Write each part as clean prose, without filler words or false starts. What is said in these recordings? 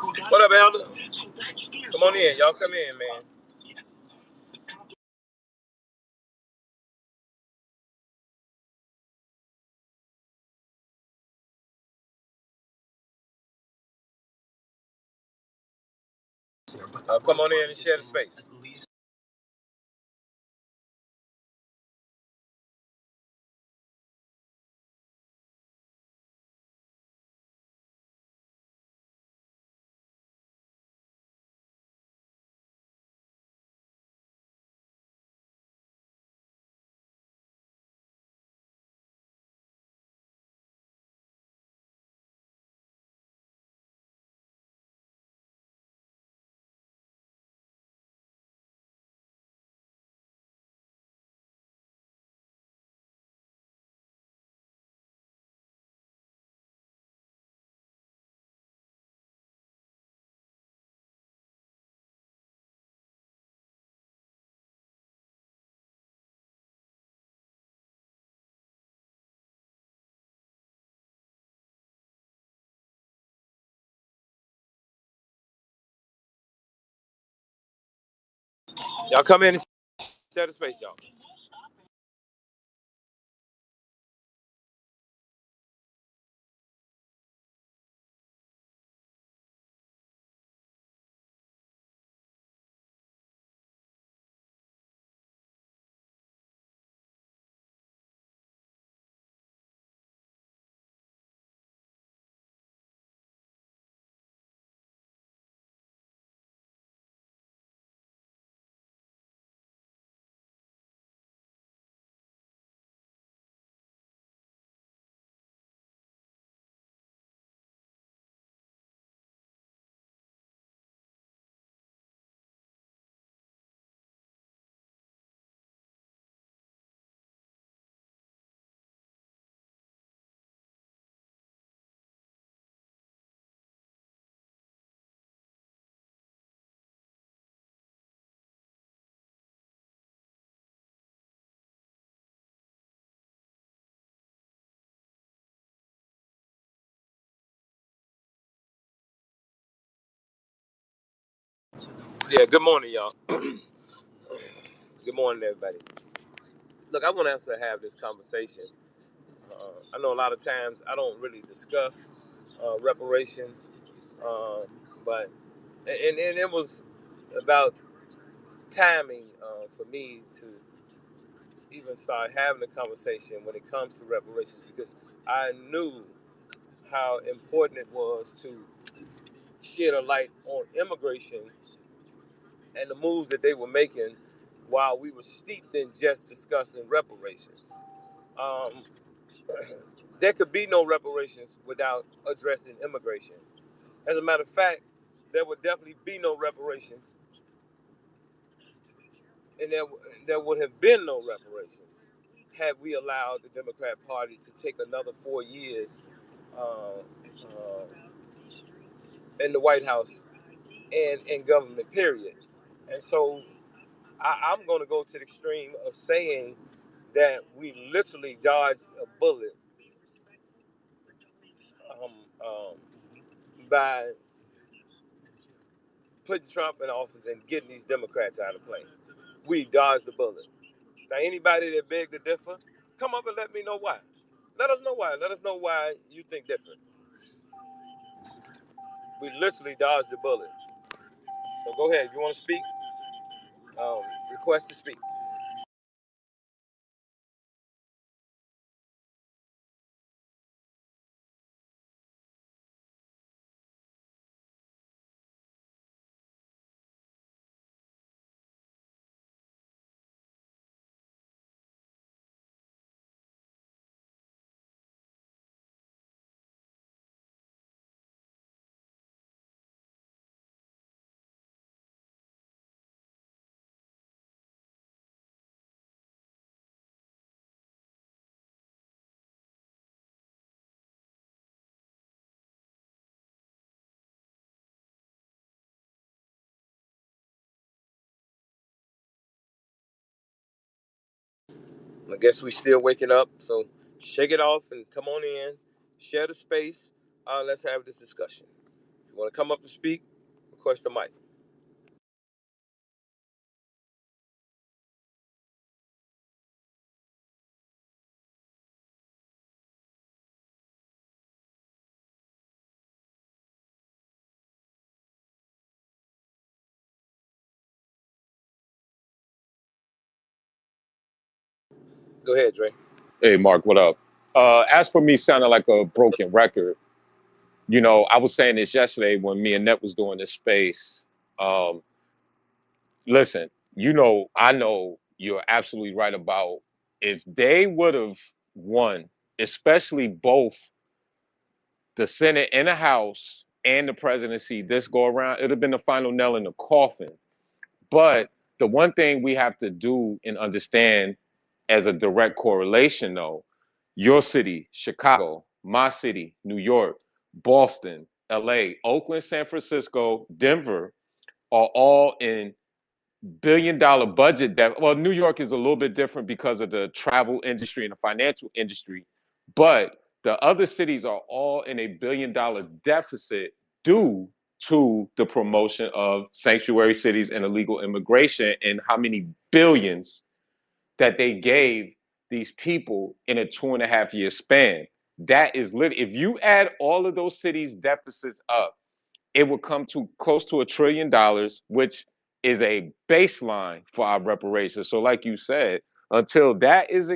What up, Elder? Come on in. Y'all come in, man. Come on in and share the space. Y'all come in and share the space, y'all. Yeah, good morning, y'all. Good morning, everybody. Look, I want us to have this conversation. I know a lot of times I don't really discuss reparations, um, but and it was about timing for me to even start having a conversation when it comes to reparations because I knew how important it was to shed a light on immigration and the moves that they were making while we were steeped in just discussing reparations. Um, there could be no reparations without addressing immigration. As a matter of fact, there would definitely be no reparations, and there would have been no reparations had we allowed the Democrat Party to take another 4 years uh, uh, in the White House and in government, period. And so I'm going to go to the extreme of saying that we literally dodged a bullet um, um, by putting Trump in office and getting these Democrats out of play. We dodged the bullet. Now, anybody that beg to differ, come up and let me know why. Let us know why. Let us know why you think different. We literally dodged the bullet. So go ahead. If you want to speak, request to speak. I guess we still waking up. So shake it off and come on in. Share the space. Let's have this discussion. you want to come up to speak, request the mic. Go ahead, Dre. Hey, Mark, what up? As for me sounding like a broken record, I was saying this yesterday when me and Net was doing this space. Um, Listen, I know you're absolutely right about if they would have won, especially both the Senate and the House and the presidency this go around, it'd have been the final nail in the coffin. But the one thing we have to do and understand as a direct correlation, though, your city, Chicago, my city, New York, Boston, LA, Oakland, San Francisco, Denver are all in billion-dollar budget well, New York is a little bit different because of the travel industry and the financial industry, but the other cities are all in a billion-dollar deficit due to the promotion of sanctuary cities and illegal immigration and how many billions that they gave these people in a 2.5 year span. That is literally, if you add all of those cities' deficits up, it would come to close to $1 trillion, which is a baseline for our reparations. So, like you said, until that is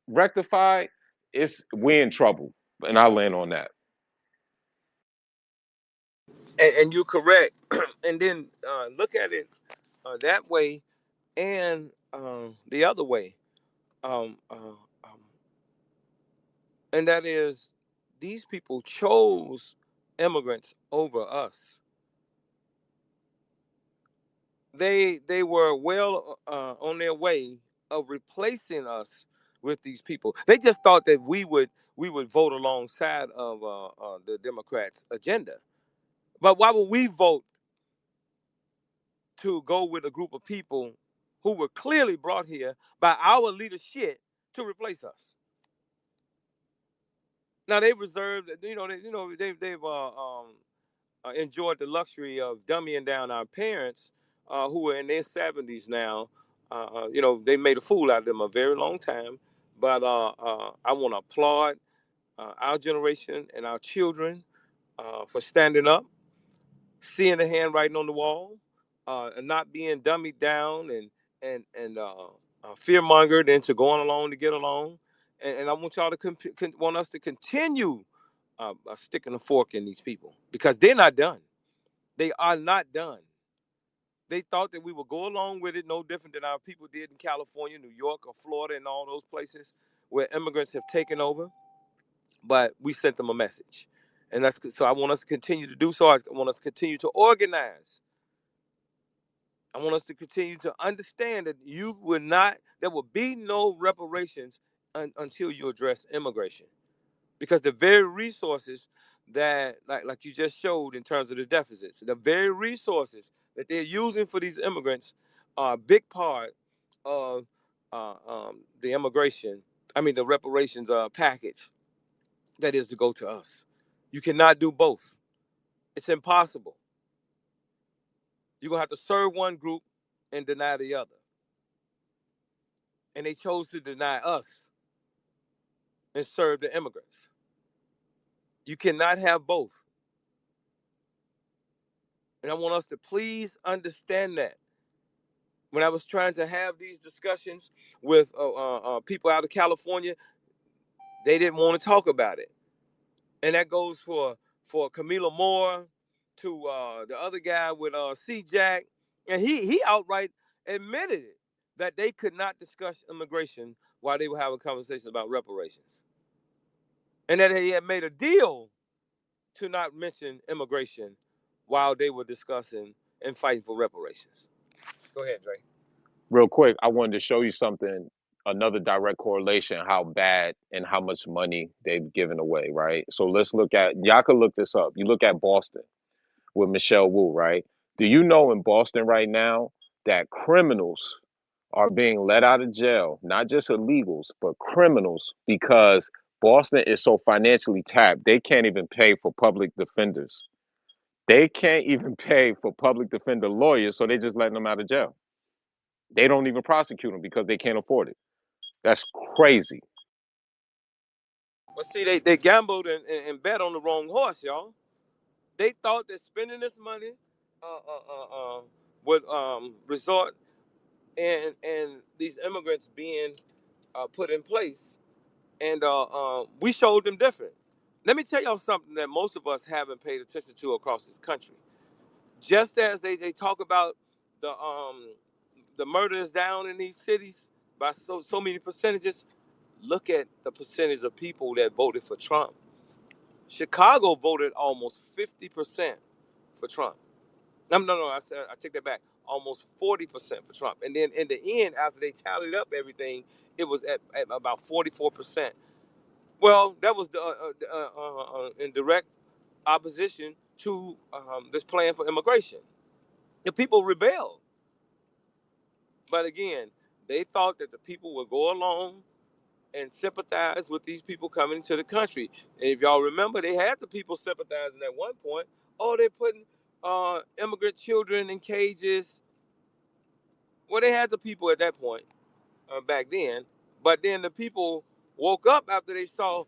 rectified, we're in trouble. And I'll land on that. And you're correct. And then look at it that way and the other way. Um, uh, um, and that is, these people chose immigrants over us. They were well on their way of replacing us with these people. They just thought that we would vote alongside of the Democrats' agenda. But why would we vote to go with a group of people who were clearly brought here by our leadership to replace us? Now they reserved, they've enjoyed the luxury of dumbing down our parents, who are in their 70s now. They made a fool out of them a very long time. But I want to applaud our generation and our children for standing up, seeing the handwriting on the wall, and not being dummied down and fear mongered into going along to get along. And I want y'all to want us to continue sticking a fork in these people because they're not done. They are not done. They thought that we would go along with it, no different than our people did in California, New York, or Florida, and all those places where immigrants have taken over. But we sent them a message, and that's so. I want us to continue to do so. I want us to continue to organize. I want us to continue to understand that there will be no reparations until you address immigration, because the very resources that, like you just showed in terms of the deficits, the very resources that they're using for these immigrants are a big part of the immigration. I mean, the reparations package that is to go to us. You cannot do both. It's impossible. You're gonna have to serve one group and deny the other. And they chose to deny us and serve the immigrants. You cannot have both. And I want us to please understand that. When I was trying to have these discussions with people out of California, they didn't want to talk about it. And that goes for Camila Moore to the other guy with C. Jack. And he outright admitted it, that they could not discuss immigration while they were having conversations about reparations. And that he had made a deal to not mention immigration while they were discussing and fighting for reparations. Go ahead, Dre. Real quick, I wanted to show you something, another direct correlation, how bad and how much money they've given away, right? So y'all can look this up. You look at Boston with Michelle Wu, right? Do you know in Boston right now that criminals are being let out of jail, not just illegals, but criminals, because Boston is so financially tapped, they can't even pay for public defenders. They can't even pay for public defender lawyers, so they just letting them out of jail. They don't even prosecute them because they can't afford it. That's crazy. But see, they gambled and bet on the wrong horse, y'all. They thought that spending this money would result in these immigrants being put in place, and we showed them different. Let me tell y'all something that most of us haven't paid attention to across this country. Just as they talk about the murders down in these cities by so many percentages, look at the percentage of people that voted for Trump. Chicago voted almost 50% for Trump. No, I take that back. Almost 40% for Trump. And then in the end, after they tallied up everything, it was at about 44%. Well, that was in direct opposition to this plan for immigration. The people rebelled. But again, they thought that the people would go along and sympathize with these people coming to the country. And if y'all remember, they had the people sympathizing at one point. Oh, they're putting immigrant children in cages. Well, they had the people at that point back then. But then the people woke up after they saw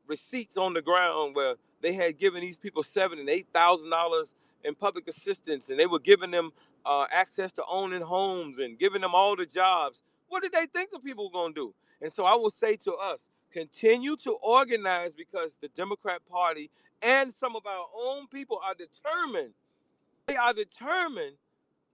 receipts on the ground where they had given these people $7,000 and $8,000 in public assistance, and they were giving them access to owning homes and giving them all the jobs. What did they think the people were going to do? And so I will say to us, continue to organize, because the Democrat Party and some of our own people are determined. They are determined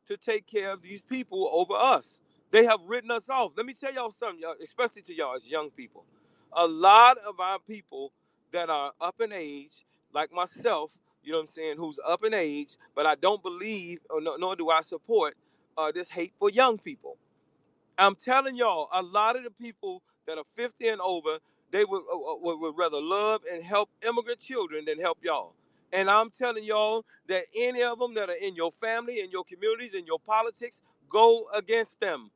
to take care of these people over us. They have written us off. Let me tell y'all something, y'all, especially to y'all as young people. A lot of our people that are up in age, like myself, you know what I'm saying, who's up in age, but I don't believe, or nor do I support this hate for young people. I'm telling y'all, a lot of the people that are 50 and over, they would rather love and help immigrant children than help y'all. And I'm telling y'all that any of them that are in your family, in your communities, in your politics, go against them.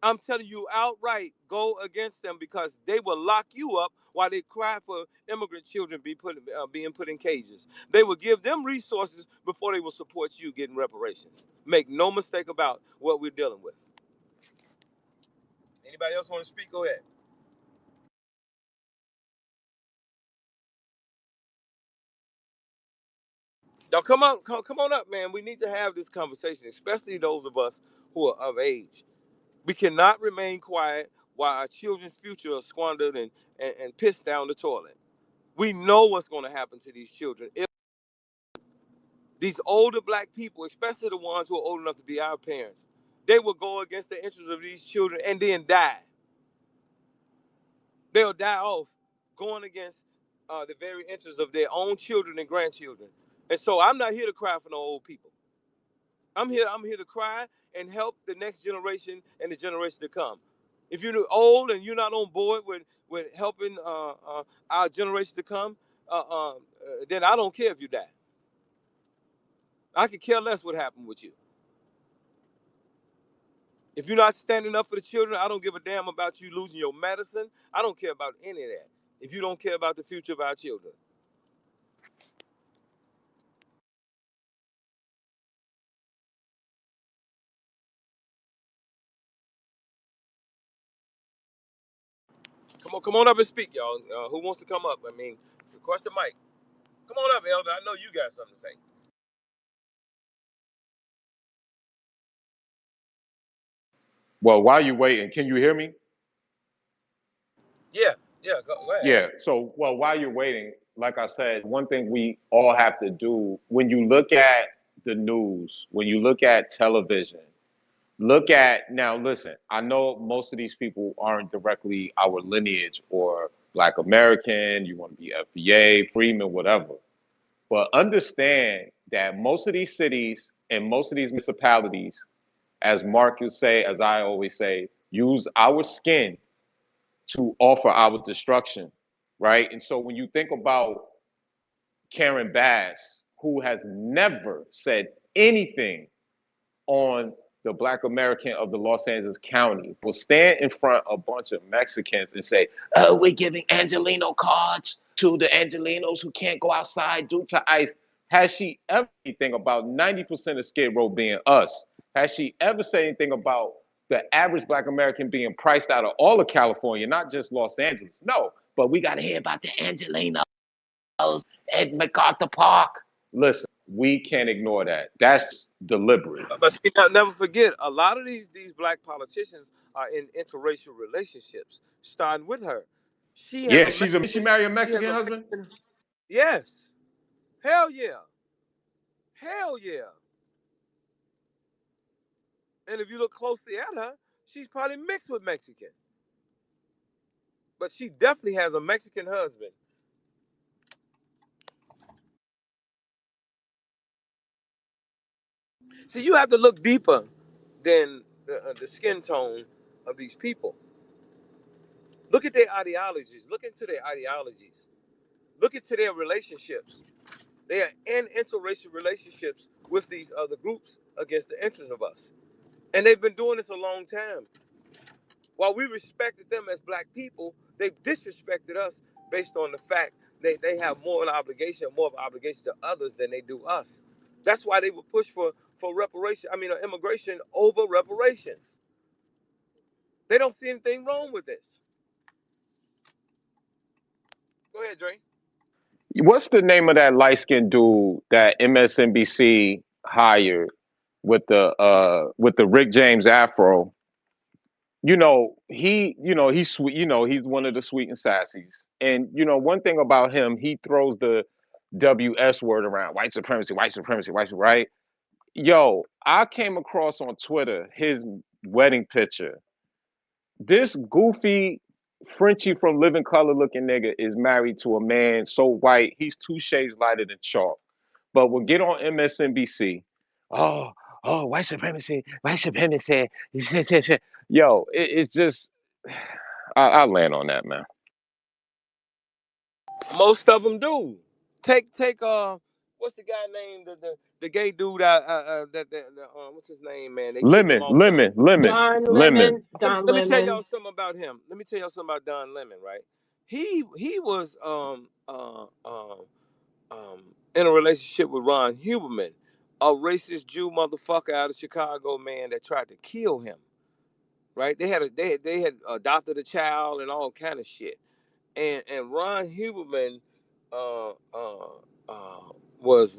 I'm telling you outright, go against them, because they will lock you up while they cry for immigrant children being put in cages. They will give them resources before they will support you getting reparations. Make no mistake about what we're dealing with. Anybody else want to speak? Go ahead. Y'all come on up, man. We need to have this conversation, especially those of us who are of age. We cannot remain quiet while our children's future are squandered and pissed down the toilet. We know what's going to happen to these children. If these older black people, especially the ones who are old enough to be our parents, they will go against the interests of these children and then die. They'll die off going against the very interests of their own children and grandchildren. And so I'm not here to cry for no old people. I'm here to cry and help the next generation and the generation to come. If you're old and you're not on board with helping our generation to come, then I don't care if you die. I could care less what happened with you. If you're not standing up for the children, I don't give a damn about you losing your medicine. I don't care about any of that. If you don't care about the future of our children. Come on up and speak, y'all. Who wants to come up? I mean, request the mic. Come on up, Elder. I know you got something to say. Well, while you're waiting, can you hear me? Yeah, yeah, go ahead. Yeah. So, well, while you're waiting, like I said, one thing we all have to do when you look at the news, when you look at television, look at now, listen, I know most of these people aren't directly our lineage or Black American, you want to be FBA, Freedmen, whatever. But understand that most of these cities and most of these municipalities, as Marcus say, as I always say, use our skin to offer our destruction, right? And so when you think about Karen Bass, who has never said anything on the Black American of the Los Angeles County, will stand in front of a bunch of Mexicans and say, "Oh, we're giving Angelino cards to the Angelinos who can't go outside due to ICE." Has she ever said anything about 90% of Skid Row being us? Has she ever said anything about the average Black American being priced out of all of California, not just Los Angeles? No, but we got to hear about the Angelinos at MacArthur Park. Listen, we can't ignore that. That's deliberate. But see, never forget, a lot of these black politicians are in interracial relationships, starting with her. She has Yeah, a did she marry a she has Mexican a husband? yes, hell yeah, hell yeah. And if you look closely at her, she's probably mixed with Mexican, but she definitely has a Mexican husband. See, you have to look deeper than the skin tone of these people. Look at their ideologies. Look into their ideologies. Look into their relationships. They are in interracial relationships with these other groups against the interests of us. And they've been doing this a long time. While we respected them as black people, they've disrespected us based on the fact they have more of an obligation to others than they do us. That's why they would push for reparation. I mean, immigration over reparations. They don't see anything wrong with this. Go ahead, Dre. What's the name of that light skinned dude that MSNBC hired with the Rick James afro? He's sweet. He's one of the sweet and sassies. And one thing about him, he throws the WS word around, white supremacy, white supremacy, white supremacy, right? Yo, I came across on Twitter his wedding picture. This goofy Frenchie from Living Color looking nigga is married to a man so white he's two shades lighter than chalk. But we'll get on MSNBC. Oh, white supremacy, white supremacy. Yo, it's just I'll land on that, man. Most of them do. Take what's the guy named the gay dude what's his name, man? They kicked him Lemon, off time. lemon, lemon, Don lemon. Lemon, Don Let me tell Lemon. y'all something about him. Let me tell y'all something about Don Lemon, right? He was in a relationship with Ron Huberman, a racist Jew motherfucker out of Chicago, man, that tried to kill him. Right? They had adopted a child and all kind of shit. And Ron Huberman uh, uh, uh, was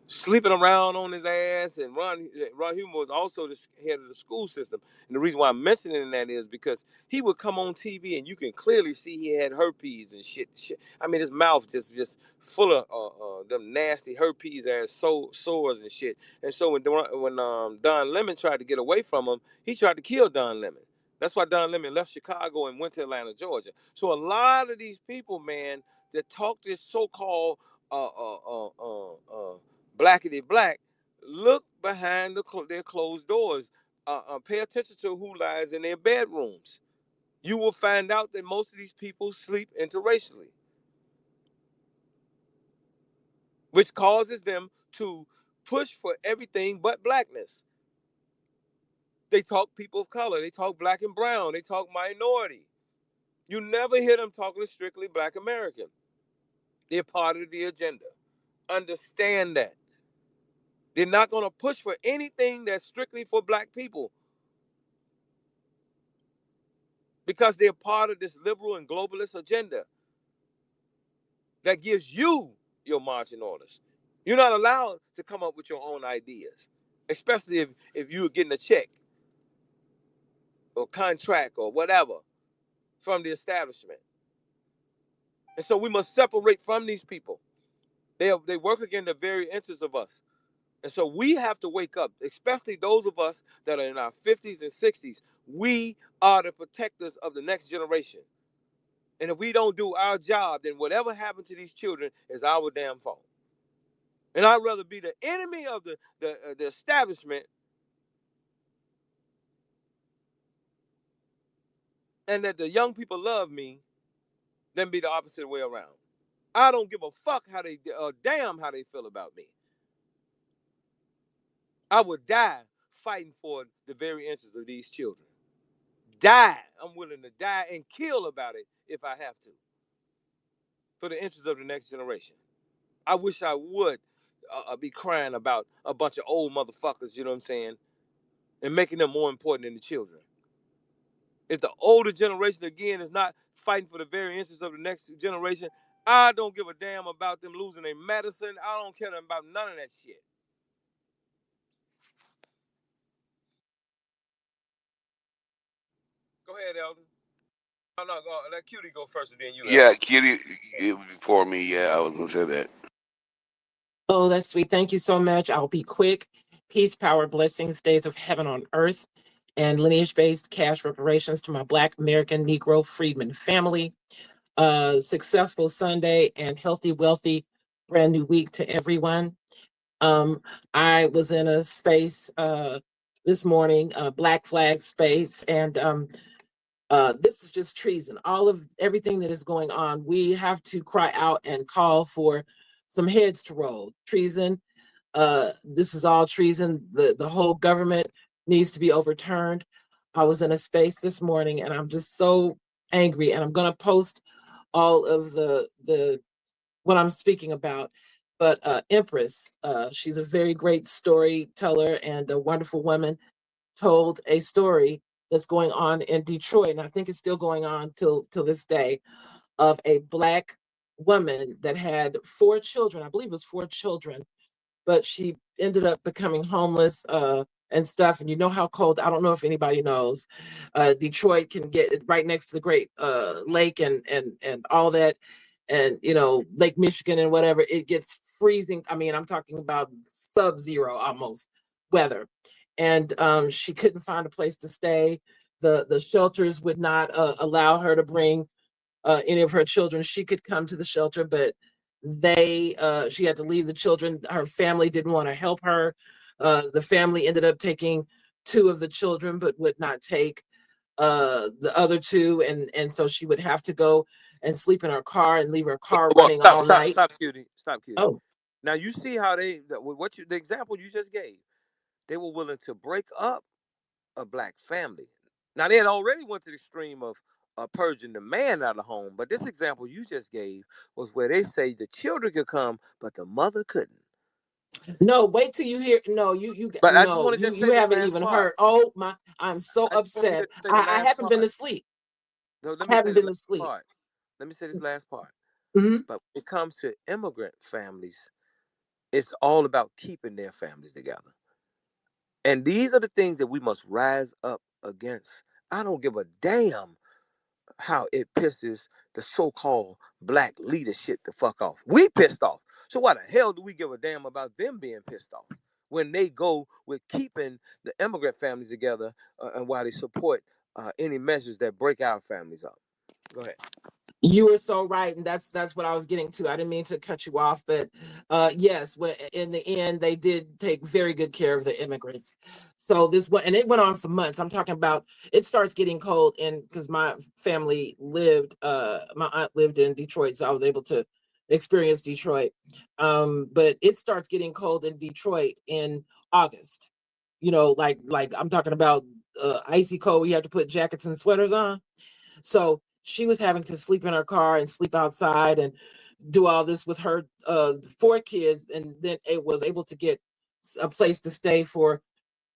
sleeping around on his ass, and Ron Huberman was also the head of the school system. And the reason why I'm mentioning that is because he would come on TV, and you can clearly see he had herpes and shit. I mean, his mouth just full of them nasty herpes ass sores and shit. And so when Don Lemon tried to get away from him, he tried to kill Don Lemon. That's why Don Lemon left Chicago and went to Atlanta, Georgia. So a lot of these people, man, that talk this so-called uh, uh, uh, uh, uh, blackity black, look behind their closed doors. Pay attention to who lies in their bedrooms. You will find out that most of these people sleep interracially, which causes them to push for everything but blackness. They talk people of color. They talk black and brown. They talk minority. You never hear them talking strictly black American. They're part of the agenda. Understand that. They're not going to push for anything that's strictly for black people because they're part of this liberal and globalist agenda that gives you your marching orders. You're not allowed to come up with your own ideas, especially if you're getting a check or contract or whatever from the establishment. And so we must separate from these people. They work against the very interests of us. And so we have to wake up, especially those of us that are in our 50s and 60s. We are the protectors of the next generation. And if we don't do our job, then whatever happened to these children is our damn fault. And I'd rather be the enemy of the establishment and that the young people love me than be the opposite way around. I don't give a fuck damn how they feel about me. I would die fighting for the very interests of these children. Die. I'm willing to die and kill about it if I have to, for the interest of the next generation. I wish I would be crying about a bunch of old motherfuckers, you know what I'm saying, and making them more important than the children. If the older generation again is not fighting for the very interests of the next generation, I don't give a damn about them losing their medicine. I don't care about none of that shit. Go ahead, Elder. No, go, let Cutie go first, and then you, Yeah, Elder. Kitty, it was before me. Yeah, I was gonna say that. Oh, that's sweet. Thank you so much. I'll be quick. Peace, power, blessings, days of heaven on earth, and lineage based cash reparations to my Black American Negro Freedmen family. Successful Sunday and healthy, wealthy, brand new week to everyone. Um, I was in a space this morning, Black Flag space, and this is just treason. All of everything that is going on, we have to cry out and call for some heads to roll. Treason. This is all treason. The whole government needs to be overturned. I was in a space this morning, and I'm just so angry. And I'm going to post all of the what I'm speaking about. But Empress, she's a very great storyteller and a wonderful woman, told a story that's going on in Detroit, and I think it's still going on till this day, of a Black woman that had 4 children. I believe it was 4 children, but she ended up becoming homeless and stuff. And you know how cold, I don't know if anybody knows, Detroit can get right next to the Great Lake and all that. And, you know, Lake Michigan and whatever, it gets freezing. I mean, I'm talking about sub-zero almost weather. And she couldn't find a place to stay. The shelters would not allow her to bring any of her children. She could come to the shelter, but she had to leave the children. Her family didn't want to help her. The family ended up taking 2 of the children, but would not take the other 2, and so she would have to go and sleep in her car and leave her car Well, running all night. stop, Cutie. Stop, Cutie. Oh, Now you see how the example you just gave, they were willing to break up a Black family. Now they had already went to the extreme of purging the man out of the home, but this example you just gave was where they say the children could come, but the mother couldn't. no, wait till you hear. No, But I just no, want to just you say this haven't last even part. heard. Oh my, I'm so I just want to upset. just say the I last haven't been part. to sleep. So let I me say haven't this been to last sleep. part. Let me say this last part. Mhm. But when it comes to immigrant families, it's all about keeping their families together. And these are the things that we must rise up against. I don't give a damn how it pisses the so-called Black leadership the fuck off. We pissed off. So why the hell do we give a damn about them being pissed off when they go with keeping the immigrant families together and while they support any measures that break our families up? Go ahead. You were so right, and that's what I was getting to. I didn't mean to cut you off, but yes, in the end, they did take very good care of the immigrants. So this went, and it went on for months. I'm talking about it starts getting cold, and because my family lived, my aunt lived in Detroit, so I was able to experience Detroit. But it starts getting cold in Detroit in August. You know, like I'm talking about icy cold. You have to put jackets and sweaters on. So she was having to sleep in her car and sleep outside and do all this with her 4 kids, and then it was able to get a place to stay for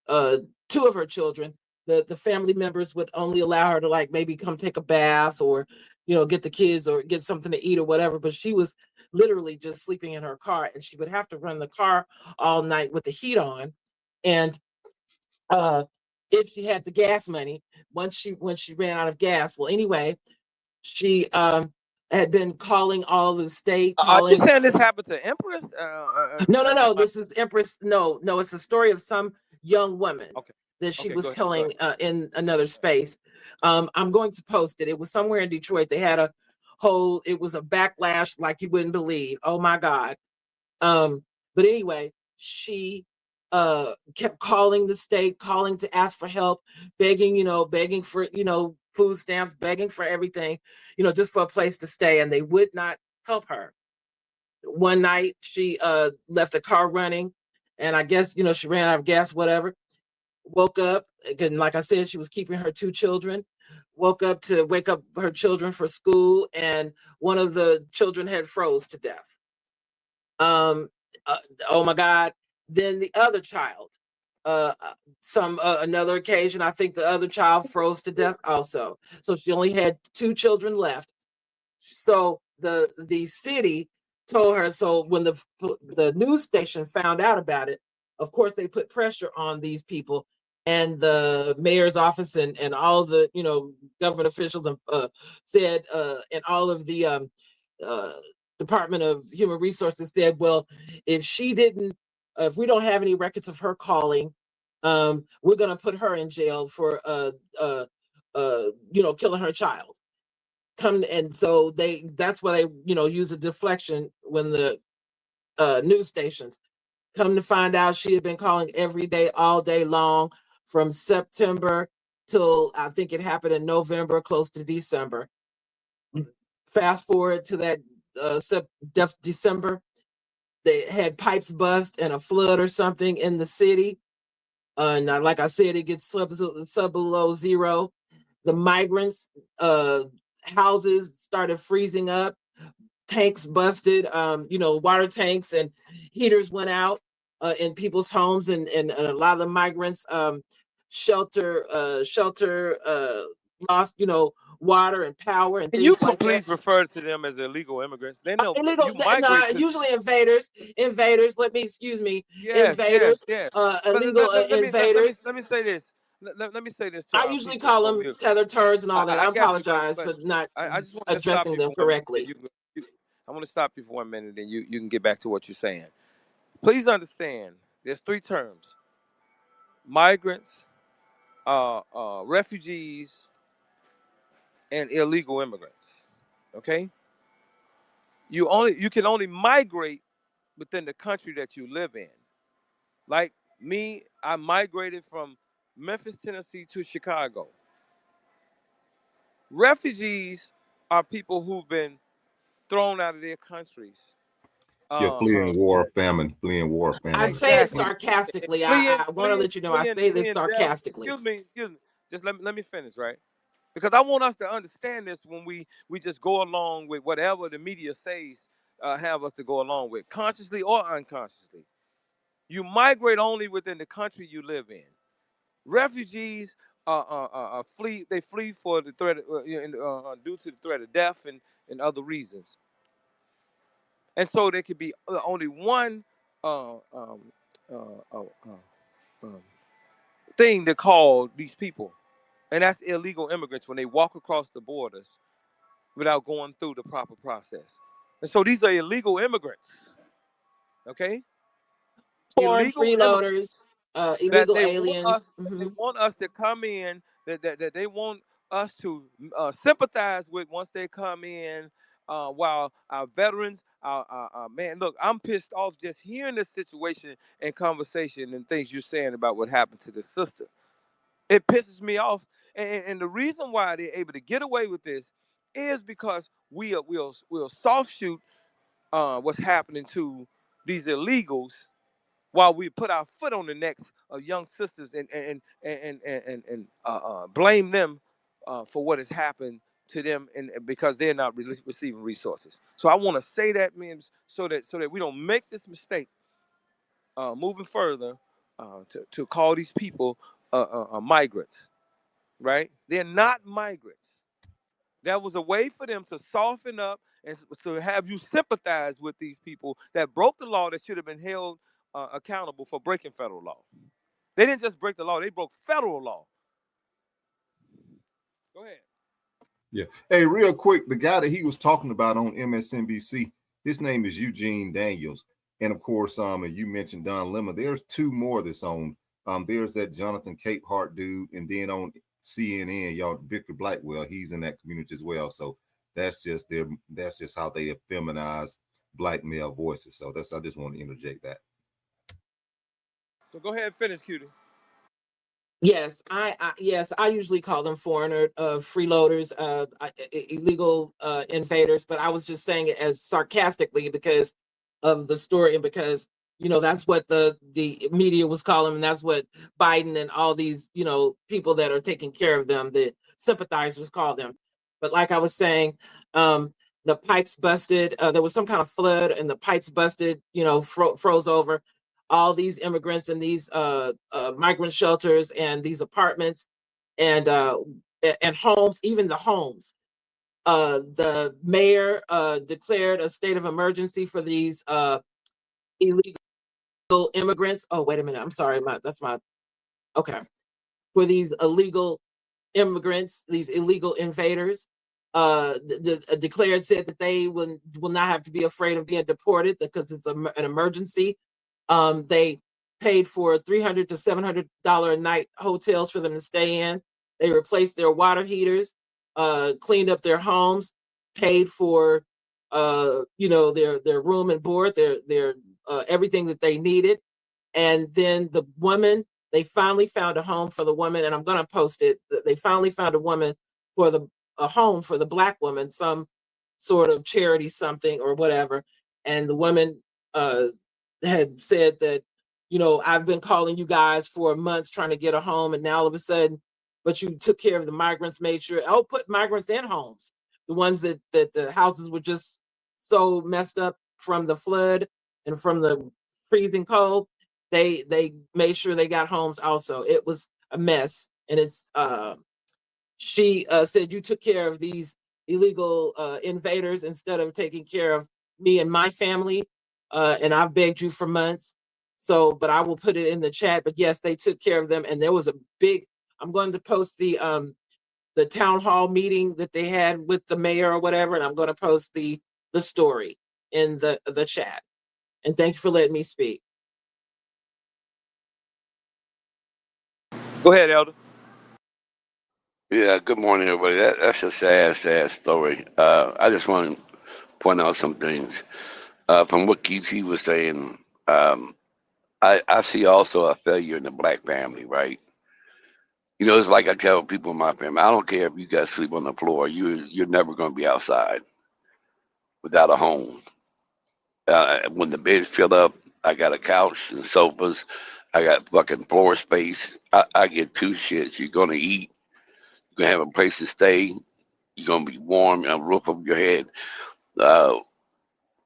uh 2 of her children. The family members would only allow her to like maybe come take a bath or get the kids or get something to eat or whatever, but she was literally just sleeping in her car, and she would have to run the car all night with the heat on. And uh if she had the gas money, when she ran out of gas, well, anyway, she had been calling all the state, Are you calling. saying this happened to Empress? No, this is Empress. No, it's a story of some young woman Okay. that she Okay, was go ahead. Go telling ahead. in another space. I'm going to post it. It was somewhere in Detroit. They had it was a backlash like you wouldn't believe. Oh my God. But anyway, she kept calling the state, calling to ask for help, begging, begging for, food stamps, begging for everything, just for a place to stay. And they would not help her. One night she left the car running, and I guess, she ran out of gas, whatever. Woke up, again, like I said, she was keeping her 2 children. Woke up to wake up her children for school, and one of the children had froze to death. Um, oh my God. Then the other child, another occasion, I think the other child froze to death also. So she only had 2 children left. So the city told her. So when the news station found out about it, of course they put pressure on these people, and the mayor's office and all the government officials said, and all of the uh, Department of Human Resources said, well, if we don't have any records of her calling, we're going to put her in jail for killing her child. And so that's why they use a deflection when the news stations come to find out she had been calling every day, all day long, from September till I think it happened in November, close to December. Fast forward to that December, they had pipes bust and a flood or something in the city. And like I said, it gets sub below zero. The migrants' houses started freezing up. Tanks busted. Water tanks and heaters went out in people's homes, and a lot of the migrants shelter lost water and power and Can you things like that. please refer to them as illegal immigrants? They know Illegal, you migrate to. usually invaders. Excuse me, Yes, invaders. yes. But Illegal invaders. let me say this. Let me say this to I our usually people call over them here. tether turds and all that. I I got you, apologize but for not I just want to stop addressing you them for 1 minute. correctly. I want to stop you for 1 minute, and you can get back to what you're saying. Please understand, there's 3 terms: migrants, refugees, and illegal immigrants. Okay, you can only migrate within the country that you live in. Like me, I migrated from Memphis, Tennessee to Chicago. Refugees are people who've been thrown out of their countries. Yeah, Uh, uh, fleeing war, famine, fleeing war, I famine. say it exactly. sarcastically. Fleeing, I want to let you know I say this fleeing death. sarcastically. Excuse me. Just let me finish, right? Because I want us to understand this when we just go along with whatever the media says, have us to go along with, consciously or unconsciously. You migrate only within the country you live in. Refugees flee. They flee for the threat, due to the threat of death and other reasons. And so there could be only one uh, um, uh, uh, um, thing to call these people, and that's illegal immigrants when they walk across the borders without going through the proper process. And so these are illegal immigrants, okay? Foreign Illegal immigrants freeloaders, that illegal aliens. they want us to come in, that they want us to sympathize with once they come in, while our veterans, our man, look, I'm pissed off just hearing this situation and conversation and things you're saying about what happened to this sister. It pisses me off, and the reason why they're able to get away with this is because we'll soft shoot what's happening to these illegals while we put our foot on the necks of young sisters and blame them for what has happened to them, and because they're not receiving resources. So I want to say that, man, so that we don't make this mistake moving further, to call these people migrants. Right? They're not migrants. That was a way for them to soften up and to have you sympathize with these people that broke the law, that should have been held accountable for breaking federal law. They didn't just break the law, they broke federal law. Go ahead. Yeah. Hey, real quick, the guy that he was talking about on MSNBC, his name is Eugene Daniels. And of course, and you mentioned Don Lemon. There's 2 more that's on. There's that Jonathan Capehart dude, and then on CNN, y'all, Victor Blackwell, he's in that community as well. So that's just how they have feminized black male voices. So I just want to interject that. So go ahead and finish, Cutie. Yes, I usually call them foreigner freeloaders, illegal invaders, but I was just saying it as sarcastically because of the story, and because that's what the media was calling them, and that's what Biden and all these people that are taking care of them, the sympathizers, call them. But like I was saying, the pipes busted. There was some kind of flood and the pipes busted, froze over. All these immigrants in these migrant shelters and these apartments and homes, even the homes. The mayor declared a state of emergency for these illegal immigrants. Oh, wait a minute. I'm sorry. Okay. For these illegal immigrants, these illegal invaders, said that they will not have to be afraid of being deported because it's an emergency. They paid for $300 to $700 a night hotels for them to stay in. They replaced their water heaters, cleaned up their homes, paid for their room and board, their everything that they needed. And then the woman, they finally found a home for the woman, and I'm going to post it. They finally found a home for the Black woman, some sort of charity, something or whatever. And the woman had said that, I've been calling you guys for months trying to get a home, and now all of a sudden, but you took care of the migrants, made sure, put migrants in homes. The ones that the houses were just so messed up from the flood and from the freezing cold. They made sure they got homes also. It was a mess. And she said, you took care of these illegal invaders instead of taking care of me and my family. And I've begged you for months. So, but I will put it in the chat. But yes, they took care of them. And there was I'm going to post the town hall meeting that they had with the mayor or whatever. And I'm going to post the story in the chat. And thank you for letting me speak. Go ahead, Elder. Yeah, good morning, everybody. That's a sad, sad story. I just want to point out some things. From what Keith was saying, I see also a failure in the Black family, right? It's like I tell people in my family, I don't care if you guys sleep on the floor, you're never going to be outside without a home. When the beds fill up, I got a couch and sofas. I got fucking floor space. I get two shits. You're going to eat. You're going to have a place to stay. You're going to be warm and a roof over your head. Uh,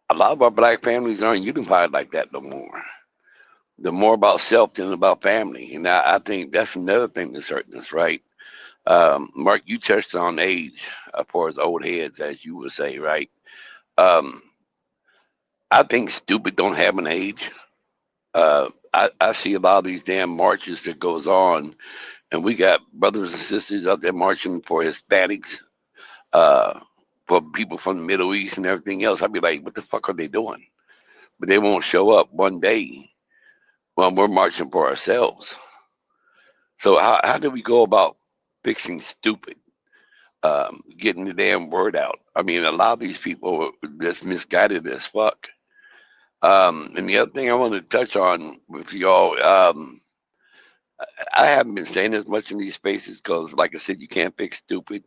a lot of our Black families aren't unified like that no more. They're more about self than about family. And I think that's another thing that's hurting us, right? Mark, you touched on age as far as old heads, as you would say, right? Um, I think stupid don't have an age. I see a lot of these damn marches that goes on, and we got brothers and sisters out there marching for Hispanics, uh, for people from the Middle East and everything else. I'd be like, what the fuck are they doing? But they won't show up one day when we're marching for ourselves. So how do we go about fixing stupid? Getting the damn word out. I mean, a lot of these people are just misguided as fuck. And the other thing I want to touch on with y'all, I haven't been saying as much in these spaces because, like I said, you can't fix stupid.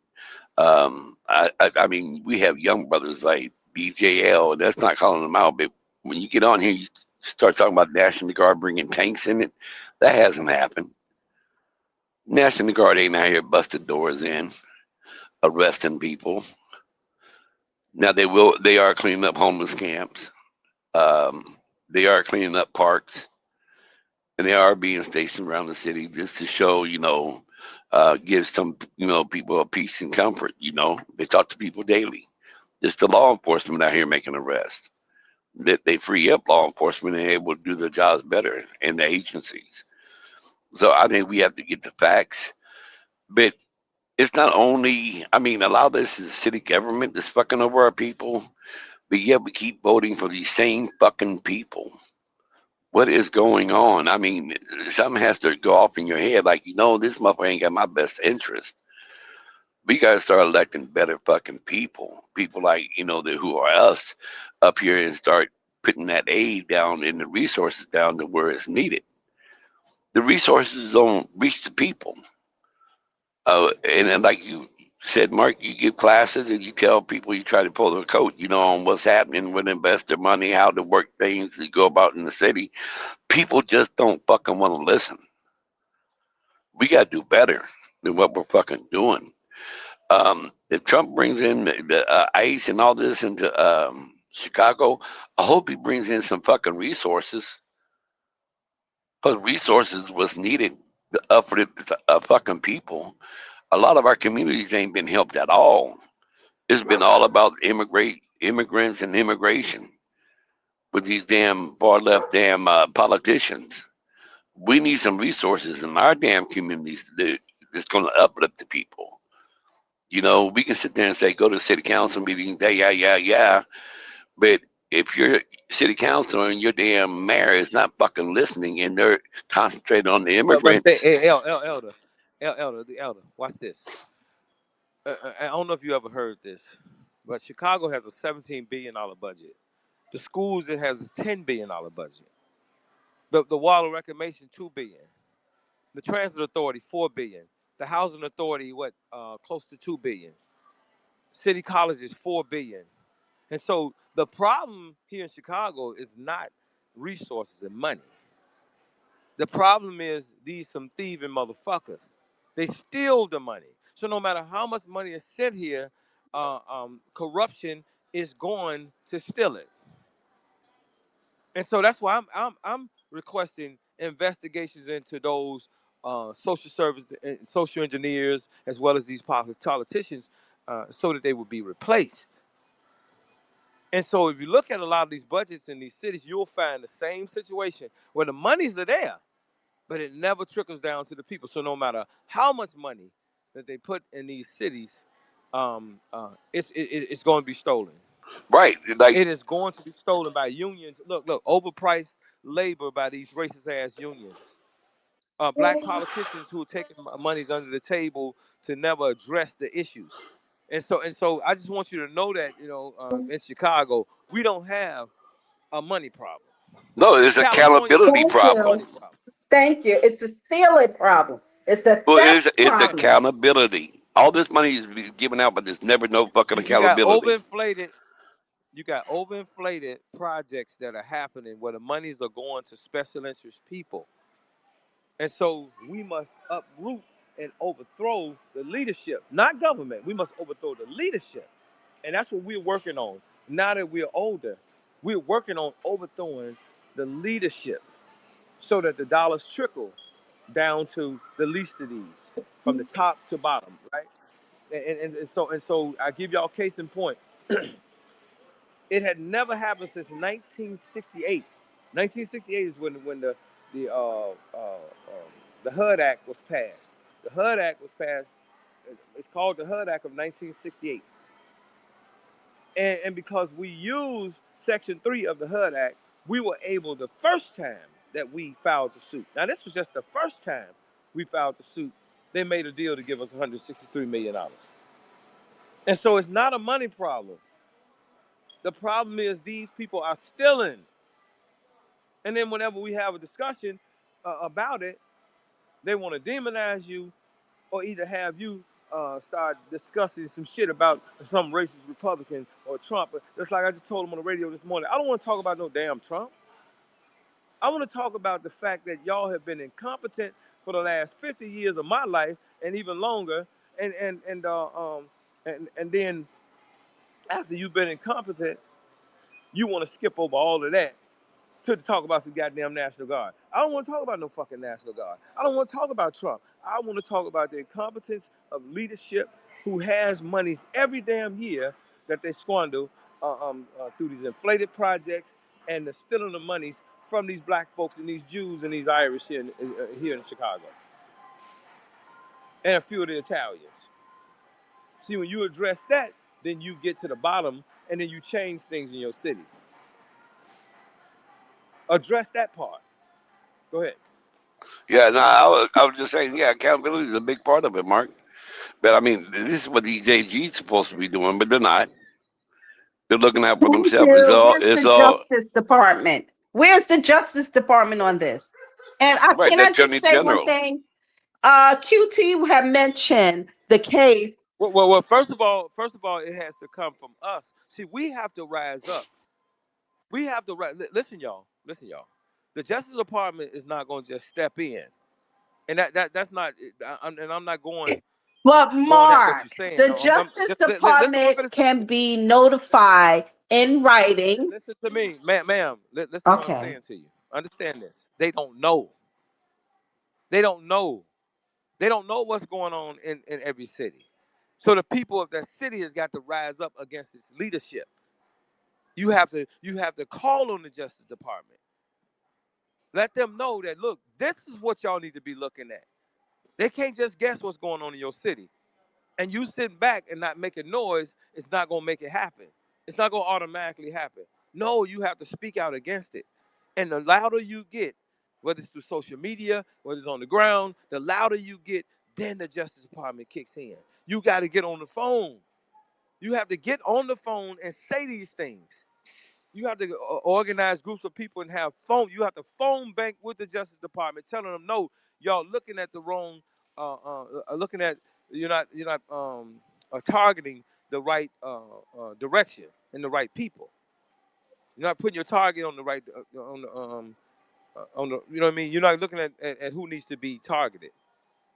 I mean, we have young brothers like BJL, and that's not calling them out, but when you get on here, you start talking about National Guard bringing tanks in it. That hasn't happened. National Guard ain't out here busting doors in, arresting people. Now they are cleaning up homeless camps. Um, they are cleaning up parks, and they are being stationed around the city just to show, give some, people a peace and comfort. They talk to people daily. It's the law enforcement out here making arrests. That they free up law enforcement and able to do their jobs better in the agencies. So I think we have to get the facts. But it's not only, I mean, a lot of this is city government that's fucking over our people, but yet we keep voting for these same fucking people. What is going on? I mean, something has to go off in your head. Like, this motherfucker ain't got my best interest. We got to start electing better fucking people. People like, who are us up here and start putting that aid down and the resources down to where it's needed. The resources don't reach the people. And then, like you said, Mark, you give classes and you tell people, you try to pull their coat, on what's happening, where to invest their money, how to work things, to go about in the city. People just don't fucking want to listen. We got to do better than what we're fucking doing. If Trump brings in the ICE and all this into Chicago, I hope he brings in some fucking resources, because resources was needed for the fucking people. A lot of our communities ain't been helped at all. It's been all about immigrants and immigration with these damn far left damn politicians. We need some resources in our damn communities that's going to uplift the people. You know, we can sit there and say, go to city council meeting, yeah. But if your city council and your damn mayor is not fucking listening and they're concentrated on the But immigrants, hey, the elder, watch this. I don't know if you ever heard this, but Chicago has a $17 billion budget. The schools, it has a $10 billion budget. The water reclamation, $2 billion. The transit authority, $4 billion. The housing authority, close to $2 billion. City colleges, $4 billion. And so the problem here in Chicago is not resources and money. The problem is some thieving motherfuckers. They steal the money. So no matter how much money is sent here, corruption is going to steal it. And so that's why I'm requesting investigations into those social service and social engineers, as well as these politicians, so that they would be replaced. And so if you look at a lot of these budgets in these cities, you'll find the same situation where the monies are there, but it never trickles down to the people. So no matter how much money that they put in these cities, it's going to be stolen. right? Like, It is going to be stolen by unions. Look, overpriced labor by these racist ass unions. Black politicians who are taking monies under the table to never address the issues. And so I just want you to know that, in Chicago, we don't have a money problem. no, it's an California has accountability a Thank problem. money you. problem. Thank you. It's a stealing problem. It's a Well, theft it's problem. accountability. All this money is being given out, but there's never no fucking You got accountability. overinflated projects that are happening where the monies are going to special interest people. And so we must uproot and overthrow the leadership, not government. We must overthrow the leadership. And that's what we're working on. Now that we're older, we're working on overthrowing the leadership so that the dollars trickle down to the least of these, from the top to bottom, right? And so I give y'all case in point. It had never happened since 1968. 1968 is when the the HUD Act was passed. The HUD Act was passed. It's called the HUD Act of 1968. And because we used Section 3 of the HUD Act, we were able, the first time that we filed the suit. Now, this was just the first time we filed the suit. They made a deal to give us $163 million. And so it's not a money problem. The problem is these people are stealing. And then whenever we have a discussion about it, they want to demonize you, or either have you start discussing some shit about some racist Republican or Trump. Just like I just told him on the radio this morning, I don't want to talk about no damn Trump. I want to talk about the fact that y'all have been incompetent for the last 50 years of my life and even longer. And then after you've been incompetent, you want to skip over all of that to talk about some goddamn National Guard. I don't want to talk about no fucking National Guard. I don't want to talk about Trump. I want to talk about the incompetence of leadership who has monies every damn year that they squander through these inflated projects and the stealing the monies from these black folks and these Jews and these Irish here in Chicago. And a few of the Italians. See, when you address that, then you get to the bottom and then you change things in your city. Address that part. Go ahead. Yeah, no, I was just saying, yeah, accountability is a big part of it, Mark. But I mean, this is what these AGs supposed to be doing, but they're not. They're looking out for Thank themselves. you. Where's It's the all Justice Department? Where's the Justice Department on this? And right. can The I just Attorney say one General. thing? QT have mentioned the case. Well, first of all, it has to come from us. See, we have to rise up. We have to rise. Listen, y'all. The Justice Department is not going to just step in, and that's not. I'm not going But going at what Mark, you're saying. the No, Justice listen to what I'm Department finna say. can be notified in writing. Listen to me, ma'am. Listen to what I'm Okay. saying to you. Understand this. They don't know. They don't know. They don't know what's going on in every city. So the people of that city has got to rise up against its leadership. You have to call on the Justice Department. Let them know that, look, this is what y'all need to be looking at. They can't just guess what's going on in your city. And you sitting back and not making noise, it's not going to make it happen. It's not going to automatically happen. No, you have to speak out against it. And the louder you get, whether it's through social media, whether it's on the ground, the louder you get, then the Justice Department kicks in. You got to get on the phone. You have to get on the phone and say these things. You have to organize groups of people and have phone. You have to phone bank with the Justice Department, telling them, no, y'all looking at the wrong, looking at you're not targeting the right direction and the right people. You're not putting your target on the right on the you know what I mean. You're not looking at who needs to be targeted.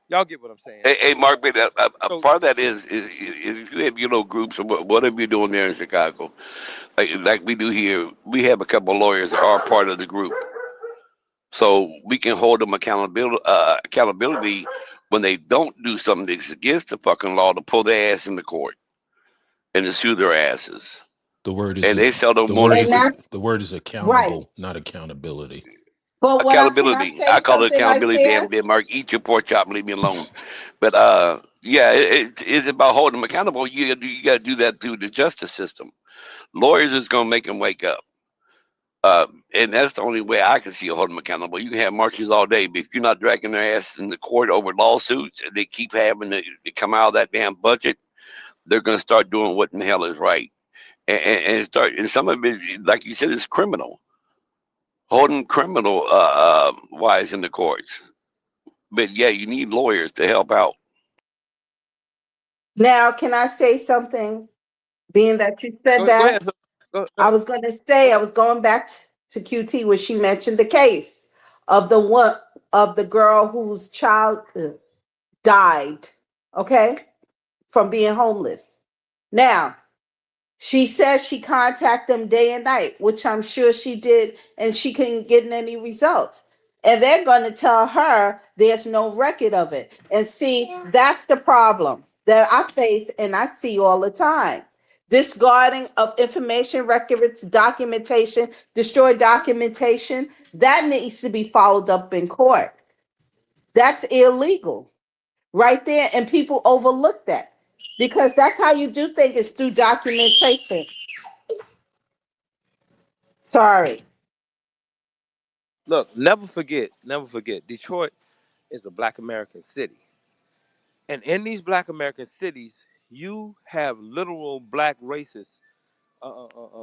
Y'all get what I'm saying? Hey, Mark, but a So part of that is if you have groups or whatever you're doing there in Chicago, like we do here, we have a couple of lawyers that are part of the group, so we can hold them accountability when they don't do something that's against the fucking law to pull their ass in the court and to sue their asses. The word is And they seldom the want word And is to that's the word is right. accountable, not accountability. But can I accountability. say I call it something right accountability. there? Damn, Mark, eat your pork chop and leave me alone. But yeah, it is about holding them accountable. You got to do that through the justice system. Lawyers is gonna make them wake up. And that's the only way I can see you hold them accountable. You can have marches all day, but if you're not dragging their ass in the court over lawsuits and they keep having to come out of that damn budget, they're going to start doing what in the hell is right. And some of it, like you said, is criminal. Holding criminal wise in the courts. But yeah, you need lawyers to help out. Now, can I say something? Being that you said go that, ahead. Go I ahead. was going to say, Go I ahead. was going back to QT where she mentioned the case of the one of the girl whose child died, okay, from being homeless. Now, she says she contacted them day and night, which I'm sure she did, and she couldn't get any results. And they're going to tell her there's no record of it. And see, that's the problem that I face and I see all the time. Discarding of information records, documentation, destroyed documentation, that needs to be followed up in court. That's illegal right there. And people overlook that because that's how you do things is through documentation. Sorry. Look, never forget. Detroit is a Black American city, and in these Black American cities, you have literal Black racists,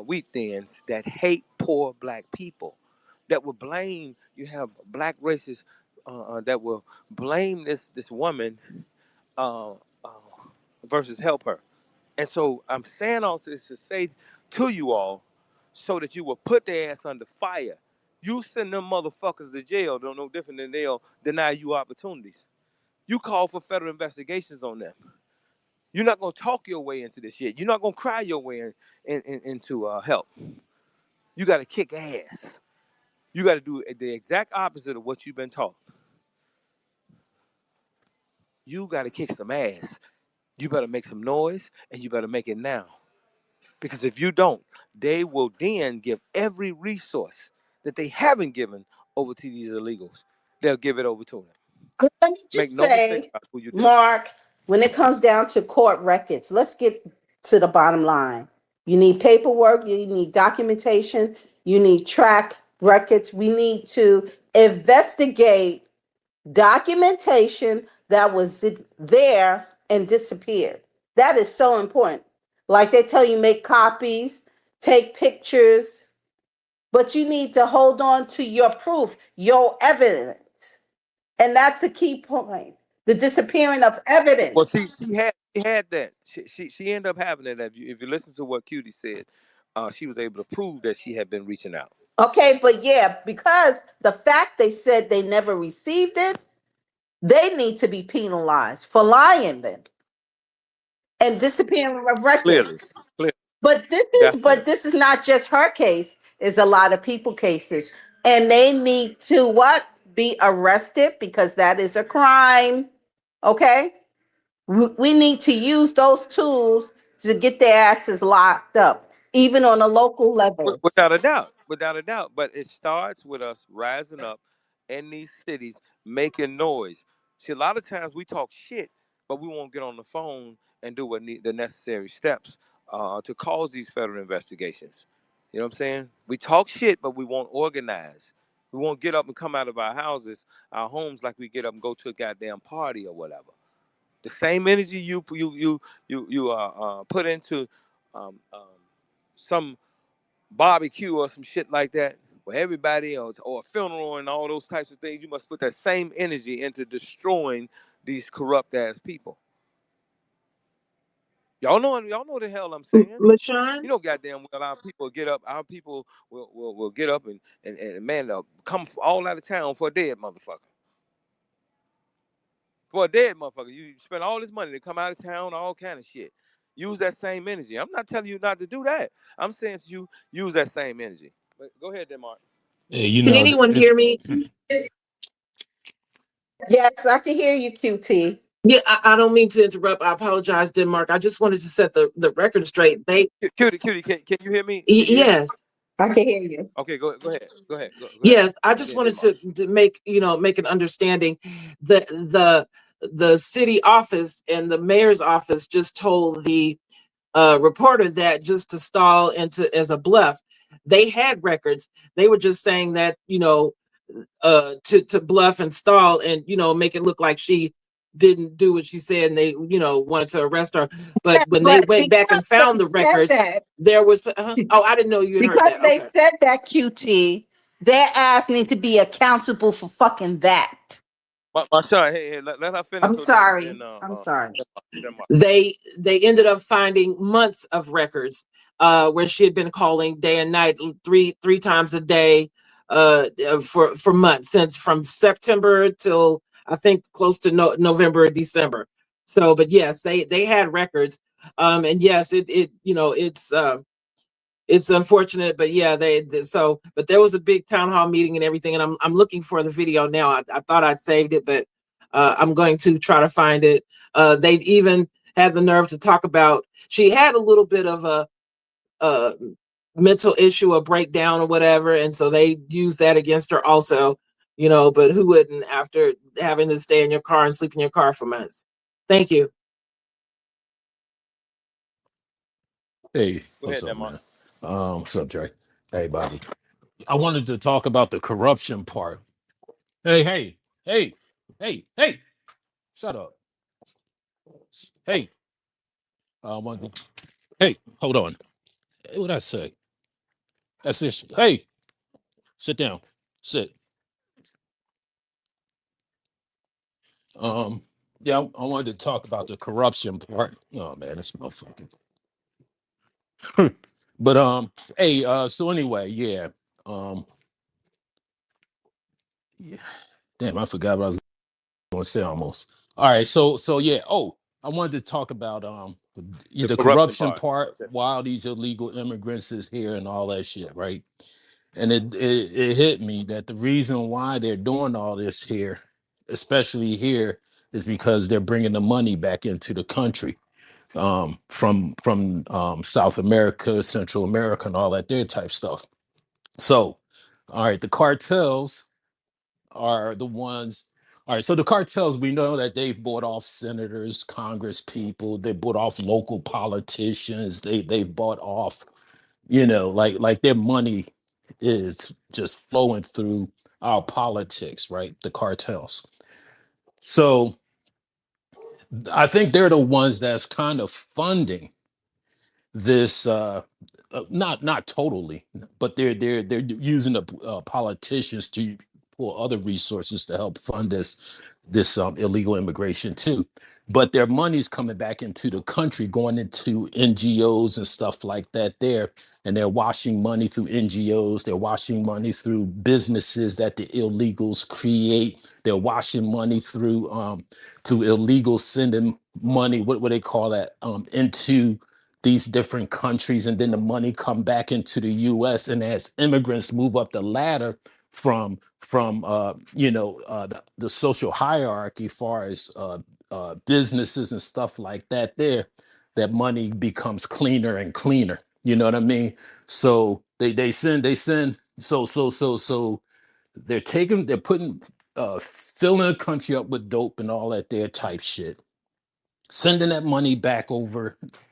wheat thins that hate poor Black people, that will blame. You have Black racists that will blame this woman uh, uh, versus help her. And so I'm saying all this to say to you all, so that you will put their ass under fire. You send them motherfuckers to jail, don't know different than they'll deny you opportunities. You call for federal investigations on them. You're not gonna talk your way into this shit. You're not gonna cry your way into help. You got to kick ass. You got to do the exact opposite of what you've been taught. You got to kick some ass. You better make some noise, and you better make it now. Because if you don't, they will then give every resource that they haven't given over to these illegals. They'll give it over to them. Let me Make just no mistake say, about who you're dealing Mark, when it comes down to court records, let's get to the bottom line. You need paperwork, you need documentation, you need track records. We need to investigate documentation that was there and disappeared. That is so important. Like they tell you, make copies, take pictures, but you need to hold on to your proof, your evidence. And that's a key point. The disappearing of Well, evidence. see, she had that. She ended up having it. If you listen to what Cutie said, she was able to prove that she had been reaching out. Okay, but yeah, because the fact they said they never received it, they need to be penalized for lying then. and disappearing of Clearly, records. clear, But definitely. this is not just her case. It's a lot of people cases, and they need to what, be arrested, because that is a crime. Okay, we need to use those tools to get their asses locked up, even on a local levels. Without a doubt, without a doubt. But it starts with us rising up in these cities, making noise. See, a lot of times we talk shit, but we won't get on the phone and do the necessary steps to cause these federal investigations. You know what I'm saying? We talk shit, but we won't organize. We won't get up and come out of our houses, our homes, like we get up and go to a goddamn party or whatever. The same energy you put into um, um, some barbecue or some shit like that, where everybody else, or a funeral and all those types of things, you must put that same energy into destroying these corrupt ass people. Y'all know the hell I'm saying. LaShawn? You know, goddamn well, our people get up. Our people will get up and man, they'll come all out of town for a dead motherfucker. For a dead motherfucker, you spend all this money to come out of town, all kind of shit. Use that same energy. I'm not telling you not to do that. I'm saying to you, use that same energy. But go ahead, Denmark. Yeah, you Can know, anyone hear me? Yes, I can hear you, QT. Yeah, I don't mean to interrupt. I apologize, Denmark. I just wanted to set the record straight. Cutie, can you hear me? Can you hear me? Yes, I can hear you. Okay, go ahead. Go ahead. Go ahead. yes. I Go just ahead, wanted Denmark. to make an understanding. The city office and the mayor's office just told the reporter that just to stall into as a bluff. They had records. They were just saying that to bluff and stall and make it look like she didn't do what she said, and they wanted to arrest her. But Yeah, when they but went back and because they found the said records, that, there was oh, I didn't know you had heard because that. they Okay. said that, QT, their ass need to be accountable for fucking that. My son, hey, let her finish. I'm So then, sorry. I'm sorry. Denmark. They ended up finding months of records where she had been calling day and night, three times a day, for months, since from September till I think close to November or December. So, but yes, they had records, and yes, it's unfortunate, but yeah, but there was a big town hall meeting and everything, and I'm looking for the video now. I thought I'd saved it, but I'm going to try to find it. They even had the nerve to talk about she had a little bit of a mental issue, a breakdown or whatever, and so they used that against her also. But who wouldn't after having to stay in your car and sleep in your car for months? Thank you. hey, Go what's ahead, up, Denmark. man? What's up, Jay? Hey, Bobby. I wanted to talk about the corruption part. Hey, shut up. Hey, one, hey, hold on. What I say? That's this. Hey, sit down. Sit. Um, yeah, I wanted to talk about the corruption part. Oh man, this motherfucker. But hey, so anyway, yeah. Um, yeah. Damn, I forgot what I was going to say almost. All right, so yeah. Oh, I wanted to talk about The the corruption corruption part. part Okay. while these illegal immigrants is here and all that shit, right? And it hit me that the reason why they're doing all this here, especially here, is because they're bringing the money back into the country from South America, Central America, and all that their type stuff. So, all right, the cartels are the ones. All right, so the cartels, we know that they've bought off senators, Congress people, they bought off local politicians, they've bought off, like their money is just flowing through our politics, right? The cartels. So I think they're the ones that's kind of funding this not totally, but they're using the politicians to pull other resources to help fund this illegal immigration too. But their money's coming back into the country, going into NGOs and stuff like that there. And they're washing money through NGOs. They're washing money through businesses that the illegals create. They're washing money through illegals money, what they call that, into these different countries, and then the money come back into the US. And as immigrants move up the ladder from the social hierarchy, far as businesses and stuff like that, that money becomes cleaner and cleaner. You know what I mean? So they send so they're putting filling the country up with dope and all that there type shit, sending that money back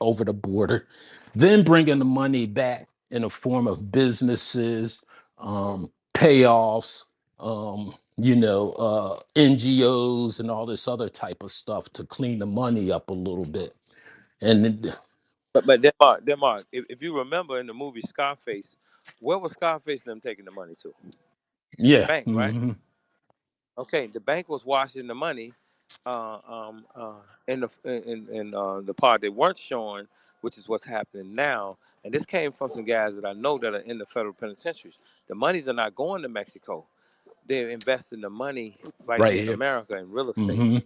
over the border, then bringing the money back in the form of businesses, payoffs, NGOs and all this other type of stuff to clean the money up a little bit. And then, But Denmark, if you remember in the movie Scarface, where was Scarface them taking the money to? The yeah, bank, right? hmm Okay, the bank was washing the money in the part they weren't showing, which is what's happening now. And this came from some guys that I know that are in the federal penitentiaries. The monies are not going to Mexico. They're investing the money right right here in here. America in real estate, hmm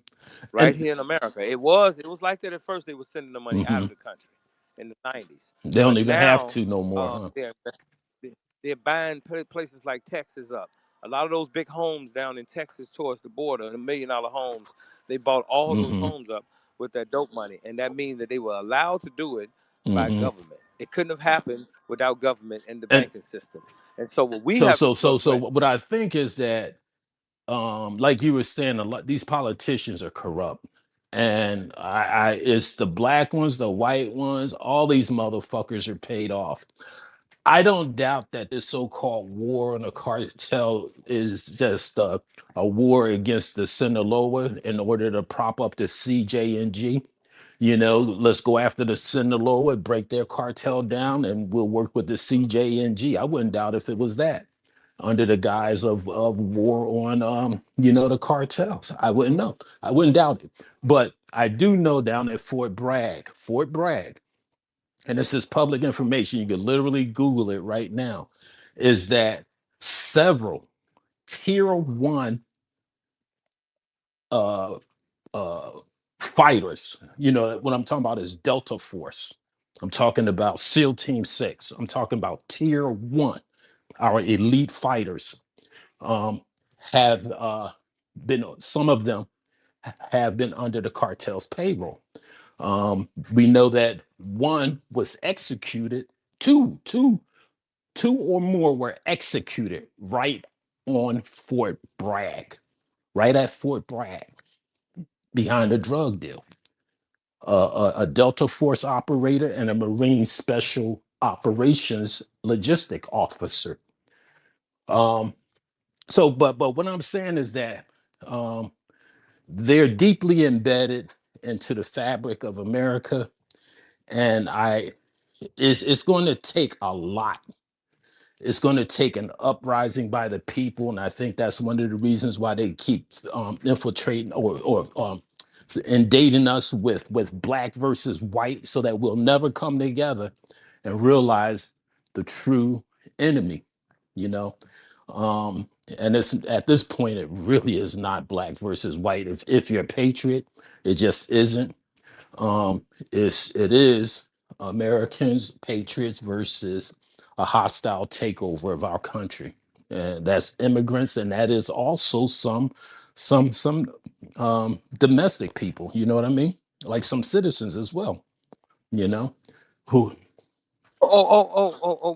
right And here in America. It was like that at first. They were sending the money out hmm of the country in the 90s, they don't but even have now to no more, huh? they're buying places like Texas up. A lot of those big homes down in Texas towards the border, the $1 million homes, they bought all those hmm homes up with that dope money. And that means that they were allowed to do it by hmm government. It couldn't have happened without government and the And banking system. And so what we so have to so so look so at, what I think is that, like you were saying, a lot these politicians are corrupt, and I it's the black ones, the white ones, all these motherfuckers are paid off. I don't doubt that this so-called war on the cartel is just a war against the Sinaloa in order to prop up the CJNG. Let's go after the Sinaloa, break their cartel down, and we'll work with the CJNG. I wouldn't doubt if it was that under the guise of war on the cartels. I wouldn't know. I wouldn't doubt it. But I do know down at Fort Bragg, and this is public information, you can literally Google it right now, is that several tier 1 uh uh fighters, what I'm talking about is Delta Force. I'm talking about SEAL Team 6. I'm talking about tier 1, our elite fighters, um, have been, some of them have been under the cartel's payroll. We know that one was executed, two or more were executed right on Fort Bragg, right at Fort Bragg, behind a drug deal. A Delta Force operator and a Marine Special Operations logistic officer. Um, but what I'm saying is that, they're deeply embedded into the fabric of America, and it's going to take a lot. It's going to take an uprising by the people, and I think that's one of the reasons why they keep infiltrating or inundating us with black versus white, so that we'll never come together and realize the true enemy. You know, and it's at this point it really is not black versus white. If you're a patriot, it just isn't. It is Americans, patriots versus a hostile takeover of our country. And that's immigrants, and that is also some domestic people. You know what I mean? Like some citizens as well. You know who?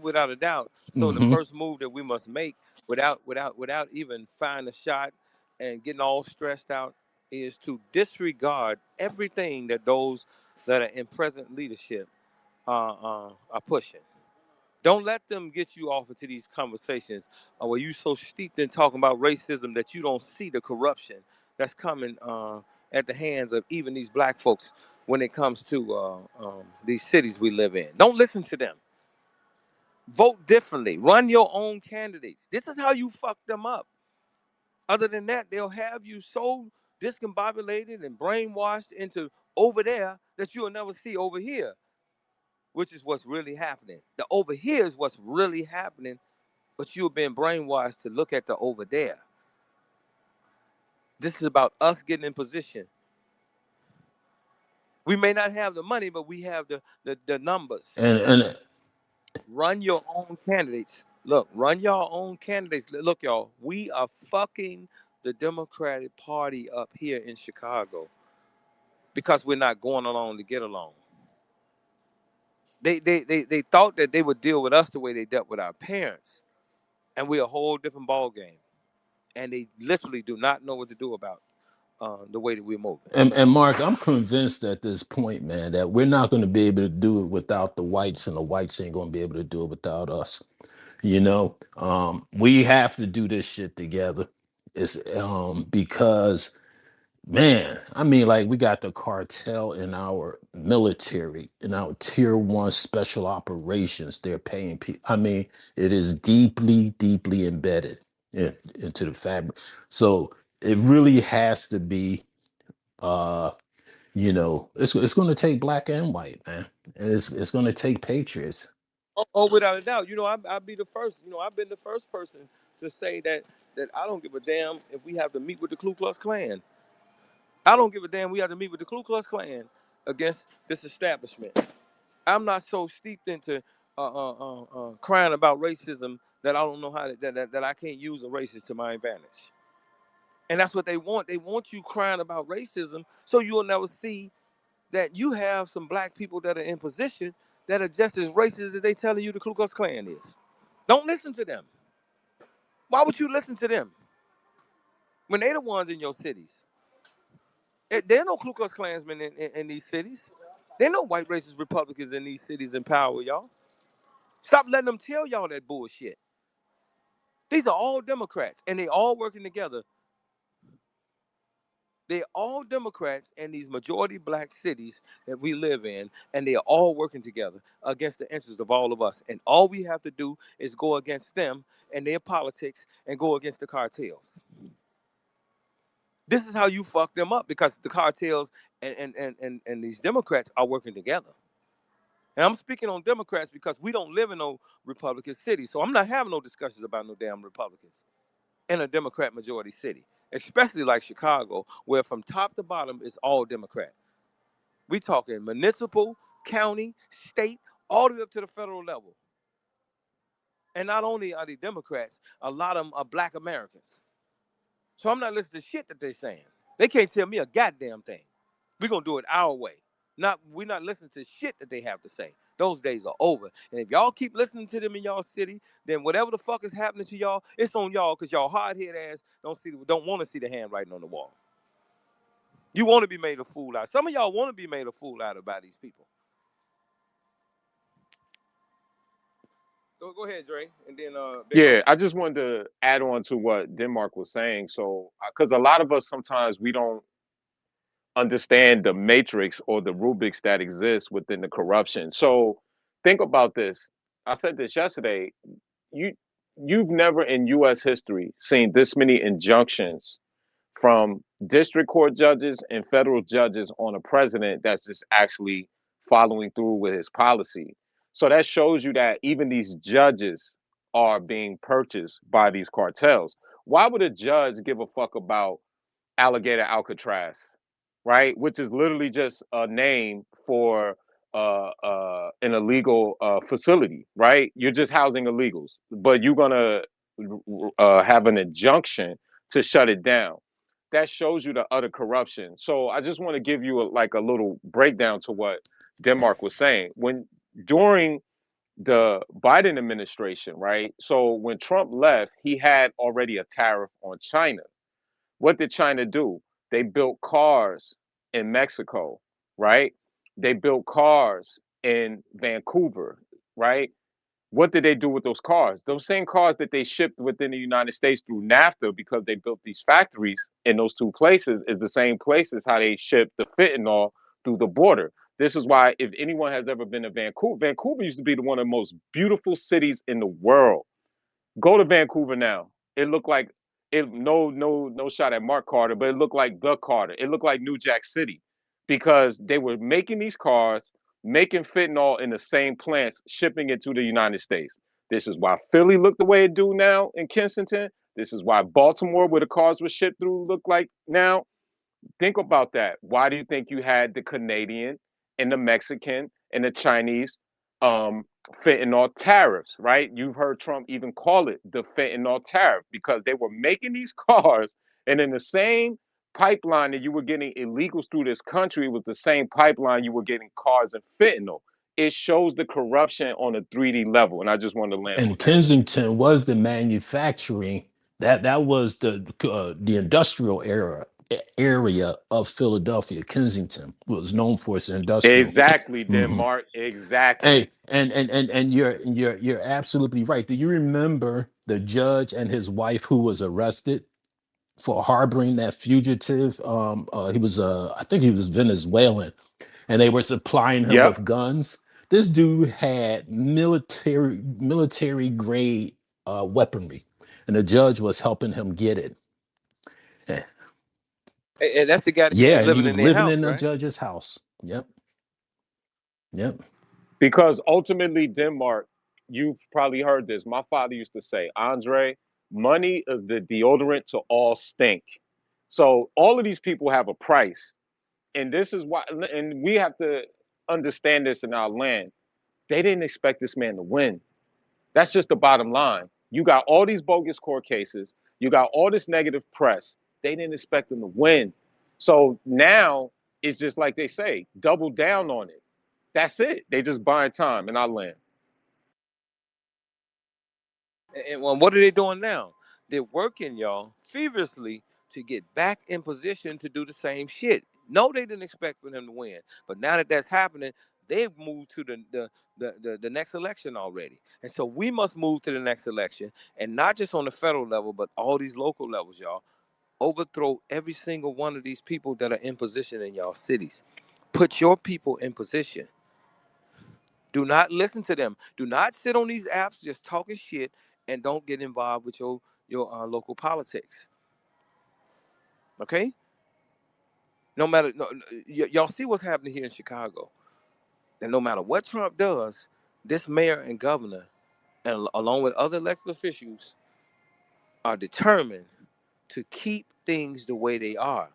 without a doubt. So the hmm first move that we must make without even firing a shot and getting all stressed out is to disregard everything that those that are in present leadership are pushing. Don't let them get you off into these conversations where you so steeped in talking about racism that you don't see the corruption that's coming at the hands of even these black folks when it comes to these cities we live in. Don't listen to them. Vote differently. Run your own candidates. This is how you fuck them up. Other than that, they'll have you so discombobulated and brainwashed into over there that you'll never see over here, which is what's really happening. The over here is what's really happening, but you've been brainwashed to look at the over there. This is about us getting in position We may not have the money, but we have the numbers. And Run your own candidates. Look, run your own candidates. Look, y'all, we are fucking the Democratic Party up here in Chicago because we're not going along to get along. They thought that they would deal with us the way they dealt with our parents, and we're a whole different ball game. And they literally do not know what to do about the way that we're moving. and Mark, I'm convinced at this point, man, that we're not going to be able to do it without the whites, and the whites ain't going to be able to do it without us. You know, we have to do this shit together. It's because, man, I mean, like, we got the cartel in our military, in our tier one special operations. They're paying people. I mean, it is deeply, deeply embedded into the fabric. So it really has to be, it's going to take black and white, man. And it's going to take patriots. Oh, without a doubt. I'll be the first. I've been the first person to say that I don't give a damn if we have to meet with the Ku Klux Klan. I don't give a damn. We have to meet with the Ku Klux Klan against this establishment. I'm not so steeped into crying about racism that I don't know how that I can't use a racist to my advantage. And that's what they want. They want you crying about racism so you'll never see that you have some black people that are in position that are just as racist as they telling you the Ku Klux Klan is. Don't listen to them. Why would you listen to them when they're the ones in your cities? There are no Ku Klux Klansmen in these cities. There are no white racist Republicans in these cities in power, y'all. Stop letting them tell y'all that bullshit. These are all Democrats, and they all working together. They're all Democrats in these majority black cities that we live in, and they are all working together against the interests of all of us. And all we have to do is go against them and their politics and go against the cartels. This is how you fuck them up, because the cartels and these Democrats are working together. And I'm speaking on Democrats because we don't live in no Republican city. So I'm not having no discussions about no damn Republicans in a Democrat majority city, especially like Chicago, where from top to bottom it's all Democrat. We talking municipal, county, state, all the way up to the federal level. And not only are they Democrats, a lot of them are black Americans. So I'm not listening to shit that they're saying. They can't tell me a goddamn thing. We're gonna do it our way. We're not listening to shit that they have to say. Those days are over. And if y'all keep listening to them in y'all city, then whatever the fuck is happening to y'all, it's on y'all, because y'all hard-headed ass don't want to see the handwriting on the wall. You want to be made a fool out. Some of y'all want to be made a fool out of by these people. Go ahead, Dre, and then Big Yeah, Mama. I just wanted to add on to what Denmark was saying. So, because a lot of us sometimes we don't understand the matrix or the rubrics that exist within the corruption. So, think about this. I said this yesterday. You you've never in U.S. history seen this many injunctions from district court judges and federal judges on a president that's just actually following through with his policy. So that shows you that even these judges are being purchased by these cartels. Why would a judge give a fuck about Alligator Alcatraz, right? Which is literally just a name for an illegal facility, right? You're just housing illegals, but you're gonna have an injunction to shut it down. That shows you the utter corruption. So I just want to give you like a little breakdown to what Denmark was saying when during the Biden administration, right? So when Trump left, he had already a tariff on China. What did China do? They built cars in Mexico, right? They built cars in Vancouver, right? What did they do with those cars? Those same cars that they shipped within the United States through NAFTA because they built these factories in those two places is the same places how they ship the fentanyl through the border. This is why if anyone has ever been to Vancouver, Vancouver used to be one of the most beautiful cities in the world. Go to Vancouver now. It looked like it. No shot at Mark Carter, but it looked like the Carter. It looked like New Jack City because they were making these cars, making fentanyl in the same plants, shipping it to the United States. This is why Philly looked the way it do now in Kensington. This is why Baltimore, where the cars were shipped through, look like now. Think about that. Why do you think you had the Canadian and the Mexican and the Chinese um, fentanyl tariffs, right? You've heard Trump even call it the fentanyl tariff because they were making these cars, and in the same pipeline that you were getting illegals through this country was the same pipeline you were getting cars and fentanyl. It shows the corruption on a 3D level, and I just wanted to land on And that. Kensington was the manufacturing, that was the industrial area of Philadelphia. Kensington was known for its industrial. Exactly, Mhm. Denmark. Exactly. Hey, and you're absolutely right. Do you remember the judge and his wife who was arrested for harboring that fugitive? He was I think he was Venezuelan, and they were supplying him Yep. with guns. This dude had military grade weaponry, and the judge was helping him get it. Eh, And that's the guy that Yeah, was and he living was in their living house, in the right? judge's house. Yep, yep. Because ultimately, Denmark, you've probably heard this. My father used to say, Andre, money is the deodorant to all stink. So all of these people have a price. And this is why, and we have to understand this in our land. They didn't expect this man to win. That's just the bottom line. You got all these bogus court cases, you got all this negative press. They didn't expect him to win. So now it's just like they say, double down on it. That's it. They just buying time in our land. And what are they doing now? They're working, y'all, feverishly to get back in position to do the same shit. No, they didn't expect for them to win, but now that that's happening, they've moved to the next election already, and so we must move to the next election, and not just on the federal level, but all these local levels, y'all. Overthrow every single one of these people that are in position in y'all cities. Put your people in position. Do not listen to them. Do not sit on these apps just talking shit and don't get involved with your local politics. Okay? No matter y'all see what's happening here in Chicago, and no matter what Trump does, this mayor and governor, and along with other elected officials, are determined to keep things the way they are.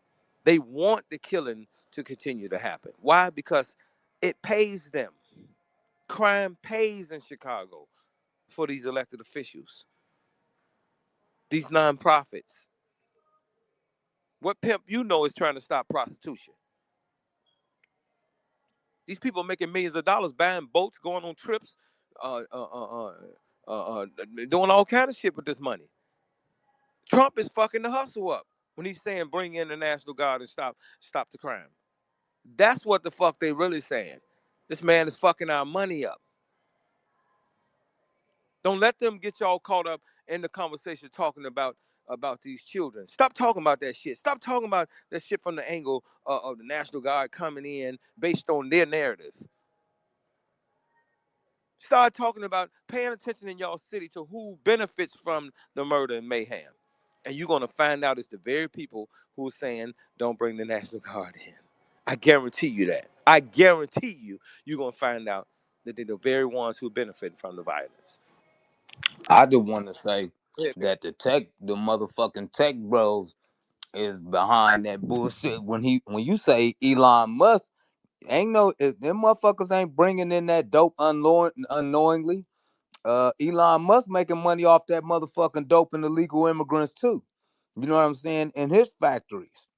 They want the killing to continue to happen. Why? Because it pays them. Crime pays in Chicago for these elected officials, these nonprofits. What pimp you know is trying to stop prostitution? These people are making millions of dollars buying boats, going on trips, uh, uh, uh, uh, uh, doing all kind of shit with this money. Trump is fucking the hustle up when he's saying bring in the National Guard and stop the crime. That's what the fuck they really saying. This man is fucking our money up. Don't let them get y'all caught up in the conversation talking about these children. Stop talking about that shit. Stop talking about that shit from the angle of the National Guard coming in based on their narratives. Start talking about paying attention in y'all city to who benefits from the murder and mayhem. And you're gonna find out it's the very people who are saying don't bring the National Guard in. I guarantee you that. I guarantee you're gonna find out that they're the very ones who benefit from the violence. I just want to say Yeah, that the motherfucking tech bros is behind that bullshit. When you say Elon Musk, ain't no if them motherfuckers ain't bringing in that dope unknowingly. Elon Musk making money off that motherfucking dope and illegal immigrants too. You know what I'm saying? In his factories.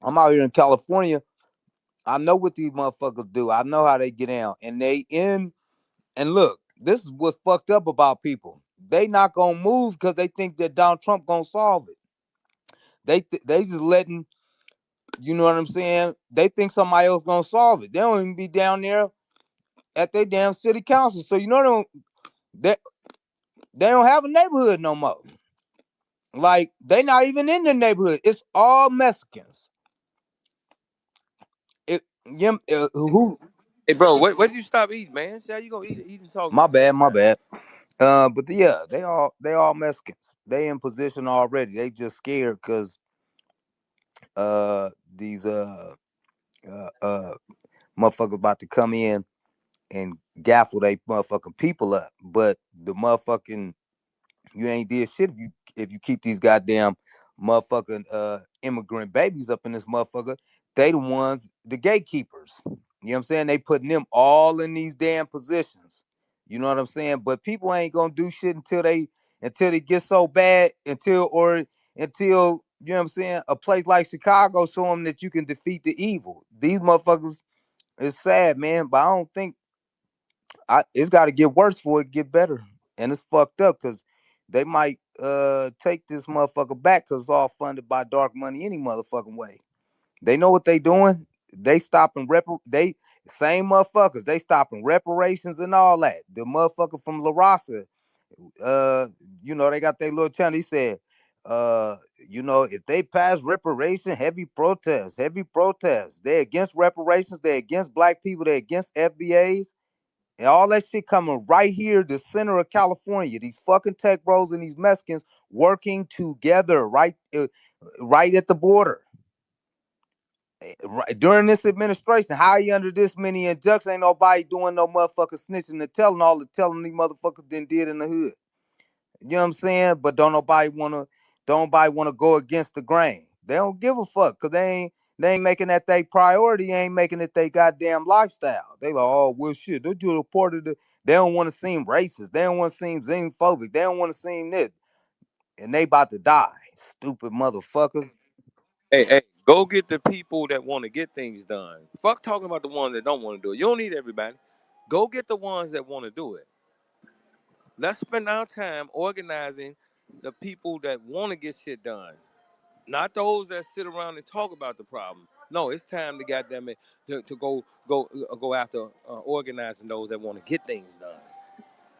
I'm out here in California. I know what these motherfuckers do. I know how they get down. And look, this is what's fucked up about people. They not gonna move because they think that Donald Trump gonna solve it. They just letting, you know what I'm saying? They think somebody else gonna solve it. They don't even be down there at their damn city council. So you know they, they don't have a neighborhood no more. Like they not even in the neighborhood. It's all Mexicans. Who? hey, bro, where did you stop eating, man? See how you gonna eat and talk at My the same bad, my time? bad. But yeah, they all Mexicans. They in position already. They just scared because these uh uh motherfuckers about to come in and gaffle they motherfucking people up. But the motherfucking you ain't did shit if you keep these goddamn motherfucking immigrant babies up in this motherfucker. They the ones, the gatekeepers. You know what I'm saying? They putting them all in these damn positions. You know what I'm saying? But people ain't gonna do shit until they get so bad, until you know what I'm saying, a place like Chicago show them that you can defeat the evil. These motherfuckers, it's sad, man, but I don't think it's got to get worse for it to get better, and it's fucked up because they might take this motherfucker back because it's all funded by dark money any motherfucking way. They know what they doing. They stopping they same motherfuckers. They stopping reparations and all that. The motherfucker from La Raza, uh, they got their little channel. He said, if they pass reparation, heavy protest. They against reparations. They against black people. They against FBAs. And all that shit coming right here, the center of California. These fucking tech bros and these Mexicans working together right at the border. Right, during this administration, how you under this many injunctions? Ain't nobody doing no motherfucking snitching and telling all the telling these motherfuckers done did in the hood. You know what I'm saying? But don't nobody wanna go against the grain. They don't give a fuck because they ain't making that they priority, ain't making it they goddamn lifestyle. They like, oh well shit, they do reported they don't want to seem racist, they don't want to seem xenophobic, they don't want to seem this, and they about to die. Stupid motherfuckers. Hey, go get the people that want to get things done. Fuck talking about the ones that don't want to do it. You don't need everybody. Go get the ones that want to do it. Let's spend our time organizing the people that want to get shit done, not those that sit around and talk about the problem. No, it's time to goddamn it to go after organizing those that want to get things done.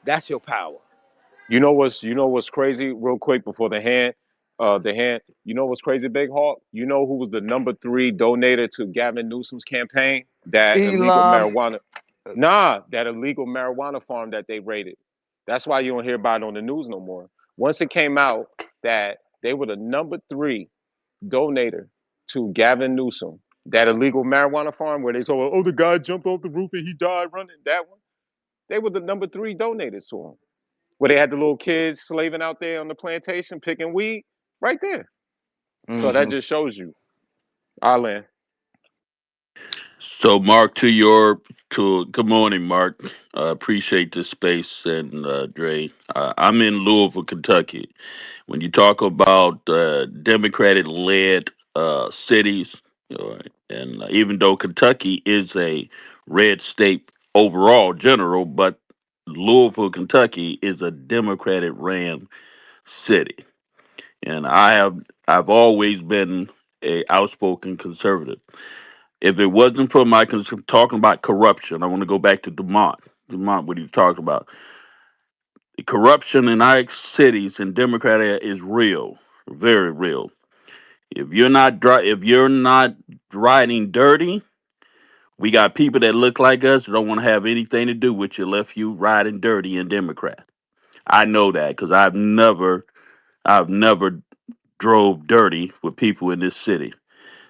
That's your power. You know what's crazy? Real quick before the hand. You know what's crazy, Big Hawk? You know who was the number 3 donator to Gavin Newsom's campaign? That illegal Elon. marijuana. Nah, that illegal marijuana farm that they raided. That's why you don't hear about it on the news no more. Once it came out that they were the number 3 donator to Gavin Newsom, that illegal marijuana farm where they said, oh, the guy jumped off the roof and he died running that one. They were the number 3 donators to him, where they had the little kids slaving out there on the plantation picking weed, right there. So that Mm-hmm. just shows you. Alan. So, Mark, to good morning, Mark. Appreciate the space and Dre. I'm in Louisville, Kentucky. When you talk about Democratic-led cities, and even though Kentucky is a red state overall, general, but Louisville, Kentucky is a Democratic-ran city, and I've always been a outspoken conservative. If it wasn't for my talking about corruption, I want to go back to Dumont. Dumont, what he talked about, the corruption in our cities and Democrat area is real, very real. If you're not riding dirty, we got people that look like us who don't want to have anything to do with you. Left you riding dirty in Democrat. I know that because I've never drove dirty with people in this city.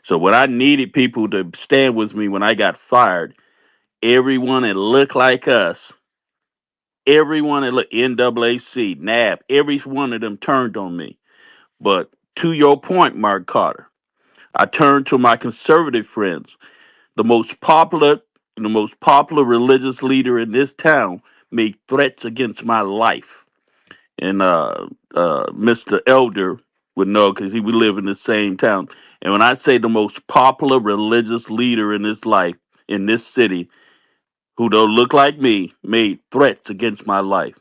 So when I needed people to stand with me when I got fired, everyone that looked like us, everyone that looked NAAC, NAB, every one of them turned on me. But to your point, Mark Carter, I turned to my conservative friends. The most popular, the most popular religious leader in this town made threats against my life. And Mr. Elder would know because we live in the same town. And when I say the most popular religious leader in this life, in this city, who don't look like me, made threats against my life.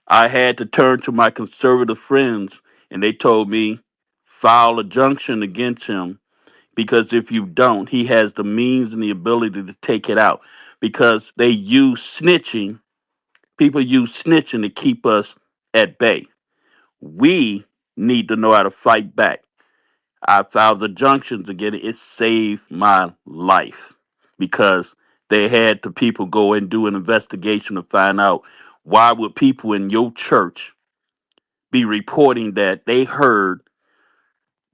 I had to turn to my conservative friends, and they told me, file a junction against him because if you don't, he has the means and the ability to take it out. Because they use snitching, people use snitching to keep us at bay. We need to know how to fight back. I filed the junctions again. It saved my life because they had the people go and do an investigation to find out why would people in your church be reporting that they heard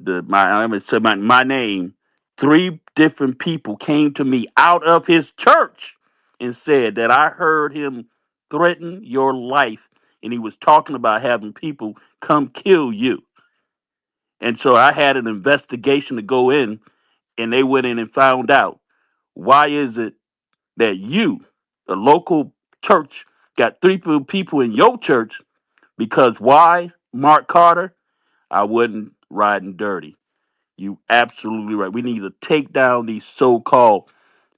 I'm gonna say my name. 3 different people came to me out of his church and said that I heard him threaten your life, and he was talking about having people come kill you. And so I had an investigation to go in, and they went in and found out why is it that you, the local church, got three people in your church because why, Mark Carter? I wasn't riding dirty. You absolutely right. We need to take down these so-called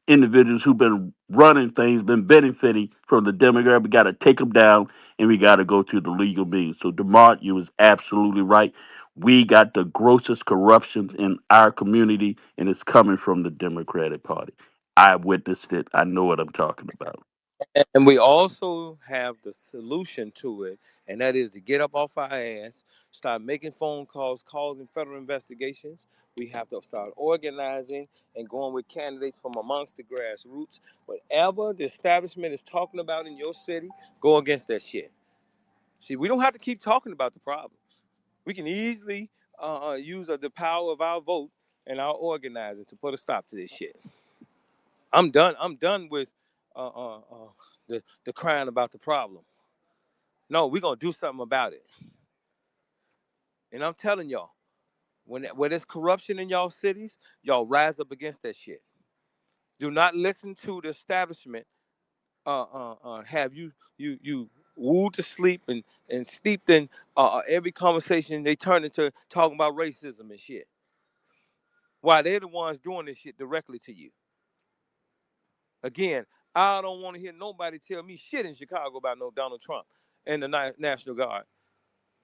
individuals who've been running things, been benefiting from the demographic. We got to take them down, and we got to go through the legal means. So, DeMont, you was absolutely right. We got the grossest corruption in our community, and it's coming from the Democratic Party. I witnessed it. I know what I'm talking about. And we also have the solution to it, and that is to get up off our ass, start making phone calls, causing federal investigations. We have to start organizing and going with candidates from amongst the grassroots. Whatever the establishment is talking about in your city, go against that shit. See, we don't have to keep talking about the problem. We can easily use the power of our vote and our organizing to put a stop to this shit. I'm done. I'm done with the crying about the problem. No, we're gonna do something about it. And I'm telling y'all, when there's corruption in y'all cities, y'all rise up against that shit. Do not listen to the establishment. Have you wooed to sleep and steeped in every conversation they turn into talking about racism and shit. While they're the ones doing this shit directly to you. Again, I don't want to hear nobody tell me shit in Chicago about no Donald Trump and the National Guard.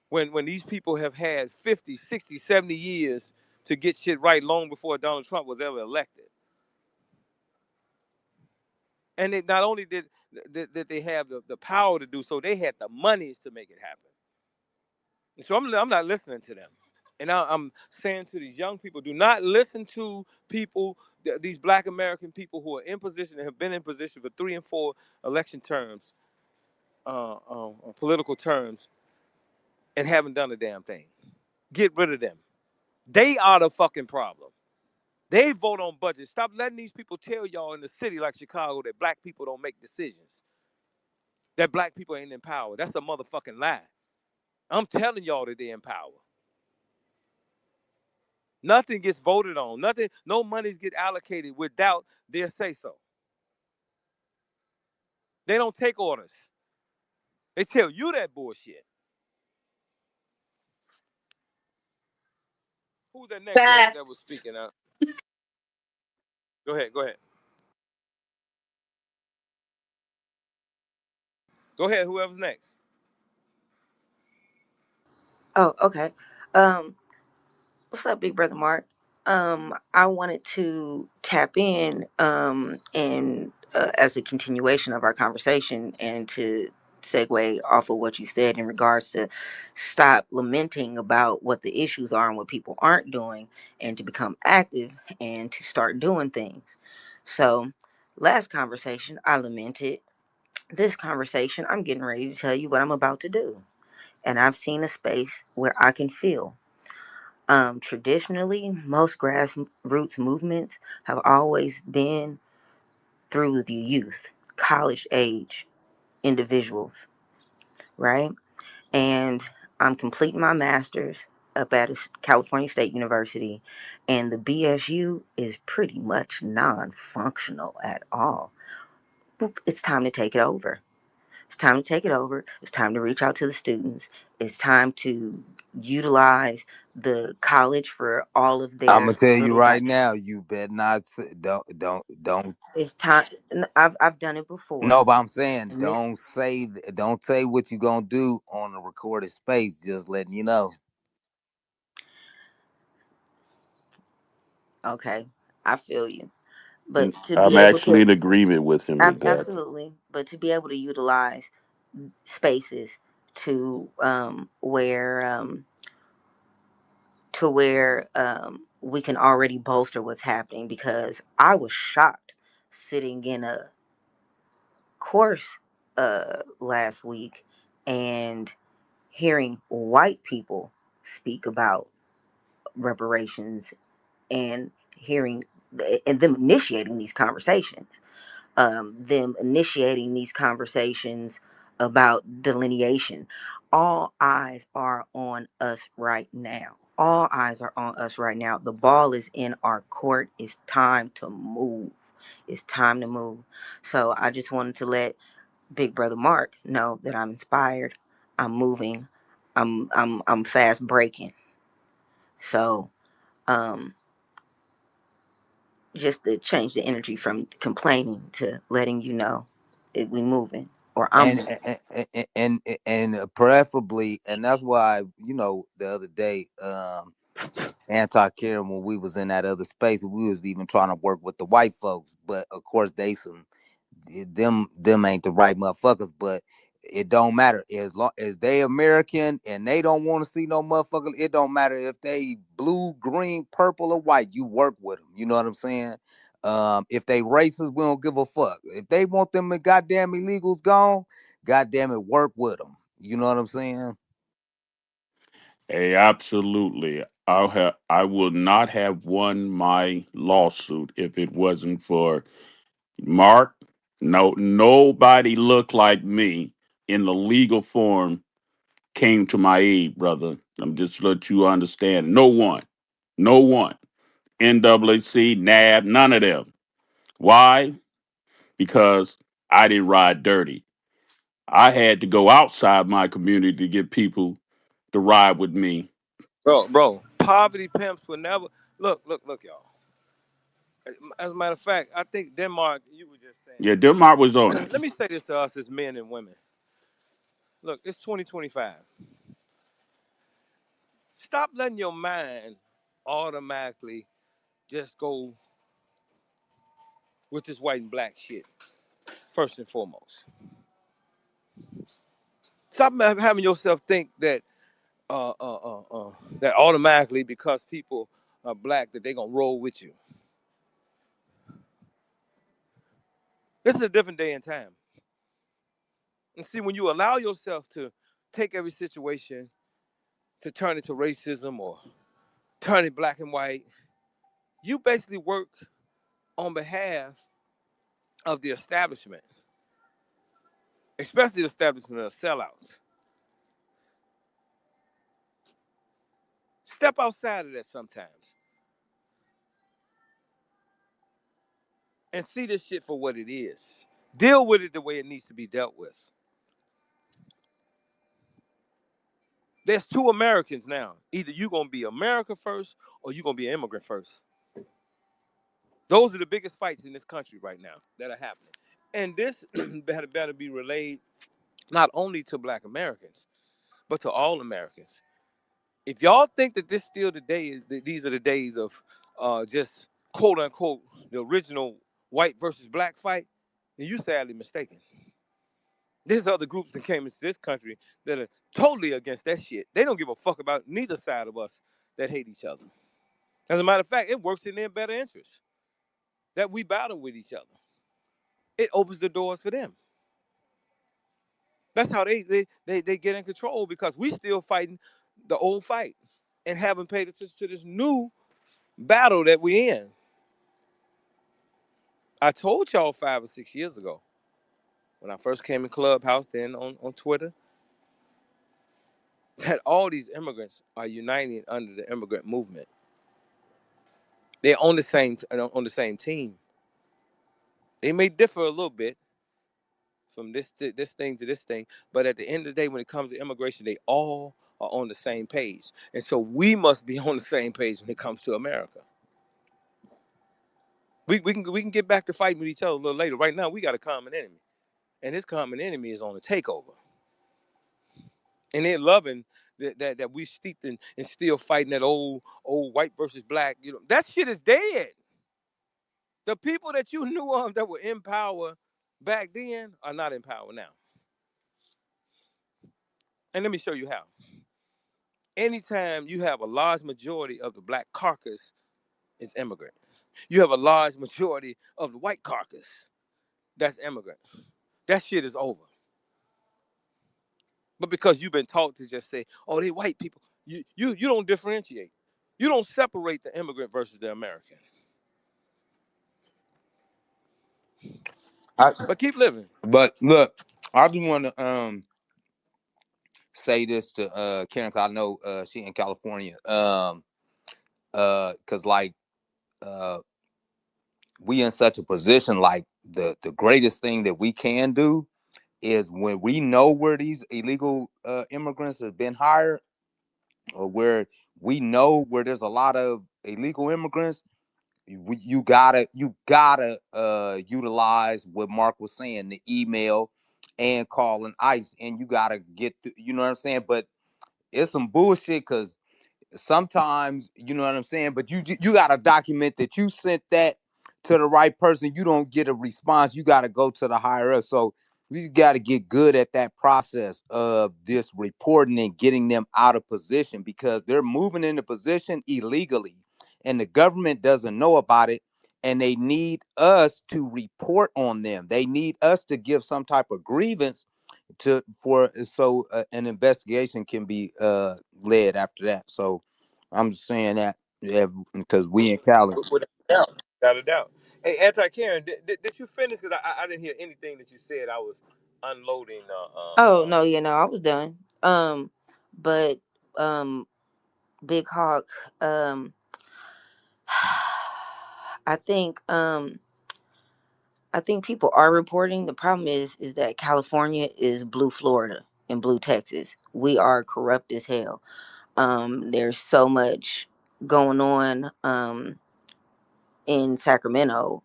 When these people have had 50, 60, 70 years to get shit right long before Donald Trump was ever elected. And they not only did they have the power to do so, they had the monies to make it happen. And so I'm not listening to them. And I'm saying to these young people, do not listen to people, these Black American people who are in position and have been in position for 3 and 4 election terms, political terms, and haven't done a damn thing. Get rid of them. They are the fucking problem. They vote on budgets. Stop letting these people tell y'all in the city like Chicago that black people don't make decisions, that black people ain't in power. That's a motherfucking lie. I'm telling y'all that they're in power. Nothing gets voted on. Nothing, no monies get allocated without their say so. They don't take orders. They tell you that bullshit. Who's that next that was Facts. speaking out? Go ahead, go ahead. Go ahead, whoever's next. Oh, okay. Um, what's up, Big Brother Mark? I wanted to tap in and as a continuation of our conversation and to segue off of what you said in regards to stop lamenting about what the issues are and what people aren't doing and to become active and to start doing things. So, last conversation, I lamented. This conversation, I'm getting ready to tell you what I'm about to do. And I've seen a space where I can feel. Traditionally, most grassroots movements have always been through the youth, college age individuals, right? And I'm completing my master's up at California State University, and the BSU is pretty much non functional at all. It's time to take it over. It's time to take it over. It's time to reach out to the students. It's time to utilize the college for all of I'm their gonna tell you little right now, you better not don't. it's time. I've done it before. No, but I'm saying And this, don't say what you gonna do on a recorded space. Just letting you know. okay, I feel you. But to be I'm able actually to, in agreement with him with that. absolutely. But to be able to utilize spaces to where we can already bolster what's happening, because I was shocked sitting in a course last week and hearing white people speak about reparations and hearing and them initiating these conversations, them initiating these conversations about delineation. All eyes are on us right now. All eyes are on us right now. The ball is in our court. It's time to move. It's time to move. So I just wanted to let Big Brother Mark know that I'm inspired. I'm moving. I'm fast breaking. So um just to change the energy from complaining to letting you know that we moving or I'm and moving. preferably, and that's why, you know, the other day, anti-Karen, when we was in that other space, we was even trying to work with the white folks, but of course they some them ain't the right motherfuckers. But it don't matter, as long as they American and they don't want to see no motherfucker. It don't matter if they blue, green, purple, or white. You work with them. You know what I'm saying? If they racist, we don't give a fuck. If they want them goddamn illegals gone, goddamn it, work with them. You know what I'm saying? Hey, absolutely. I will not have won my lawsuit if it wasn't for Mark. No, nobody looked like me in the legal form came to my aid, brother. I'm just let you understand. No one, no one. NAAC, NAB, none of them. Why? Because I didn't ride dirty. I had to go outside my community to get people to ride with me. Bro, poverty pimps will never look, y'all. As a matter of fact, I think Denmark, you were just Yeah, saying Denmark was on it. it. Let me say this to us as men and women. Look, it's 2025. Stop letting your mind automatically just go with this white and black shit, first and foremost. Stop having yourself think that that automatically because people are black that they're gonna roll with you. This is a different day and time. And see, when you allow yourself to take every situation to turn it to racism or turn it black and white, you basically work on behalf of the establishment, especially the establishment of sellouts. Step outside of that sometimes and see this shit for what it is. Deal with it the way it needs to be dealt with. There's two Americans now. Either you're going to be America first or you're going to be an immigrant first. Those are the biggest fights in this country right now that are happening. And this better be relayed not only to black Americans, but to all Americans. If y'all think that this still the day is that these are the days of just quote unquote the original white versus black fight, then you sadly mistaken. There's other groups that came into this country that are totally against that shit. They don't give a fuck about neither side of us that hate each other. As a matter of fact, it works in their better interest that we battle with each other. It opens the doors for them. That's how they get in control because we still fighting the old fight and haven't paid attention to this new battle that we in. I told y'all 5 or 6 years ago when I first came in Clubhouse, then on Twitter, that all these immigrants are uniting under the immigrant movement. They're on the same team. They may differ a little bit from this thing to this thing, but at the end of the day, when it comes to immigration, they all are on the same page, and so we must be on the same page when it comes to America. We can get back to fighting with each other a little later. Right now, we got a common enemy, and this common enemy is on the takeover, and they're loving that we steeped in still fighting that old white versus black. You know that shit is dead. The people that you knew of that were in power back then are not in power now. And let me show you how. Anytime you have a large majority of the black caucus is immigrant, you have a large majority of the white caucus that's immigrant. That shit is over. But because you've been taught to just say, "Oh, they white people," you don't differentiate. You don't separate the immigrant versus the American. I, But keep living. but look, I just want to say this to Karen, 'cause I know she in California. Cause like we in such a position, like the greatest thing that we can do is when we know where these illegal immigrants have been hired, or where we know where there's a lot of illegal immigrants, you gotta utilize what Mark was saying, the email and calling ICE, and you gotta get you know what I'm saying. But it's some bullshit, because sometimes, you know what I'm saying, but you got to document that you sent that to the right person. You don't get a response, you got to go to the higher up. So we got to get good at that process of this reporting and getting them out of position, because they're moving into position illegally and the government doesn't know about it, and they need us to report on them. They need us to give some type of grievance to for so an investigation can be led after that. So I'm just saying that, yeah, because we in Cali. Without a doubt. Without a doubt. Hey, Anti Karen, did you finish? Because I didn't hear anything that you said. I was unloading. Oh no, yeah, no, I was done. But um, Big Hawk, um, I think I think people are reporting. The problem is that California is blue Florida and blue Texas. We are corrupt as hell. There's so much going on in Sacramento,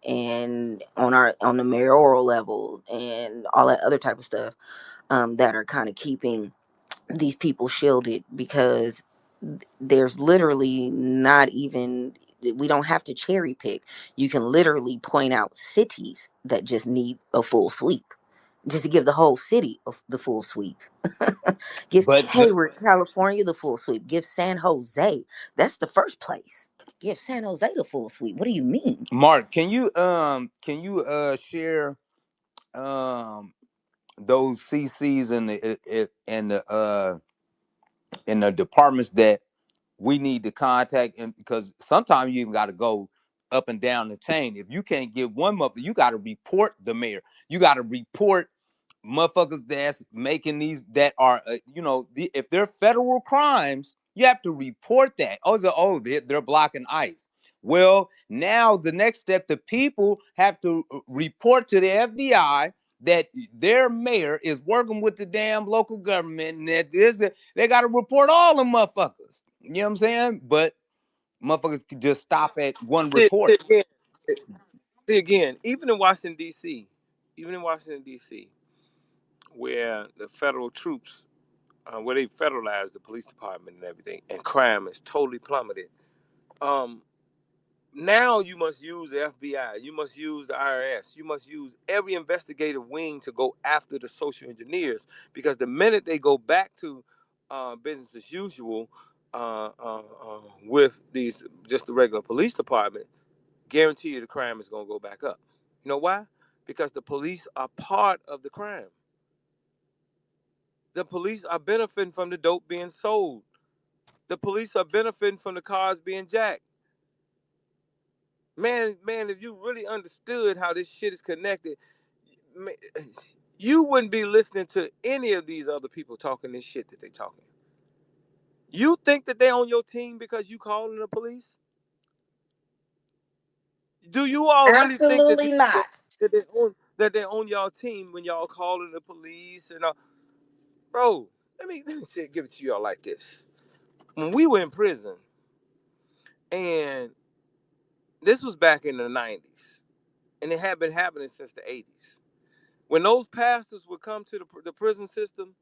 and on the mayoral level and all that other type of stuff, that are kind of keeping these people shielded, because there's literally not even, we don't have to cherry pick. You can literally point out cities that just need a full sweep, just to give the whole city the full sweep. Give But Hayward, California, the full sweep. Give San Jose, that's the first place. Give San Jose the full sweep. What do you mean? Mark, can you share those CCs and the departments that we need to contact, and because sometimes you even got to go up and down the chain. If you can't get one motherfucker, you got to report the mayor. You got to report motherfuckers that's making these that are if they're federal crimes, you have to report that. They're blocking ICE. Well, now the next step, the people have to report to the FBI that their mayor is working with the damn local government, and that they got to report all the motherfuckers. You know what I'm saying? But motherfuckers can just stop at one report. See again, even in Washington D.C., even in Washington D.C., where the federal troops, where they federalized the police department and everything, and crime is totally plummeted. Um, Now you must use the FBI, you must use the IRS, you must use every investigative wing to go after the social engineers, because the minute they go back to business as usual with these just the regular police department, guarantee you the crime is going to go back up. You know why? Because the police are part of the crime. The police are benefiting from the dope being sold. The police are benefiting from the cars being jacked. Man, if you really understood how this shit is connected, man, you wouldn't be listening to any of these other people talking this shit that they talking. You think that they on your team because you calling the police? Do you all really think that Absolutely not. they're on y'all team when y'all calling the police and bro? Let me give it to y'all like this. When we were in prison, and this was back in the 90s, and it had been happening since the 80s. When those pastors would come to the prison system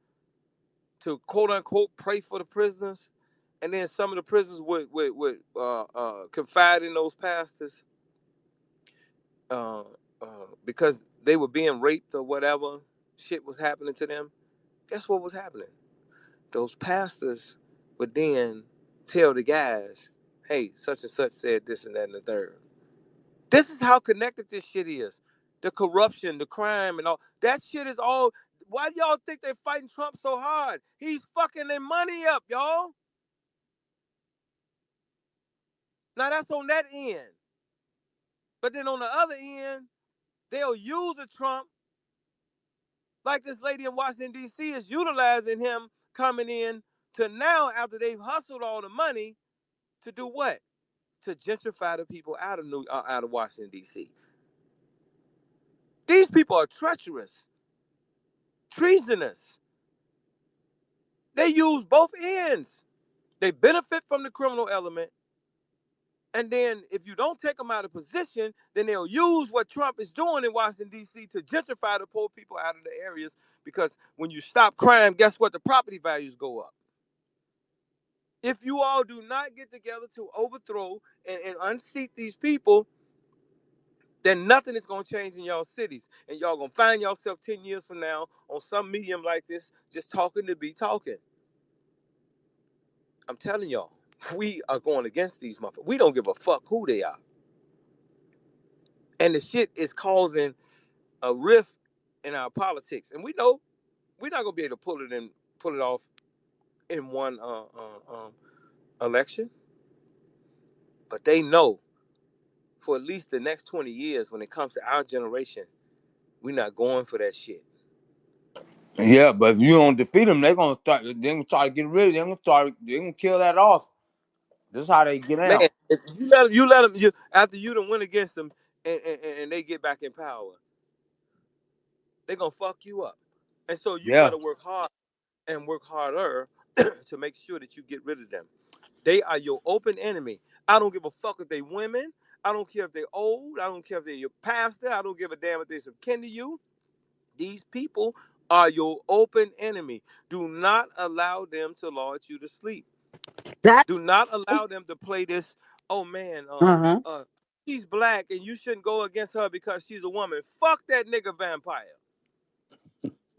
to quote unquote pray for the prisoners, and then some of the prisoners would confide in those pastors uh, because they were being raped or whatever shit was happening to them. Guess what was happening? Those pastors would then tell the guys, "Hey, such and such said this and that and the third." This is how connected this shit is. The corruption, the crime, and all that shit is all. Why do y'all think they're fighting Trump so hard? He's fucking their money up, y'all. Now that's on that end. But then on the other end, they'll use the Trump Like this lady in Washington, D.C. is utilizing him coming in to now after they've hustled all the money to do what? To gentrify the people out of Washington, D.C. These people are treacherous, treasonous. They use both ends. They benefit from the criminal element. And then if you don't take them out of position, then they'll use what Trump is doing in Washington, D.C. to gentrify the poor people out of the areas. Because when you stop crime, guess what? The property values go up. If you all do not get together to overthrow and unseat these people, then nothing is going to change in y'all cities. And y'all going to find yourself 10 years from now on some medium like this, just talking to be talking. I'm telling y'all, we are going against these motherfuckers. We don't give a fuck who they are. And the shit is causing a rift in our politics. And we know we're not going to be able to pull it off in one election. But they know for at least the next 20 years, when it comes to our generation, we're not going for that shit. Yeah, but if you don't defeat them, they're gonna start. They're gonna try to get rid of. They're gonna kill that off. This is how they get Man, out. if you let them, after you done win against them and they get back in power, they're going to fuck you up. And so you Yeah, better work hard and work harder to make sure that you get rid of them. They are your open enemy. I don't give a fuck if they women. I don't care if they're old. I don't care if they're your pastor. I don't give a damn if they're some kin to you. These people are your open enemy. Do not allow them to lull you to sleep. That Do not allow them to play this. Oh man, uh-huh. she's black and you shouldn't go against her because she's a woman. Fuck that nigga vampire.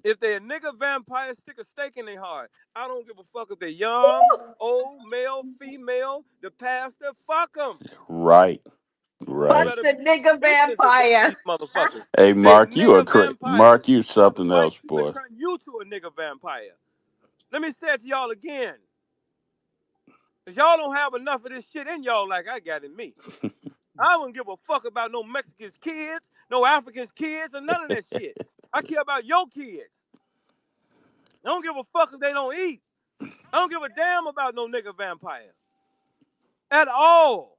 If they're a nigga vampire, stick a stake in their heart. I don't give a fuck if they're young, old, male, female, the pastor. Fuck them. Right, You Fuck right. better the be nigga vicious against vampire. these motherfuckers. Hey, They Mark, you are nigga crazy. vampires. Mark, you Mother something white else, people boy. turn you to a nigga vampire. Let me say it to y'all again. Because y'all don't have enough of this shit in y'all like I got in me. I don't give a fuck about no Mexicans kids, no Africans kids, or none of that shit. I care about your kids. I don't give a fuck if they don't eat. I don't give a damn about no nigga vampire. At all.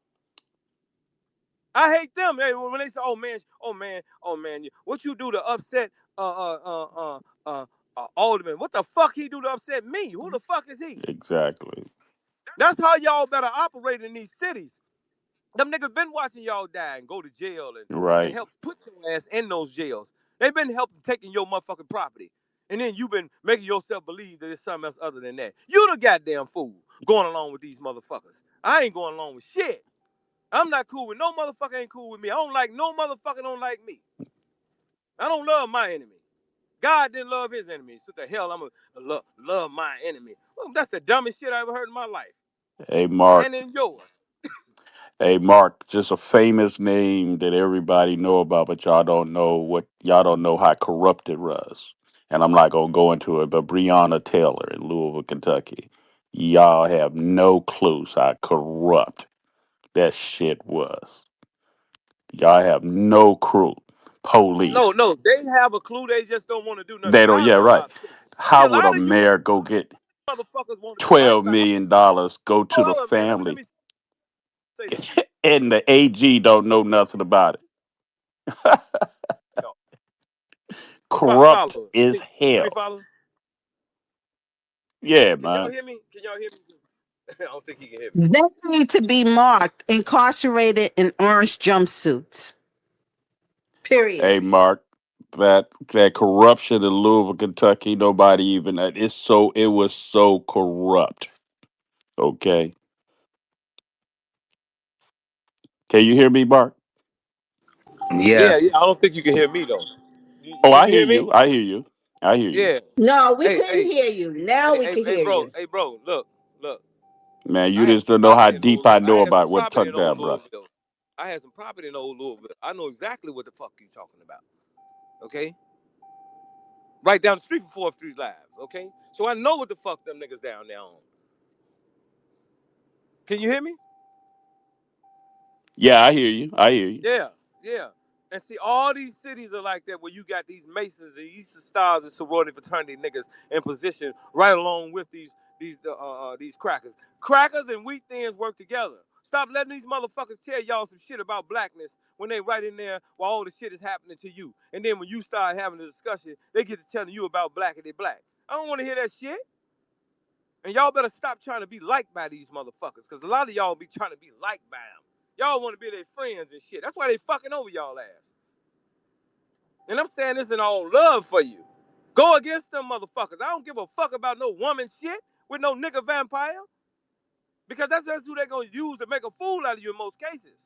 I hate them. When they say, "Oh man, oh man, oh man," what you do to upset Alderman? What the fuck he do to upset me? Who the fuck is he? Exactly. That's how y'all better operate in these cities. Them niggas been watching y'all die and go to jail and Right. help put your ass in those jails. They been helping taking your motherfucking property. And then you been making yourself believe that it's something else other than that. You the goddamn fool going along with these motherfuckers. I ain't going along with shit. I'm not cool with no motherfucker ain't cool with me. I don't like no motherfucker don't like me. I don't love my enemy. God didn't love his enemies. So the hell I'm gonna love my enemy. Well, that's the dumbest shit I ever heard in my life. Hey, Mark. And in yours. Hey, Mark, just a famous name that everybody know about, but y'all don't know how corrupt it was. And I'm not gonna go into it, but Breonna Taylor in Louisville, Kentucky. Y'all have no clues how corrupt that shit was. Y'all have no clue. No, Police. no, they have a clue. They just don't want to do nothing They don't, about yeah, it. In a right. lot of cases. See, How a would lot a of you mayor go get motherfuckers want to do right by. $12 million go to the Hold on, man. Let family me say something. and the AG don't know nothing about it? Y'all. Corrupt Follow. as Can you hell. follow? Yeah, Can y'all man. hear me? Can y'all hear me? I don't think he can hear me. They need to be marked, incarcerated in orange jumpsuits. Period. Hey, Mark, that corruption in Louisville, Kentucky, nobody even it was so corrupt. Okay, can you hear me, Mark? yeah. Yeah, yeah. I don't think you can hear me though. Oh, You I can hear hear me? you. I hear you. I hear you, Yeah. No, we Hey, couldn't hey, hear you. Now we can hear you. hey, bro. Look. man. You I had just some don't know how property in deep old. I I know had some about what property tuck in old down, bro. Louisville. I had some property in old Louisville. I know exactly what the fuck you talking about. Okay, right down the street from 4th Street Live. Okay, so I know what the fuck them niggas down there on. Can you hear me? Yeah, I hear you. I hear you. Yeah, yeah. And see, all these cities are like that where you got these Masons and Easter Stars and sorority fraternity niggas in position right along with these crackers. Crackers and wheat thins work together. Stop letting these motherfuckers tell y'all some shit about blackness when they right in there while all the shit is happening to you. And then when you start having a discussion, they get to telling you about black and they black. I don't want to hear that shit. And y'all better stop trying to be liked by these motherfuckers, because a lot of y'all be trying to be liked by them. Y'all want to be their friends and shit. That's why they fucking over y'all ass. And I'm saying this in all love for you. Go against them motherfuckers. I don't give a fuck about no woman shit with no nigga vampire. Because that's who they're going to use to make a fool out of you in most cases.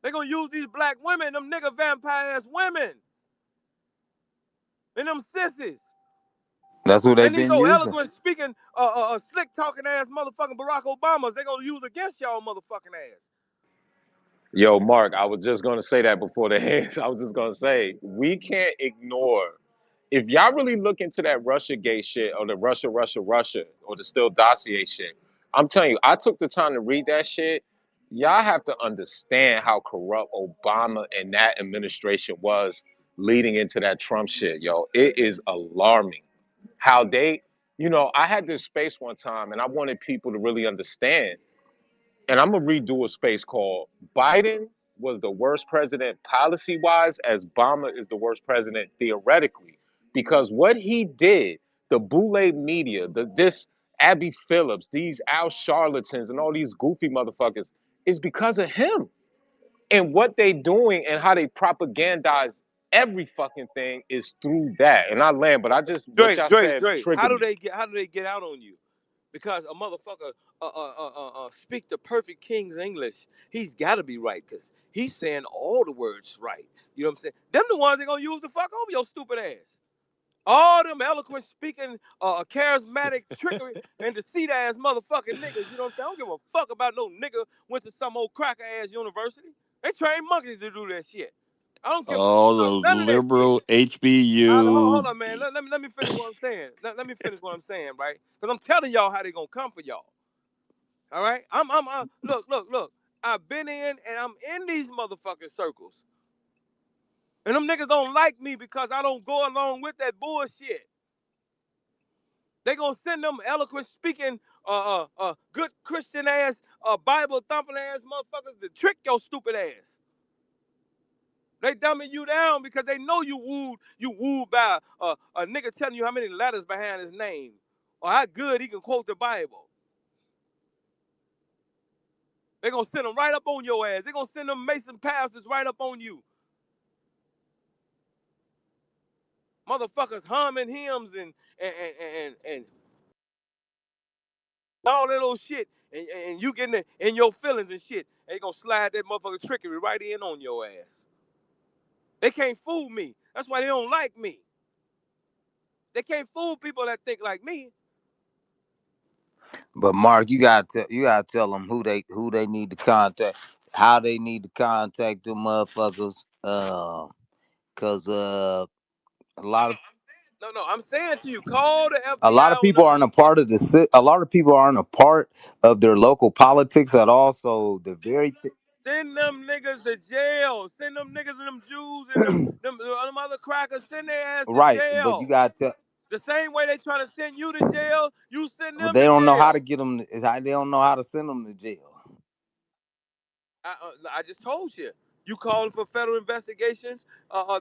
They're going to use these black women, them nigga vampire ass women. And them sissies. That's who they've And these been old using. eloquent speaking, slick talking ass motherfucking Barack Obamas, they're going to use against y'all motherfucking ass. Yo, Mark, I was just gonna say that before the hands. I was just gonna say we can't ignore if y'all really look into that Russia gate shit or the Russia or the Still dossier shit. I'm telling you, I took the time to read that shit. Y'all have to understand how corrupt Obama and that administration was leading into that Trump shit, yo. It is alarming how they, I had this space one time and I wanted people to really understand, and I'm gonna redo a space called Biden was the worst president policy wise, as Obama is the worst president theoretically, because what he did, the boule media, this Abby Phillips, these Al charlatans, and all these goofy motherfuckers, is because of him and what they doing and how they propagandize every fucking thing is through that. And I land, but I just what y'all said Dre, how triggered do me. they get out on you? Because a motherfucker speak the perfect King's English, he's got to be right because he's saying all the words right. You know what I'm saying? Them the ones they gonna use to fuck over your stupid ass. All them eloquent speaking, charismatic trickery and deceit ass motherfucking niggas. You know what I'm saying? I don't give a fuck about no nigga went to some old cracker ass university. They train monkeys to do that shit. I don't give a fuck All about those none of that shit. liberal Hold HBU. on, man. Let me finish what I'm saying. Let me finish what I'm saying, right? Because I'm telling y'all how they gonna come for y'all. All right. Look. I've been in and I'm in these motherfucking circles, and them niggas don't like me because I don't go along with that bullshit. They gonna send them eloquent speaking, good Christian ass, Bible thumping ass motherfuckers to trick your stupid ass. They dumbing you down because they know you wooed by a nigga telling you how many letters behind his name or how good he can quote the Bible. They gonna send them right up on your ass. They gonna send them Mason pastors right up on you. Motherfuckers humming hymns and all that little shit, and you getting in your feelings and shit. They gonna slide that motherfucker trickery right in on your ass. They can't fool me. That's why they don't like me. They can't fool people that think like me. But Mark, you gotta tell them who they need to contact, how they need to contact them motherfuckers. Cause a lot of No, I'm saying to you, call the a lot FBI of on people them aren't a part motherfuckers. of a lot of people aren't a part of their local politics at all. So the very Send them niggas to jail. Send them niggas and them Jews and them other crackers. Send their ass to right, but you jail. gotta tell. The same way they trying to send you to jail, you send But them they to don't know how to jail. get them. They don't know how to send them to jail. I just told you. You calling for federal investigations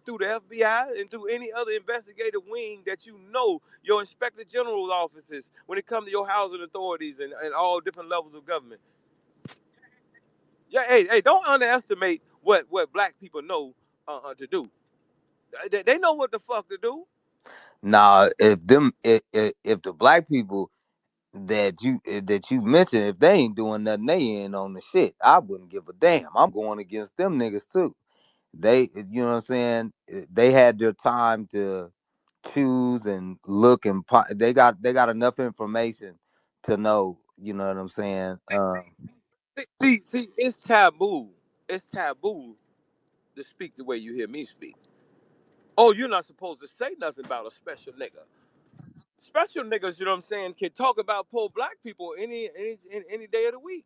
through the FBI and through any other investigative wing that you know your inspector general offices when it comes to your housing authorities and all different levels of government. Yeah, hey, don't underestimate what black people know to do. They know what the fuck to do. Now, if the black people that you mentioned, if they ain't doing nothing, they ain't on the shit. I wouldn't give a damn. I'm going against them niggas too. You know what I'm saying? They had their time to choose and look they got enough information to know. You know what I'm saying? See, it's taboo. It's taboo to speak the way you hear me speak. Oh, you're not supposed to say nothing about a special nigga. Special niggas, you know what I'm saying, can talk about poor black people any day of the week.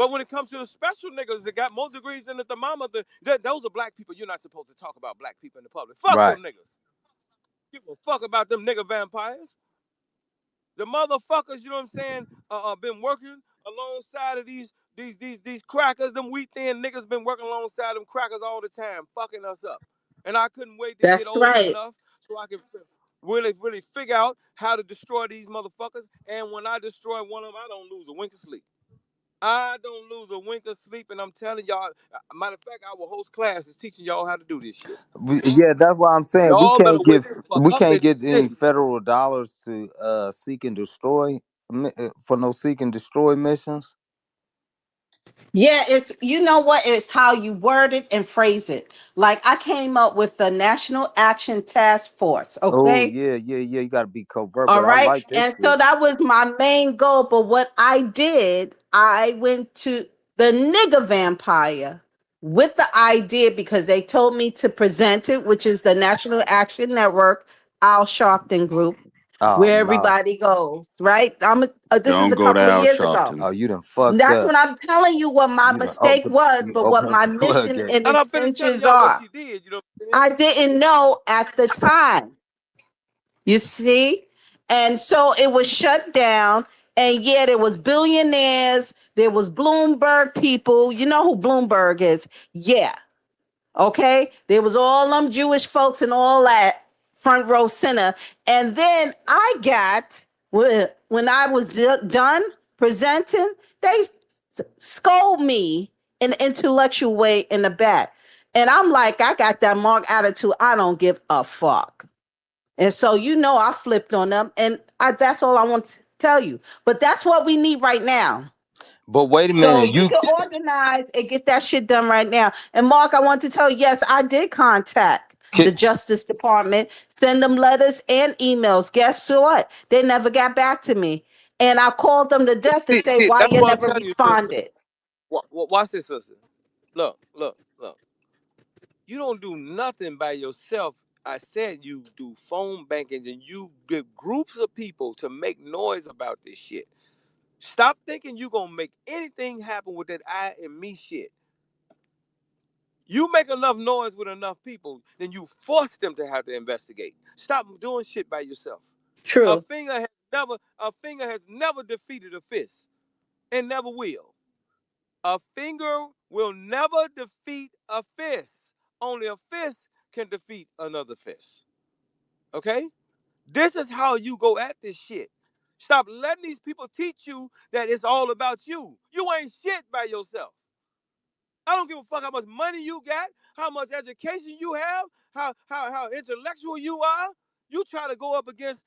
But when it comes to the special niggas that got more degrees than the thermometer, those are black people. You're not supposed to talk about black people in the public. Fuck Right. them niggas. Give a fuck about them nigga vampires. The motherfuckers, you know what I'm saying, been working alongside of these crackers. Them wheat thin niggas been working alongside them crackers all the time, fucking us up. And I couldn't wait to get That's old right. enough so I could really figure out how to destroy these motherfuckers. And when I destroy one of them, I don't lose a wink of sleep. I don't lose a wink of sleep, and I'm telling y'all. Matter of fact, I will host classes teaching y'all how to do this shit. Yeah, that's why I'm saying Y'all better wake the fuck we up can't in get these any cities. federal dollars to seek and destroy for no seek and destroy missions. Yeah, it's, you know what? It's how you word it and phrase it. Like I came up with the National Action Task Force, Oh okay? yeah, yeah, yeah. You got to be covert, All but I right. like this And shit. so that was my main goal. But what I did, I went to the nigga vampire with the idea because they told me to present it, which is the National Action Network, Al Sharpton Group, Oh where no. everybody goes, right? This is Don't a go to couple of Al years ago. Sharpton. Oh, you done fucked That's up. what I'm telling you what my You done mistake was, you but what open up my the mission floodgate. and And I'm finna telling intentions y'all what are. she did. You know what I'm saying? I didn't know at the time. You see? And so it was shut down. And yet it was billionaires. There was Bloomberg people. You know who Bloomberg is? Yeah. Okay. There was all them Jewish folks and all that front row center. And then I got, when I was done presenting, they scold me in an intellectual way in the back. And I'm like, I got that Mark attitude. I don't give a fuck. And so, I flipped on them. And that's all I want to tell you. But that's what we need right now. But wait a So minute, we can organize and get that shit done right now. And Mark, I want to tell you, yes, I did contact Ki- the Justice Department, send them letters and emails. Guess what? They never got back to me. And I called them to death to say, See, why that's you what I'm never telling you, sister. responded? Watch this, sister. Look. You don't do nothing by yourself. I said you do phone banking and you get groups of people to make noise about this shit. Stop thinking you're gonna make anything happen with that I and me shit. You make enough noise with enough people, then you force them to have to investigate. Stop doing shit by yourself. A True. finger has never defeated a fist and never will. A finger will never defeat a fist. Only a fist can defeat another fist. Okay? This is how you go at this shit. Stop letting these people teach you that it's all about you. You ain't shit by yourself. I don't give a fuck how much money you got, how much education you have, how intellectual you are. You try to go up against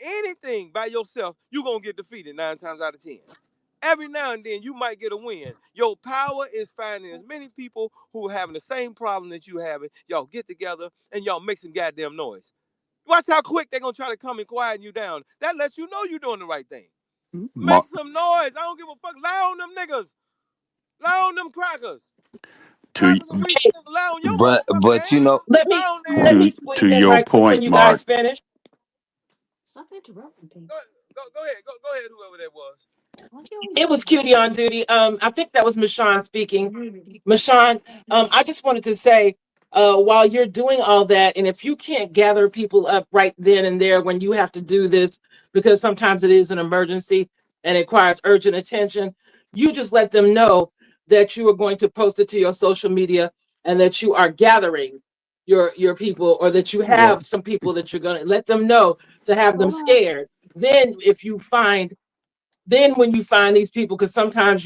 anything by yourself, you gonna get defeated 9 times out of 10. Every now and then you might get a win. Your power is finding as many people who are having the same problem that you having. Y'all get together and y'all make some goddamn noise. Watch how quick they're gonna try to come and quieten you down. That lets you know you're doing the right thing. Ma- Make some noise. I don't give a fuck. Lie on them niggas. Lie on them crackers. to Crackers and wheat. Lie on your motherfucking but you know, ass. Let me Lie on their let ass. me to squeeze to in your right quick when point, you Mark. guys finish. Stop interrupting people. Go ahead. Go ahead, whoever that was. Why you always It was Cutie on duty. I think that was Michonne speaking. Michonne, I just wanted to say, while you're doing all that, and if you can't gather people up right then and there when you have to do this, because sometimes it is an emergency and it requires urgent attention, you just let them know that you are going to post it to your social media and that you are gathering your people, or that you well, have some people that you're going to let them know to have them hold on. scared. Then if you find then when you find these people, because sometimes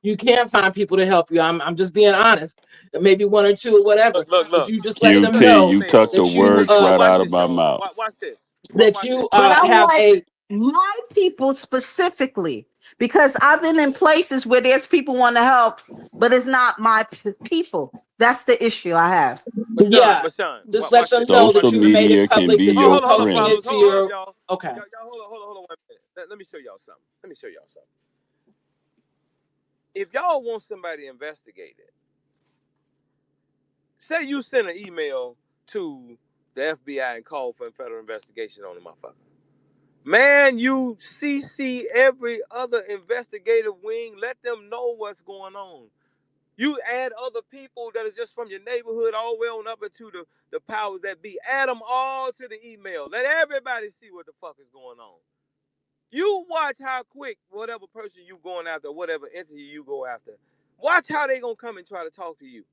you can't find people to help you. I'm just being honest. Maybe one or two or whatever, but Look. you just let That's them QT, what she know you said, took Boo. the that you words But right watch out of this, my y'all. mouth. Watch this. that Watch you this. But I have want a my people specifically because I've been in places where there's people want to help, but it's not my people. That's the issue I have. yeah. Bashan, Just let watch them this. know Watch that Social you this. made it media can public, be that you your are Hold on, posting friend. it problems. to Hold up, your y'all. okay. Y'all hold on 1 minute. Let me show y'all something. If y'all want somebody investigated, say you send an email to the FBI and call for a federal investigation on the motherfucker. Man, you CC every other investigative wing. Let them know what's going on. You add other people that is just from your neighborhood all the way on up into the powers that be. Add them all to the email. Let everybody see what the fuck is going on. You watch how quick whatever person you going after, whatever entity you go after, watch how they gonna come and try to talk to you.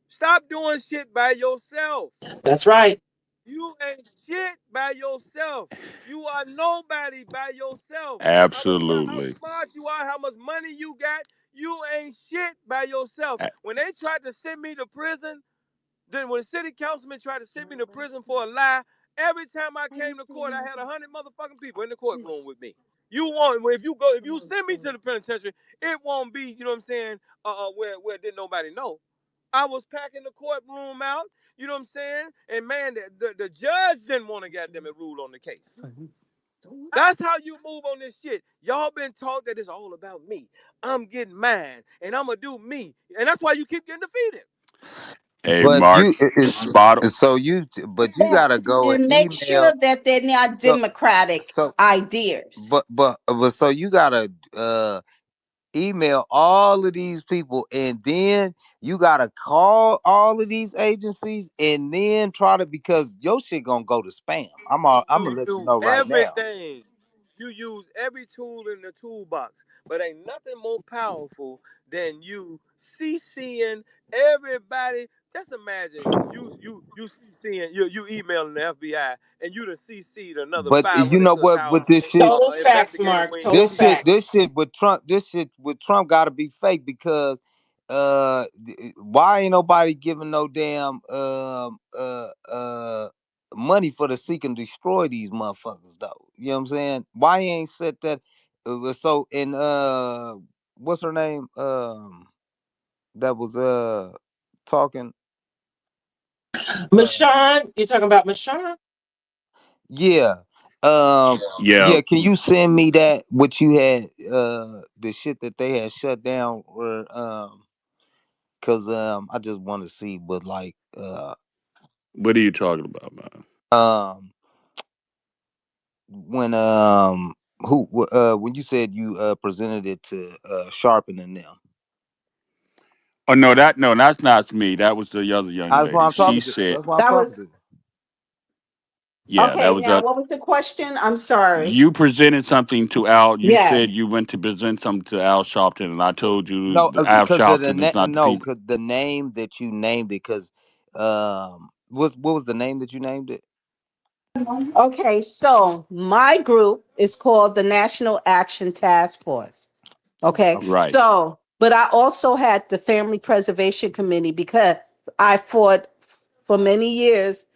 Stop doing shit by yourself. That's right. You ain't shit by yourself. You are nobody by yourself. I don't care how Absolutely. smart you are, how much money you got. You ain't shit by yourself. A- When they tried to send me to prison, then when the city councilman tried to send me to prison for a lie, every time I came to court, I had 100 motherfucking people in the courtroom with me. You want if you send me to the penitentiary, it won't be, you know what I'm saying, where didn't nobody know. I was packing the courtroom out, you know what I'm saying? And man, the judge didn't want to get them and rule on the case. That's how you move on this shit. Y'all been taught that it's all about me. I'm getting mine, and I'm gonna do me, and that's why you keep getting defeated. Hey, But Mark, you, spot. so you, but you gotta go and And make sure email. that they're not So, democratic so, ideas. but so you gotta email all of these people, and then you gotta call all of these agencies, and then try to, because your shit gonna go to spam. I'm You gonna let you do know right now. everything. You use every tool in the toolbox, but ain't nothing more powerful than you CCing everybody. Just imagine you CCing you emailing the FBI and you done CC'd another But you 500 know to what? With 1,000 this shit, Total facts, investigative Mark. wings Total on board. this facts. shit with Trump, got to be fake, because why ain't nobody giving no damn money for to seek and destroy these motherfuckers though? You know what I'm saying? Why you ain't said that? So in what's her name? That was talking. Uh, Michonne, you're talking about Michonne? yeah. Um, Yeah. yeah, can you send me that what you had the shit that they had shut down, or cuz I just want to see what, like, What are you talking about, man? um when when you said you presented it to Sharpen and them. Oh no, that's not me. That was the other young That's why lady. I'm She talking to. said, That's why I'm That talking was to. yeah, that okay. was Now, what was the question? I'm sorry. you presented something to Al. You said Yes. you went to present something to Al Sharpton, and I told you No, Al because of Sharpton is not the no, people. because the name that you named it, because what was the name that you named it? Okay, so my group is called the National Action Task Force. Okay, Okay. Right. so, but I also had the Family Preservation Committee because I fought for many years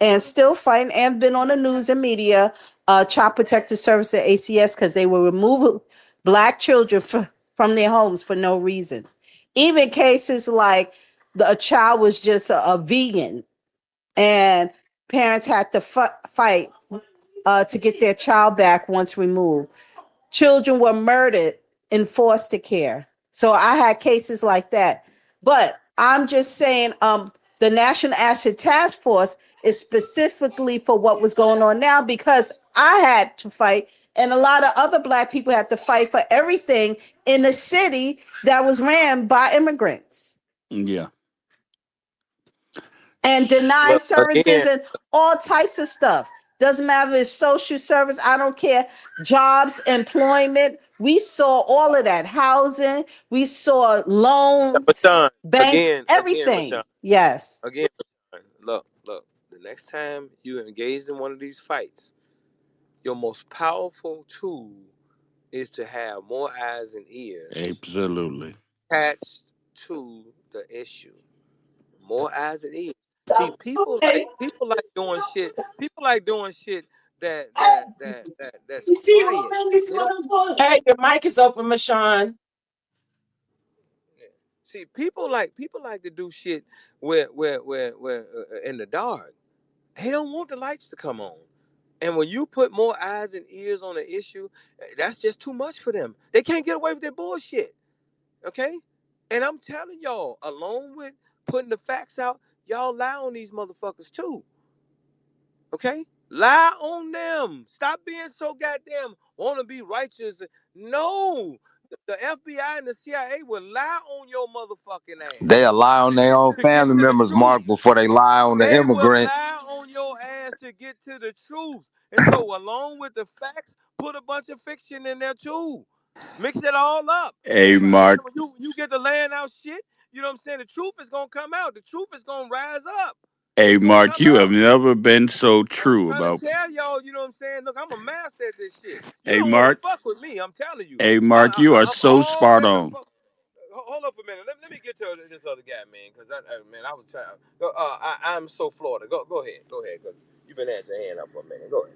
and still fight and been on the news and media, Child Protective Service at ACS, because they were removing Black children from their homes for no reason. Even cases like a child was just a vegan and parents had to fight to get their child back once removed. Children were murdered in foster care. So I had cases like that. But I'm just saying, the National Action Task Force is specifically for what was going on now because I had to fight, and a lot of other Black people had to fight for everything in the city that was ran by immigrants Yeah. and deny Well, services again, and all types of stuff. Doesn't matter if it's social service, I don't care. Jobs, employment. We saw all of that. Housing, we saw loans, Rashawn, banks, again, Rashawn, everything. Yes. again, Rashawn, look. The next time you engage in one of these fights, your most powerful tool is to have more eyes and ears Absolutely. attached to the issue. More eyes and ears. See, people like doing shit. People like doing shit that's quiet. They don't. Hey, your mic is open, Michonne. Yeah. See, people like to do shit where in the dark. They don't want the lights to come on. And when you put more eyes and ears on the issue, that's just too much for them. They can't get away with their bullshit. Okay? And I'm telling y'all, along with putting the facts out, y'all lie on these motherfuckers too. Okay? Lie on them. Stop being so goddamn want to be righteous. No, the FBI and the CIA will lie on your motherfucking ass They lie on their own to get family to the members, truth. Mark, before they lie on the They will immigrant. lie on your ass to get to the truth. And so, along with the facts, put a bunch of fiction in there too. Mix it all up. Hey, And then Mark. when you get to laying out shit, you know what I'm saying? The truth is gonna come out. The truth is gonna rise up. Hey, It's gonna Mark, come you have out. never been so I'm true trying to about. tell y'all, you know what I'm saying? Look, I'm a master at this shit. You Hey, don't want to Mark. fuck with me. I'm telling you. Hey, Mark, you are I'm so spot always a on. fuck. Hold on for a minute. Let me get to this other guy, man, because man, I was trying. I'm so Florida. Go ahead, because you've been had your hand up for a minute. Go ahead.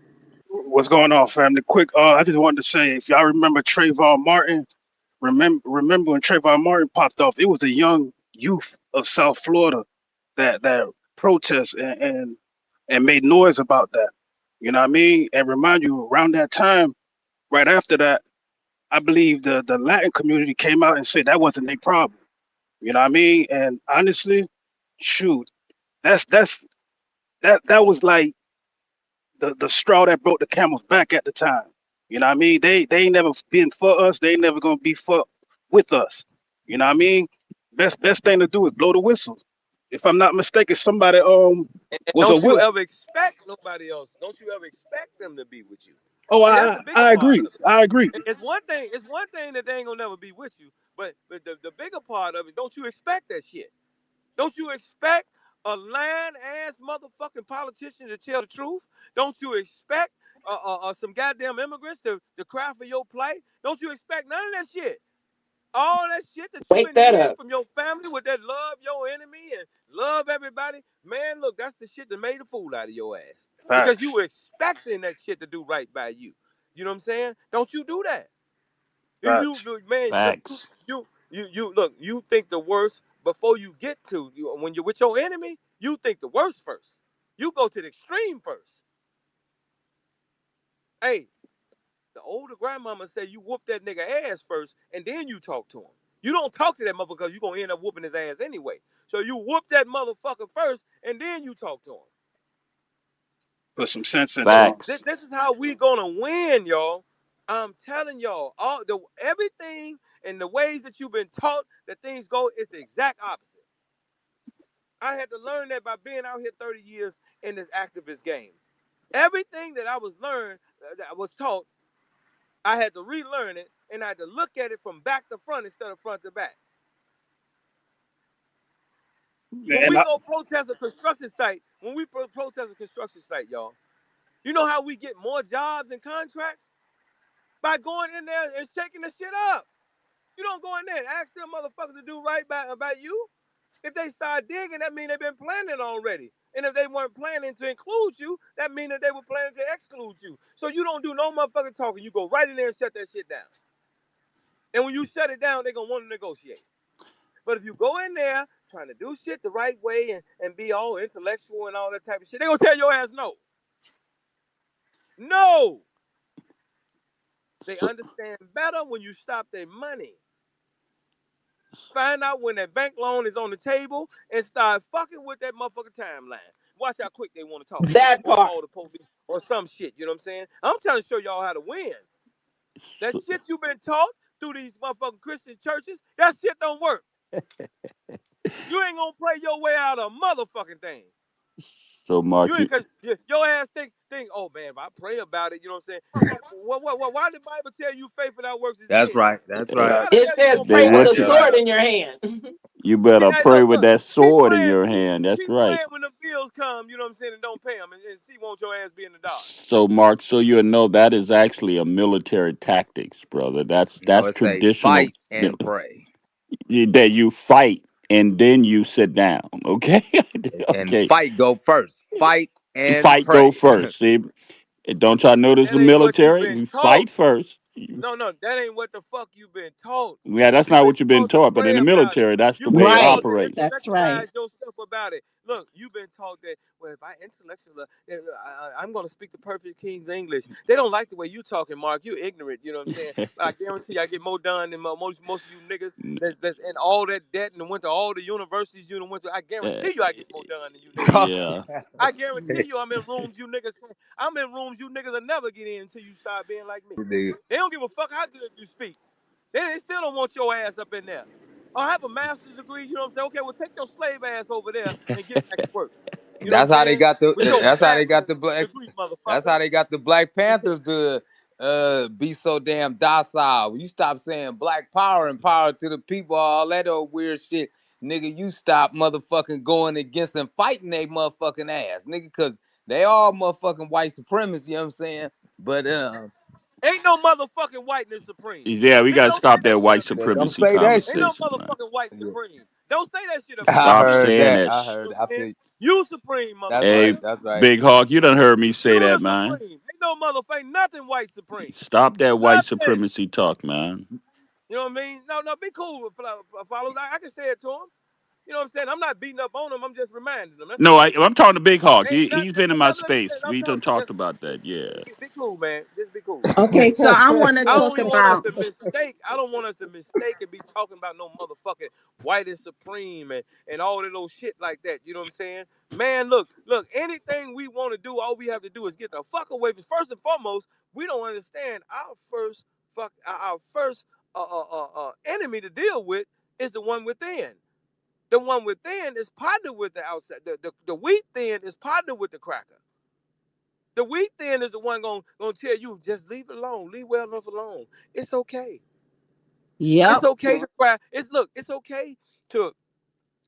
What's going on, family? Quick, I just wanted to say, if y'all remember Trayvon Martin, remember when Trayvon Martin popped off? It was a young youth of South Florida that protest and made noise about that. You know what I mean? And remind you, around that time, right after that, I believe the Latin community came out and said that wasn't their problem. You know what I mean? And honestly, shoot, that's that was like the straw that broke the camel's back at the time. You know what I mean? They ain't never been for us. They ain't never gonna be for with us. You know what I mean? Best thing to do is blow the whistle. If I'm not mistaken, somebody And was a don't you will. ever expect nobody else? Don't you ever expect them to be with you? Oh, See, that's the bigger I part agree. of it. I agree. It's one thing. It's one thing that they ain't gonna never be with you. But the bigger part of it, don't you expect that shit? Don't you expect a lying ass motherfucking politician to tell the truth? Don't you expect some goddamn immigrants to cry for your plight? Don't you expect none of that shit? All that shit that you've Wake been that hearing up. from your family with that love your enemy and love everybody, man, look, that's the shit that made a fool out of your ass. Because you Facts. were expecting that shit to do right by you. You know what I'm saying? Don't you do that. Facts. Man, look, Facts. look, you think the worst before you get to you when you're with your enemy, you think the worst first. You go to the extreme first. Hey, the older grandmama said you whoop that nigga ass first and then you talk to him. You don't talk to that motherfucker because you're gonna end up whooping his ass anyway. So you whoop that motherfucker first and then you talk to him. Put some sense into So him. Facts. this is how we gonna win, y'all. I'm telling y'all, all the everything and the ways that you've been taught that things go is the exact opposite. I had to learn that by being out here 30 years in this activist game. Everything that I was learned, that I was taught, I had to relearn it and I had to look at it from back to front instead of front to back. When And we I, go protest a construction site, protest a construction site, y'all, you know how we get more jobs and contracts? By going in there and shaking the shit up. You don't go in there and ask them motherfuckers to do right by about you. If they start digging, that means they've been planning already. And if they weren't planning to include you, that means that they were planning to exclude you. So you don't do no motherfucking talking. You go right in there and shut that shit down. And when you shut it down, they're gonna want to negotiate. But if you go in there trying to do shit the right way and be all intellectual and all that type of shit, they're gonna tell your ass no. No. They So, understand better when you stop their money. Find out when that bank loan is on the table and start fucking with that motherfucking timeline. Watch how quick they want to talk to you That or part. call the police or some shit. You know what I'm saying? I'm trying to show y'all how to win. That so, shit you've been taught through these motherfucking Christian churches, that shit don't work. You ain't gonna pray your way out of a motherfucking thing. so Mark, You ain't cause your ass think, oh man, if I pray about it, you know what I'm saying? Why did the Bible tell you faith without works is That's dead? right. That's It right. gotta It tell you says gonna they pray pray with out what a your That's ass sword right. off. in your hand. you See, better hey, pray with look, that sword in your hand. That's keep right. praying when the bills come, you know what I'm saying, and don't pay them, and see won't your ass be in the dark. So Mark, so you know that is actually a military tactics, brother. No, That's it's a traditional. fight and pray. That you fight and then you sit down. Okay, And okay. fight go first. Fight and Fight go pray. first. See, don't y'all notice That the ain't what you've military? been We taught. fight first. No, that ain't what the fuck you've been taught. Yeah, that's You've not been what you've been taught to taught. But in pray the about it. military, that's the You've been way it taught Right. to operates. That's right. intellectualize yourself about it. look, you've been taught that, well, if I intellectual, I'm going to speak the perfect King's English. They don't like the way you talking, Mark. You're ignorant. You know what I'm saying? But I guarantee you, I get more done than most of you niggas that's in all that debt and went to all the universities you done went to. I Uh, guarantee you, I get more done than you niggas. Talk. yeah. I guarantee you, I'm in rooms you niggas will never get in until you start being like me. Nigga. They don't give a fuck how good you speak. They still don't want your ass up in there. I have a master's degree, you know what I'm saying? Okay, well, take your slave ass over there and get back to work. You know what I'm That's how they saying? got the. With your That's how they got the bachelor's black. degree, That's motherfucker. how they got the Black Panthers to be so damn docile. You stop saying Black Power and power to the people, all that old weird shit, nigga. You stop motherfucking going against and fighting they motherfucking ass, nigga, because they all motherfucking white supremacists. You know what I'm saying? But Ain't no motherfucking whiteness supreme. Yeah, we Nigga, gotta don't say stop that that shit white up in yeah, here. don't supremacy say that Ain't shit. no conversation, man. motherfucking white Yeah. supreme. Don't say that shit up in I here. Stop heard saying that. that. I heard. I Man, feel. you supreme, That's Hey, right. motherfucker. That's right. Big Hawk, you done heard me say You that, the man. supreme. Ain't no motherfucking nothing white supreme. Stop that white Nothing. supremacy talk, man. You know what I mean? No, be cool with followers. I can say it to them. You know what I'm saying? I'm not beating up on them. I'm just reminding them. That's No, all. I'm talking to Big Hawk. Ain't He's nothing. been in my Let me space. I'm We done telling you. talked Just about that. Yeah. be cool, man. Just be cool. Okay, so I want to I talk don't even want us about. to mistake. I don't want us to mistake and be talking about no motherfucking white is supreme and all that little shit like that. You know what I'm saying? Man, look. Anything we want to do, all we have to do is get the fuck away. First and foremost, we don't understand our first enemy to deal with is the one within. The one within is partnered with the outside. The wheat thin is partnered with the cracker. The wheat thin is the one gonna tell you just leave it alone, leave well enough alone. It's okay. It's Yep. okay to cry. It's okay to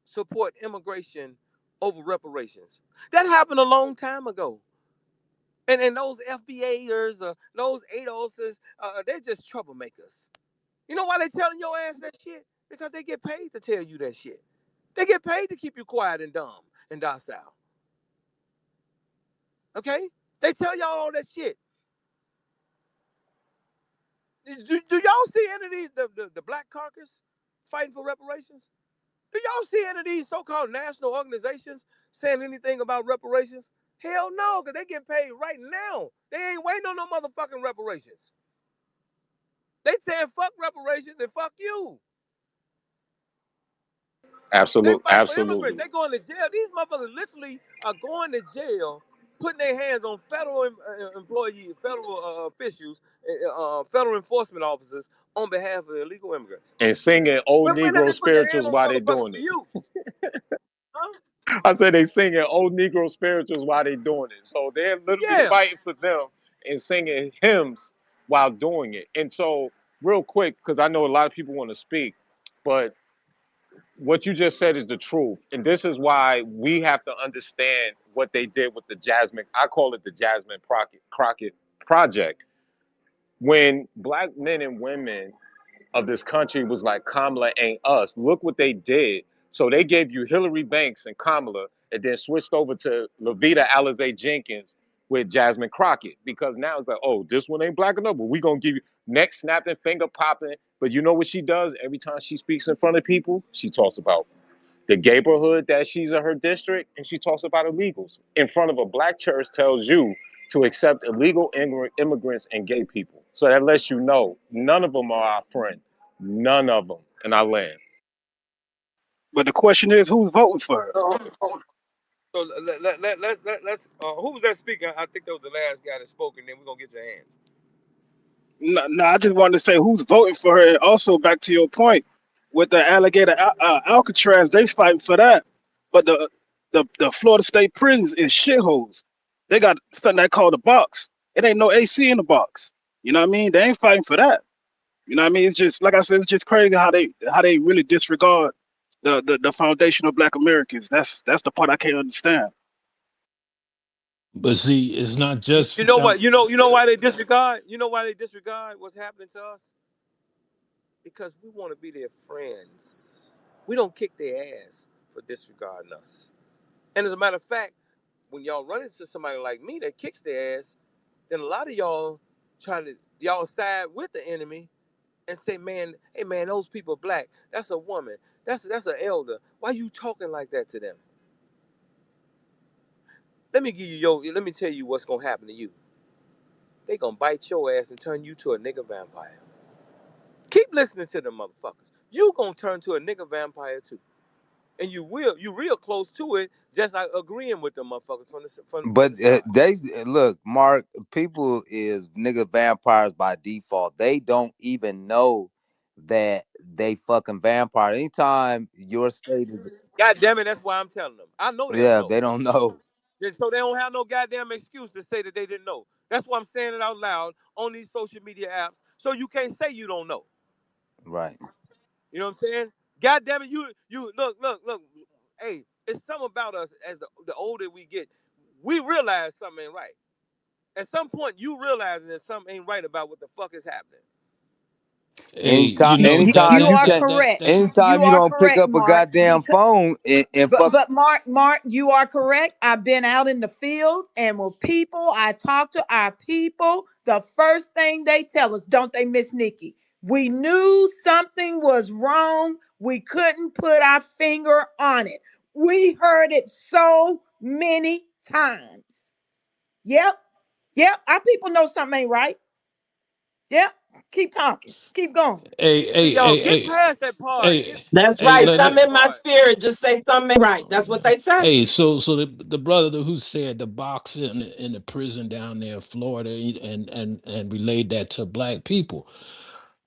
support immigration over reparations. That happened a long time ago. And those FBAers, those ADOSers, they're just troublemakers. You know why they telling your ass that shit? Because they get paid to tell you that shit. They get paid to keep you quiet and dumb and docile. Okay? They tell y'all all that shit. Do y'all see any of these the black caucus fighting for reparations? Do y'all see any of these so-called national organizations saying anything about reparations? Hell no, because they get paid right now. They ain't waiting on no motherfucking reparations. They saying fuck reparations and fuck you. They fight for immigrants. Absolutely. They going to jail. These motherfuckers literally are going to jail, putting their hands on federal employees, federal officials, federal enforcement officers on behalf of illegal immigrants. And singing old When have Negro they put their hand spirituals on while they motherfuckers doing for it. you? Huh? I said they singing old Negro spirituals while they doing it. So they're literally Yeah. fighting for them and singing hymns while doing it. And so, real quick, because I know a lot of people want to speak, but what you just said is the truth. And this is why we have to understand what they did with the Jasmine. I call it the Jasmine Crockett Project. When black men and women of this country was like, Kamala ain't us. Look what they did. So they gave you Hillary Banks and Kamala, and then switched over to Levita Alizé Jenkins with Jasmine Crockett, because now it's like, oh, this one ain't black enough, but we gonna give you neck snapping, finger popping. But you know what she does every time she speaks in front of people? She talks about the neighborhood that she's in her district, and she talks about illegals in front of a black church. Tells you to accept illegal immigrants and gay people. So that lets you know none of them are our friend. None of them. And I land. But the question is, who's voting for her? So let's. Who was that speaker? I think that was the last guy that spoke, and then we're gonna get to hands. No, no, I just wanted to say who's voting for her. And also, back to your point, with the alligator Alcatraz, they fighting for that. But the Florida State prisons is shitholes. They got something they call the box. It ain't no AC in the box. You know what I mean? They ain't fighting for that. You know what I mean? It's just like I said, it's just crazy how they really disregard the foundation of Black Americans. That's the part I can't understand. But see, it's not You just know what? You know why they disregard? You know why they disregard what's happening to us? Because we want to be their friends. We don't kick their ass for disregarding us. And as a matter of fact, when y'all run into somebody like me that kicks their ass, then a lot of y'all y'all side with the enemy and say, man, hey man, those people are black. That's a woman. That's an elder. Why you talking like that to them? Let me let me tell you what's gonna happen to you. They gonna bite your ass and turn you to a nigga vampire. Keep listening to them motherfuckers. You gonna turn to a nigga vampire too. And you real close to it, just like agreeing with them motherfuckers from But the start. they look, Mark. People is nigga vampires by default. They don't even know that they fucking vampire. Anytime your state is, God damn it, that's why I'm telling them. I know they don't yeah, know. they don't know. So they don't have no goddamn excuse to say that they didn't know. That's why I'm saying it out loud on these social media apps. So you can't say you don't know. Right. You know what I'm saying? God damn it, you look. Hey, it's something about us as the older we get, we realize something ain't right. At some point, you realize that something ain't right about what the fuck is happening. Hey, Anytime, you know anytime You you are can't, correct. anytime You you are don't pick correct, up a Mark. goddamn phone and fuck. But Mark, you are correct. I've been out in the field, and with people, I talk to our people. The first thing they tell us, don't they, Miss Nikki? We knew something was wrong. We couldn't put our finger on it. We heard it so many times. Yep, yep. Our people know something ain't right. Yep. Keep talking. Keep going. hey, See, hey, y'all hey, get hey, past that part. hey, That's Get hey, right. past let, that Something in my part. spirit just say something ain't right. That's what they say. hey, so the brother who said the box in the prison down there in Florida and relayed that to black people,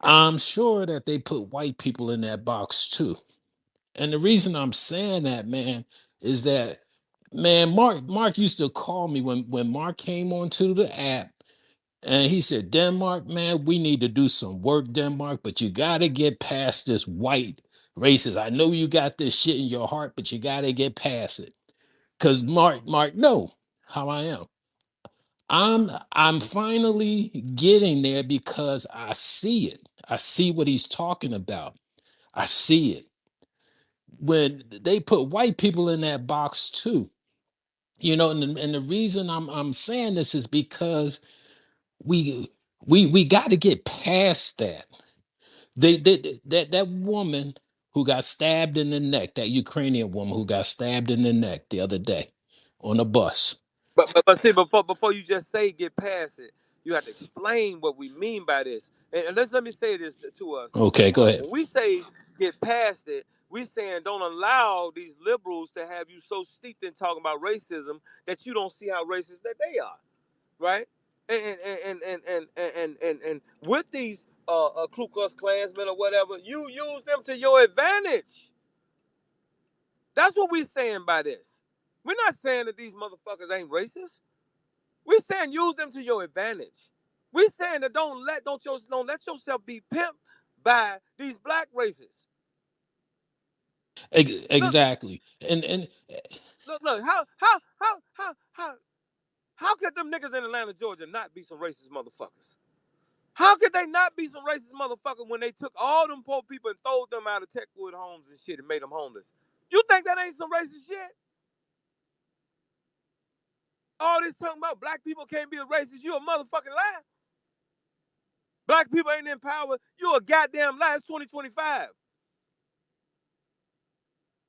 I'm sure that they put white people in that box too. And the reason I'm saying that, man, is that, man, Mark used to call me when Mark came onto the app. And he said, Denmark, man, we need to do some work, Denmark, but you got to get past this white racist. I know you got this shit in your heart, but you got to get past it. Because Mark, know how I am. I'm finally getting there because I see it. I see what he's talking about. I see it. When they put white people in that box too, and the reason I'm saying this is because we we got to get past that. That woman who got stabbed in the neck, that Ukrainian woman who got stabbed in the neck the other day on a bus. But see, before you just say get past it, you have to explain what we mean by this. And let me say this to us. Okay, go ahead. When we say get past it, we saying don't allow these liberals to have you so steeped in talking about racism that you don't see how racist that they are, right? And with these Ku Klux Klansmen or whatever, you use them to your advantage. That's what we're saying by this. We're not saying that these motherfuckers ain't racist. We're saying use them to your advantage. We're saying that don't let yourself be pimped by these black racists. Look, Exactly. And look. How could them niggas in Atlanta, Georgia, not be some racist motherfuckers? How could they not be some racist motherfuckers when they took all them poor people and throwed them out of Techwood homes and shit and made them homeless? You think that ain't some racist shit? All this talking about black people can't be a racist, you a motherfucking lie. Black people ain't in power, you a goddamn lie. It's 2025.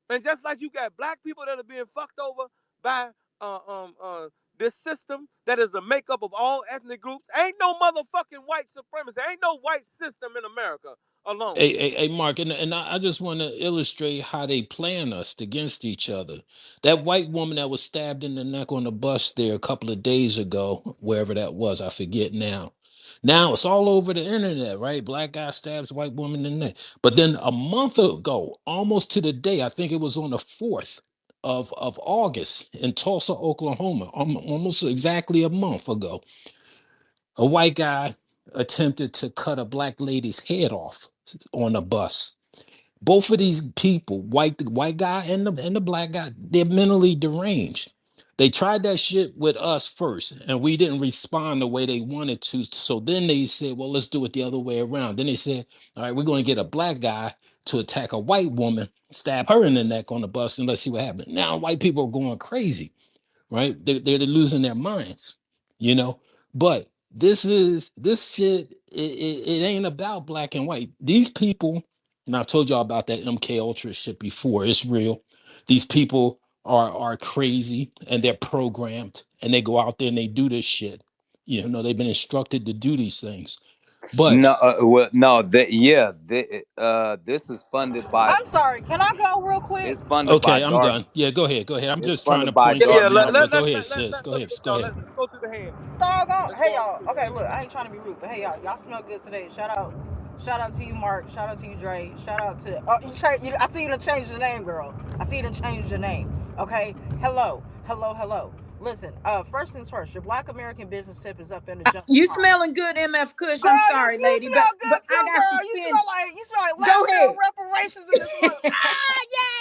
And just like you got black people that are being fucked over by uh, um, uh, this system that is a makeup of all ethnic groups, ain't no motherfucking white supremacy. Ain't no white system in America alone. hey, Mark, and I just want to illustrate how they plan us against each other. That white woman that was stabbed in the neck on the bus there a couple of days ago, wherever that was, I forget now. Now it's all over the internet, right? Black guy stabs white woman in the neck. But then a month ago, almost to the day, I think it was on the 4th of August in Tulsa, Oklahoma, almost exactly a month ago, a white guy attempted to cut a black lady's head off on a bus. Both of these people, the white guy and the black guy, they're mentally deranged. They tried that shit with us first, and we didn't respond the way they wanted to. So then they said, "Well, let's do it the other way around." Then they said, "All right, we're going to get a black guy to attack a white woman, stab her in the neck on the bus, and let's see what happens." Now, white people are going crazy, right? They're losing their minds, you know. But this shit. It ain't about black and white. These people, and I've told y'all about that MK Ultra shit before. It's real. These people are crazy and they're programmed and they go out there and they do this shit. You know, they've been instructed to do these things. But No, well, no, this is funded by. I'm sorry. Can I go real quick? It's funded by okay, I'm dark. done. Yeah, go ahead. Go ahead. I'm It's just trying to funded by point Yeah, yeah. dark something Let out, money. but let go let ahead, let let, sis. let Go look, ahead. Go y'all. ahead. Let's go through the hand. Doggone. Let's Hey go. y'all. Okay, look, I ain't trying to be rude, but hey y'all, y'all smell good today. Shout out to you, Mark. Shout out to you, Dre. Shout out to. Oh, I see you done changed your name, girl. I see you done changed your name. Okay. Hello. Hello. Hello. Listen. First things first. Your Black American business tip is up in the jump. You smelling good, MF Kush. Girl, I'm yes, sorry, you lady, smell but good I too, got girl. suspended. You smell like Go lavender ahead. reparations in this month.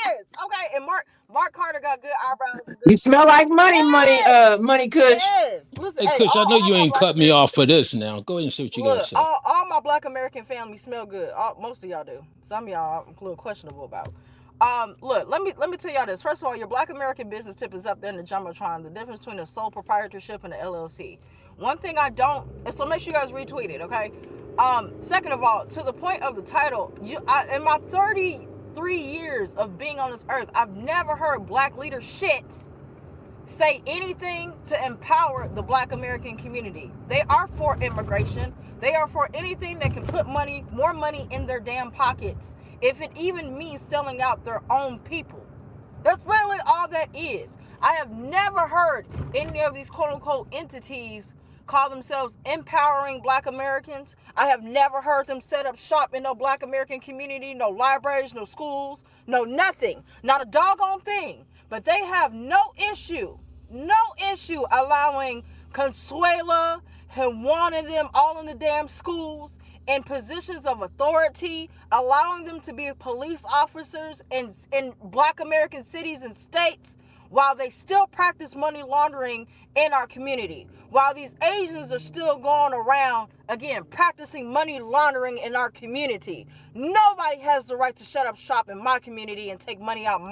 Yes. Okay, and Mark Carter got good eyebrows and You good. smell like money, Yes. money Kush. Yes. Listen, Hey, hey, Kush, I know all you my ain't Black cut me American off for this now. Go ahead and say what you got to look, say. all my Black American family smell good. Most of y'all do. Some of y'all I'm a little questionable about. Look, let me tell y'all this. First of all, your Black American business tip is up there in the jumbotron. The difference between a sole proprietorship and an LLC. One thing I don't, and so make sure you guys retweet it, okay? Second of all, to the point of the title, in my 33 years of being on this earth, I've never heard Black leader shit say anything to empower the Black American community. They are for immigration. They are for anything that can put more money in their damn pockets, if it even means selling out their own people. That's literally all that is. I have never heard any of these quote unquote entities call themselves empowering Black Americans. I have never heard them set up shop in no Black American community, no libraries, no schools, no nothing. Not a doggone thing. But they have no issue allowing Consuela and wanting them all in the damn schools in positions of authority, allowing them to be police officers in Black American cities and states, while they still practice money laundering in our community. While these Asians are still going around, again, practicing money laundering in our community. Nobody has the right to shut up shop in my community and take money out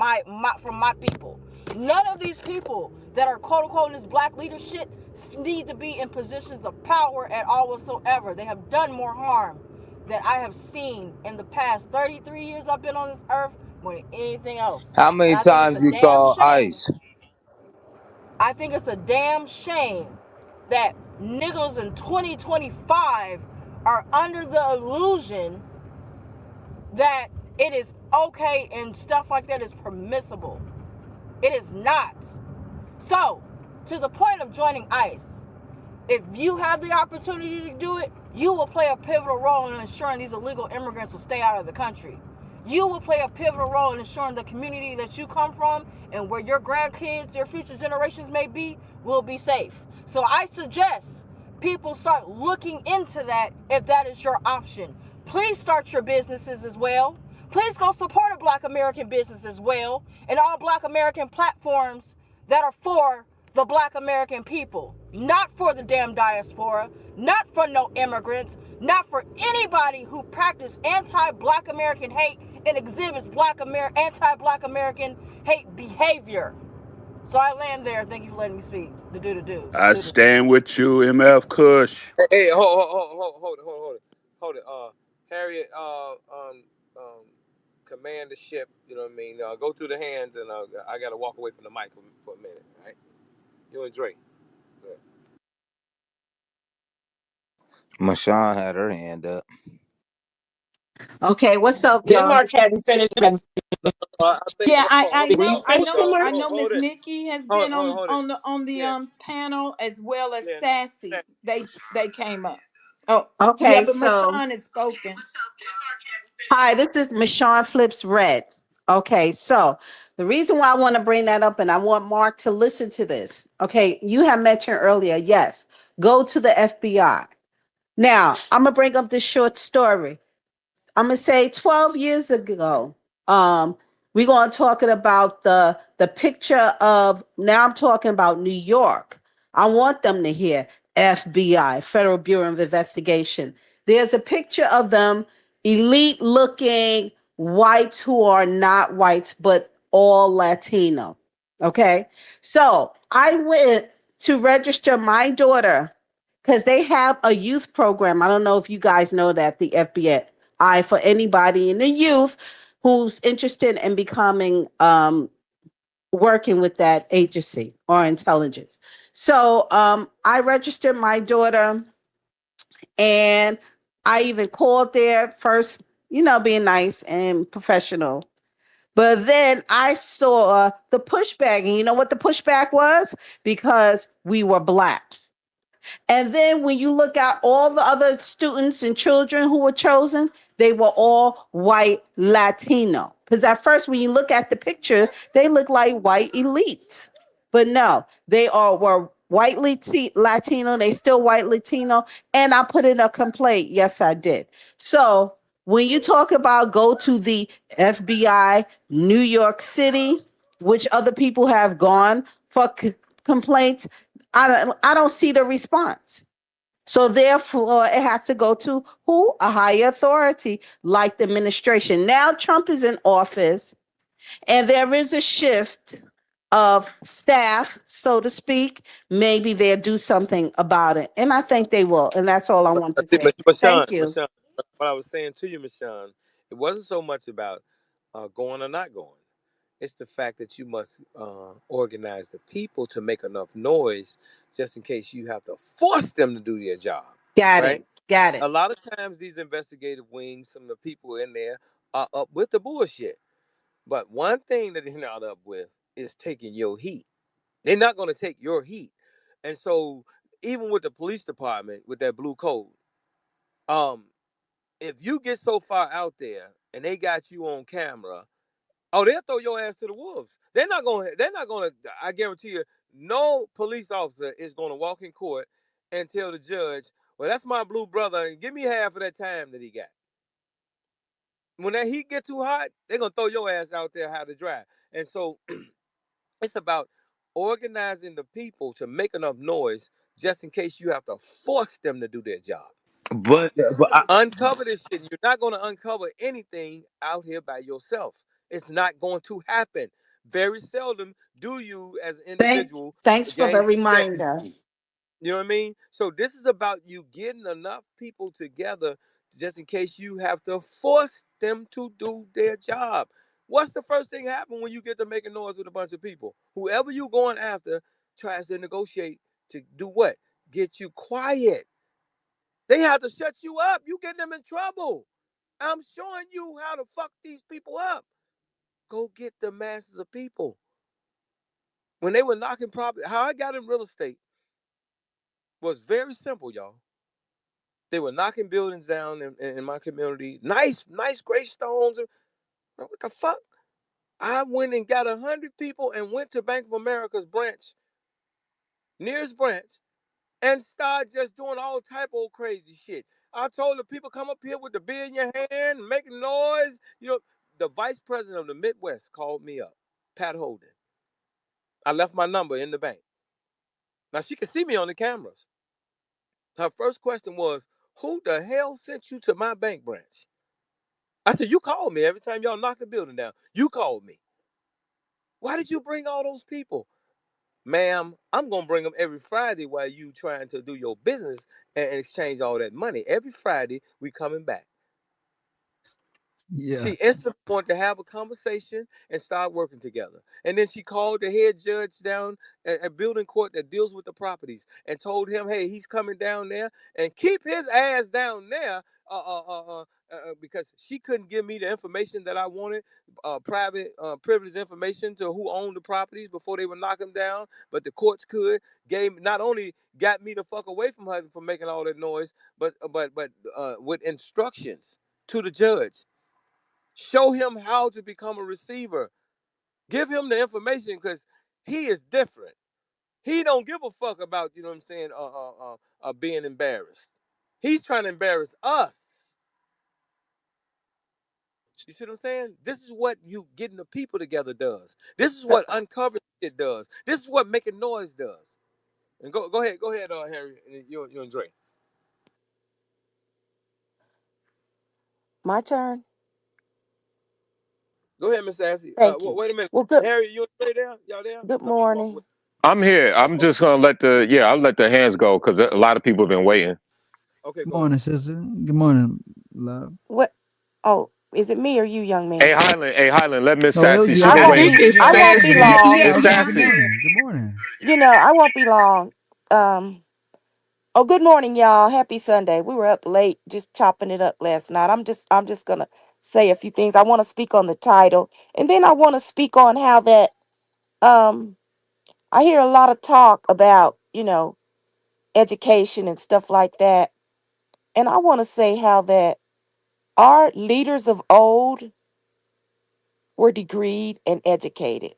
from my people. None of these people that are quote unquote in this Black leadership need to be in positions of power at all whatsoever. They have done more harm that I have seen in the past 33 years I've been on this earth more than anything else. How And many I think it's times a you damn call shame. ICE? I think it's a damn shame that niggas in 2025 are under the illusion that it is okay and stuff like that is permissible. It is not. So, to the point of joining ICE, if you have the opportunity to do it, you will play a pivotal role in ensuring these illegal immigrants will stay out of the country. You will play a pivotal role in ensuring the community that you come from and where your grandkids, your future generations may be, will be safe. So I suggest people start looking into that if that is your option. Please start your businesses as well. Please go support a Black American business as well, and all Black American platforms that are for the Black American people, not for the damn diaspora, not for no immigrants, not for anybody who practice anti-Black American hate and exhibits anti-Black American hate behavior. So I land there. Thank you for letting me speak. The I do. stand with you, MF Kush. Hey, hold it. Harriet, command the ship. You know what I mean? Go through the hands, and I gotta walk away from the mic for a minute. All right? You and Dre. Go ahead. Mashawn had her hand up. Okay, what's up, y'all? Denmark hadn't finished. I think. Yeah, Were you finished, I Denmark? know Miss Hold it. Nikki has Hold, been hold, hold it. on the Yeah, panel, as well as yeah. Sassy. They came up. Oh, yeah, Okay, but so Mashawn has spoken. hi, this is Michonne Flips Red. Okay, so the reason why I want to bring that up and I want Mark to listen to this. Okay, you have mentioned earlier, yes, go to the FBI. Now, I'm gonna bring up this short story. I'm gonna say 12 years ago. Um, we're gonna talking about the picture of now. I'm talking about New York. I want them to hear FBI, Federal Bureau of Investigation. There's a picture of them, elite looking whites who are not whites, but all Latino. Okay, so I went to register my daughter because they have a youth program. I don't know if you guys know that the FBI for anybody in the youth who's interested in becoming working with that agency or intelligence. So I registered my daughter, and I even called there first, being nice and professional. But then I saw the pushback, and you know what the pushback was? Because we were Black. And then when you look at all the other students and children who were chosen, they were all white Latino. Because at first, when you look at the picture, they look like white elites. But no, they all were white Latino. They still white Latino. And I put in a complaint. Yes, I did. So when you talk about go to the FBI, New York City, which other people have gone for complaints, I don't see the response. So therefore, it has to go to who? A higher authority, like the administration. Now Trump is in office, and there is a shift of staff, so to speak. Maybe they'll do something about it, and I think they will. And that's all I want to See, say. Mashawn, Thank you. Mashawn, what I was saying to you, Mashawn, it wasn't so much about going or not going. It's the fact that you must organize the people to make enough noise just in case you have to force them to do their job, Got right? it. Got A it. lot of times, these investigative wings, some of the people in there are up with the bullshit. But one thing that they're not up with is taking your heat. They're not going to take your heat. And so, even with the police department, with that blue code, um, if you get so far out there and they got you on camera, oh, they'll throw your ass to the wolves. They're not going. They're not going to. I guarantee you, no police officer is going to walk in court and tell the judge, "Well, that's my blue brother, and give me half of that time that he got." When that heat get too hot, they're gonna throw your ass out there how to drive. And so it's about organizing the people to make enough noise just in case you have to force them to do their job. But Uncover this shit. You're not going to uncover anything out here by yourself. It's not going to happen. Very seldom do you, as an individual, Thanks for the gain success. reminder. You know what I mean? So this is about you getting enough people together just in case you have to force them to do their job. What's the first thing happen when you get to making noise with a bunch of people? Whoever you going after tries to negotiate to do what? Get you quiet. They have to shut you up. You getting them in trouble. I'm showing you how to fuck these people up. Go get the masses of people. When they were knocking property, how I got in real estate was very simple, y'all. They were knocking buildings down in my community. Nice, nice gray stones. What the fuck? I went and got 100 people and went to Bank of America's branch, nearest branch, and started just doing all type of crazy shit. I told the people come up here with the beer in your hand, making noise. The vice president of the Midwest called me up, Pat Holden. I left my number in the bank. Now she could see me on the cameras. Her first question was, "Who the hell sent you to my bank branch?" I said, "You called me every time y'all knocked the building down. You called me. Why did you bring all those people?" "Ma'am, I'm going to bring them every Friday while you trying to do your business and exchange all that money. Every Friday, we coming back." She Yeah. instantly wanted to have a conversation and start working together. And then she called the head judge down at building court that deals with the properties and told him, "Hey, he's coming down there and keep his ass down there." Because she couldn't give me the information that I wanted, private, privileged information to who owned the properties before they would knock them down. But the courts could gave not only got me the fuck away from her from making all that noise, but with instructions to the judge. Show him how to become a receiver. Give him the information because he is different. He don't give a fuck about, you know what I'm saying, being embarrassed. He's trying to embarrass us. You see what I'm saying? This is what you getting the people together does. This is So, what uncovering shit does. This is what making noise does. And go ahead, Harry, and you and Dre. My turn. Go ahead, Miss Assy. Thank you. Wait a minute, Well, good Harry, you and Dre there? Y'all there? good Somebody walked away. morning. I'm here. I'm just gonna I'll let the hands go because a lot of people have been waiting. Okay, Good go ahead. morning, sister. Good morning, love. What? Oh. Is it me or you, young man? Hey Highland, let Miss No, it was Sassy you. I Good won't explain. morning. be. Good I morning. won't be Yeah, long. Miss I was saying good Sassy. morning. Good morning. I won't be long. Um. Oh, good morning, y'all. Happy Sunday. We were up late, just chopping it up last night. I'm just gonna say a few things. I want to speak on the title, and then I want to speak on how that. Um. I hear a lot of talk about, education and stuff like that, and I want to say how that our leaders of old were degreed and educated,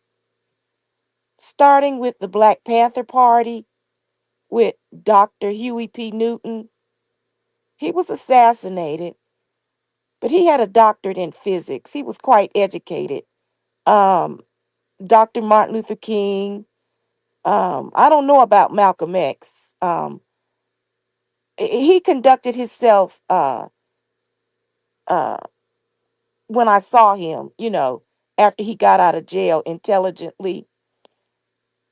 starting with the Black Panther Party with Dr. Huey P. Newton. He was assassinated, but he had a doctorate in physics. He was quite educated. Um, Dr. Martin Luther King. I don't know about Malcolm X. He conducted himself uh, when I saw him, after he got out of jail intelligently.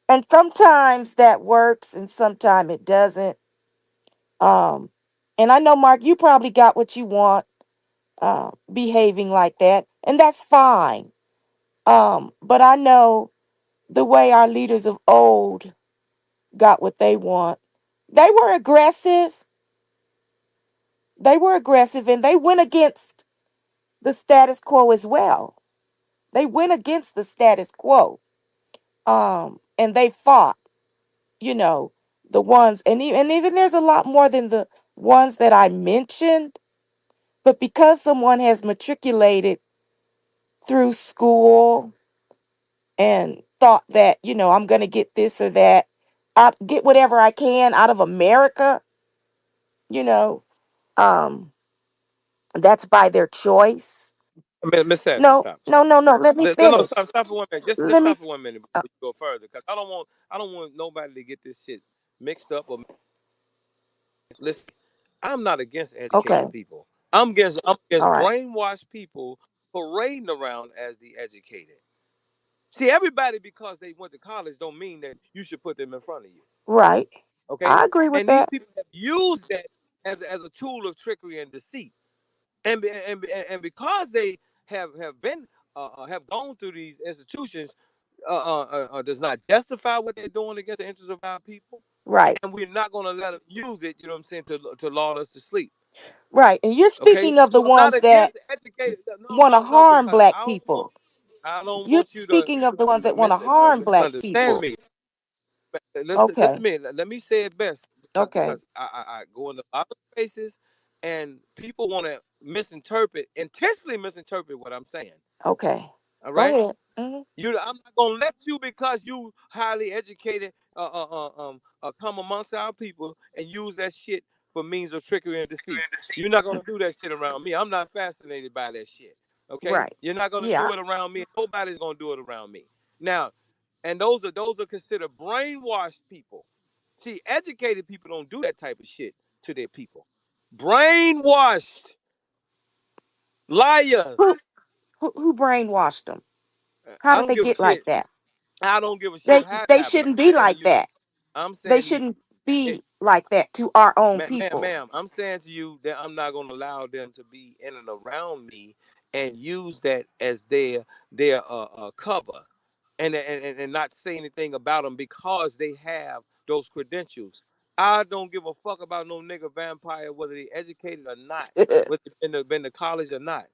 And sometimes that works and sometimes it doesn't. Um, and I know, Mark, you probably got what you want, behaving like that, and that's fine. But I know the way our leaders of old got what they want. They were aggressive. They were aggressive and they went against the status quo as well. They went against the status quo. And they fought, you know, the ones, and even there's a lot more than the ones that I mentioned. But because someone has matriculated through school and thought that, I'm going to get this or that, I get whatever I can out of America, you know, um, that's by their choice. Miss Sassy, No, stop, no, stop. no, no. Let me No, finish. stop for 1 minute. Just Let me. stop for 1 minute Uh, before you go further, because I don't want nobody to get this shit mixed up. Or listen, I'm not against okay. educated people. I'm against All right. brainwashed people parading around as the educated. See, everybody because they went to college don't mean that you should put them in front of you. Right. Okay, I agree with and these that. people have used that as a tool of trickery and deceit. And because they have been have gone through these institutions, does not justify what they're doing against the interests of our people, Right. and we're not going to let them use it. You know what I'm saying, to lull us to sleep. Right. And you're Okay, speaking of the so I'm not ones that against educated. No, want to no, no, harm because black people. I don't You're want you to speaking of the ones that want to harm black misunderstand people. me. Listen, listen Okay. to me. Let me say it best, because Okay. I go into a lot of spaces and people want to intentionally misinterpret what I'm saying. Okay. All Go right, ahead. I'm not gonna let you, because you highly educated, come amongst our people and use that shit for means of trickery and deceit. You're not gonna do that shit around me. I'm not fascinated by that shit. Okay, Right. you're not gonna Yeah. do it around me. Nobody's gonna do it around me. Now, and those are considered brainwashed people. See, educated people don't do that type of shit to their people. Brainwashed Who liars. who brainwashed them? How I did don't they give a get like shit. that? I don't give a shit They how it they happened. shouldn't be like that. I'm They saying to you, shouldn't it, be like that to our own people. ma'am, I'm saying to you that I'm not going to allow them to be in and around me and use that as their cover, and not say anything about them because they have those credentials. I don't give a fuck about no nigga vampire, whether they educated or not, whether they been to college or not.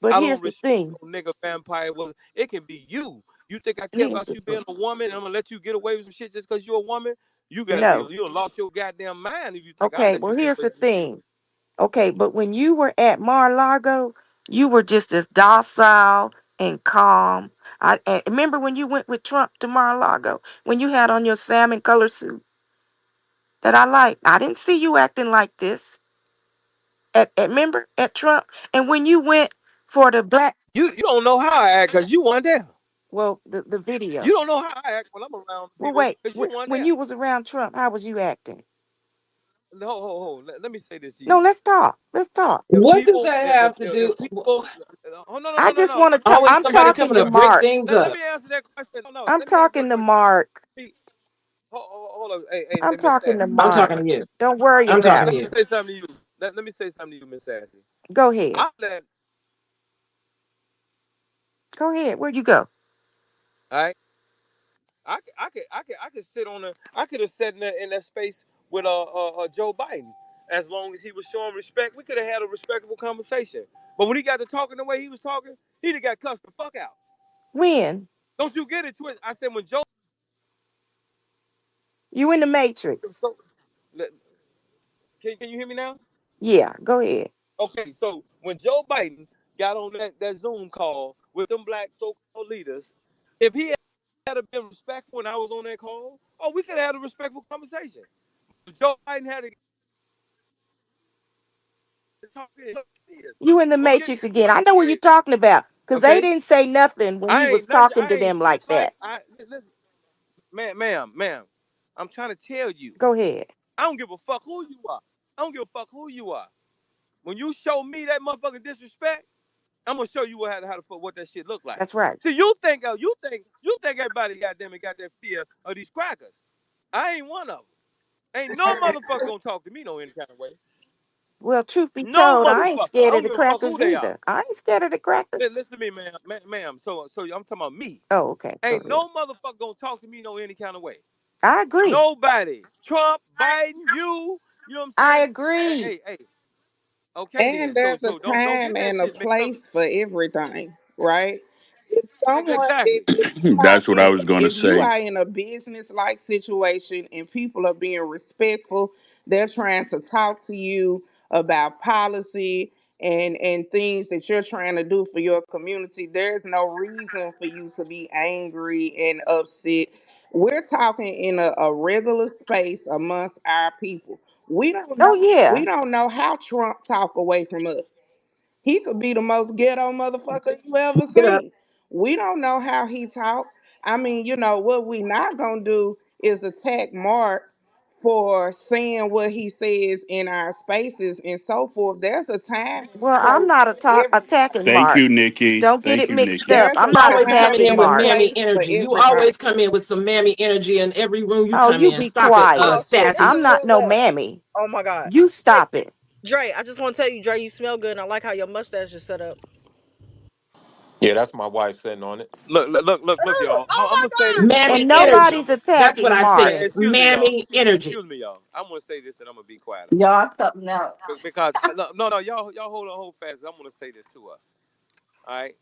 But I here's don't the respect thing. no nigga vampire. Well, it can be you. You think I care Here's about the you thing. being a woman and I'm gonna let you get away with some shit just because you're a woman? You gotta be No. you lost your goddamn mind if you think I Okay. let you Well, get here's away the with some shit. thing. Okay, but when you were at Mar-a-Lago, you were just as docile and calm. I remember when you went with Trump to Mar-a-Lago, when you had on your salmon color suit that I liked. I didn't see you acting like this remember at Trump. And when you went for the black, You don't know how I act because you weren't there. well, the You video. don't know how I act when I'm around Well, people wait, because you weren't when there. you was around Trump, how was you acting? Let me say this to No, you. let's talk. Let's talk. What does that have to If do? people, oh, no, no, I no, no, just no. want to talk. Always I'm somebody talking coming to to break Mark. things Let up. me answer that question. No, I'm let me answer talking that to question. Mark. Hold on. Hey, I'm Miss talking to Sassy. I'm Mark. talking to you. Don't worry I'm talking about to Let it. me you. say something to you. Let me say something to you, Miss Sassy. Go ahead. I let Go ahead. Where'd you go? All right. I could sit on the. I could have sat in that space with Joe Biden. As long as he was showing respect, we could have had a respectable conversation. But when he got to talking the way he was talking, he'd have got cussed the fuck out. When? Don't you get it twisted? I said when Joe. You in the Matrix. So, can you hear me now? Yeah, go ahead. Okay, so when Joe Biden got on that Zoom call with them black so-called leaders, if he had been respectful when I was on that call, oh, we could have had a respectful conversation. If Joe Biden had to talk, You in the okay, Matrix again. I know what you're talking about. Because they okay. didn't say nothing when he I was ain't nothing. talking to I ain't them like like that. I listen, ma'am. I'm trying to tell you. Go ahead. I don't give a fuck who you are. I don't give a fuck who you are. When you show me that motherfucking disrespect, I'm gonna show you how to what that shit look like. That's right. See, you think everybody goddamn it got that fear of these crackers. I ain't one of them. Ain't no motherfucker gonna talk to me no any kind of way. Well, truth be No told, I ain't motherfucker. I scared of don't the give a fuck who crackers they are. either. I ain't scared of the crackers. Listen to me, ma'am. So I'm talking about me. Oh, okay. Go Ain't ahead. no motherfucker gonna talk to me no any kind of way. I agree. Nobody. Trump, Biden, you know what I'm I saying? agree. Hey. Okay And then. So there's a so don't time get that and a shit mixed up. place for everything, right? If someone, Exactly. if you are That's what I in, was going to if you say. are in a business like situation and people are being respectful, they're trying to talk to you about policy and things that you're trying to do for your community. There's no reason for you to be angry and upset. We're talking in a regular space amongst our people. We don't Oh, know. yeah. We don't know how Trump talk away from us. He could be the most ghetto motherfucker you ever Get up. seen. We don't know how he talk. I mean, what we not gonna do is attack Mark for saying what he says in our spaces and so forth. There's a time and Well, I'm place not for every. attacking Thank Mark. you, Nikki. Don't get Thank it you, mixed Nikki. up. There's I'm a You not always time come in attacking and with a Mark. mammy place for energy. You everything. always come in with some mammy energy in every room you Oh, come you in. be Stop it, Oh quiet. shit, this Sassy. I'm is not who no what? mammy. Oh my god. You Hey, stop it. Dre, I just want to tell you, Dre, you smell good, and I like how your mustache is set up. Yeah, that's my wife sitting on it. Look, y'all. Oh I'm my gonna say this. god. I'm Mammy gonna And say this, and energy. nobody's That's what attacking I Mark. said. excuse me, y'all. Mammy energy. Excuse me, y'all. I'm gonna say this, and I'm gonna be quiet about it. Y'all something else. Because no, y'all hold fast. I'm gonna say this to us. All right,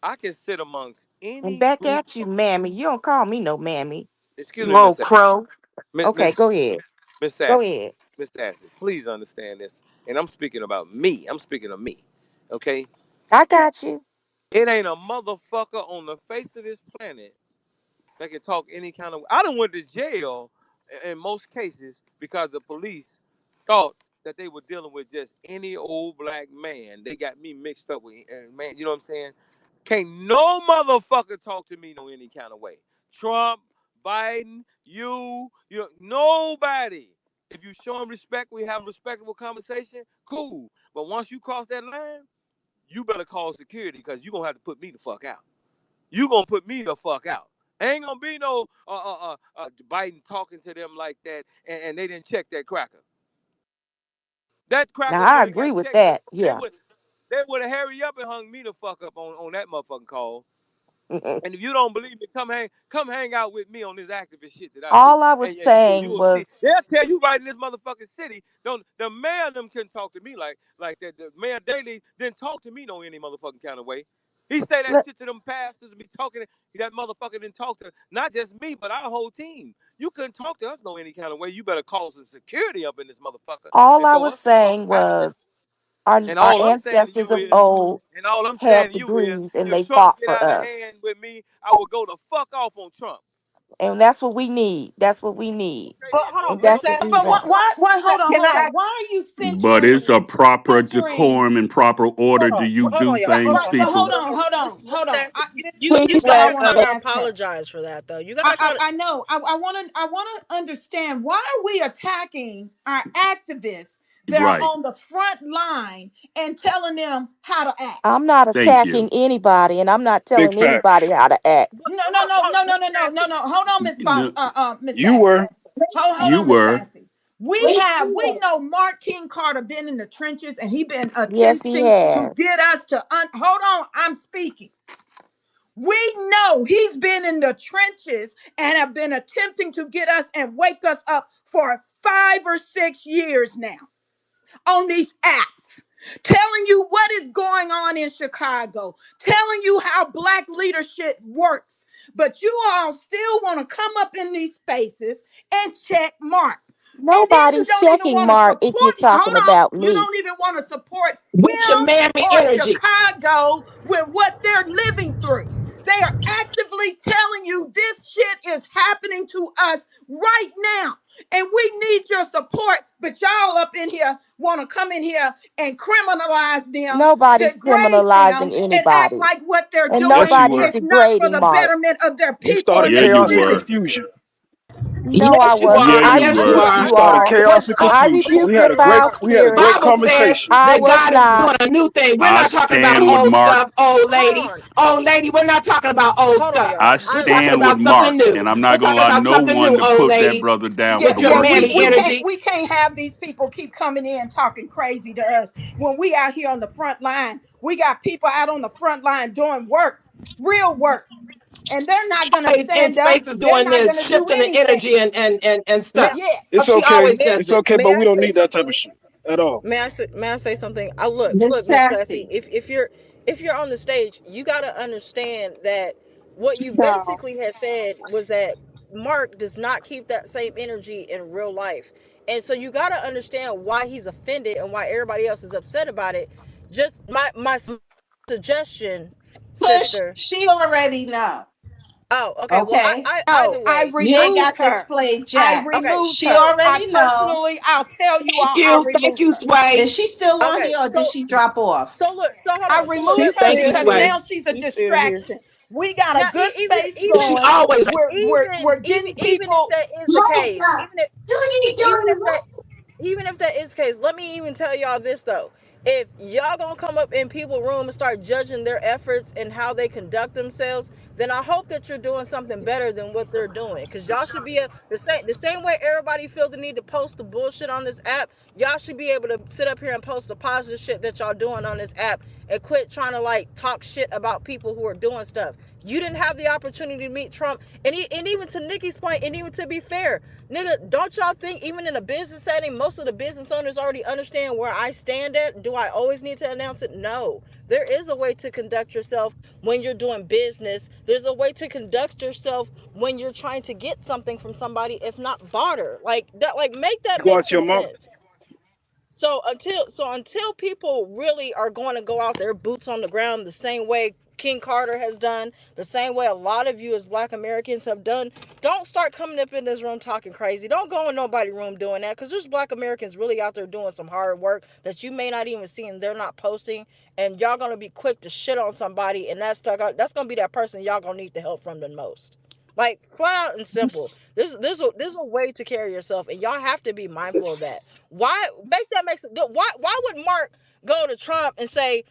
I can sit amongst And any back group at you, of. mammy. You don't call me no mammy. Excuse You me, old crow. Miss Okay, Miss go ahead. Miss Go Sassy, ahead. Miss Sassy. Please understand this, and I'm speaking about me. I'm speaking of me. Okay, I got you. it ain't a motherfucker on the face of this planet that can talk any kind of. I done went to jail in most cases because the police thought that they were dealing with just any old black man. They got me mixed up with, and man, you know what I'm saying? Can't no motherfucker talk to me no any kind of way. Trump, Biden, you know, nobody. If you show them respect, we have a respectable conversation. Cool. But once you cross that line, you better call security because you're gonna have to put me the fuck out. You gonna put me the fuck out. Ain't gonna be no Biden talking to them like that, and they didn't check that cracker. That Now cracker I would have agree got with checked. that. They Yeah. would they would have hurry up and hung me the fuck up on that motherfucking call. And if you don't believe me, come hang out with me on this activist shit that I do. All I was And you saying will see. was, They'll tell you right in this motherfucking city. Don't the mayor of them couldn't talk to me like that. The mayor Daley didn't talk to me no any motherfucking kind of way. He say that let- shit to them pastors and be talking. That motherfucker didn't talk to not just me, but our whole team. You couldn't talk to us no any kind of way. You better call some security up in this motherfucker all and I throw was us the fuck saying out. was And our all I'm saying to ancestors you of is, old and all I'm had saying to you is, degrees and if they Trump fought get for out of us. hand with me, I will go the fuck off on Trump. And that's what we need. That's what we need. Okay But then, hold And on, Miss that's so what Sass. we But want. why hold on, Can hold I? on. Why are you But it's a proper centering? decorum and proper order. Hold Do on, you hold do on, y'all. Hold things, on, Right, hold but on, people? hold hold on, on. hold on, Miss hold on. Sass, you Please This is what I gotta let want kind to of ask her. apologize for that, though. You gotta kind of. I know. I want to understand, why are we attacking our activists that are Right. on the front line and telling them how to act? I'm not Thank attacking you. anybody, and I'm not Big telling facts. anybody how to act. No, no, no, no, no, Miss no, no, no, Sassy. no. Hold on, Miss Boss, No, Miss You Sassy. were. Hold you on, Miss were. Sassy. We know Mark King Carter been in the trenches and he been Yes, he attempting to has. get us to hold on. I'm speaking. We know he's been in the trenches and have been attempting to get us and wake us up for 5 or 6 years now on these apps, telling you what is going on in Chicago, telling you how Black leadership works. But you all still want to come up in these spaces and check Mark. And then you Nobody's don't even checking want to Mark if you're support, talking hold on, about you me. don't even want to support With your him mammy or energy. Chicago with what they're living through. They are actively telling you this shit is happening to us right now. And we need your support. But y'all up in here want to come in here and criminalize them, Nobody's degrade them, criminalizing and act anybody. like what they're And Yes, doing you nobody's were. is not for degrading the Mark. betterment of their You people started and Yeah, their you chaos and were. community. confusion. No, I Yes, you wasn't. Yeah, are. I you Yes, you were. rebuke are. You you started all. chaos and First of all, I confusion. rebuke We your had a great foul we had a great spirit. Bible said conversation. I that was God is not. doing a new thing. We're I not talking about stand He with old Mark. stuff, old hold lady. on, Old lady, we're not talking about old hold on, stuff. I y'all. We're talking stand with about Mark, something new. and I'm We're not gonna talking allow about no something one new, to old put that lady, brother down Yeah, for with the your yeah, work we he's mammy we doing. can't energy. we can't have these people keep coming in talking crazy to us when we out here on the front line. We got people out on the front line doing work, real work, and they're not gonna Always in stand up. spaces They're doing not this, gonna do shifting the anything. energy and May, stuff. Yes. Oh, It's she okay. always may, does It's this. okay, may but we I don't say need that type something? of shit at all. May I say something? I look, Miss Miss Sassy. Sassy. If you're on the stage, you got to understand that what you No. basically had said was that Mark does not keep that same energy in real life, and so you got to understand why he's offended and why everybody else is upset about it. Just my suggestion, Push, sister. she already know. Oh, okay. Well, Okay. I No, either I way. You ain't removed got to her. explain I Jack. Okay, removed She her. so I already know. personally, I'll tell you Thank all, I you. Thank removed you, her. Is Sway. she still on okay, here or did so she drop off? so look, so hold I on. So look, removed She's her Thank you, still because Sway. here. now she's a She's still here. distraction. We got a now good even space even She going. always. We're even getting even if people. that is the case, even if that even if that is the case, let me even tell y'all this though. If y'all gonna come up in people's room and start judging their efforts and how they conduct themselves, then I hope that you're doing something better than what they're doing. Cause y'all should be the same way everybody feels the need to post the bullshit on this app. Y'all should be able to sit up here and post the positive shit that y'all doing on this app and quit trying to like talk shit about people who are doing stuff. You didn't have the opportunity to meet Trump, and even to Nikki's point, and even to be fair, nigga, don't y'all think even in a business setting, most of the business owners already understand where I stand at? Do I always need to announce it? No. There is a way to conduct yourself when you're doing business. There's a way to conduct yourself when you're trying to get something from somebody, if not barter. Like that, like make that Go make out some your mouth. sense. So until people really are going to go out there boots on the ground the same way King Carter has done, the same way a lot of you as Black Americans have done, don't start coming up in this room talking crazy. Don't go in nobody's room doing that, because there's Black Americans really out there doing some hard work that you may not even see and they're not posting, and y'all gonna be quick to shit on somebody, and that's gonna be that person y'all gonna need the help from the most. Like flat out and simple. There's a way to carry yourself, and y'all have to be mindful of that. Why make that make sense? Why would Mark go to Trump and say,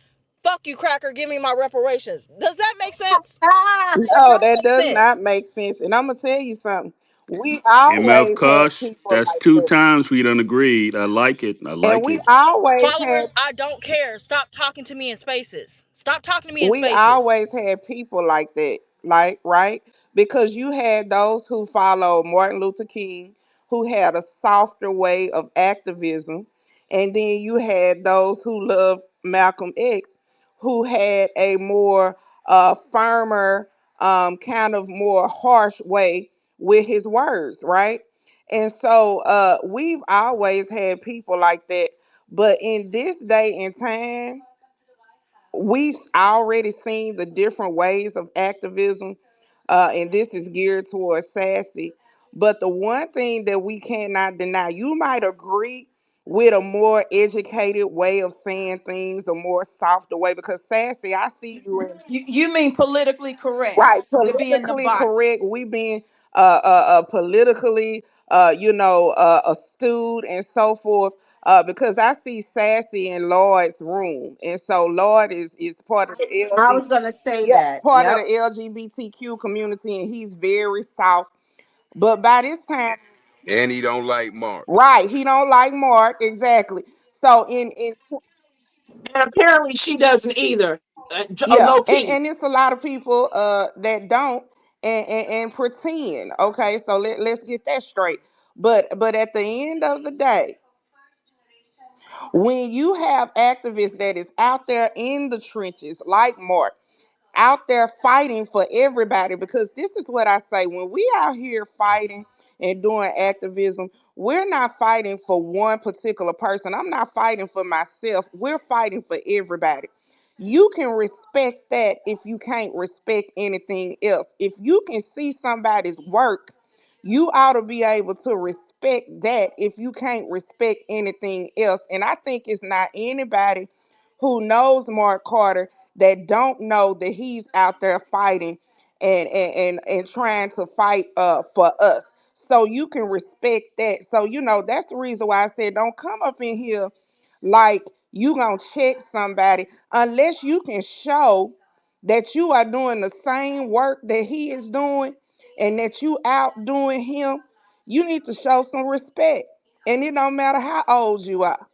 "Fuck you, cracker, give me my reparations"? Does that make sense? Ah, That No, don't that make does not sense. make sense. And I'm gonna tell you something. We MF always had Cuss, people that's like two that. times we done agreed. I like it. I And like we it. always had Followers, I don't care. Stop talking to me in spaces. Stop talking to me in we spaces. always had people like that, like right? Because you had those who followed Martin Luther King, who had a softer way of activism, and then you had those who loved Malcolm X, who had a more firmer, kind of more harsh way with his words, right? And so we've always had people like that, but in this day and time we've already seen the different ways of activism, and this is geared towards Sassy. But the one thing that we cannot deny, you might agree with a more educated way of saying things, a more softer way, because Sassy, I see you in You mean politically correct right, to be in the politically correct. boxes. We being politically, astute and so forth. Because I see Sassy in Lloyd's room, and so Lloyd is part of the I LG, was gonna say yeah, that. part of Yep. the LGBTQ community, and he's very soft. But by this time, And he don't like Mark. right, he don't like Mark exactly. So in And apparently she doesn't either. Yeah, low and key. it's a lot of people that don't and pretend. Okay, so let's get that straight. But at the end of the day, when you have activists that is out there in the trenches, like Mark, out there fighting for everybody, because this is what I say: when we out here fighting and doing activism, we're not fighting for one particular person. I'm not fighting for myself. We're fighting for everybody. You can respect that if you can't respect anything else. If you can see somebody's work, you ought to be able to respect that if you can't respect anything else. And I think it's not anybody who knows Mark Carter that don't know that he's out there fighting and trying to fight for us. So you can respect that. So that's the reason why I said don't come up in here like you gonna check somebody unless you can show that you are doing the same work that he is doing and that you outdoing him. You need to show some respect. And it don't matter how old you are.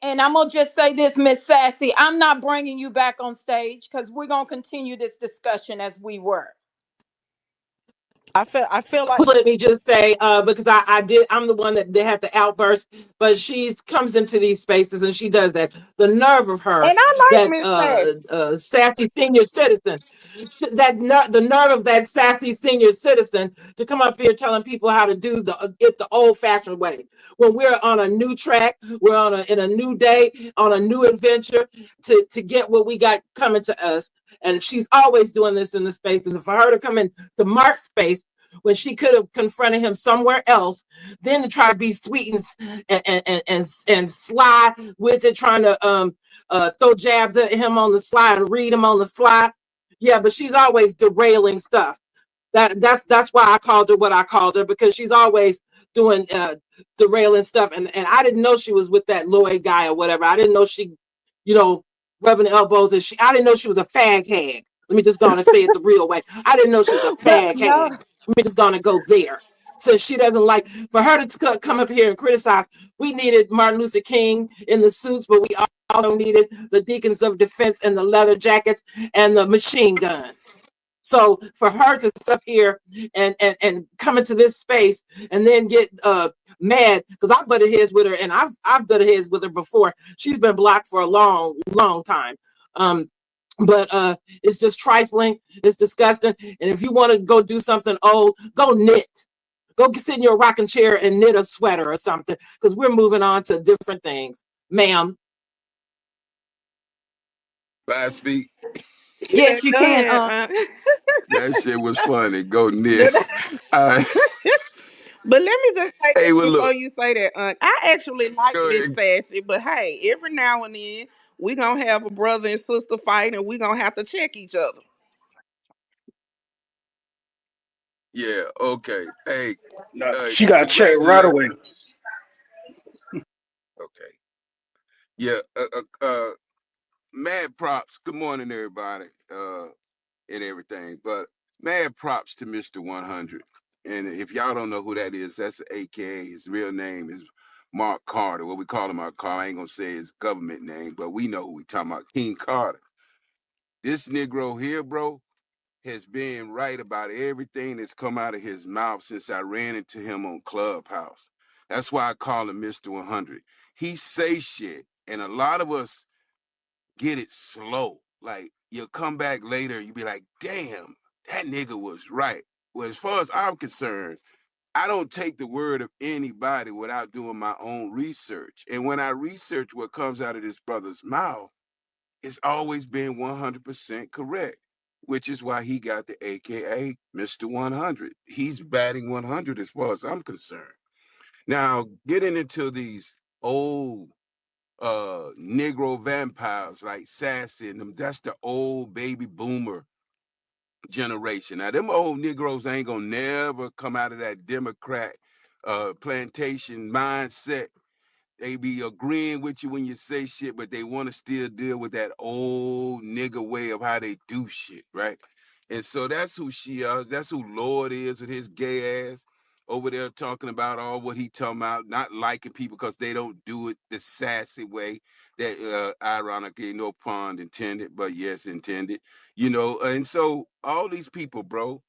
And I'm gonna just say this, Miss Sassy, I'm not bringing you back on stage because we're gonna continue this discussion as we were. I feel like Let me just say, because I'm the one that they have to outburst, but she comes into these spaces and she does that. The nerve of her, And I like that Miss Sass. sassy senior citizen, the nerve of that sassy senior citizen to come up here telling people how to do it the old fashioned way. When we're on a new track, we're in a new day, on a new adventure to get what we got coming to us. And she's always doing this in the spaces. And for her to come in to Mark's space when she could have confronted him somewhere else, then to try to be sweet and sly with it, trying to throw jabs at him on the slide and read him on the slide. Yeah, but she's always derailing stuff. That's why I called her what I called her, because she's always doing derailing stuff. And I didn't know she was with that Lloyd guy or whatever. I didn't know she, you know, rubbing elbows, and I didn't know she was a fag hag. Let me just go on and say it the real way. I didn't know she was a But fag no, hag. We're just gonna go there. So she doesn't like for her to come up here and criticize. We needed Martin Luther King in the suits, but we also needed the deacons of defense and the leather jackets and the machine guns. So for her to sit up here and come into this space and then get mad because I butted heads with her, and I've butted heads with her before. She's been blocked for a long time. But it's just trifling. It's disgusting. And if you want to go do something old, go knit. Go sit in your rocking chair and knit a sweater or something, because we're moving on to different things, ma'am. I speak. yeah, Yes, you go can. ahead. That shit was funny. Go Nick. But Uh, but let me just say hey, this well, before look. you say that, I actually like Go Miss ahead. Sassy, but hey, every now and then we gonna have a brother and sister fight, and we gonna have to check each other. Yeah, okay. Hey, No, she got checked right congratulate. away. Okay. Yeah, mad props. Good morning, everybody, and everything. But mad props to Mr. 100. And if y'all don't know who that is, that's AKA. His real name is Mark Carter. What we call him, Mark Carter. I ain't gonna say his government name, but we know who we talking about. King Carter. This Negro here, bro, has been right about everything that's come out of his mouth since I ran into him on Clubhouse. That's why I call him Mr. 100. He say shit, and a lot of us get it slow. Like, you'll come back later, you be like, damn, that nigga was right. Well, as far as I'm concerned, I don't take the word of anybody without doing my own research. And when I research what comes out of this brother's mouth, it's always been 100% correct, which is why he got the AKA Mr. 100. He's batting 100 as far as I'm concerned. Now, getting into these old Negro vampires like Sassy and them, that's the old baby boomer generation. Now, them old Negroes ain't gonna never come out of that Democrat plantation mindset. They be agreeing with you when you say shit, but they want to still deal with that old nigga way of how they do shit, right? And so that's who she is. That's who Lord is with his gay ass. over there talking about all what he talking about, not liking people because they don't do it the sassy way. That ironically, no pun intended, but yes intended. And so all these people, bro,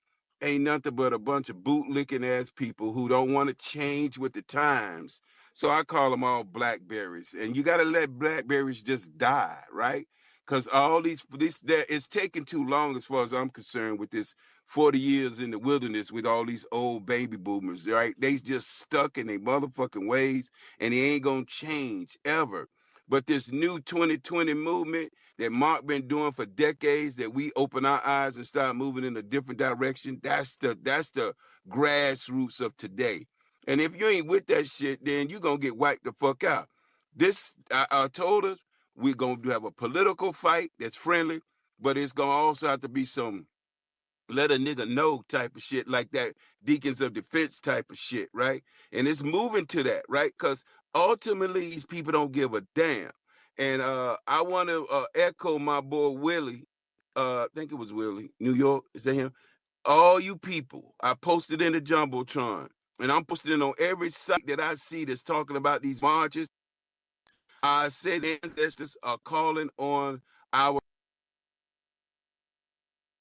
ain't nothing but a bunch of bootlicking ass people who don't want to change with the times. So I call them all blackberries, and you got to let blackberries just die, right? Because all it's taking too long, as far as I'm concerned, with this 40 years in the wilderness with all these old baby boomers, right? They just stuck in their motherfucking ways, and they ain't gonna change ever. But this new 2020 movement that Mark been doing for decades, that we open our eyes and start moving in a different direction, that's the grassroots of today. And if you ain't with that shit, then you gonna get wiped the fuck out. This I told us we're gonna have a political fight that's friendly, but it's gonna also have to be some let a nigga know type of shit, like that Deacons of Defense type of shit, right? And it's moving to that, right? Because ultimately these people don't give a damn. And I want to echo my boy Willie. I think it was Willie, New York. Is that him? All you people, I posted in the Jumbotron, and I'm posting it on every site that I see that's talking about these marches. I said the ancestors are calling on our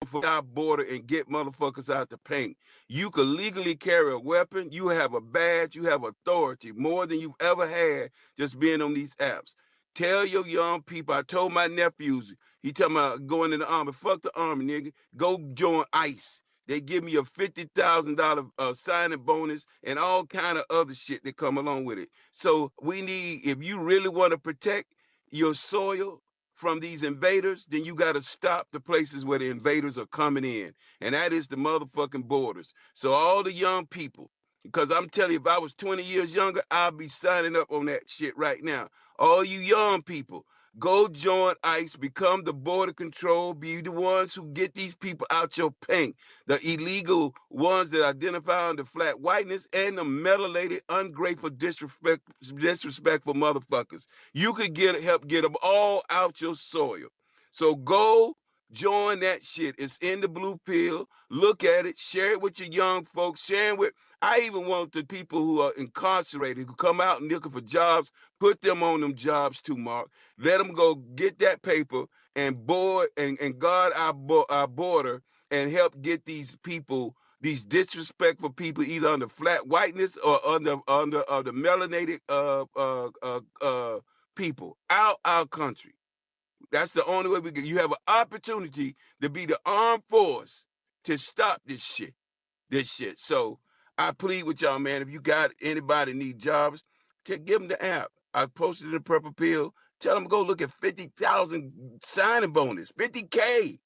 for our border and get motherfuckers out the paint. You could legally carry a weapon. You have a badge. You have authority more than you've ever had just being on these apps. Tell your young people. I told my nephews. He talking about going in the army. Fuck the army, nigga. Go join ICE. They give me a $50,000 signing bonus and all kind of other shit that come along with it. So we need, if you really want to protect your soil from these invaders, then you got to stop the places where the invaders are coming in. And that is the motherfucking borders. So all the young people, because I'm telling you, if I was 20 years younger, I'd be signing up on that shit right now. All you young people, go join ICE, become the border control, be the ones who get these people out your paint. The illegal ones that identify under flat whiteness and the mutilated, ungrateful, disrespectful motherfuckers. You could help get them all out your soil. So go join that shit. It's in the blue pill. Look at it. Share it with your young folks. Share it with. I even want the people who are incarcerated, who come out and looking for jobs, put them on them jobs too, Mark. Let them go get that paper and board and guard our border and help get these people, these disrespectful people, either under flat whiteness or under the melanated people out our country. That's the only way we can. You have an opportunity to be the armed force to stop this shit. So I plead with y'all, man. If you got anybody need jobs, to give them the app. I posted in the Purple Pill. Tell them to go look at 50,000 signing bonus, 50K,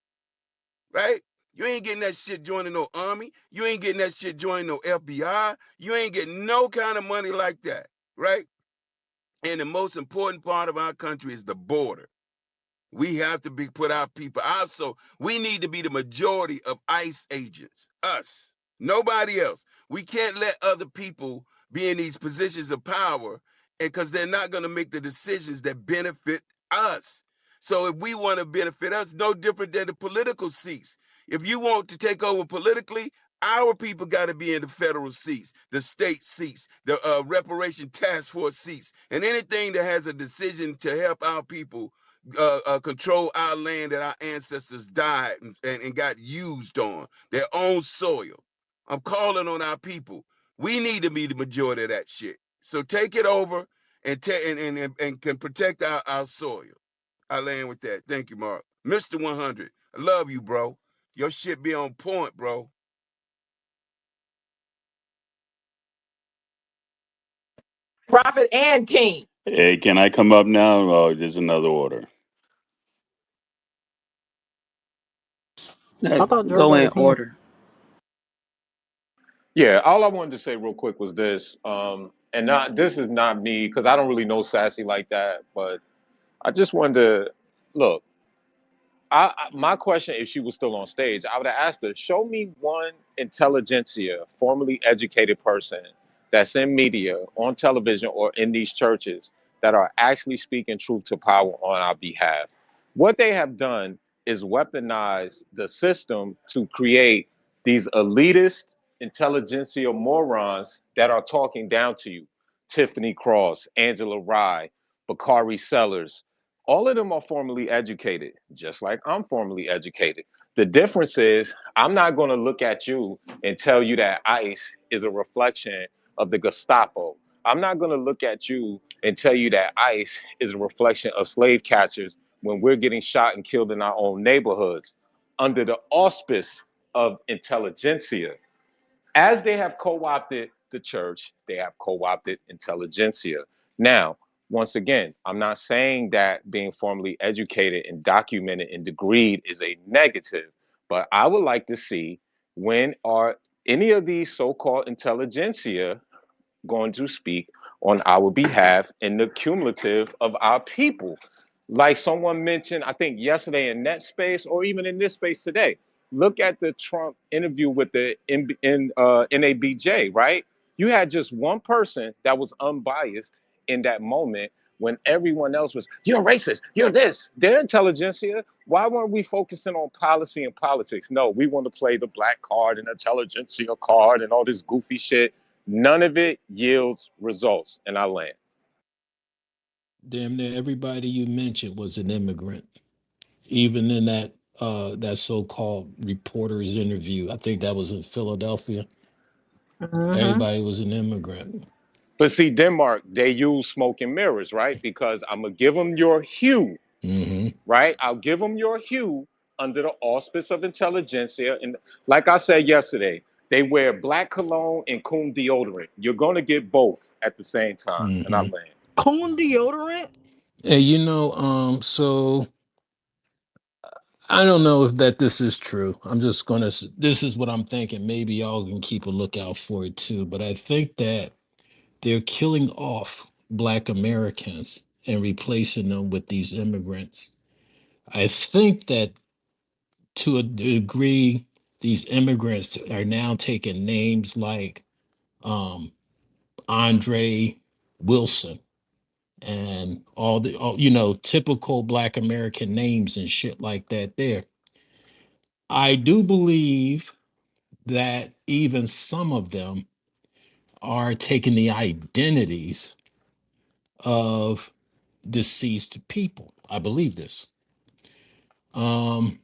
right? You ain't getting that shit joining no army. You ain't getting that shit joining no FBI. You ain't getting no kind of money like that, right? And the most important part of our country is the border. We have to put our people out. So we need to be the majority of ICE agents, us, nobody else. We can't let other people be in these positions of power, and because they're not going to make the decisions that benefit us. So if we want to benefit us, no different than the political seats. If you want to take over politically, our people got to be in the federal seats, the state seats, the reparation task force seats, and anything that has a decision to help our people control our land that our ancestors died and got used on, their own soil. I'm calling on our people. We need to be the majority of that shit. So take it over and can protect our soil. I land with that. Thank you, Mark. Mr. 100, I love you, bro. Your shit be on point, bro. Prophet and King. Hey, can I come up now? Or there's another order. I thought Dre Go in raised hand. order. Yeah, all I wanted to say real quick was this, and not this is not me because I don't really know Sassy like that, but I just wanted to look. My question, if she was still on stage, I would have asked her, show me one intelligentsia, formally educated person that's in media, on television, or in these churches that are actually speaking truth to power on our behalf. What they have done is weaponize the system to create these elitist intelligentsia morons that are talking down to you. Tiffany Cross, Angela Rye, Bakari Sellers, all of them are formally educated, just like I'm formally educated. The difference is I'm not going to look at you and tell you that ICE is a reflection of the Gestapo. I'm not going to look at you and tell you that ICE is a reflection of slave catchers when we're getting shot and killed in our own neighborhoods under the auspice of intelligentsia. As they have co opted the church, they have co opted intelligentsia. Now, once again, I'm not saying that being formally educated and documented and degreed is a negative, but I would like to see when are any of these so called intelligentsia going to speak on our behalf in the cumulative of our people. Like someone mentioned, I think yesterday in that space or even in this space today, look at the Trump interview with the NABJ, right? You had just one person that was unbiased in that moment when everyone else was, you're racist, you're this, they're intelligentsia. Why weren't we focusing on policy and politics? No, we want to play the black card and intelligentsia card and all this goofy shit. None of it yields results, and I land. Damn near everybody you mentioned was an immigrant. Even in that so-called reporter's interview, I think that was in Philadelphia. Mm-hmm. Everybody was an immigrant. But see, Denmark, they use smoke and mirrors, right? Because I'm gonna give them your hue, Hmm. right? I'll give them your hue under the auspice of intelligentsia, and like I said yesterday, they wear black cologne and coon deodorant. You're gonna get both at the same time, and I Hmm. land. Coon deodorant. And so I don't know if that this is true. I'm just gonna. This is what I'm thinking. Maybe y'all can keep a lookout for it too. But I think that they're killing off Black Americans and replacing them with these immigrants. I think that to a degree, these immigrants are now taking names like um, Andre Wilson and all typical Black American names and shit like that. There, I do believe that even some of them are taking the identities of deceased people. I believe this. Um,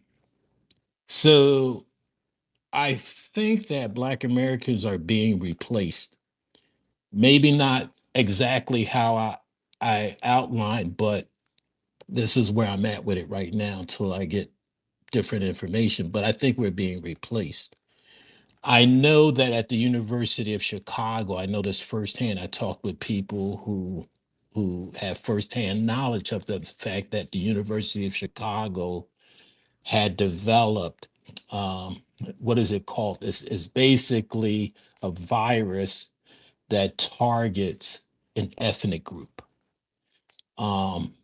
so I think that Black Americans are being replaced. Maybe not exactly how I outlined, but this is where I'm at with it right now until I get different information. But I think we're being replaced. I know that at the University of Chicago, I know this firsthand. I talked with people who have firsthand knowledge of the fact that the University of Chicago had developed what is it called? It's basically a virus that targets an ethnic group.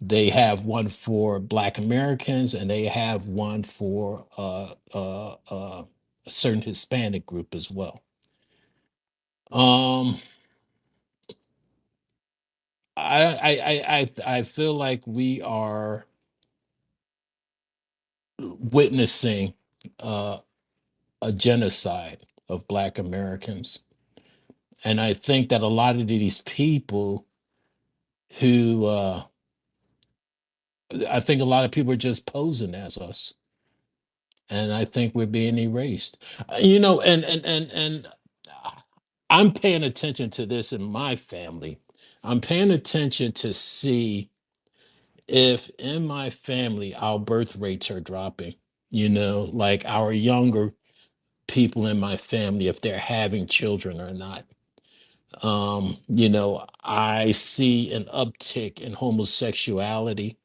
They have one for Black Americans, and they have one for a certain Hispanic group as well. Um, I feel like we are witnessing uh, a genocide of Black Americans, and I think that a lot of these people who I think a lot of people are just posing as us, and I think we're being erased. And I'm paying attention to this in my family. I'm paying attention to see if in my family our birth rates are dropping, like our younger people in my family, if they're having children or not. I see an uptick in homosexuality.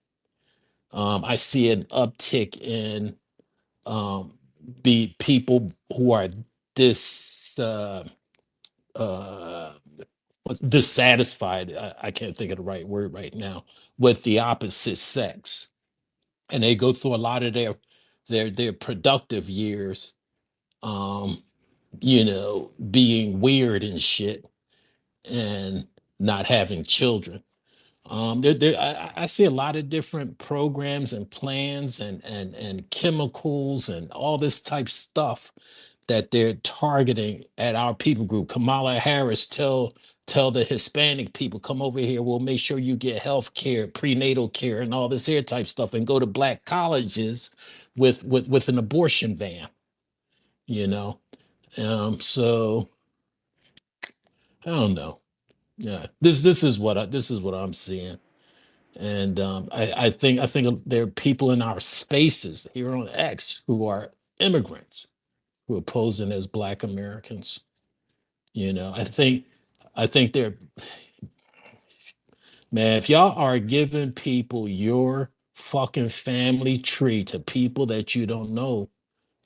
I see an uptick in um, be people who are dis uh, dissatisfied. I can't think of the right word right now with the opposite sex, and they go through a lot of their productive years, um, being weird and shit and not having children. I see a lot of different programs and plans and chemicals and all this type stuff that they're targeting at our people group. Kamala Harris tell the Hispanic people, come over here, we'll make sure you get health care, prenatal care, and all this here type stuff, and go to black colleges with an abortion van, you know. So I don't know. Yeah, this is what I'm seeing. And I think there are people in our spaces here on X who are immigrants who are posing as Black Americans. You know, I think they're, man, if y'all are giving people your fucking family tree to people that you don't know,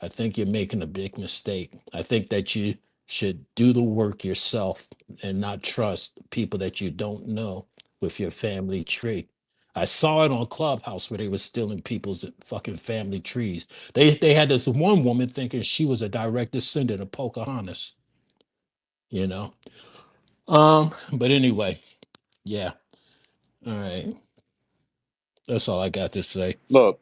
I think you're making a big mistake. I think that you should do the work yourself and not trust people that you don't know with your family tree. I saw it on Clubhouse where they were stealing people's fucking family trees. They had this one woman thinking she was a direct descendant of Pocahontas, you know. But anyway, yeah. All right. That's all I got to say. Look,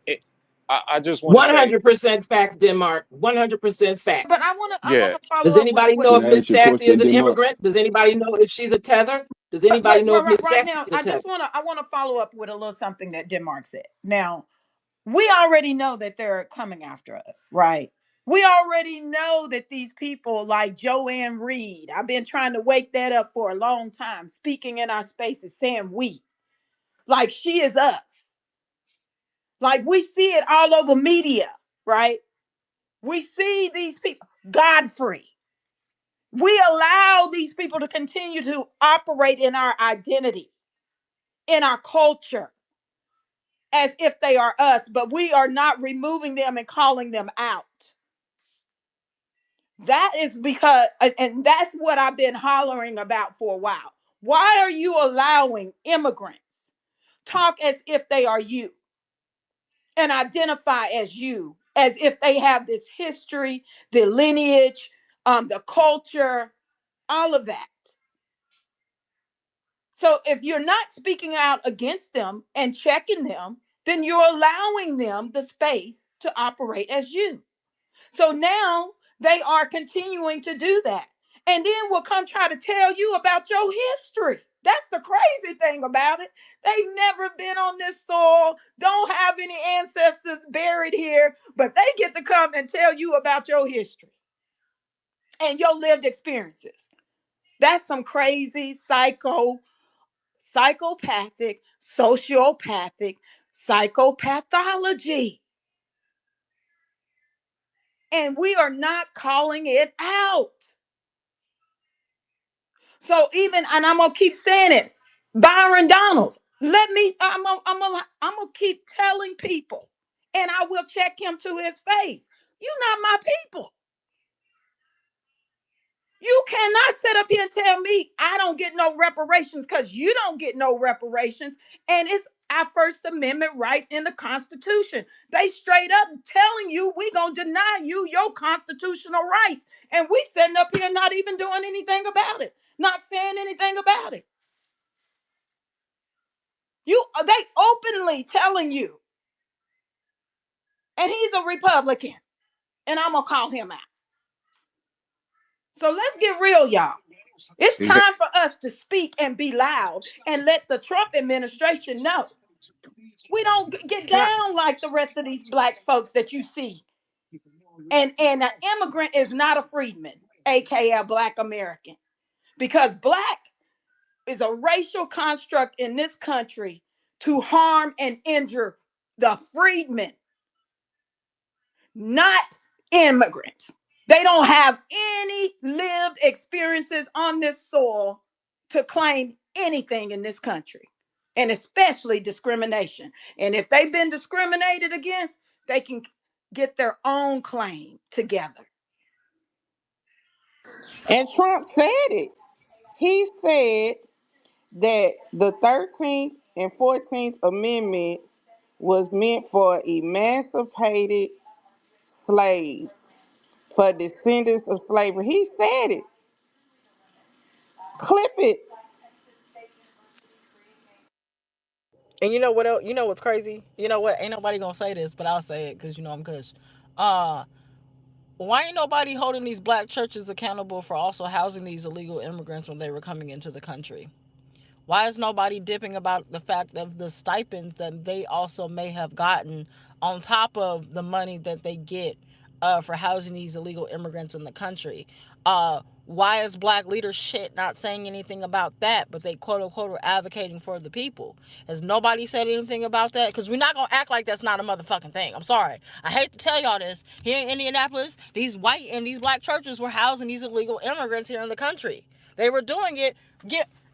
I just want to say, 100% facts, Denmark. 100% But facts. I yeah, wanna follow Does up with anybody what know Can if I Miss ask you a Sassy is question, an Denmark? immigrant? Does anybody know if she's a tether? Does but anybody know if Miss right Sassy now is a I just tether? wanna follow up with a little something that Denmark said. Now, we already know that they're coming after us, right? We already know that these people like Joanne Reed, I've been trying to wake that up for a long time, speaking in our spaces, saying we, like she is us. Like we see it all over media, right? We see these people, Godfrey. We allow these people to continue to operate in our identity, in our culture, as if they are us, but we are not removing them and calling them out. That is because, and that's what I've been hollering about for a while. Why are you allowing immigrants talk as if they are you and identify as you, as if they have this history, the lineage, the culture, all of that? So if you're not speaking out against them and checking them, then you're allowing them the space to operate as you. So now they are continuing to do that. And then will come try to tell you about your history. That's the crazy thing about it. They've never been on this soil, don't have any ancestors buried here, but they get to come and tell you about your history and your lived experiences. That's some crazy psychopathic, sociopathic psychopathology. And we are not calling it out. So even, and I'm gonna keep saying it, Byron Donalds. I'm gonna keep telling people, and I will check him to his face. You're not my people. You cannot sit up here and tell me I don't get no reparations because you don't get no reparations. And it's our First Amendment right in the Constitution. They straight up telling you we gonna deny you your constitutional rights. And we sitting up here not even doing anything about it, not saying anything about it. They openly telling you, and he's a Republican, and I'm gonna call him out. So let's get real, y'all. It's and time for us to speak and be loud and let the Trump administration know we don't get can I? down like the rest of these black folks that you see. And an immigrant is not a freedman, aka a black American, because black is a racial construct in this country to harm and injure the freedmen, not immigrants. They don't have any lived experiences on this soil to claim anything in this country, and especially discrimination. And if they've been discriminated against, they can get their own claim together. And Trump said it. He said that the 13th and 14th Amendment was meant for emancipated slaves, for descendants of slavery. He said it. Clip it. And you know what else? You know what's crazy? You know what? Ain't nobody gonna say this, but I'll say it because you know I'm Kush. Uh, Why ain't nobody holding these black churches accountable for also housing these illegal immigrants when they were coming into the country? Why is nobody dipping about the fact of the stipends that they also may have gotten on top of the money that they get for housing these illegal immigrants in the country? Why is black leadership not saying anything about that, but they quote unquote are advocating for the people? Has nobody said anything about that? Because we're not going to act like that's not a motherfucking thing. I'm sorry. I hate to tell y'all this. Here in Indianapolis, these white and these black churches were housing these illegal immigrants here in the country. They were doing it.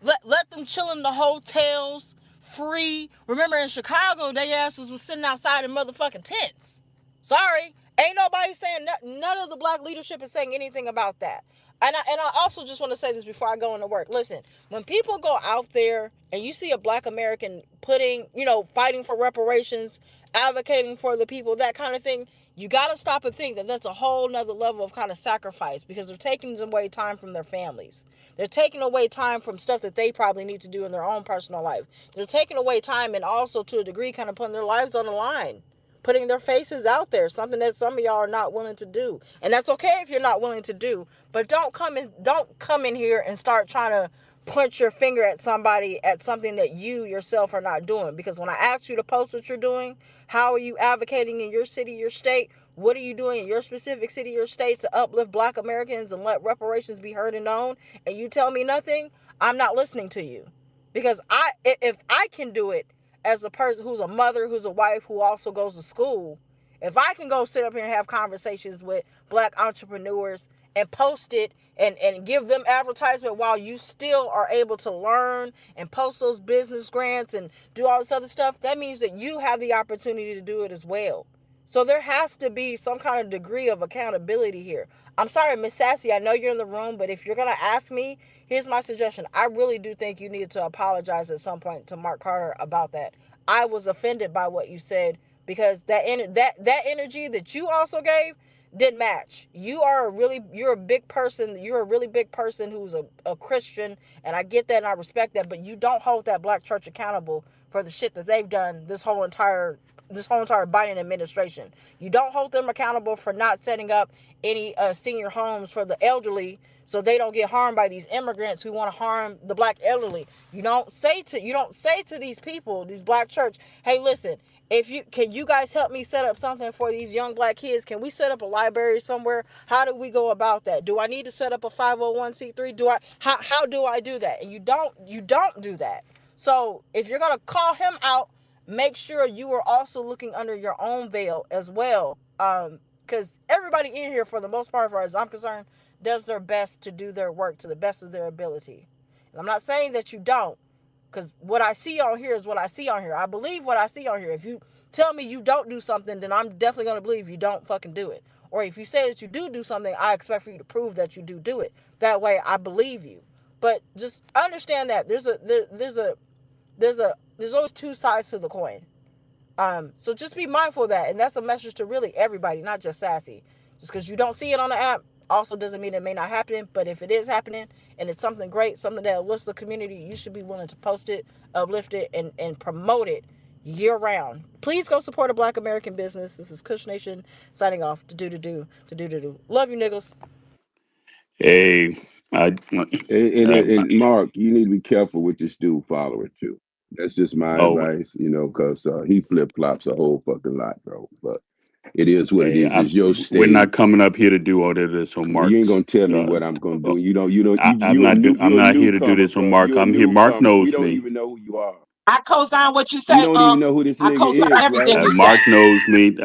Let them chill in the hotels free. Remember in Chicago, they asses was sitting outside in motherfucking tents. Sorry, ain't nobody saying none of the black leadership is saying anything about that. And I also just want to say this before I go into work. Listen, when people go out there and you see a black American fighting for reparations, advocating for the people, that kind of thing, you got to stop and think that that's a whole nother level of kind of sacrifice, because they're taking away time from their families. They're taking away time from stuff that they probably need to do in their own personal life. They're taking away time and also, to a degree, kind of putting their lives on the line, putting their faces out there, something that some of y'all are not willing to do. And that's okay if you're not willing to do, but don't come in here and start trying to point your finger at somebody at something that you yourself are not doing. Because when I asked you to post what you're doing, how are you advocating in your city, your state? What are you doing in your specific city or state to uplift black Americans and let reparations be heard and known? And you tell me nothing, I'm not listening to you. Because if I can do it as a person who's a mother, who's a wife, who also goes to school, if I can go sit up here and have conversations with black entrepreneurs and post it and give them advertisement while you still are able to learn and post those business grants and do all this other stuff, that means that you have the opportunity to do it as well. So there has to be some kind of degree of accountability here. I'm sorry, Miss Sassy, I know you're in the room, but if you're going to ask me, here's my suggestion. I really do think you need to apologize at some point to Mark Carter about that. I was offended by what you said, because that energy that you also gave didn't match. You're a big person. You're a really big person who's a Christian, and I get that and I respect that, but you don't hold that black church accountable for the shit that they've done this whole entire Biden administration. You don't hold them accountable for not setting up any senior homes for the elderly so they don't get harmed by these immigrants who want to harm the black elderly. You don't say to these people, these black church, hey, listen, if you guys help me set up something for these young black kids? Can we set up a library somewhere? How do we go about that? Do I need to set up a 501c3? How do I do that? And you don't do that. So if you're gonna call him out, make sure you are also looking under your own veil as well. Because everybody in here, for the most part, as far as I'm concerned, does their best to do their work to the best of their ability. And I'm not saying that you don't, because what I see on here is what I see on here. I believe what I see on here. If you tell me you don't do something, then I'm definitely going to believe you don't fucking do it. Or if you say that you do something, I expect for you to prove that you do it. That way I believe you. But just understand that there's always two sides to the coin. So just be mindful of that, and that's a message to really everybody, not just Sassy. Just because you don't see it on the app also doesn't mean it may not happen. But if it is happening and it's something great, something that lifts the community, you should be willing to post it, uplift it, and promote it year round. Please go support a black American business. This is Kush Nation signing off. To do. Love you, niggas. Hey, I, And Mark, you need to be careful with this dude follower too. That's just my oh, advice, because he flip flops a whole fucking lot, bro. But it is what it hey, is. It's your we're not stage. coming up here to do all of this on You ain't Mark's. gonna tell me Uh, what I'm gonna do. You don't. I'm not. I'm You're a not here to do newcomer, this on bro. Mark. You're a I'm here. Mark newcomer. We knows don't me. even know who you are. I co-sign what you We say, don't even Unc. know who this I nigga co-sign is, everything right? you say. Mark knows me.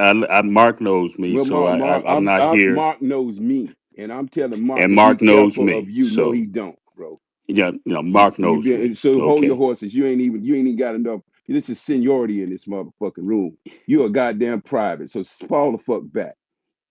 Mark knows me. Well, So I'm not here, Mark knows me, and I'm telling Mark and to be Mark knows careful of me. you. No, So he don't, bro. yeah, Mark You knows been me. so hold your Okay. horses. You ain't even got enough. This is seniority in this motherfucking room. You are goddamn private. So fall the fuck back,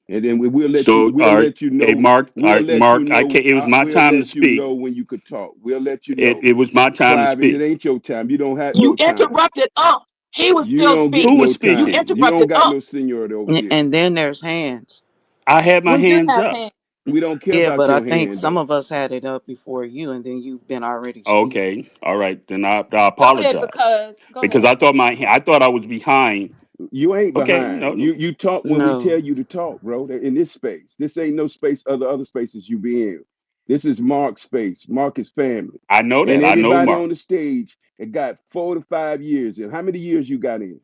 and then we'll let you. So, We'll let you hey, know. Mark. All We'll right, let you Mark. I know. can't. It was my We'll time to let you speak. know when you could talk. We'll let you It know. it was my time to Private. It speak. ain't your time. You don't have You no time. interrupted Unc. He was You still don't get Who speaking. was no You time. speaking? You don't interrupted got Unc. no seniority over here. And then there's hands. I had my We did hands have up. hands. We don't care Yeah, about but I your think hand some though. of us had it up before you, and then you've been already speaking. Okay. All right. Then I Go ahead, apologize because go because ahead. I thought I was behind. You ain't Okay, behind. You talk when we tell No. you to talk, bro. In this space. This ain't no space other spaces you be in. This is Mark's space. Mark is family. I know And that. I know everybody Mark. on the stage it got 4 to 5 years in. How many years you got in?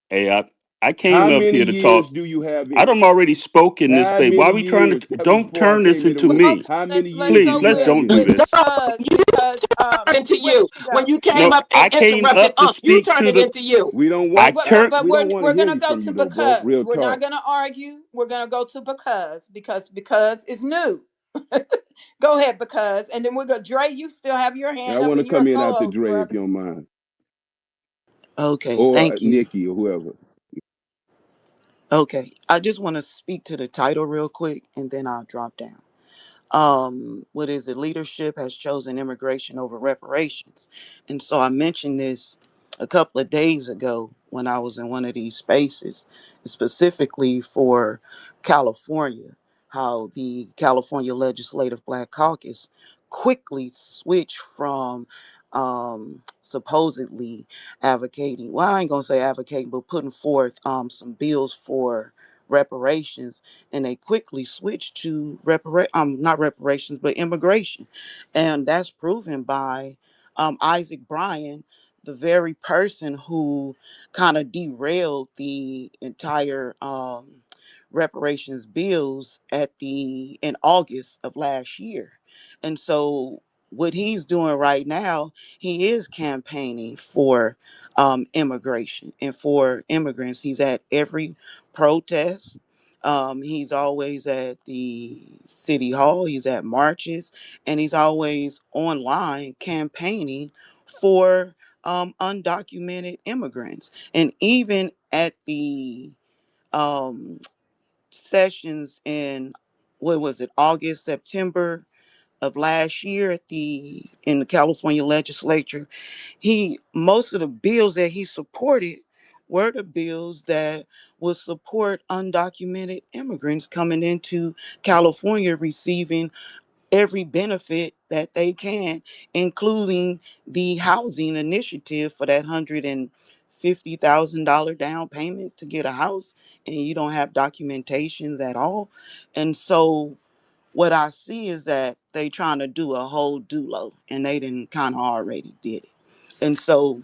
Hey, I How came up many here to years talk. do you have I in? done already spoke in this How space. Why many are we trying years? to? That was Don't before I turn this came in the into Well, room. me. okay, How many let's years do Please, go you let's with have don't do in? with this. Into where did you. you When go? you came No, up and I came interrupted up to you speak turned to it the. into you. We don't I want turn. we don't want to We're hear gonna you go from to you though, bro. because. Real We're not talk. gonna argue. We're gonna go to because is new. Go ahead, because, and then we're gonna Dre. You still have your And I hand up, want to and you're a come in after co-host, Dre if brother. you don't mind. Okay, Or thank you. Nikki or whoever. Okay, I just want to speak to the title real quick, and then I'll drop down. What is it? Leadership has chosen immigration over reparations. And so I mentioned this a couple of days ago when I was in one of these spaces, specifically for California, how the California Legislative Black Caucus quickly switched from supposedly advocating, well, I ain't gonna say advocating, but putting forth some bills for reparations, and they quickly switched to not reparations but immigration, and that's proven by Isaac Bryan, the very person who kind of derailed the entire reparations bills in August of last year. And so what he's doing right now, he is campaigning for immigration and for immigrants. He's at every protest. He's always at the city hall, he's at marches, and he's always online campaigning for undocumented immigrants. And even at the um, sessions in, what was it, August, September of last year in the California legislature, he most of the bills that he supported were the bills that would support undocumented immigrants coming into California receiving every benefit that they can, including the housing initiative for that $150,000 down payment to get a house, and you don't have documentations at all. And so what I see is that they trying to do a whole dulo, and they didn't kind of already did it. And so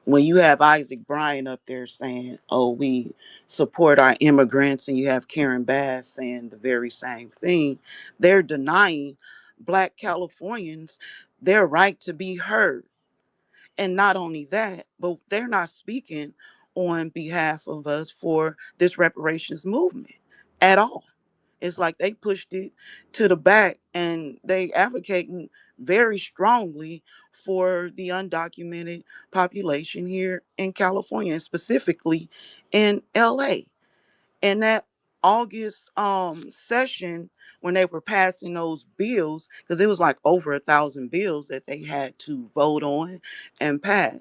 when you have Isaac Bryan up there saying, "Oh, we support our immigrants," and you have Karen Bass saying the very same thing, they're denying Black Californians their right to be heard. And not only that, but they're not speaking on behalf of us for this reparations movement at all. It's like they pushed it to the back, and they advocating very strongly for the undocumented population here in California, and specifically in LA. In that August session, when they were passing those bills, because it was like over 1,000 bills that they had to vote on and pass,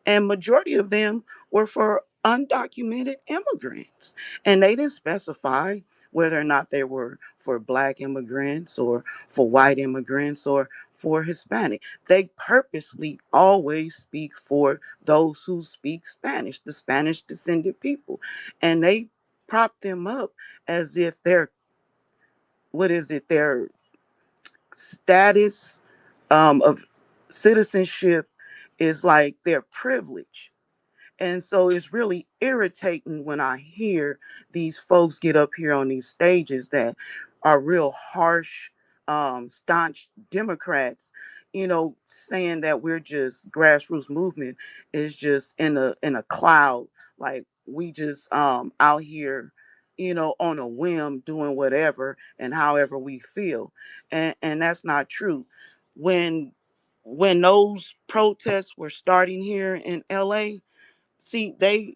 and majority of them were for undocumented immigrants, and they didn't specify whether or not they were for Black immigrants or for white immigrants or for Hispanic. They purposely always speak for those who speak Spanish, the Spanish descended people, and they prop them up as if their, what is it, their status of citizenship is like their privilege. And so it's really irritating when I hear these folks get up here on these stages that are real harsh, staunch Democrats, saying that we're just grassroots movement is just in a cloud, like we just out here, on a whim doing whatever and however we feel. And that's not true. When when those protests were starting here in LA, see, the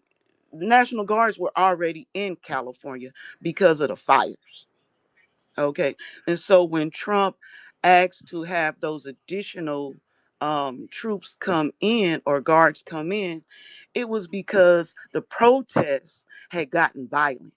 National Guards were already in California because of the fires. Okay. And so when Trump asked to have those additional troops come in, or guards come in, it was because the protests had gotten violent.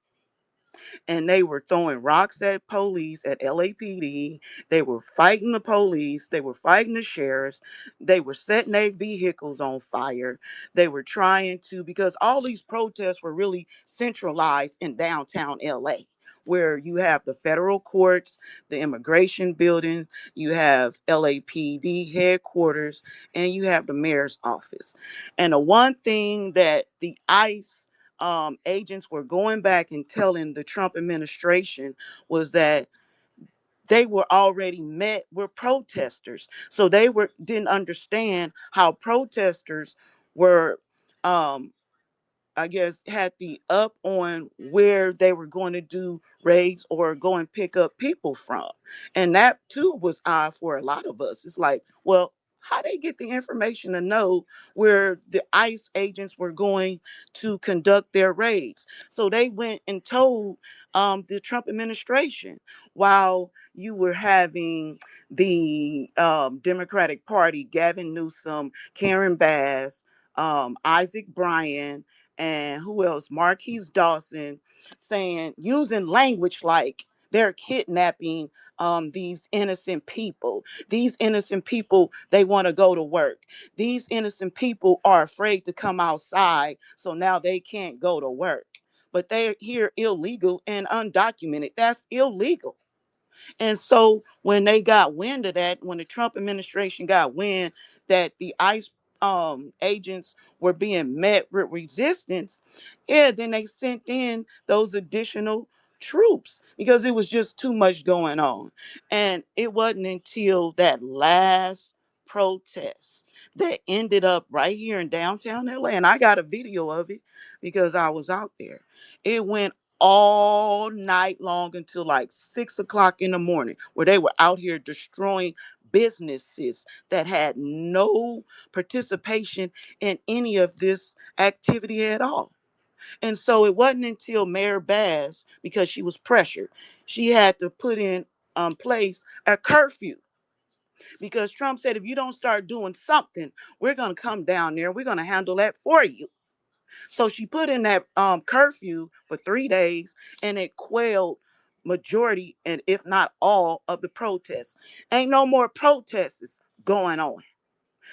and they were throwing rocks at police at LAPD. They were fighting the police. They were fighting the sheriffs. They were setting their vehicles on fire. They were trying to, because all these protests were really centralized in downtown LA, where you have the federal courts, the immigration building, you have LAPD headquarters, and you have the mayor's office. And the one thing that the ICE agents were going back and telling the Trump administration was that they were already met with protesters, so they were didn't understand how protesters were um, I guess, had the up on where they were going to do raids or go and pick up people from. And that too was odd for a lot of us. It's like, well, how they get the information to know where the ICE agents were going to conduct their raids? So they went and told the Trump administration, while you were having the Democratic Party, Gavin Newsom, Karen Bass, Isaac Bryan, and who else? Marquise Dawson, saying, using language like they're kidnapping these innocent people. These innocent people, they want to go to work. These innocent people are afraid to come outside, so now they can't go to work. But they're here illegal and undocumented. That's illegal. And so when they got wind of that, when the Trump administration got wind that the ICE agents were being met with resistance, yeah, then they sent in those additional troops because it was just too much going on. And it wasn't until that last protest that ended up right here in downtown LA. And I got a video of it because I was out there. It went all night long until like 6 o'clock in the morning, where they were out here destroying businesses that had no participation in any of this activity at all. And so it wasn't until Mayor Bass, because she was pressured, she had to put in place a curfew, because Trump said, if you don't start doing something, we're going to come down there, we're going to handle that for you. So she put in that curfew for 3 days, and it quelled majority and if not all of the protests. Ain't no more protests going on.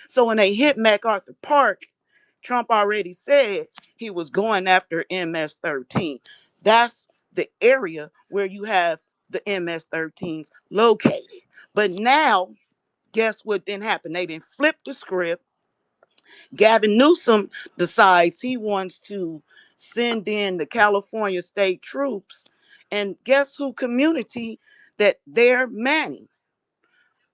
So when they hit MacArthur Park, Trump already said he was going after MS-13. That's the area where you have the MS-13s located. But now, guess what didn't happen? They didn't flip the script. Gavin Newsom decides he wants to send in the California state troops. And guess who community that they're manning?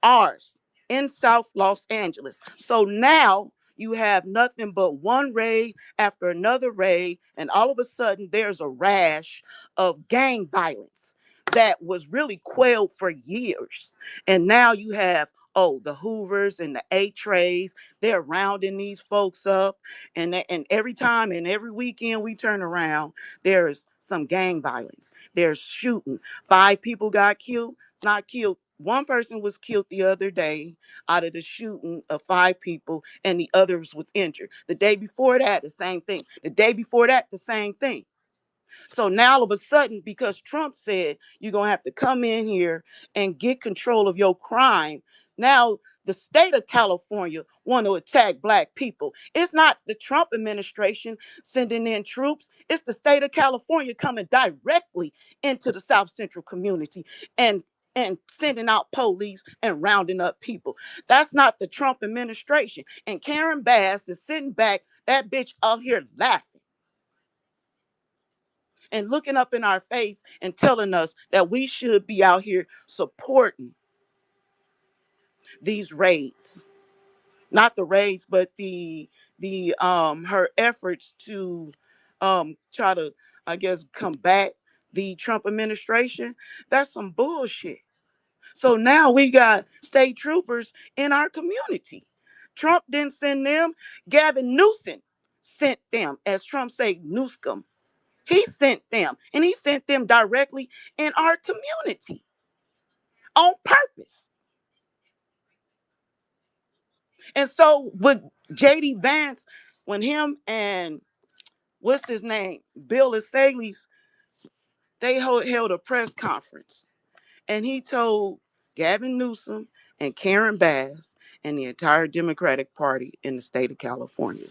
Ours, in South Los Angeles. So now you have nothing but one raid after another raid, and all of a sudden there's a rash of gang violence that was really quelled for years. And now you have, oh, the Hoovers and the A-Trays, they're rounding these folks up. And every time and every weekend we turn around, there is some gang violence. There's shooting. 5 people got killed, not killed. One person was killed the other day out of the shooting of 5 people, and the others was injured. The day before that, the same thing. The day before that, the same thing. So now all of a sudden, because Trump said you're going to have to come in here and get control of your crime, now the state of California want to attack black people. It's not the Trump administration sending in troops. It's the state of California coming directly into the South Central community and sending out police and rounding up people. That's not the Trump administration. And Karen Bass is sitting back, that bitch out here laughing and looking up in our face and telling us that we should be out here supporting these raids. Not the raids, but the her efforts to try to, I guess, combat the Trump administration. That's some bullshit. So now we got state troopers in our community. Trump didn't send them. Gavin Newsom sent them, as Trump say, Newscom. He sent them, and he sent them directly in our community on purpose. And so with JD Vance, when him and what's his name, Bill Esales They held a press conference, and he told Gavin Newsom and Karen Bass and the entire Democratic Party in the state of California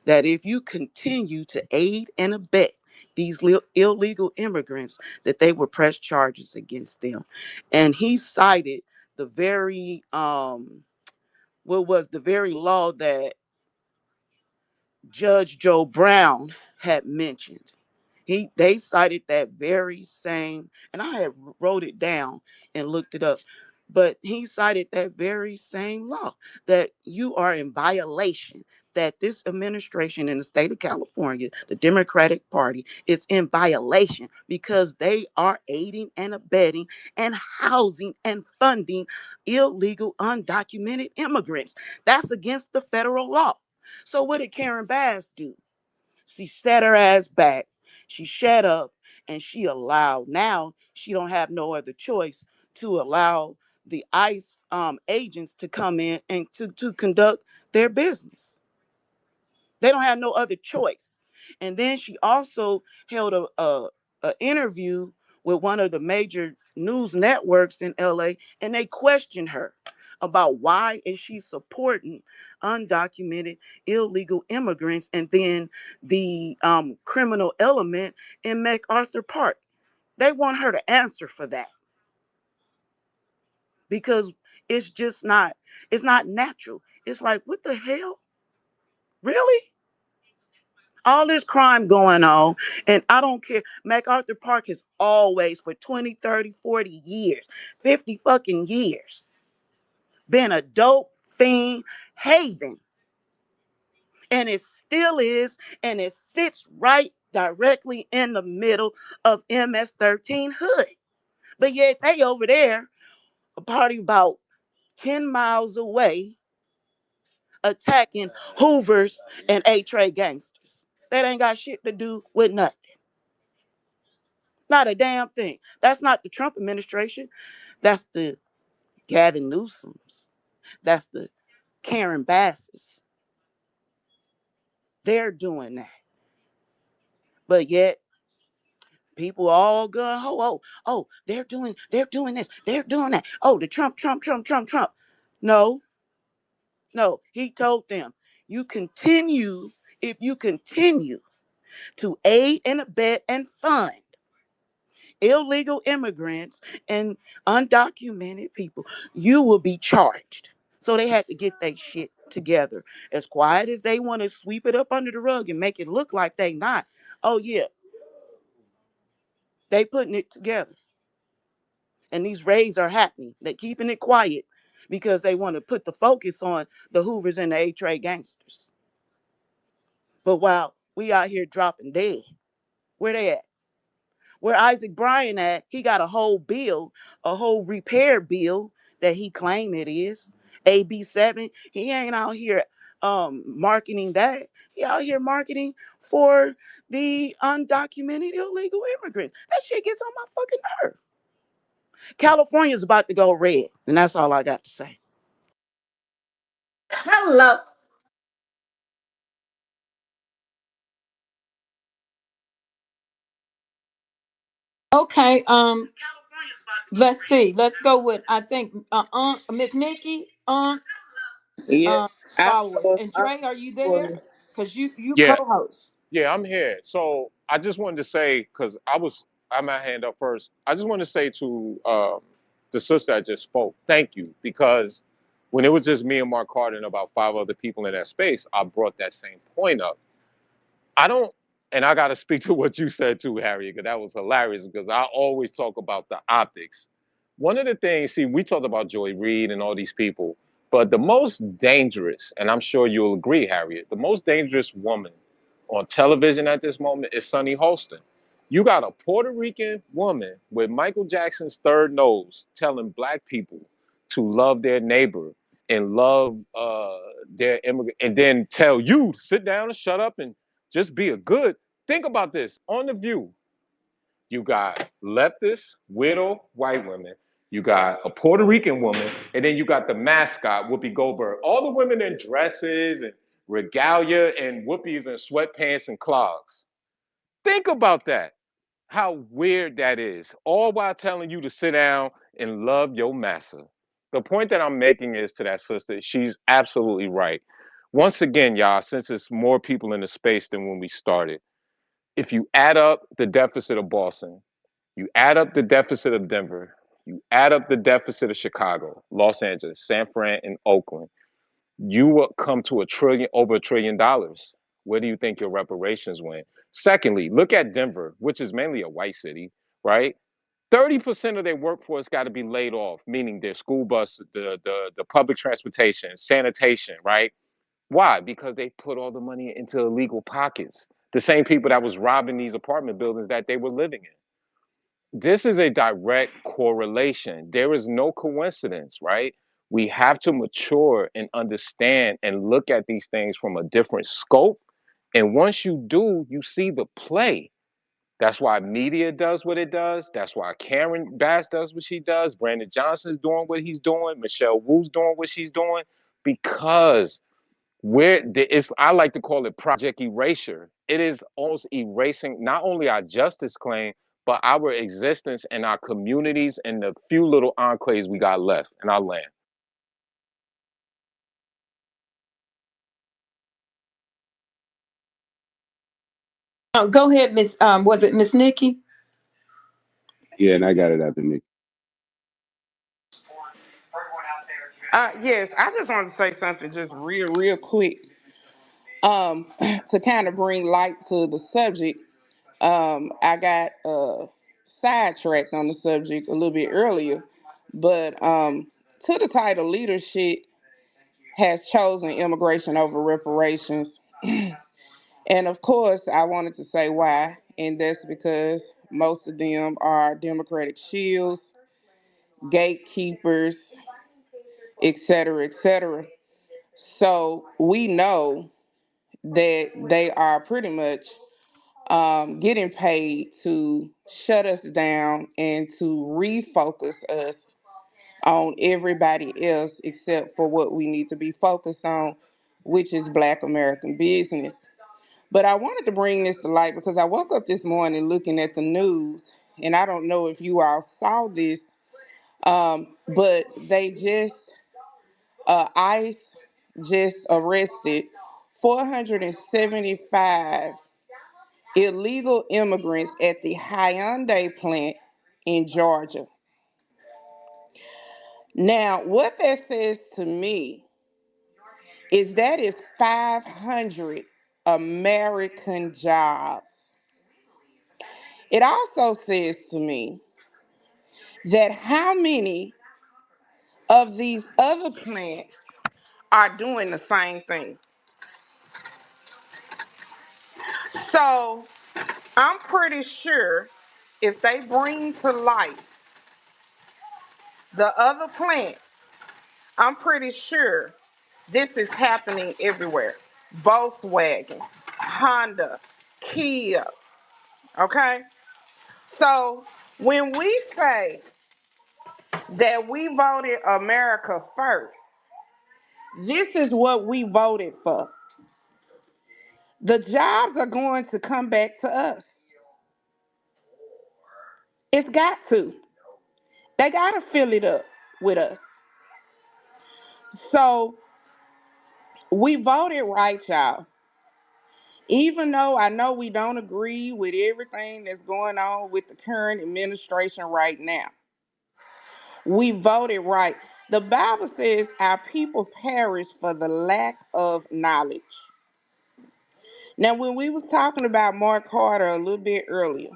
that if you continue to aid and abet these illegal immigrants, that they will press charges against them. And he cited the very what was the very law that Judge Joe Brown had mentioned. They cited that very same, and I had wrote it down and looked it up. But he cited that very same law that you are in violation, that this administration in the state of California, the Democratic Party, is in violation because they are aiding and abetting and housing and funding illegal undocumented immigrants. That's against the federal law. So what did Karen Bass do? She set her ass back. She shut up and she allowed. Now she don't have no other choice to allow the ICE agents to come in and to conduct their business. They don't have no other choice. And then she also held a interview with one of the major news networks in LA, and they questioned her about why is she supporting undocumented illegal immigrants and then the criminal element in MacArthur Park. They want her to answer for that because it's just not, it's not natural. It's like, what the hell? Really? All this crime going on, and I don't care. MacArthur Park has always, for 20, 30, 40 years, 50 fucking years, been a dope fiend haven. And it still is, and it sits right directly in the middle of MS-13 hood. But yet they over there, a party about 10 miles away, attacking Hoovers and A-Tray gangsters. That ain't got shit to do with nothing. Not a damn thing. That's not the Trump administration. That's the Gavin Newsoms. That's the Karen Basses. They're doing that. But yet people all gun ho oh they're doing this, they're doing that. Oh, the Trump. No, no. He told them, you continue, if you continue to aid and abet and fund illegal immigrants and undocumented people, you will be charged. So they had to get their shit together. As quiet as they want to sweep it up under the rug and make it look like they not. Oh yeah, they putting it together. And these raids are happening. They're keeping it quiet because they want to put the focus on the Hoovers and the A-Tray gangsters. But while we out here dropping dead, where they at? Where Isaac Bryan at, he got a whole bill, a whole repair bill that he claimed it is. AB7. He ain't out here marketing that. He out here marketing for the undocumented illegal immigrants. That shit gets on my fucking nerve. California's about to go red, and that's all I got to say. Hello. Okay, let's see. Let's go with, I think, Miss Nikki, Yeah, uh, I follow us. was, And I Dre, are you there? was. Cause you Yeah, co-host. yeah, I'm here. So I just wanted to say, because I had my hand up first. I just want to say to the sister that just spoke, thank you, because when it was just me and Mark Carter and about 5 other people in that space, I brought that same point up. I don't, and I got to speak to what you said too, Harriet, because that was hilarious. Because I always talk about the optics. One of the things, see, we talked about Joy Reid and all these people, but the most dangerous, and I'm sure you'll agree, Harriet, the most dangerous woman on television at this moment is Sunny Holston. You got a Puerto Rican woman with Michael Jackson's third nose telling black people to love their neighbor and love their immigrant, and then tell you to sit down and shut up and just be a good. Think about this. On The View, you got leftist, widow, white women. You got a Puerto Rican woman, and then you got the mascot, Whoopi Goldberg. All the women in dresses and regalia and Whoopies and sweatpants and clogs. Think about that. How weird that is. All while telling you to sit down and love your massa. The point that I'm making is to that sister, she's absolutely right. Once again, y'all, since it's more people in the space than when we started, if you add up the deficit of Boston, you add up the deficit of Denver, you add up the deficit of Chicago, Los Angeles, San Fran, and Oakland, you will come to over $1 trillion. Where do you think your reparations went? Secondly, look at Denver, which is mainly a white city, right? 30% of their workforce got to be laid off, meaning their school bus, the public transportation, sanitation, right? Why? Because they put all the money into illegal pockets. The same people that was robbing these apartment buildings that they were living in. This is a direct correlation. There is no coincidence, right? We have to mature and understand and look at these things from a different scope. And once you do, you see the play. That's why media does what it does. That's why Karen Bass does what she does. Brandon Johnson's doing what he's doing. Michelle Wu's doing what she's doing. Because it's, I like to call it project erasure. It is almost erasing not only our justice claim, but our existence and our communities and the few little enclaves we got left in our land. Go ahead, Miss. Was it Miss Nikki? Yeah, and I got it after Nick. Yes, I just wanted to say something just real quick. To kind of bring light to the subject. I got sidetracked on the subject a little bit earlier, but to the title, leadership has chosen immigration over reparations, and of course, I wanted to say why, and that's because most of them are Democratic shields, gatekeepers, etc., etc. So we know that they are pretty much getting paid to shut us down and to refocus us on everybody else except for what we need to be focused on, which is Black American business. But I wanted to bring this to light because I woke up this morning looking at the news, and I don't know if you all saw this, but they just, ICE just arrested 475 illegal immigrants at the Hyundai plant in Georgia. Now, what that says to me is that is 500 American jobs. It also says to me that how many of these other plants are doing the same thing. So I'm pretty sure if they bring to light the other plants, I'm pretty sure this is happening everywhere. Volkswagen, Honda, Kia, okay? So when we say that we voted America first, this is what we voted for. The jobs are going to come back to us. It's got to. They got to fill it up with us. So we voted right, y'all. Even though I know we don't agree with everything that's going on with the current administration right now, we voted right. The Bible says our people perish for the lack of knowledge. Now, when we was talking about Mark Carter a little bit earlier,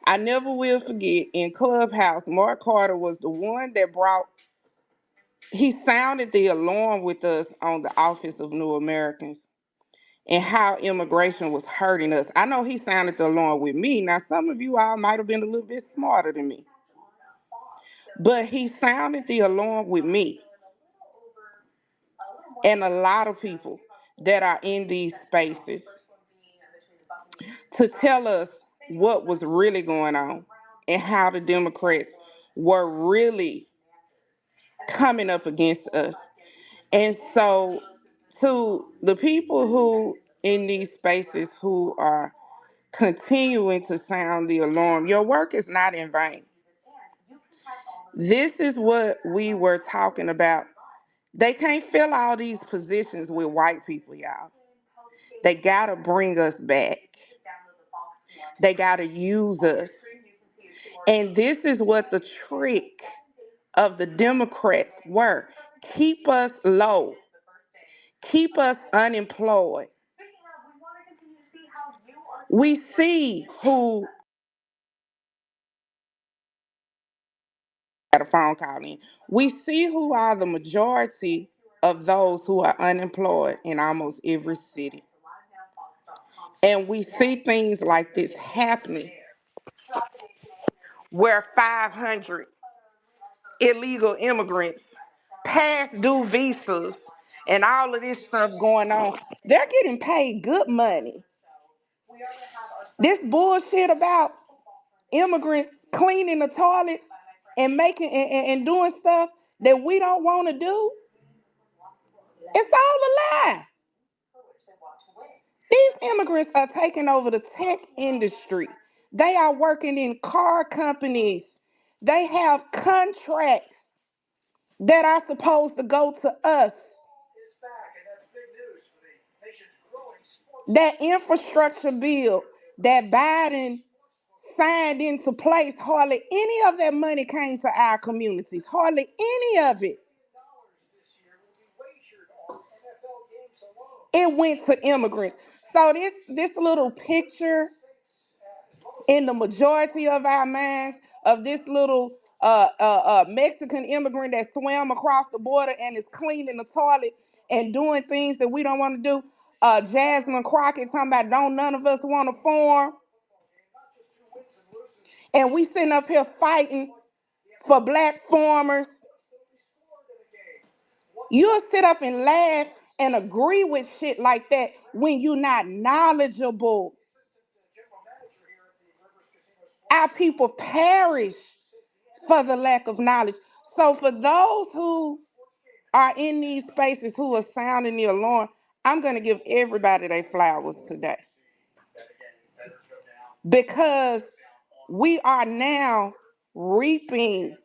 I never will forget in Clubhouse, Mark Carter was the one that he sounded the alarm with us on the Office of New Americans and how immigration was hurting us. I know he sounded the alarm with me. Now, some of you all might have been a little bit smarter than me, but he sounded the alarm with me and a lot of people that are in these spaces to tell us what was really going on and how the Democrats were really coming up against us. And so, to the people who in these spaces who are continuing to sound the alarm. Your work is not in vain. This is what we were talking about. They can't fill all these positions with white people, y'all. They gotta bring us back. They gotta use us. And this is what the trick of the Democrats were. Keep us low. Keep us unemployed. We see who got a phone call in. We see who are the majority of those who are unemployed in almost every city. And we see things like this happening where 500 illegal immigrants, past due visas, and all of this stuff going on. They're getting paid good money. This bullshit about immigrants cleaning the toilets and making and doing stuff that we don't want to do, it's all a lie. These immigrants are taking over the tech industry. They are working in car companies. They have contracts that are supposed to go to us. That infrastructure bill that Biden signed into place, hardly any of that money came to our communities. Hardly any of it. It went to immigrants. So this little picture in the majority of our minds of this little Mexican immigrant that swam across the border and is cleaning the toilet and doing things that we don't want to do. Jasmine Crockett talking about don't none of us want to farm. And we sitting up here fighting for black farmers. You'll sit up and laugh and agree with shit like that when you're not knowledgeable. Our people perish for the lack of knowledge. So for those who are in these spaces who are sounding the alarm, I'm going to give everybody their flowers today. Because we are now reaping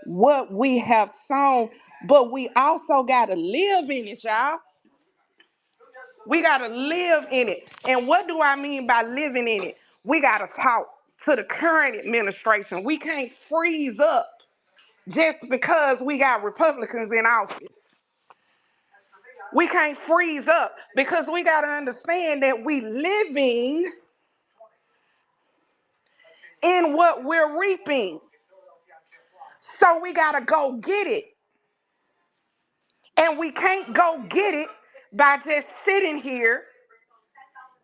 what we have sown, but we also got to live in it, y'all. We got to live in it. And what do I mean by living in it? We got to talk to the current administration. We can't freeze up just because we got Republicans in office. We can't freeze up because we got to understand that we living in what we're reaping. So we got to go get it. And we can't go get it by just sitting here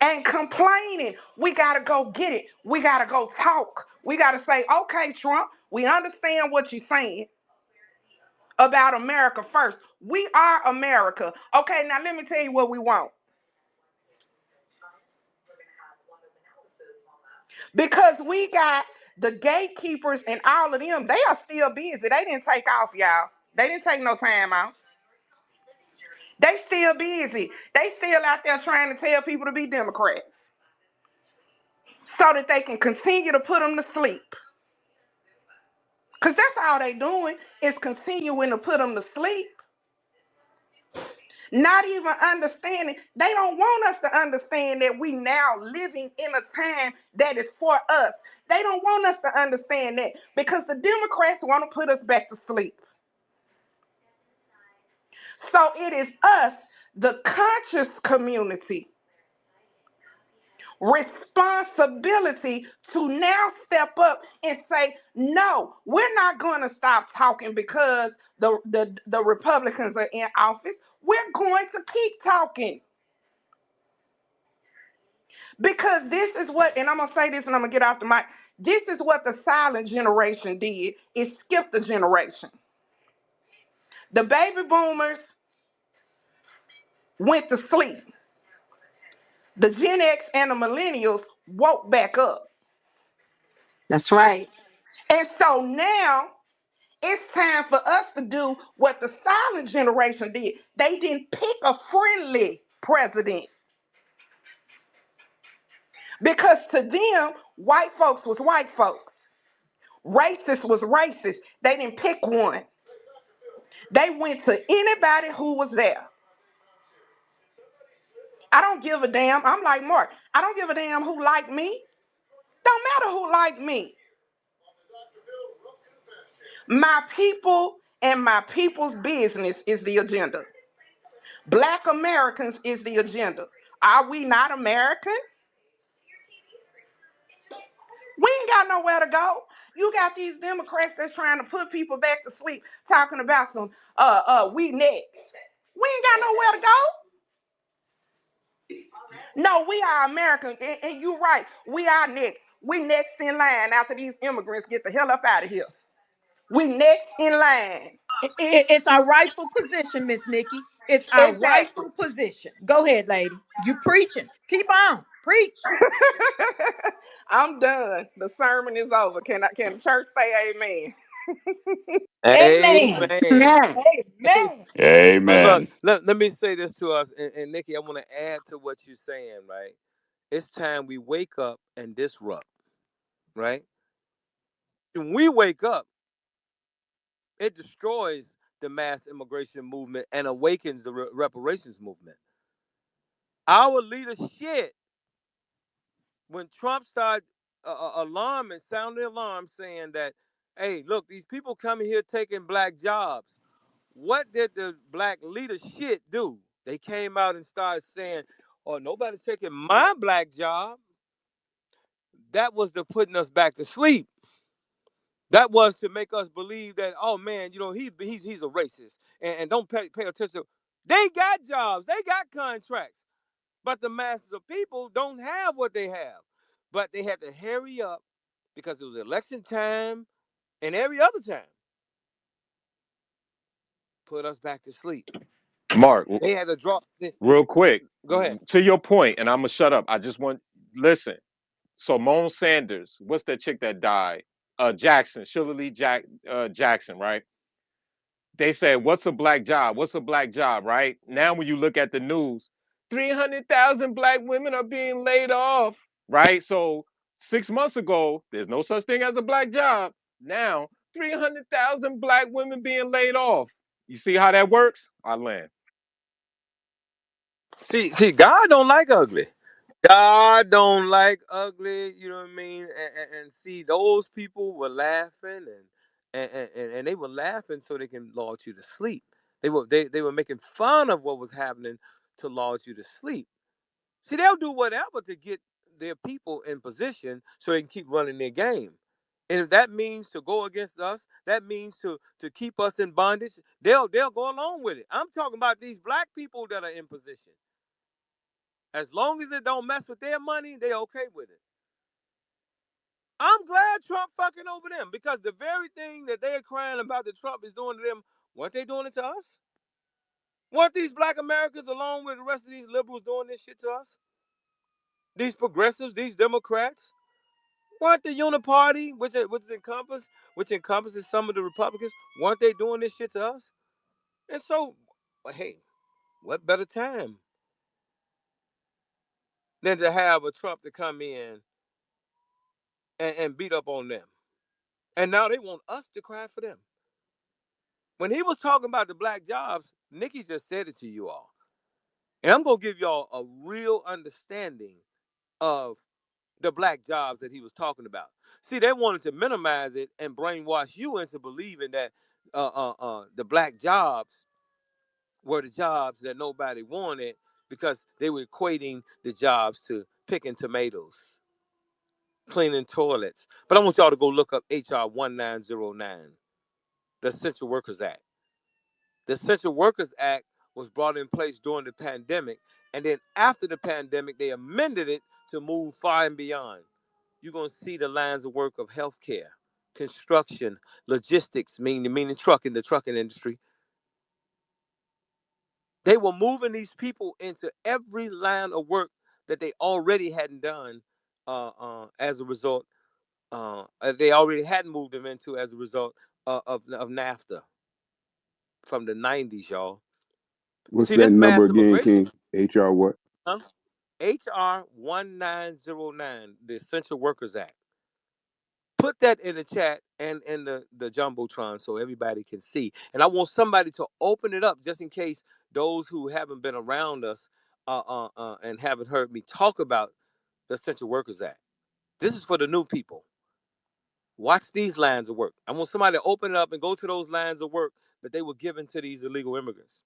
and complaining. We got to go get it. We got to go talk. We got to say, okay, Trump, we understand what you're saying about America first. We are America. Okay, now let me tell you what we want. Because we got the gatekeepers and all of them, they are still busy. They didn't take off, y'all. They didn't take no time off. They still busy. They still out there trying to tell people to be Democrats so that they can continue to put them to sleep. Because that's all they doing is continuing to put them to sleep. Not even understanding. They don't want us to understand that we now living in a time that is for us. They don't want us to understand that because the Democrats want to put us back to sleep. So it is us, the conscious community, responsibility to now step up and say, no, we're not going to stop talking because the Republicans are in office. We're going to keep talking. Because this is what, and I'm going to say this and I'm going to get off the mic. This is what the silent generation did, is skip the generation. The baby boomers went to sleep. The Gen X and the millennials woke back up. That's right. And so now it's time for us to do what the silent generation did. They didn't pick a friendly president, Because to them, white folks was white folks. Racist was racist. They didn't pick one. They went to anybody who was there. I don't give a damn. I'm like Mark. I don't give a damn who like me. Don't matter who like me. My people and my people's business is the agenda. Black Americans is the agenda. Are we not American? We ain't got nowhere to go. You got these Democrats that's trying to put people back to sleep, talking about some we next. We ain't got nowhere to go. No, we are American, and you're right. We are next. We next in line after these immigrants get the hell up out of here. We next in line. It's our rightful position, Miss Nikki. It's our Exactly. rightful position. Go ahead, lady. You preaching. Keep on. Preach. I'm done. The sermon is over. Can the church say amen? Amen. Amen. Amen. But look, Amen. let me say this to us, and Nikki, I want to add to what you're saying, right? It's time we wake up and disrupt, right? When we wake up, it destroys the mass immigration movement and awakens the reparations movement. Our leadership, when Trump started alarming, sounding the alarm, saying that, hey, look, these people coming here taking black jobs. What did the black leadership do? They came out and started saying, oh, nobody's taking my black job. That was the putting us back to sleep. That was to make us believe that, oh man, he's a racist and don't pay attention. They got jobs, they got contracts, but the masses of people don't have what they have. But they had to hurry up because it was election time and every other time put us back to sleep. Mark, They had to draw. real quick, Go ahead. to your point, and I'm gonna shut up. I just want listen. So Moan Sanders, what's that chick that died? Jackson, Shirley Lee Jackson, right? They said, "What's a black job? What's a black job?" Right now, when you look at the news, 300,000 black women are being laid off. Right. So 6 months ago, there's no such thing as a black job. Now, 300,000 black women being laid off. You see how that works? I land. See, God don't like ugly. God don't like ugly, you know what I mean? And see, those people were laughing and they were laughing so they can lull you to sleep. They were making fun of what was happening to lull you to sleep. See, they'll do whatever to get their people in position so they can keep running their game. And if that means to go against us, that means to keep us in bondage, they'll go along with it. I'm talking about these black people that are in position. As long as it don't mess with their money, they okay with it. I'm glad Trump fucking over them because the very thing that they're crying about that Trump is doing to them, weren't they doing it to us? Weren't these black Americans along with the rest of these liberals doing this shit to us? These progressives, these Democrats, weren't the Uniparty, which encompasses some of the Republicans, weren't they doing this shit to us? And so, well, hey, what better time than to have a Trump to come in and beat up on them? And now they want us to cry for them. When he was talking about the black jobs, Nikki just said it to you all. And I'm going to give y'all a real understanding of the black jobs that he was talking about. See, they wanted to minimize it and brainwash you into believing that the black jobs were the jobs that nobody wanted because they were equating the jobs to picking tomatoes, cleaning toilets. But I want y'all to go look up HR 1909, the Essential Workers Act. The Essential Workers Act was brought in place during the pandemic, and then after the pandemic, they amended it to move far and beyond. You're gonna see the lines of work of healthcare, construction, logistics, meaning trucking, the trucking industry. They were moving these people into every line of work that they already hadn't done as a result. They already hadn't moved them into as a result of NAFTA from the 90s, y'all. What's See, that this number mass again, immigration, King? HR what? huh? HR 1909, the Essential Workers Act. Put that in the chat and in the Jumbotron so everybody can see. And I want somebody to open it up just in case those who haven't been around us and haven't heard me talk about the Essential Workers Act. This is for the new people. Watch these lines of work. I want somebody to open it up and go to those lines of work that they were given to these illegal immigrants.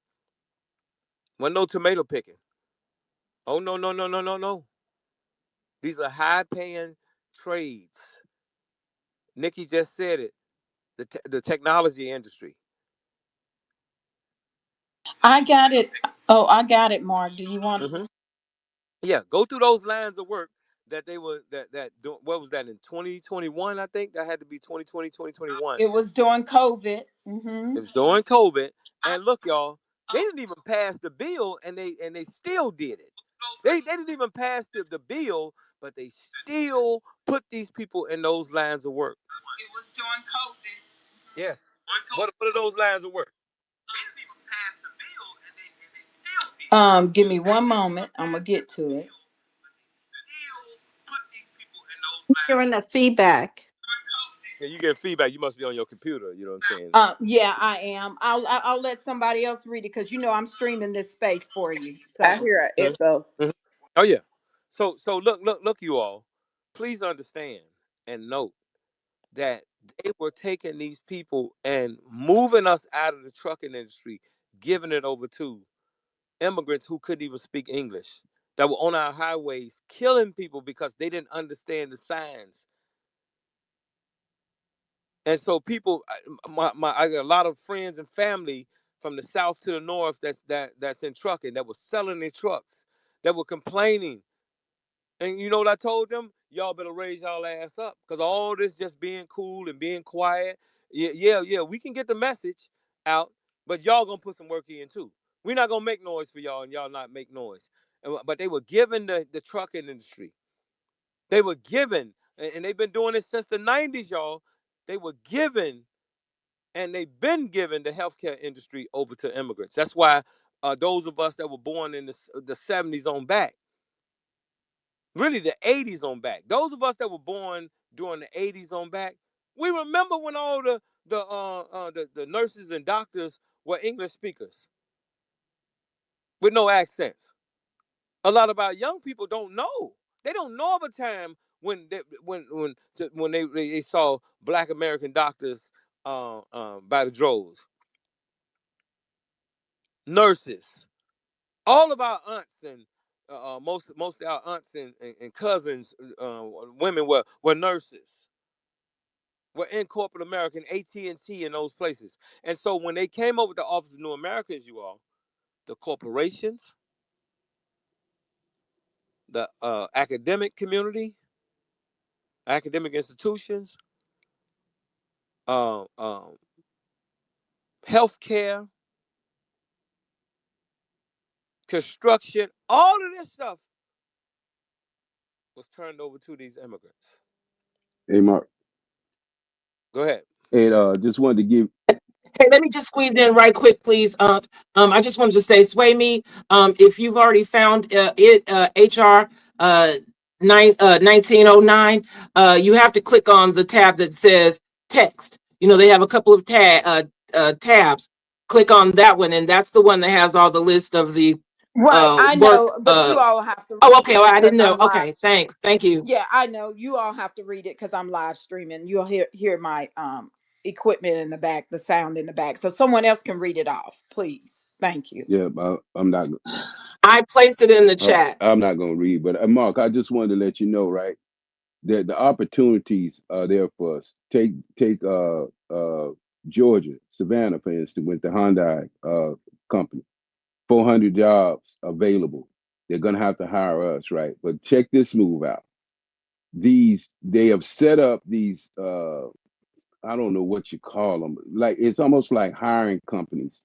Well, no tomato picking. Oh, no, no, no, no, no, no. These are high paying trades. Nikki just said it. The technology industry. I got it. Oh, I got it, Mark. Do you want? Hmm. Yeah, go through those lines of work that they were what was that in 2021? I think that had to be 2020, 2021. It was during COVID. Mm-hmm. It was during COVID. And look, y'all, they didn't even pass the bill, and they still did it. They didn't even pass the bill, but they still put these people in those lines of work. It was during COVID. Yes. What are those lines of work? They didn't even pass the bill, and they still did it. Give me one moment. I'm gonna get to it. Still put these people in those Hearing lines. the feedback. Yeah, you get feedback. You must be on your computer. You know what I'm saying? Yeah, I am. I'll let somebody else read it because I'm streaming this space for you. I So hear an Mhm. echo. Mhm. Oh yeah. So look, you all. Please understand and note that they were taking these people and moving us out of the trucking industry, giving it over to immigrants who couldn't even speak English, that were on our highways killing people because they didn't understand the signs. And so people, I got a lot of friends and family from the south to the north that's in trucking that was selling their trucks, that were complaining. And you know what I told them? Y'all better raise y'all ass up because all this just being cool and being quiet. Yeah, yeah, yeah. We can get the message out, but y'all gonna put some work in too. We're not gonna make noise for y'all, and y'all not make noise. But they were giving the trucking industry. They were given, and they've been doing it since the '90s, y'all. They were given, and they've been given the healthcare industry over to immigrants. That's why those of us that were born in the '70s on back, really the '80s on back. Those of us that were born during the '80s on back, we remember when all the nurses and doctors were English speakers with no accents. A lot of our young people don't know. They don't know of a time when they saw Black American doctors by the droves, nurses. All of our aunts and most of our aunts and cousins, women were nurses. Were in corporate America, in AT&T, and those places. And so when they came over with the Office of New Americans, you all, the corporations, the academic community, academic institutions, uh, um, healthcare, construction, all of this stuff was turned over to these immigrants. Hey, Mark. Go ahead. And just wanted to give. Hey, let me just squeeze in right quick, please. I just wanted to say, Sway Me, if you've already found HR 1909, you have to click on the tab that says text. They have a couple of tabs. Click on that one, and that's the one that has all the list of the right, I work. know, but you all have to Oh, read okay. it Oh, I because didn't know. I'm live. Okay, thanks. Thank you. Yeah, I know you all have to read it because I'm live streaming. You'll hear my equipment in the back, the sound in the back, so someone else can read it off, please. Thank you. Yeah, I'm not. I placed it in the chat. I'm not going to read, but Mark, I just wanted to let you know, right? The opportunities are there for us. Take Georgia, Savannah, for instance, with the Hyundai company. 400 jobs available. They're gonna have to hire us, right? But check this move out. They have set up these I don't know what you call them. Like it's almost like hiring companies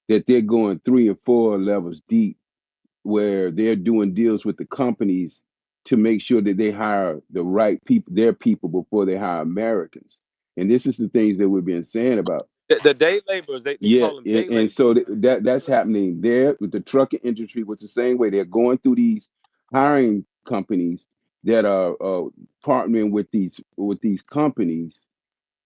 that they're going 3 and 4 levels deep, where they're doing deals with the companies to make sure that they hire the right people, their people, before they hire Americans. And this is the things that we've been saying about. The day laborers, they Yeah, call them day and laborers. so that's happening there with the trucking industry, which the same way they're going through these hiring companies that are partnering with these companies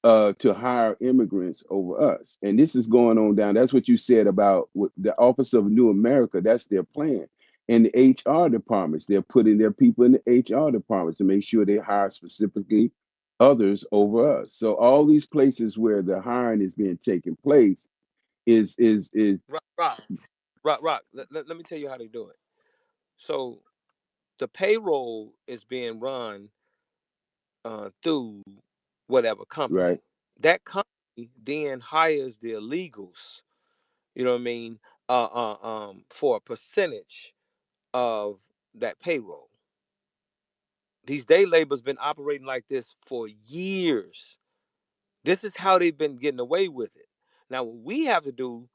to hire immigrants over us. And this is going on down. That's what you said about the Office of New America. That's their plan. And the HR departments, they're putting their people in the HR departments to make sure they hire specifically others over us. So all these places where the hiring is being taken place is Rock. Let me tell you how they do it. So the payroll is being run through whatever right. company. That company then hires the illegals. You know what I mean? For a percentage of that payroll. These day laborers been operating like this for years. This is how they've been getting away with it. Now, what we have to do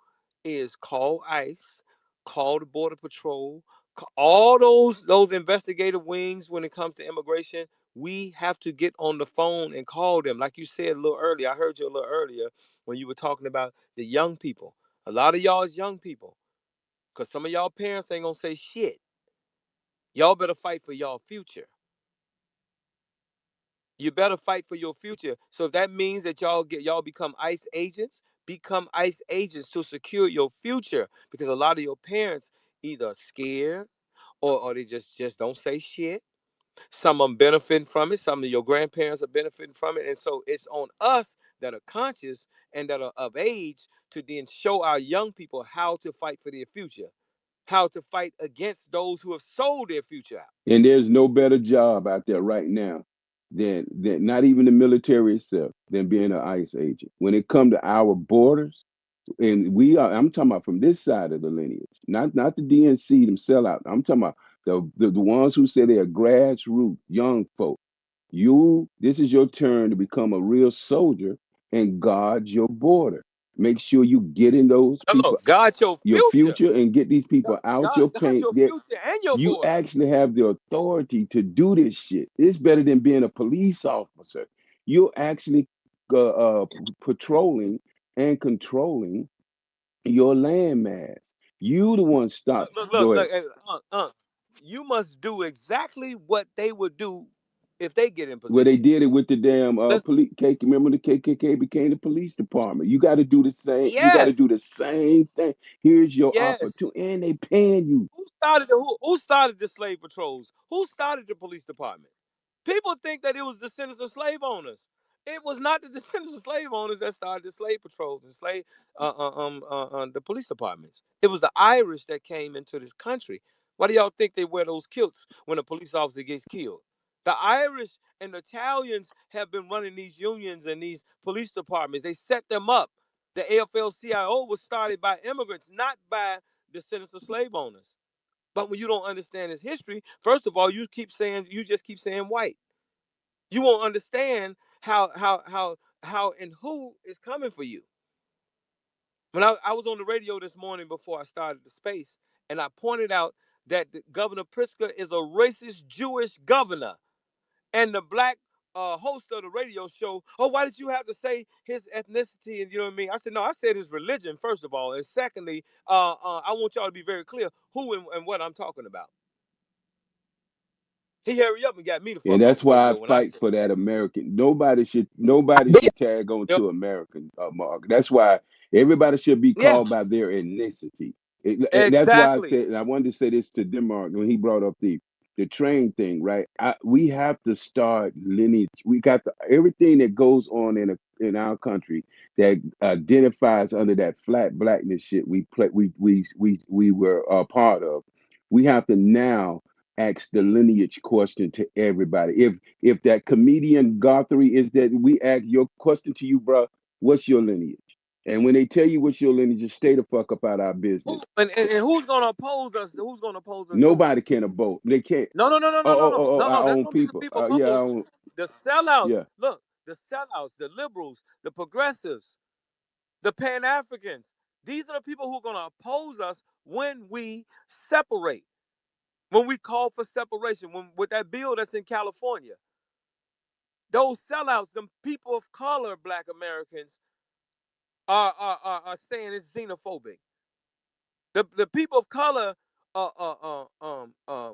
is call ICE, call the Border Patrol, all those investigative wings when it comes to immigration. We have to get on the phone and call them. Like you said a little earlier, I heard you a little earlier when you were talking about the young people. A lot of y'all is young people because some of y'all parents ain't going to say shit. Y'all better fight for y'all future. You better fight for your future. So if that means that y'all become ICE agents, become ICE agents to secure your future. Because a lot of your parents either scared or they just don't say shit. Some of them benefiting from it. Some of your grandparents are benefiting from it. And so it's on us that are conscious and that are of age to then show our young people how to fight for their future, how to fight against those who have sold their future out. And there's no better job out there right now than not even the military itself than being an ICE agent. When it comes to our borders, and I'm talking about from this side of the lineage, not the DNC, them sellout. I'm talking about the ones who say they're grassroots young folk. This is your turn to become a real soldier and guard your border. Make sure you get in those No, people God, your your future. future and get these people out your God, paint. your future and your You border. actually have the authority to do this shit. It's better than being a police officer. You're actually patrolling and controlling your landmass. You the one stop. Go ahead. Look. You must do exactly what they would do if they get in Well, they position. did it with the damn Let- police. Remember the KKK became the police department. You got to do the same. You got to yes, do the same thing. Here's your yes. opportunity, and they paying you. Who started the slave patrols? Who started the police department? People think that it was descendants of slave owners. It was not the descendants of slave owners that started the slave patrols and the police departments. It was the Irish that came into this country. Why do y'all think they wear those kilts when a police officer gets killed? The Irish and the Italians have been running these unions and these police departments. They set them up. The AFL-CIO was started by immigrants, not by descendants of slave owners. But when you don't understand his history, first of all, you just keep saying white. You won't understand how and who is coming for you. When I was on the radio this morning before I started the space, and I pointed out that Governor Pritzker is a racist Jewish governor, and the black host of the radio show, oh, why did you have to say his ethnicity? And you know what I mean? I said, no, I said his religion, first of all. And secondly, I want y'all to be very clear who and what I'm talking about. He hurry up and got me the And fuck off that's the why I radio when I fight said for that that. American. Nobody should tag on Yep. to American, Mark. That's why everybody should be Yeah, called by their ethnicity. That's why I exactly. said, and I wanted to say this to Denmark when he brought up the train thing, right? We have to start lineage. We got everything that goes on in our country that identifies under that flat blackness shit we were a part of. We have to now ask the lineage question to everybody. If that comedian Guthrie is that we ask your question to you, bro, what's your lineage? And when they tell you what's your lineage, just stay the fuck up out of our Who business. and who's gonna oppose us? Who's gonna oppose us doing it? Nobody can vote. They can't. No, no, no, no, no, no, no, Our no. That's own gonna be some people. people Yeah, our opposed. own. The sellouts. Yeah. Look, the sellouts, the liberals, the progressives, the Pan Africans. These are the people who are gonna oppose us when we separate. When we call for separation, when with that bill that's in California, those sellouts, them people of color, Black Americans, are saying it's xenophobic. The people of color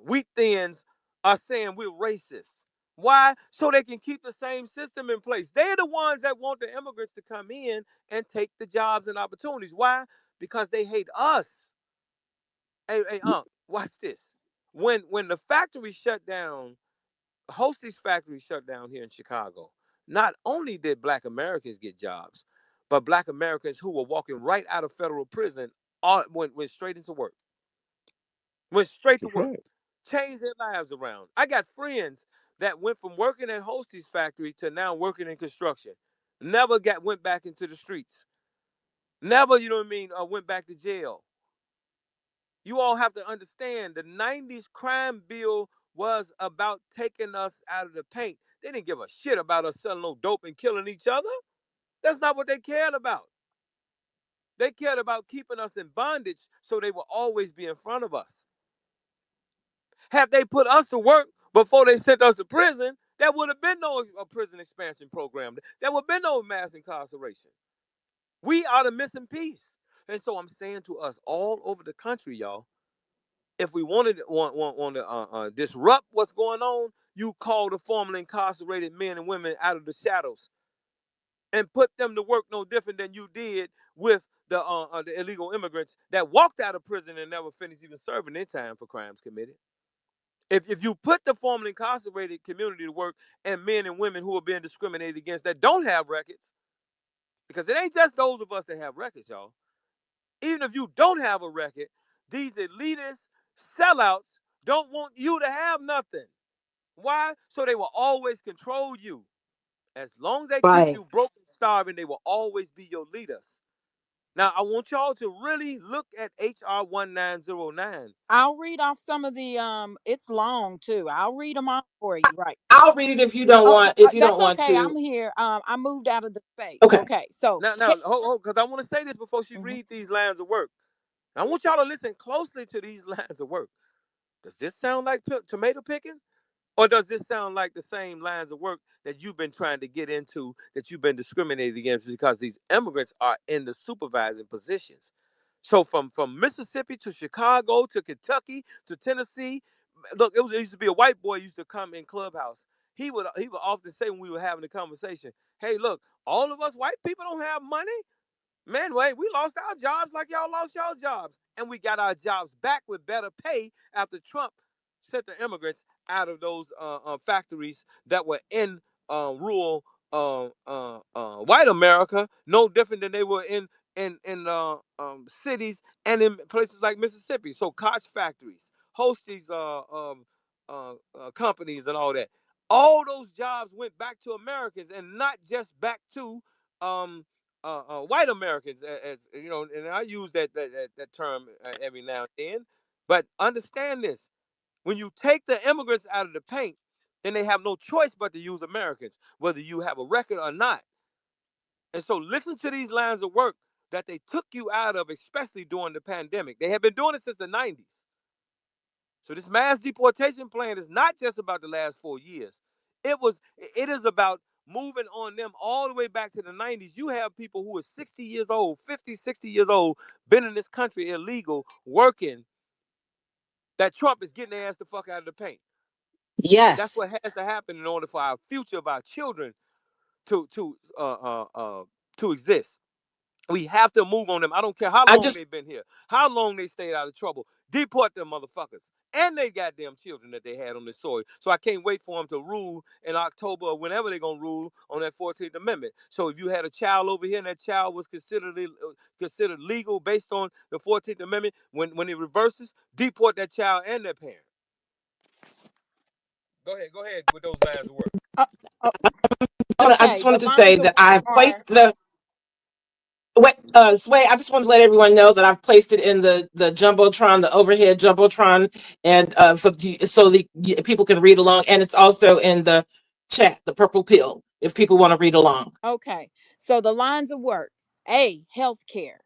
wheat thins are saying we're racist. Why? So they can keep the same system in place. They're the ones that want the immigrants to come in and take the jobs and opportunities. Why? Because they hate us. Hey, watch this. When the factory shut down, Hostie's factory shut down here in Chicago. Not only did Black Americans get jobs, but Black Americans who were walking right out of federal prison all went straight into work. Went straight to That's work. right. Changed their lives around. I got friends that went from working at Hostie's factory to now working in construction. Never went back into the streets. Never, you know what I mean, went back to jail. You all have to understand the 90s crime bill was about taking us out of the paint. They didn't give a shit about us selling no dope and killing each other. That's not what they cared about. They cared about keeping us in bondage so they will always be in front of us. Had they put us to work before they sent us to prison, there would have been no prison expansion program. There would have been no mass incarceration. We are the missing piece. And so I'm saying to us all over the country, y'all, if we want to disrupt what's going on, you call the formerly incarcerated men and women out of the shadows and put them to work no different than you did with the illegal immigrants that walked out of prison and never finished even serving their time for crimes committed. If you put the formerly incarcerated community to work and men and women who are being discriminated against that don't have records, because it ain't just those of us that have records, y'all. Even if you don't have a record, these elitist sellouts don't want you to have nothing. Why? So they will always control you. As long as they keep Right. you broke and starving, they will always be your leaders. Now, I want y'all to really look at HR 1909. I'll read off some of the it's long too. I'll read them off for you. Right. I'll read it if you don't Oh, want if you don't that's want okay. to. I'm here. I moved out of the space. Okay. Okay. So, Now, hold, because I want to say this before she mhm. read these lines of work. I want y'all to listen closely to these lines of work. Does this sound like tomato picking? Or does this sound like the same lines of work that you've been trying to get into, that you've been discriminated against because these immigrants are in the supervising positions? So from Mississippi to Chicago to Kentucky to Tennessee, look, it used to be a white boy used to come in Clubhouse. He would often say when we were having a conversation, "Hey, look, all of us white people don't have money. Man, wait, we lost our jobs like y'all lost y'all jobs. And we got our jobs back with better pay after Trump sent the immigrants out of those factories that were in rural white America, no different than they were in cities and in places like Mississippi. So Koch factories, host these companies and all that. All those jobs went back to Americans and not just back to um, white Americans, as you know, and I use that term every now and then. But understand this: when you take the immigrants out of the paint, then they have no choice but to use Americans, whether you have a record or not. And so, listen to these lines of work that they took you out of, especially during the pandemic. They have been doing it since the '90s. So this mass deportation plan is not just about the last 4 years. It is about moving on them all the way back to the 90s. You have people who are 60 years old, 50, 60 years old, been in this country illegal, working, that Trump is getting their ass the fuck out of the paint. That's Yes. what has to happen in order for our future of our children to to uh uh uh to exist. We have to move on them. I don't care how I long just they've been here, how long they stayed out of trouble. Deport them motherfuckers. And they goddamn children that they had on this soil. So I can't wait for them to rule in October or whenever they're gonna rule on that 14th Amendment. So if you had a child over here and that child was considered legal based on the 14th Amendment, when it reverses, deport that child and their parent. Go ahead with those lines of work. Uh, uh, I okay. just The wanted to say lines of that I work have are placed the wait, Sway. I just want to let everyone know that I've placed it in the jumbotron, the overhead jumbotron, and so the people can read along, and it's also in the chat, the purple pill, if people want to read along. okay. So the lines of work: A, healthcare;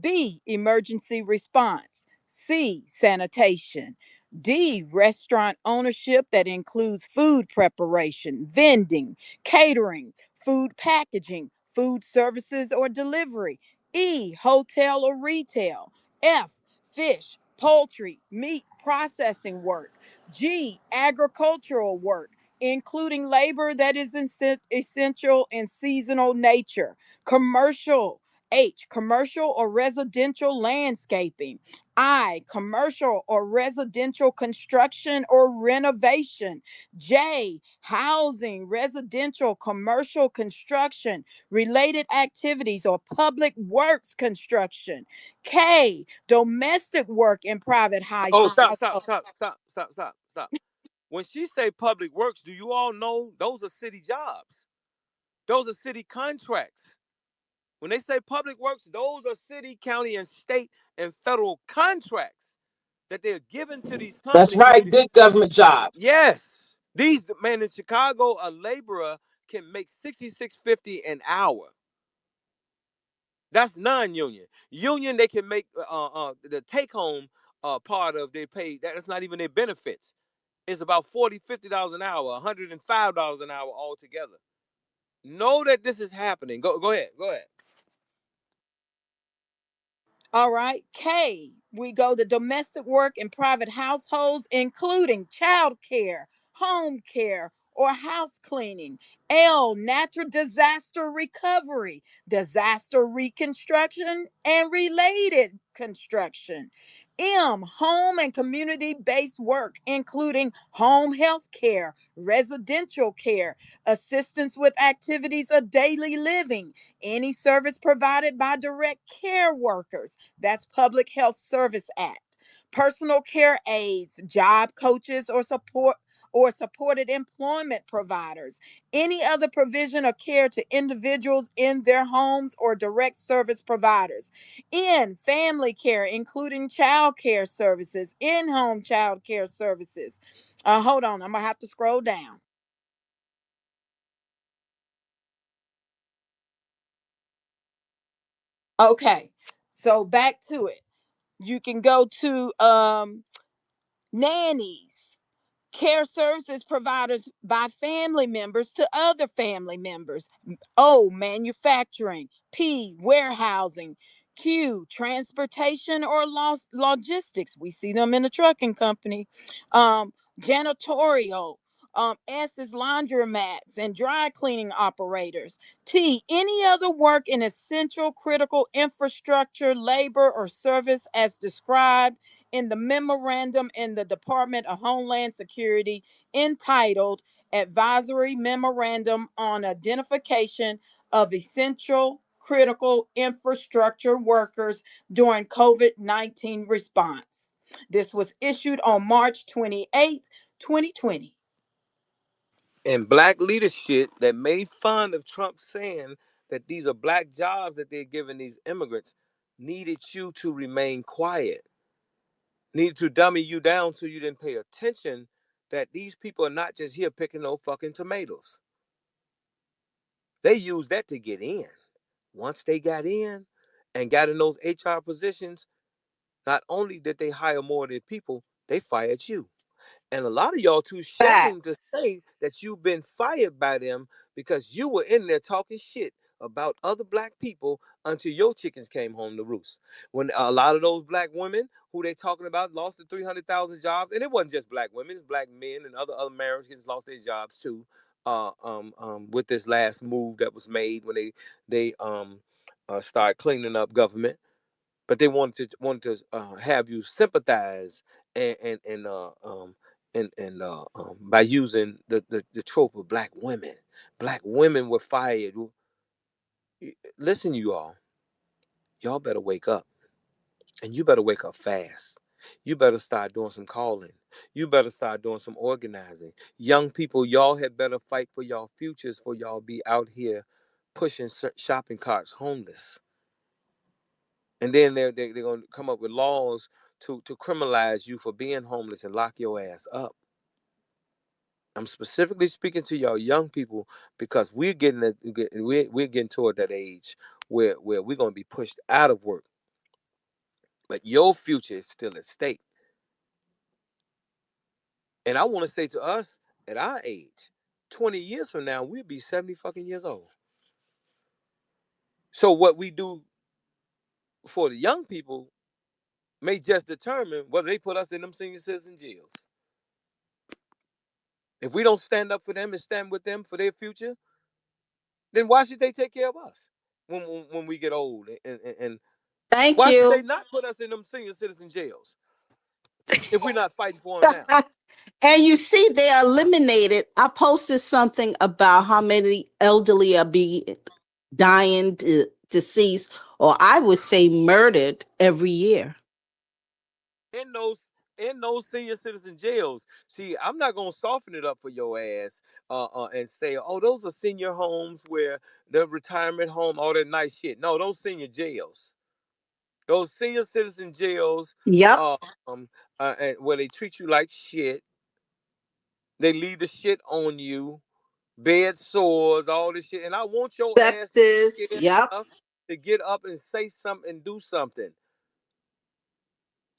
B, emergency response; C, sanitation; D, restaurant ownership that includes food preparation, vending, catering, food packaging, food services or delivery; E, hotel or retail; F, fish, poultry, meat processing work. G, agricultural work, including labor that is essential and seasonal nature. Commercial, H, commercial or residential landscaping. I, commercial or residential construction or renovation. J, housing, residential, commercial construction, related activities or public works construction. K, domestic work in private Oh, stop, stop, household. stop, stop, stop, stop, stop. When she say public works, do you all know those are city jobs? Those are city contracts. When they say public works, those are city, county, and state and federal contracts that they're given to these That's companies. right. Good government jobs. Yes, these man in Chicago, a laborer can make 66.50 an hour. That's non-union. Union, they can make the take-home part of their pay. That's not even their benefits. It's about $40, $50 an hour, $105 an hour altogether. Know that this is happening. Go ahead. Go ahead. All right. K, we go to domestic work in private households, including child care, home care, or house cleaning. L, natural disaster recovery, disaster reconstruction, and related construction. M, home and community based work, including home health care, residential care, assistance with activities of daily living, any service provided by direct care workers. That's Public Health Service Act. Personal care aides, job coaches, or supported employment providers. Any other provision of care to individuals in their homes or direct service providers. In family care, including child care services, in-home child care services. Hold on, I'm gonna have to scroll down. Okay, so back to it. You can go to nannies, care services providers by family members to other family members. O, manufacturing. P, warehousing. Q, transportation or logistics. We see them in the trucking company. Janitorial. S is laundromats and dry cleaning operators. T, any other work in essential critical infrastructure, labor, or service as described in the memorandum in the Department of Homeland Security entitled Advisory Memorandum on Identification of Essential Critical Infrastructure Workers during COVID-19 Response. This was issued on March 28th, 2020. And black leadership that made fun of Trump saying that these are black jobs that they're giving these immigrants needed you to remain quiet, needed to dummy you down so you didn't pay attention that these people are not just here picking no fucking tomatoes. They used that to get in. Once they got in and got in those HR positions, not only did they hire more of their people, they fired you. And a lot of y'all too shame to Facts. say that you've been fired by them because you were in there talking shit about other black people until your chickens came home to roost. When a lot of those black women who they talking about lost the 300,000 jobs, and it wasn't just black women, it's black men and other Americans lost their jobs too. With this last move that was made when they start cleaning up government, but they wanted to have you sympathize and by using the trope of black women. Black women were fired. Listen, y'all better wake up, and you better wake up fast. You better start doing some calling. You better start doing some organizing. Young people, y'all had better fight for y'all futures, for y'all be out here pushing shopping carts homeless. And then they're going to come up with laws to criminalize you for being homeless and lock your ass up. I'm specifically speaking to y'all young people because we're getting toward that age where we're going to be pushed out of work, but your future is still at stake. And I want to say to us at our age, 20 years from now, we'll be 70 fucking years old. So what we do for the young people may just determine whether they put us in them senior citizen jails. If we don't stand up for them and stand with them for their future, then why should they take care of us when we get old? And Thank why should they you. not put us in them senior citizen jails if we're not fighting for them now? And you see, they eliminated. I posted something about how many elderly are being dying, deceased, or I would say murdered every year. In those senior citizen jails. See, I'm not gonna soften it up for your ass and say, oh, those are senior homes where the retirement home, all that nice shit. No, those senior jails, those senior citizen jails, Yep. uh, and where they treat you like shit. They leave the shit on you, bed sores, all this shit. And I want your ass to be Sepsis. scared Yep. enough to get up and say something and do something.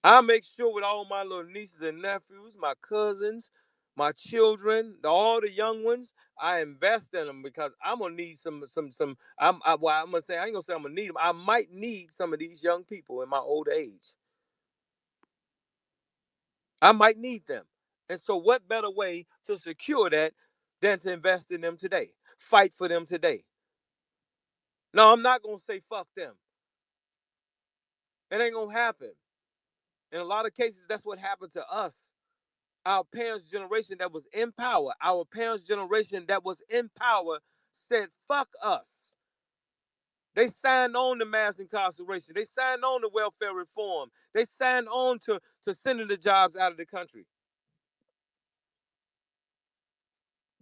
I make sure with all my little nieces and nephews, my cousins, my children, all the young ones, I invest in them because I'm gonna need some. Well, I'm gonna say I ain't gonna say I'm gonna need them. I might need some of these young people in my old age. I might need them, and so what better way to secure that than to invest in them today, fight for them today? No, I'm not gonna say fuck them. It ain't gonna happen. In a lot of cases, that's what happened to us. Our parents' generation that was in power, our parents' generation that was in power said, fuck us. They signed on to mass incarceration. They signed on to welfare reform. They signed on to sending the jobs out of the country.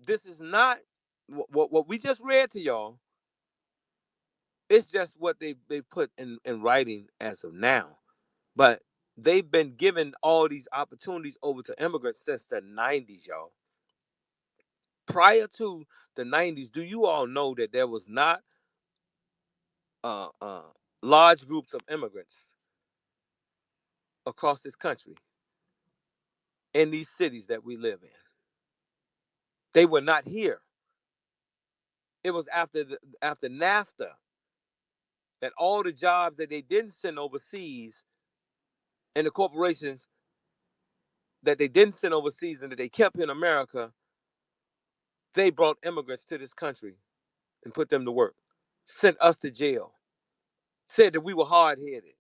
This is not what we just read to y'all. It's just what they put in writing as of now. But they've been given all these opportunities over to immigrants since the 90s, y'all. Prior to the 90s, do you all know that there was not uh, uh, large groups of immigrants across this country in these cities that we live in? They were not here. It was after NAFTA that all the jobs that they didn't send overseas and the corporations that they didn't send overseas and that they kept in America, they brought immigrants to this country and put them to work, sent us to jail, said that we were hard headed.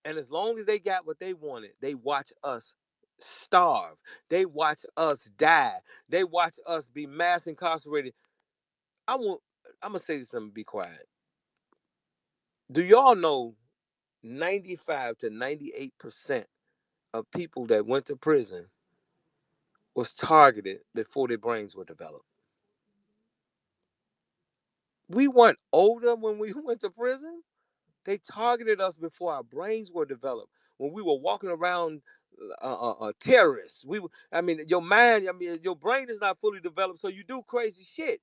And as long as they got what they wanted, they watch us starve. They watch us die. They watch us be mass incarcerated. I'm gonna say this and be quiet. Do y'all know 95 to 98% of people that went to prison was targeted before their brains were developed? We weren't older when we went to prison. They targeted us before our brains were developed. When we were walking around terrorists, I mean, your mind, I mean, your brain is not fully developed, so you do crazy shit.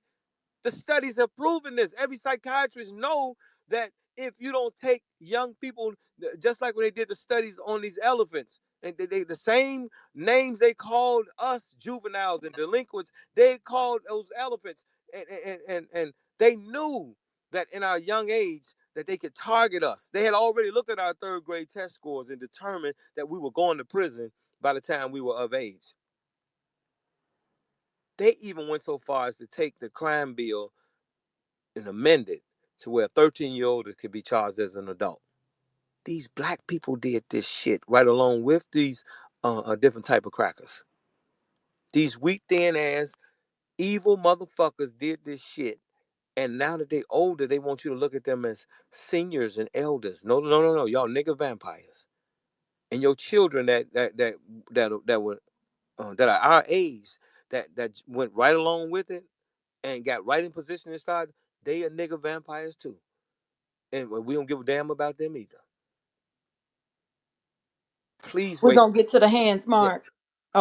The studies have proven this. Every psychiatrist know that if you don't take young people, just like when they did the studies on these elephants, and the same names they called us juveniles and delinquents, they called those elephants, and they knew that in our young age that they could target us. They had already looked at our third grade test scores and determined that we were going to prison by the time we were of age. They even went so far as to take the crime bill and amend it to where a 13-year-old could be charged as an adult. These black people did this shit right along with these different type of crackers. These weak, thin ass, evil motherfuckers did this shit. And now that they older, they want you to look at them as seniors and elders. No, no, no, no, y'all nigga vampires. And your children that were that are our age that went right along with it and got right in position and started, they are nigga vampires too. And we don't give a damn about them either. Please We're wake gonna up. get to the hands, Yeah, Mark.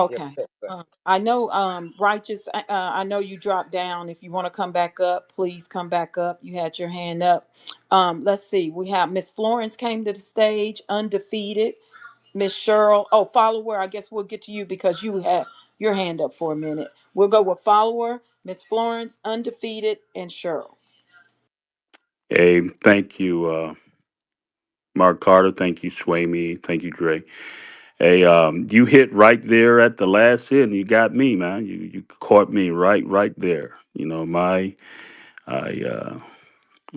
yeah. Okay. Yeah. I know, righteous. I know you dropped down. If you want to come back up, please come back up. You had your hand up. Let's see. We have Miss Florence came to the stage, undefeated. Miss Cheryl. Oh, follower. I guess we'll get to you because you had your hand up for a minute. We'll go with follower, Miss Florence, undefeated, and Cheryl. Hey, thank you, Mark Carter. Thank you, Sway. Thank you, Dre. Hey, you hit right there at the last hit, and you got me, man. You caught me right there. You know, I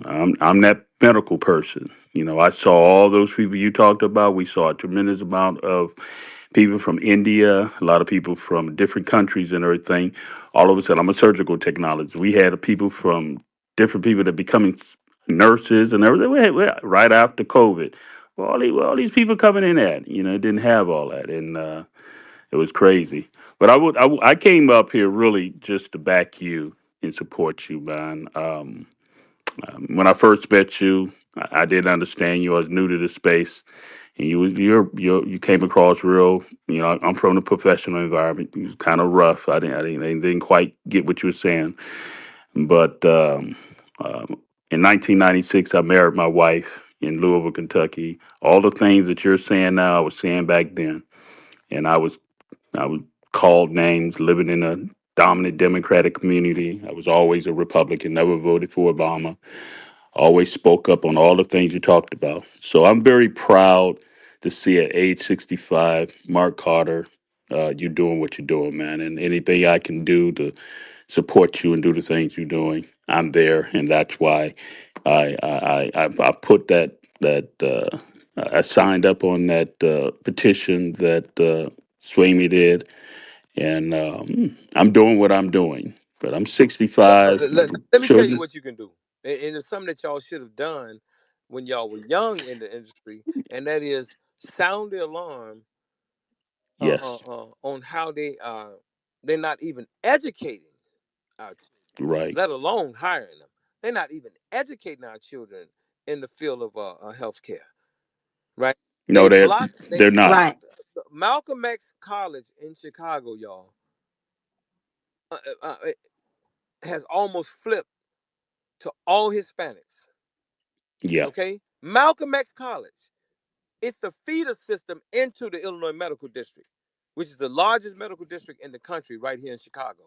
I'm that medical person. You know, I saw all those people you talked about. We saw a tremendous amount of people from India, a lot of people from different countries and everything. All of a sudden, I'm a surgical technologist. We had people from different people that becoming nurses and everything. Right after COVID, all these people coming in at, you know, it didn't have all that, and it was crazy. But I came up here really just to back you and support you, man. When I first met you, I didn't understand you. I was new to the space, and you came across real. You know, I'm from the professional environment. It was kind of rough. I didn't quite get what you were saying. But in 1996, I married my wife in Louisville, Kentucky. All the things that you're saying now, I was saying back then, and I was called names, living in a dominant Democratic community. I was always a Republican, never voted for Obama, always spoke up on all the things you talked about. So I'm very proud to see at age 65, Mark Carter, you doing what you're doing, man. And anything I can do to support you and do the things you're doing, I'm there, and that's why I put I signed up on that petition that Swamy did, and I'm doing what I'm doing. But I'm Let, 65. let me tell you Children, what you can do, and it's something that y'all should have done when y'all were young in the industry, and that is sound the alarm yes, on how they're not even educating our children, right. let alone hiring them. They're not even educating our children in the field of healthcare, right? No, they're They not. Right. blocked Malcolm X College in Chicago, y'all. It has almost flipped to all Hispanics. Yeah, Okay, Malcolm X College. It's the feeder system into the Illinois Medical District, which is the largest medical district in the country, right here in Chicago.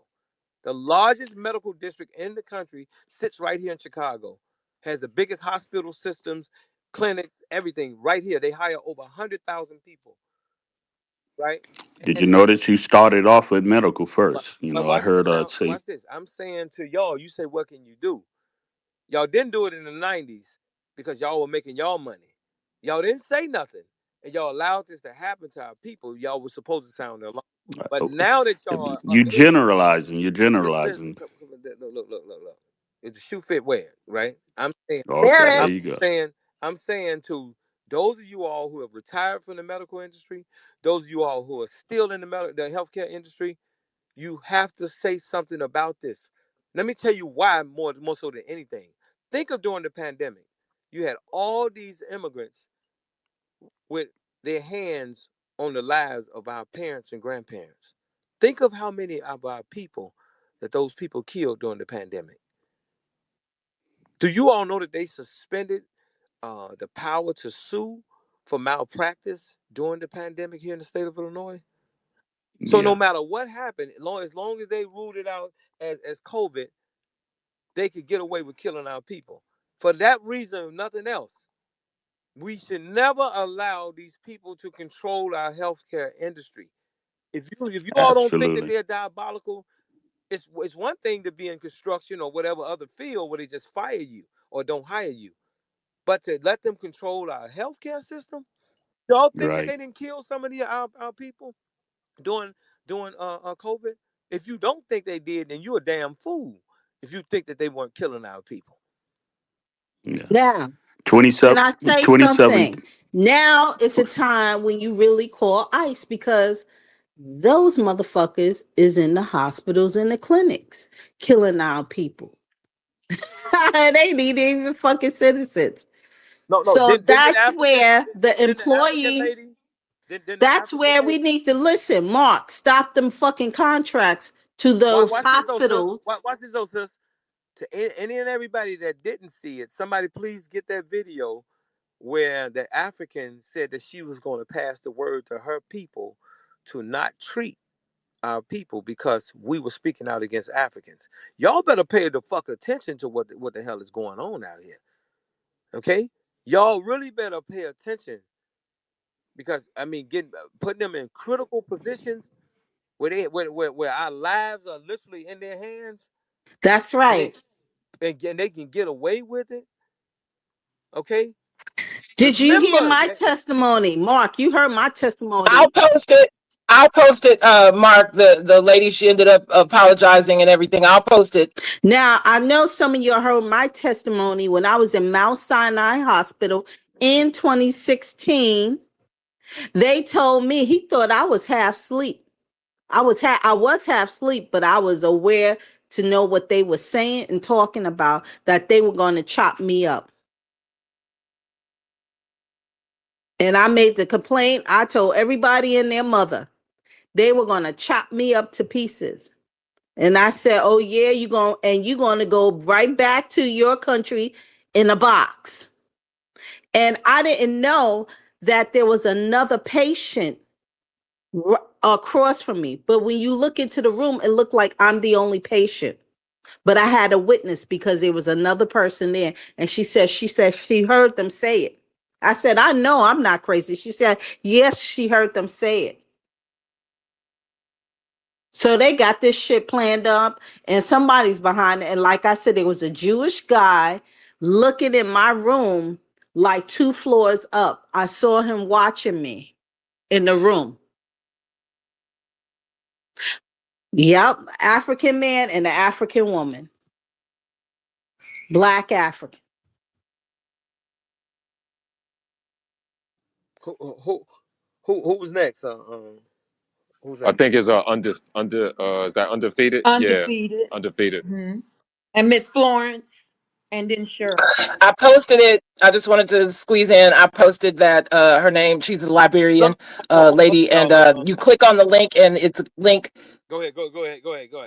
The largest medical district in the country sits right here in Chicago. Has the biggest hospital systems, clinics, everything right here. They hire over 100,000 people, right? did And you and notice you started off with medical but first? You but know, I watch heard this now. say Watch this. I'm saying to y'all, you say, what can you do? Y'all didn't do it in the 90s because y'all were making y'all money. Y'all didn't say nothing. And y'all allowed this to happen to our people. Y'all were supposed to sound their alarm. But uh, now that y'all are you educated, generalizing. You're listen, generalizing. look. It's a shoe fit wear, right? Okay, There there I'm is. you go. saying, I'm saying to those of you all who have retired from the medical industry, those of you all who are still in the healthcare industry, you have to say something about this. Let me tell you why more so than anything. Think of during the pandemic. You had all these immigrants with their hands on the lives of our parents and grandparents. Think of how many of our people that those people killed during the pandemic. Do you all know that they suspended the power to sue for malpractice during the pandemic here in the state of Illinois? So no Yeah, matter what happened, as long as they ruled it out as COVID, they could get away with killing our people. For that reason, if nothing else, we should never allow these people to control our healthcare industry. If you all don't think that absolutely. they're diabolical, it's one thing to be in construction or whatever other field where they just fire you or don't hire you, but to let them control our healthcare system, y'all think that Right. they didn't kill some of our people during COVID? If you don't think they did, then you're a damn fool. If you think that they weren't killing our people. Yeah. Now, can 27, I say 27. something? Now it's a time when you really call ICE because those motherfuckers is in the hospitals and the clinics killing our people. They ain't even fucking citizens. No, no. So Didn't the that's African where the didn't the African employees, lady didn't the that's African where we lady need to listen. Mark, stop them fucking contracts to those watch this though, sis. hospitals. Watch this though, sis. To any and everybody that didn't see it, somebody please get that video where the African said that she was going to pass the word to her people to not treat our people because we were speaking out against Africans. Y'all better pay the fuck attention to what the hell is going on out here. Okay? Y'all really better pay attention because I mean, getting putting them in critical positions where our lives are literally in their hands, That's and right. they can get away with it. Okay, Did you hear remember my that. testimony? Mark, you heard my testimony. I'll post it. I'll post it, Mark. The lady, she ended up apologizing and everything. I'll post it. Now, I know some of you heard my testimony when I was in Mount Sinai Hospital in 2016. They told me he thought I was half asleep. I was half asleep, but I was aware to know what they were saying and talking about, that they were going to chop me up. And I made the complaint. I told everybody and their mother they were going to chop me up to pieces. And I said, "Oh yeah, you're going to go right back to your country in a box." And I didn't know that there was another patient across from me. But when you look into the room, it looked like I'm the only patient. But I had a witness because there was another person there. And she said she heard them say it. I said, "I know I'm not crazy." She said, "Yes, she heard them say it." So they got this shit planned up and somebody's behind it. And like I said, there was a Jewish guy looking in my room like 2 floors up. I saw him watching me in the room. Yep, African man and an African woman. Black African. Who was next? Who's I next? think it's under is that undefeated? Yeah, Undefeated. undefeated. Mhm. And Miss Florence, and then Cheryl. I posted it. I just wanted to squeeze in. I posted that her name. She's a No, Liberian hold on, lady, and y'all. you click on the link, and it's a link. Go ahead, go ahead.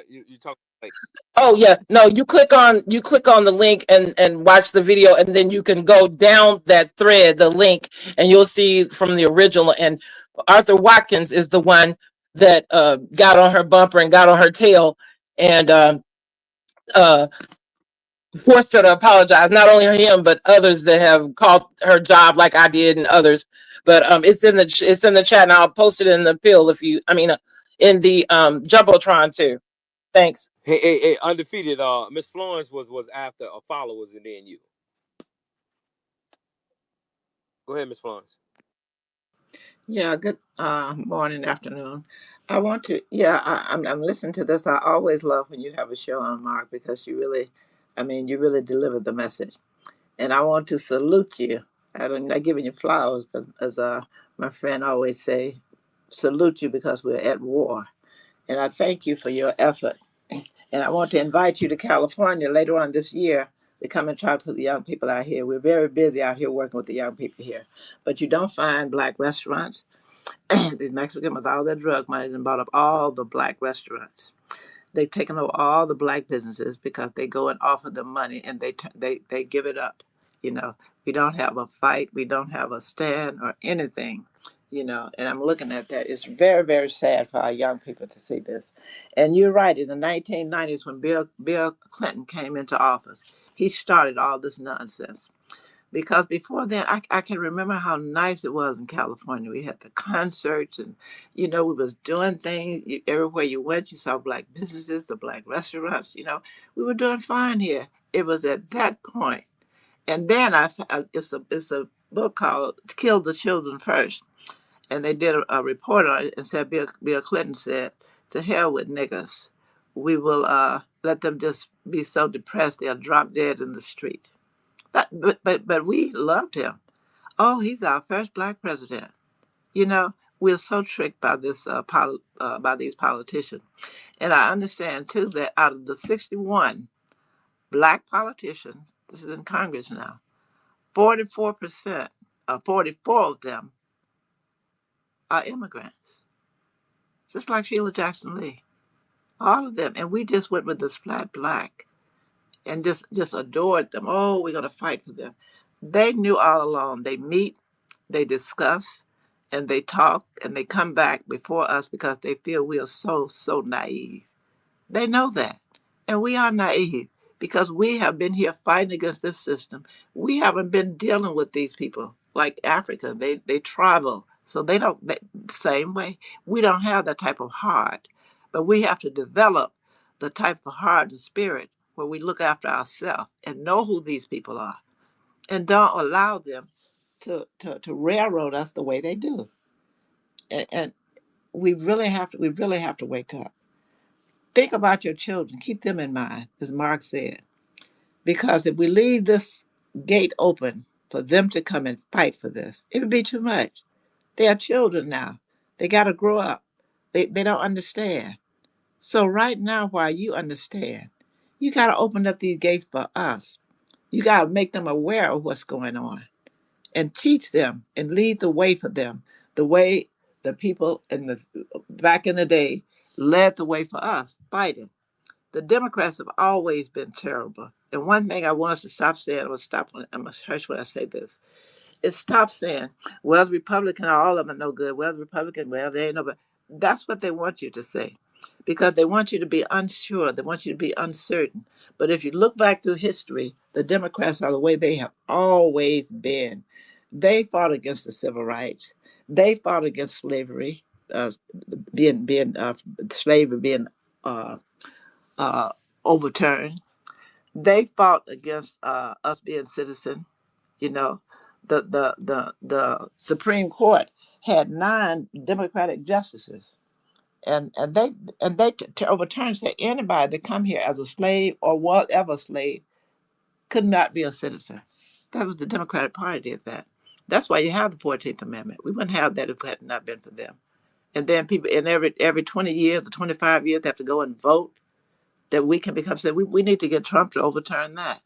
You talk like Oh yeah, no, you click on the link and watch the video, and then you can go down that thread, the link, and you'll see from the original. And Arthur Watkins is the one that got on her bumper and got on her tail, and uh, forced her to apologize. Not only him, but others that have called her job, like I did, and others. But it's in the chat, and I'll post it in the pill if you. I mean, in the jumbotron too. Thanks. hey, undefeated. Miss Florence was after followers and then you. Go ahead, Miss Florence. Yeah, good morning, afternoon. I want to, yeah, I'm listening to this. I always love when you have a show on, Mark, because you really, I mean, you really deliver the message. And I want to salute you. I'm not giving you flowers, as my friend always say, salute you because we're at war. And I thank you for your effort. And I want to invite you to California later on this year to come and talk to the young people out here. We're very busy out here working with the young people here. But you don't find black restaurants. These Mexicans with all their drug money and bought up all the black restaurants. They've taken over all the black businesses because they go and offer them money and they give it up. You know, we don't have a fight, we don't have a stand or anything. You know, and I'm looking at that. It's very, very sad for our young people to see this. And you're right. In the 1990s, when Bill Clinton came into office, he started all this nonsense because before then I can remember how nice it was in California. We had the concerts and we was doing things. Everywhere you went you saw black businesses, the black restaurants. We were doing fine here. It was at that point. And then it's a book called Kill the Children First, and they did a report on it and said Bill Clinton said, to hell with niggas, we will let them just be so depressed they'll drop dead in the street. But we loved him. Oh, he's our first black president. We're so tricked by by these politicians. And I understand too that out of the 61 black politicians, this is in Congress now, 44%, 44 of them are immigrants, just like Sheila Jackson Lee. All of them, and we just went with this flat black and just adored them. Oh, we're gonna fight for them. They knew all along. They meet, they discuss, and they talk, and they come back before us because they feel we are so naive. They know that, and we are naive because we have been here fighting against this system. We haven't been dealing with these people like Africa. They travel, so the same way. We don't have that type of heart, but we have to develop the type of heart and spirit where we look after ourselves and know who these people are, and don't allow them to railroad us the way they do. And we really have to wake up. Think about your children. Keep them in mind, as Mark said. Because if we leave this gate open for them to come and fight for this, it would be too much. They are children now. They got to grow up. They don't understand. So right now, while you understand, you got to open up these gates for us. You got to make them aware of what's going on and teach them and lead the way for them. The way the people back in the day led the way for us, fighting. The Democrats have always been terrible. And one thing I want us to stop saying, I'm going to hush when I say this, is stop saying, well, the Republican, all of them are no good. Well, the Republican, well, they ain't no good. That's what they want you to say because they want you to be unsure. They want you to be uncertain. But if you look back through history, the Democrats are the way they have always been. They fought against the civil rights. They fought against slavery, being slavery being uh, uh, overturned. They fought against us being citizen. You know, the Supreme Court had 9 Democratic justices, and they to overturn say anybody that come here as a slave or whatever slave could not be a citizen. That was the Democratic Party did that. That's why you have the 14th Amendment. We wouldn't have that if it had not been for them. And then people in every 20 years or 25 years they have to go and vote that we can become. So we need to get Trump to overturn that.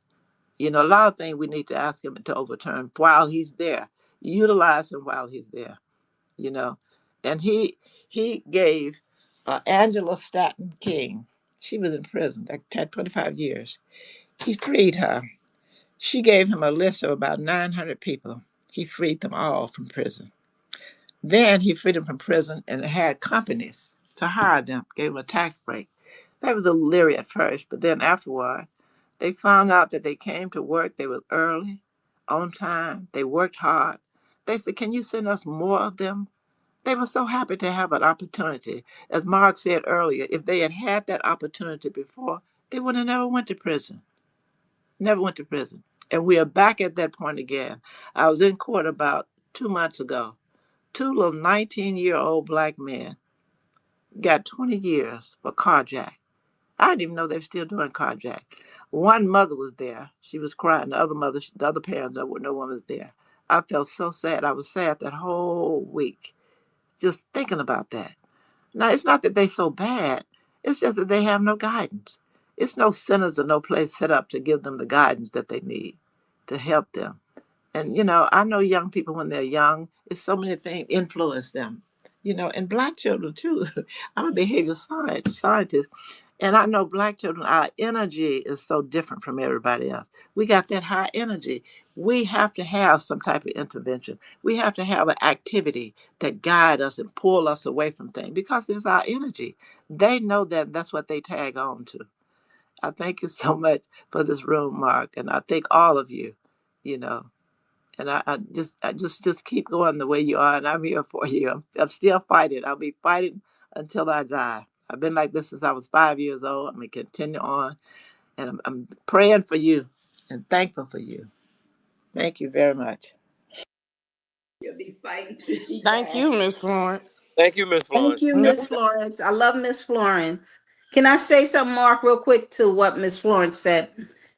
You know, a lot of things we need to ask him to overturn while he's there. Utilize him while he's there. You know, and he gave Angela Stanton King. She was in prison. Had 25 years. He freed her. She gave him a list of about 900 people. He freed them all from prison. Then he freed them from prison and had companies to hire them. Gave them a tax break. That was a little leery at first, but then afterward, they found out that they came to work. They were early, on time. They worked hard. They said, "Can you send us more of them?" They were so happy to have an opportunity. As Mark said earlier, if they had had that opportunity before, they would have never went to prison. Never went to prison. And we are back at that point again. I was in court about 2 months ago. 2 little 19-year-old black men got 20 years for carjack. I didn't even know they were still doing carjack. One mother was there. She was crying. The other mother, the other parent, no one was there. I felt so sad. I was sad that whole week just thinking about that. Now, it's not that they're so bad. It's just that they have no guidance. It's no centers or no place set up to give them the guidance that they need to help them. And, I know young people when they're young, it's so many things influence them, and black children too. I'm a behavioral scientist. And I know black children, our energy is so different from everybody else. We got that high energy. We have to have some type of intervention. We have to have an activity that guide us and pull us away from things because it's our energy. They know that that's what they tag on to. I thank you so much for this room, Mark, and I thank all of you, you know. And I just keep going the way you are, and I'm here for you. I'm still fighting. I'll be fighting until I die. I've been like this since I was 5 years old. I'm gonna continue on, and I'm praying for you and thankful for you. Thank you very much. You'll be fighting till you Thank die. you, Miss Florence. Thank you, Miss Thank Florence. you, Miss Florence. I love Miss Florence. Can I say something, Mark, real quick to what Miss Florence said?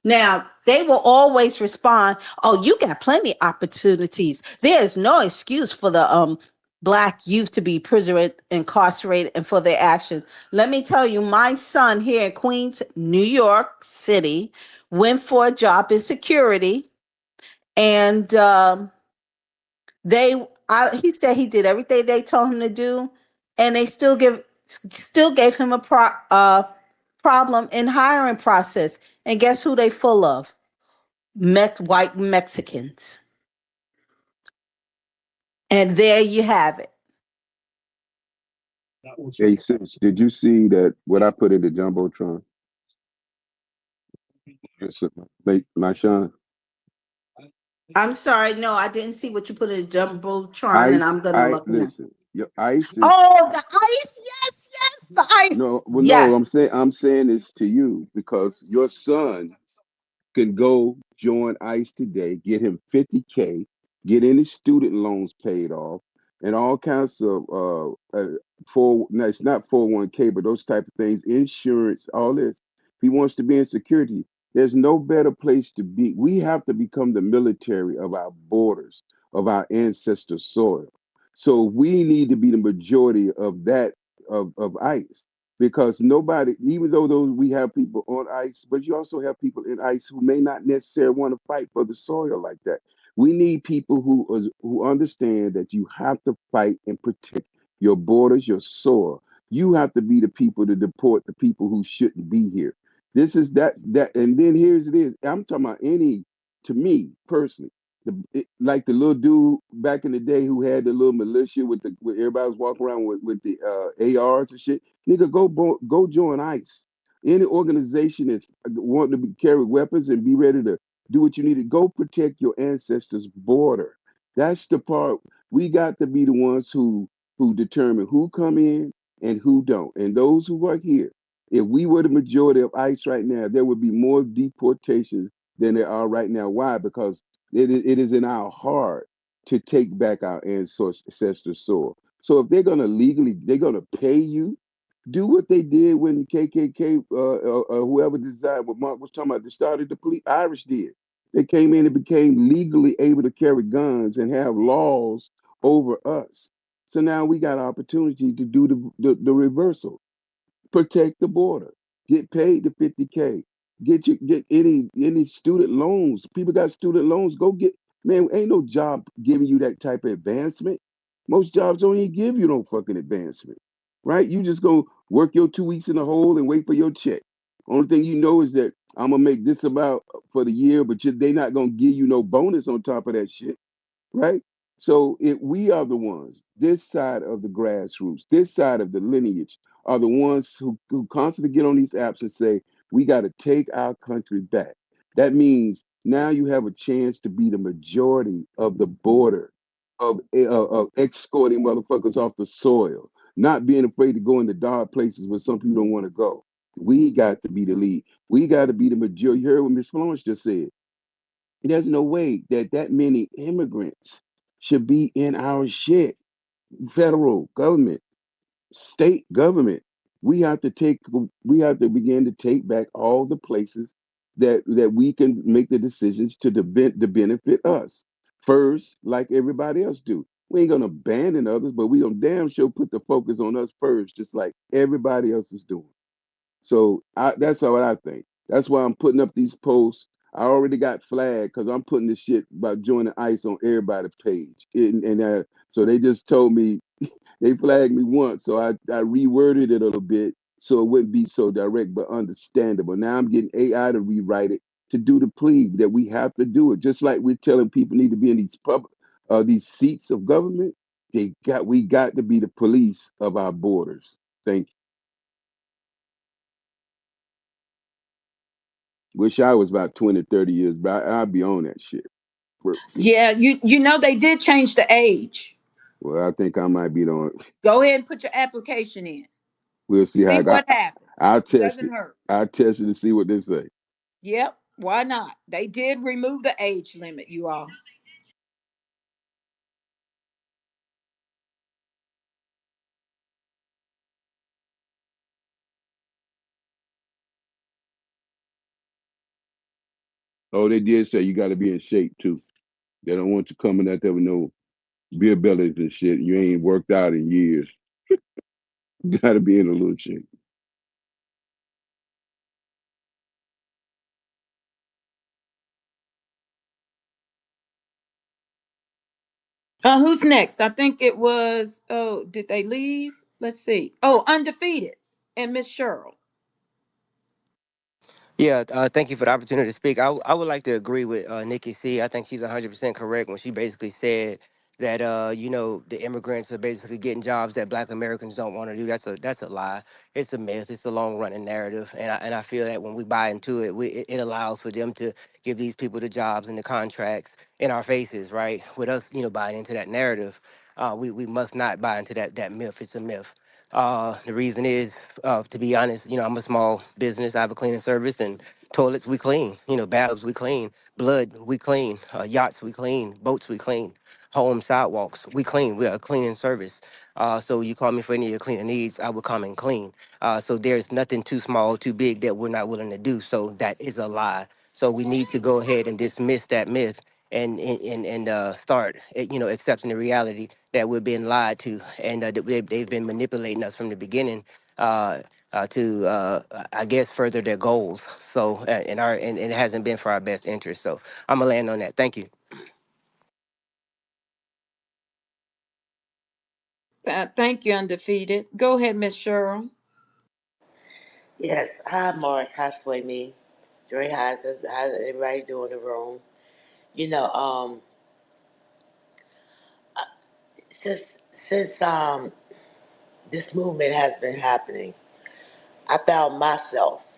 Now, they will always respond, "Oh, you got plenty of opportunities. There is no excuse for the black youth to be prison incarcerated and for their actions." Let me tell you, my son here in Queens, New York City, went for a job in security, and he said he did everything they told him to do, and they still gave him a problem in hiring process. And guess who they full of? White Mexicans. And there you have it. Hey, sis, did you see that what I put in the jumbotron? It's my Sean. I'm sorry, no, I didn't see what you put in jumbotron, and Ice, I'm gonna I look now. listen. Your ice is Oh, the ice, yes, yes, the ice, no. Well, no. yes. I'm saying this to you because your son can go join ICE today, get him 50K, get any student loans paid off, and all kinds of for no, it's not 401K, but those type of things, insurance, all this. If he wants to be in security, there's no better place to be. We have to become the military of our borders, of our ancestor soil. So we need to be the majority of that of ICE because nobody, even though those we have people on ICE, but you also have people in ICE who may not necessarily want to fight for the soil like that. We need people who understand that you have to fight and protect your borders, your soil. You have to be the people to deport the people who shouldn't be here. This is that, and then here's it is. I'm talking about any to me personally. Like the little dude back in the day who had the little militia with everybody was walking around with the ARs and shit. Nigga, go join ICE. Any organization that want to carry weapons and be ready to do what you need to go protect your ancestors' border. That's the part we got to be the ones who determine who come in and who don't. And those who are here, if we were the majority of ICE right now, there would be more deportations than there are right now. Why? Because it is in our heart to take back our ancestors' soil. So if they're gonna legally, they're gonna pay you do what they did when KKK, whoever designed what Mark was talking about, they started the police. Irish did. They came in and became legally able to carry guns and have laws over us. So now we got opportunity to do the reversal, protect the border, get paid the 50K, get any student loans. People got student loans. Go get, man. Ain't no job giving you that type of advancement. Most jobs don't even give you no fucking advancement, right? You just go work your 2 weeks in the hole and wait for your check. Only thing you know is that I'm gonna make this amount for the year, but they not gonna give you no bonus on top of that shit, right? So if we are the ones, this side of the grassroots, this side of the lineage, are the ones who constantly get on these apps and say, we got to take our country back. That means now you have a chance to be the majority of the border of escorting motherfuckers off the soil, not being afraid to go into dark places where some people don't want to go. We got to be the lead. We got to be the majority. You heard what Miss Florence just said. There's no way that many immigrants should be in our shit. Federal government, state government. We have to take. We have to begin to take back all the places that we can make the decisions to benefit us first, like everybody else do. We ain't gonna abandon others, but we gonna damn sure put the focus on us first, just like everybody else is doing. So that's what I think. That's why I'm putting up these posts. I already got flagged because I'm putting this shit about joining ICE on everybody's page. So they just told me they flagged me once, so I reworded it a little bit so it wouldn't be so direct but understandable. Now I'm getting AI to rewrite it to do the plea that we have to do it. Just like we're telling people need to be in these seats of government. We got to be the police of our borders. Thank you. Wish I was about 20, 30 years, but I'd be on that shit. Yeah, you know they did change the age. Well, I think I might be on. Go ahead and put your application in. We'll see how See I got. what happens. I'll It test doesn't it. hurt. I'll test it to see what they say. Yep. Why not? They did remove the age limit, you all. Oh, they did say you got to be in shape too. They don't want you coming out there with no beer bellies and shit. You ain't worked out in years. Got to be in a little shape. Who's next? I think it was. Oh, did they leave? Let's see. Oh, undefeated and Miss Cheryl. Yeah, thank you for the opportunity to speak. I would like to agree with Nikki C. I think she's 100% correct when she basically said that the immigrants are basically getting jobs that Black Americans don't want to do. That's a lie. It's a myth. It's a long running narrative, and I feel that when we buy into it, it allows for them to give these people the jobs and the contracts in our faces, right? With us, buying into that narrative, we must not buy into that myth. It's a myth. The reason is, to be honest, I'm a small business. I have a cleaning service, and toilets we clean. Bathrooms we clean. Blood we clean. Yachts we clean. Boats we clean. Home sidewalks we clean. We are a cleaning service. So you call me for any of your cleaning needs, I will come and clean. So there's nothing too small, too big that we're not willing to do. So that is a lie. So we need to go ahead and dismiss that myth and start accepting the reality that we're being lied to, and that they've been manipulating us from the beginning, to I guess further their goals. So and it hasn't been for our best interest. So I'm gonna land on that. Thank you. Thank you, Undefeated. Go ahead, Miss Cheryl. Yes, hi Mark, hi Sway Me. Dre, how's everybody doing in the room? You know, since this movement has been happening, I found myself.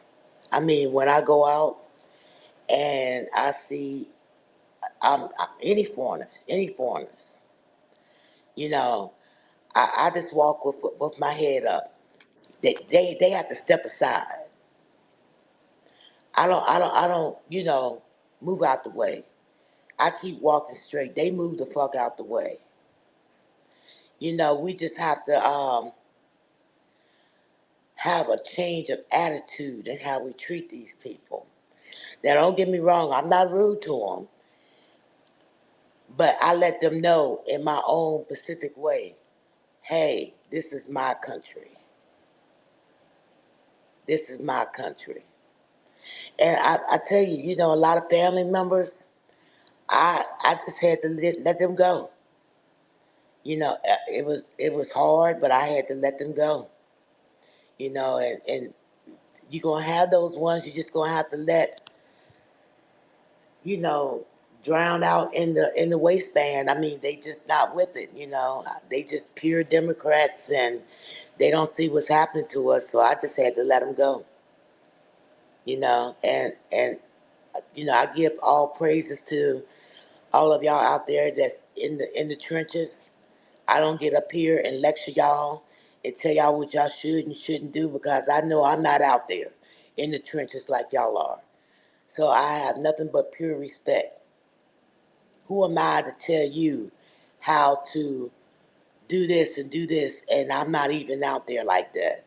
I mean, when I go out and I see any foreigners, you know, I just walk with my head up. They have to step aside. I don't move out the way. I keep walking straight. They move the fuck out the way. We just have to have a change of attitude in how we treat these people. Now, don't get me wrong, I'm not rude to them, but I let them know in my own specific way, hey, this is my country. This is my country. And I tell you, a lot of family members, I just had to let them go. It was hard, but I had to let them go. And you're gonna have those ones you're just gonna have to let you know drown out in the wasteland. I mean, they just not with it. They just pure Democrats, and they don't see what's happening to us. So I just had to let them go. And I give all praises to all of y'all out there that's in the trenches. I don't get up here and lecture y'all and tell y'all what y'all should and shouldn't do, because I know I'm not out there in the trenches like y'all are. So I have nothing but pure respect. Who am I to tell you how to do this and do this, and I'm not even out there like that?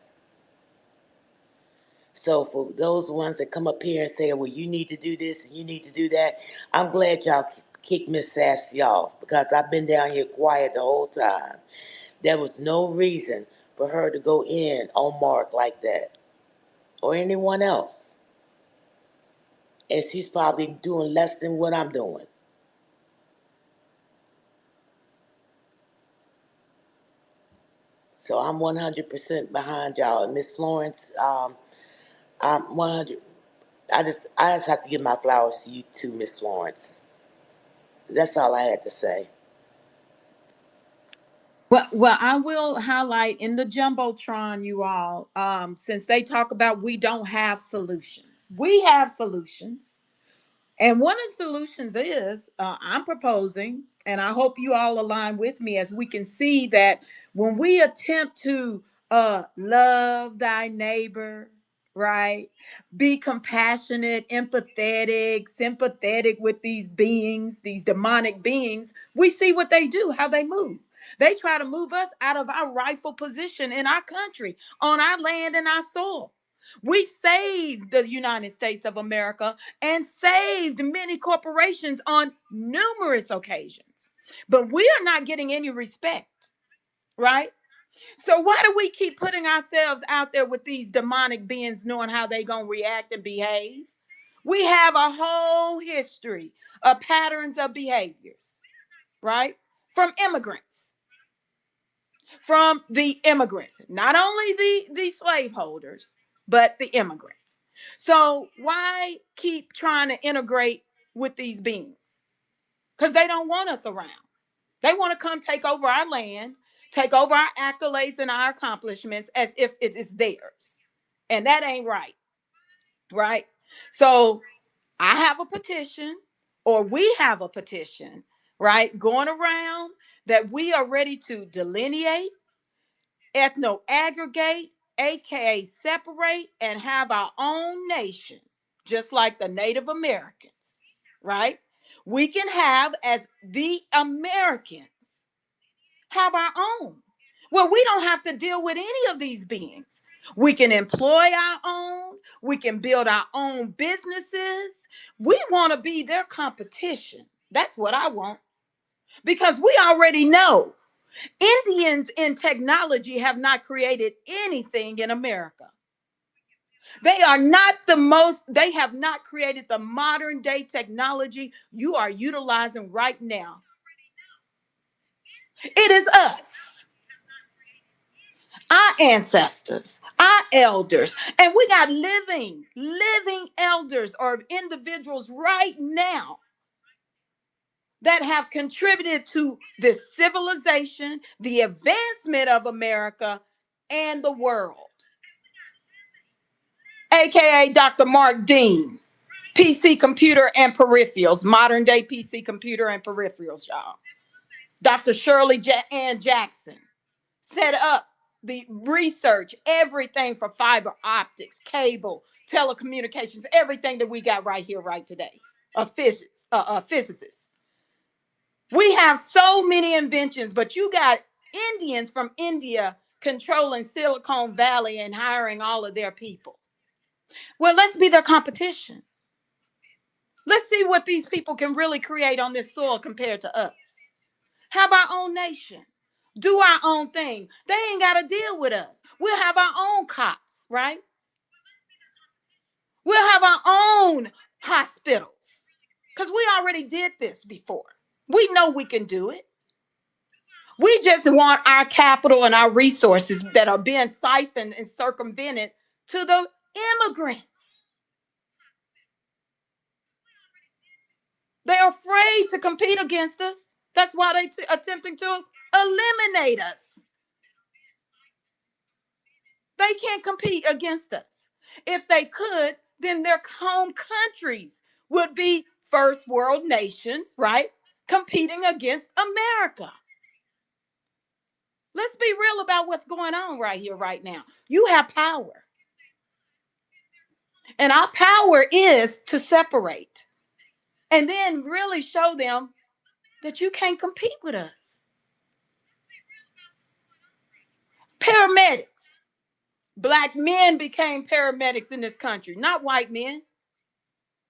So for those ones that come up here and say, well, you need to do this and you need to do that, I'm glad y'all kicked Miss Sassy off, because I've been down here quiet the whole time. There was no reason for her to go in on Mark like that, or anyone else. And she's probably doing less than what I'm doing. So I'm 100% behind y'all. And Miss Florence, I'm 100. I just have to give my flowers to you too, Miss Florence. That's all I had to say. Well, I will highlight in the jumbotron, you all, since they talk about we don't have solutions. We have solutions. And one of the solutions is I'm proposing, and I hope you all align with me, as we can see that when we attempt to love thy neighbor, right? Be compassionate, empathetic, sympathetic with these beings, these demonic beings, we see what they do, how they move. They try to move us out of our rightful position in our country, on our land and our soil. We've saved the United States of America and saved many corporations on numerous occasions. But we are not getting any respect, right? So why do we keep putting ourselves out there with these demonic beings, knowing how they going to react and behave? We have a whole history of patterns of behaviors, right? From immigrants, from the immigrants, not only the slaveholders, but the immigrants. So why keep trying to integrate with these beings? Because they don't want us around. They want to come take over our land, take over our accolades and our accomplishments as if it is theirs. And that ain't right. Right? So I have a petition, or we have a petition, right, going around that we are ready to delineate, ethno aggregate, aka separate, and have our own nation, just like the Native Americans, right? We can have, as the Americans, have our own. Well, we don't have to deal with any of these beings. We can employ our own, we can build our own businesses. We want to be their competition. That's what I want, because we already know Indians in technology have not created anything in America. They are not the most, they have not created the modern day technology you are utilizing right now. It is us, our ancestors, our elders, and we got living elders or individuals right now that have contributed to this civilization, the advancement of America and the world. AKA Dr. Mark Dean, PC computer and peripherals, modern day PC computer and peripherals, y'all. Dr. Shirley Ann Jackson set up the research, everything for fiber optics, cable, telecommunications, everything that we got right here, right today. A physicists. We have so many inventions, but you got Indians from India controlling Silicon Valley and hiring all of their people. Well, let's be their competition. Let's see what these people can really create on this soil compared to us. Have our own nation. Do our own thing. They ain't got to deal with us. We'll have our own cops, right? We'll have our own hospitals, because we already did this before. We know we can do it. We just want our capital and our resources that are being siphoned and circumvented to the immigrants. They're afraid to compete against us. That's why they're attempting to eliminate us. They can't compete against us. If they could, then their home countries would be first world nations, right? Competing against America. Let's be real about what's going on right here, right now. You have power. And our power is to separate and then really show them that you can't compete with us. Paramedics. Black men became paramedics in this country, not white men.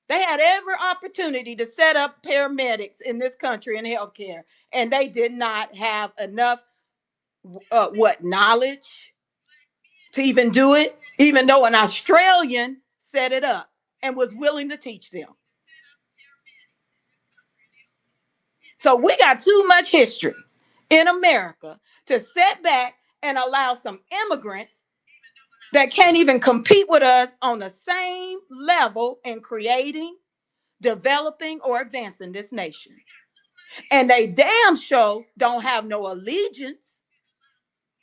They had every opportunity to set up paramedics in this country in healthcare, and they did not have enough knowledge to even do it, even though an Australian set it up and was willing to teach them. So we got too much history in America to sit back and allow some immigrants that can't even compete with us on the same level in creating, developing, or advancing this nation. And they damn sure don't have no allegiance.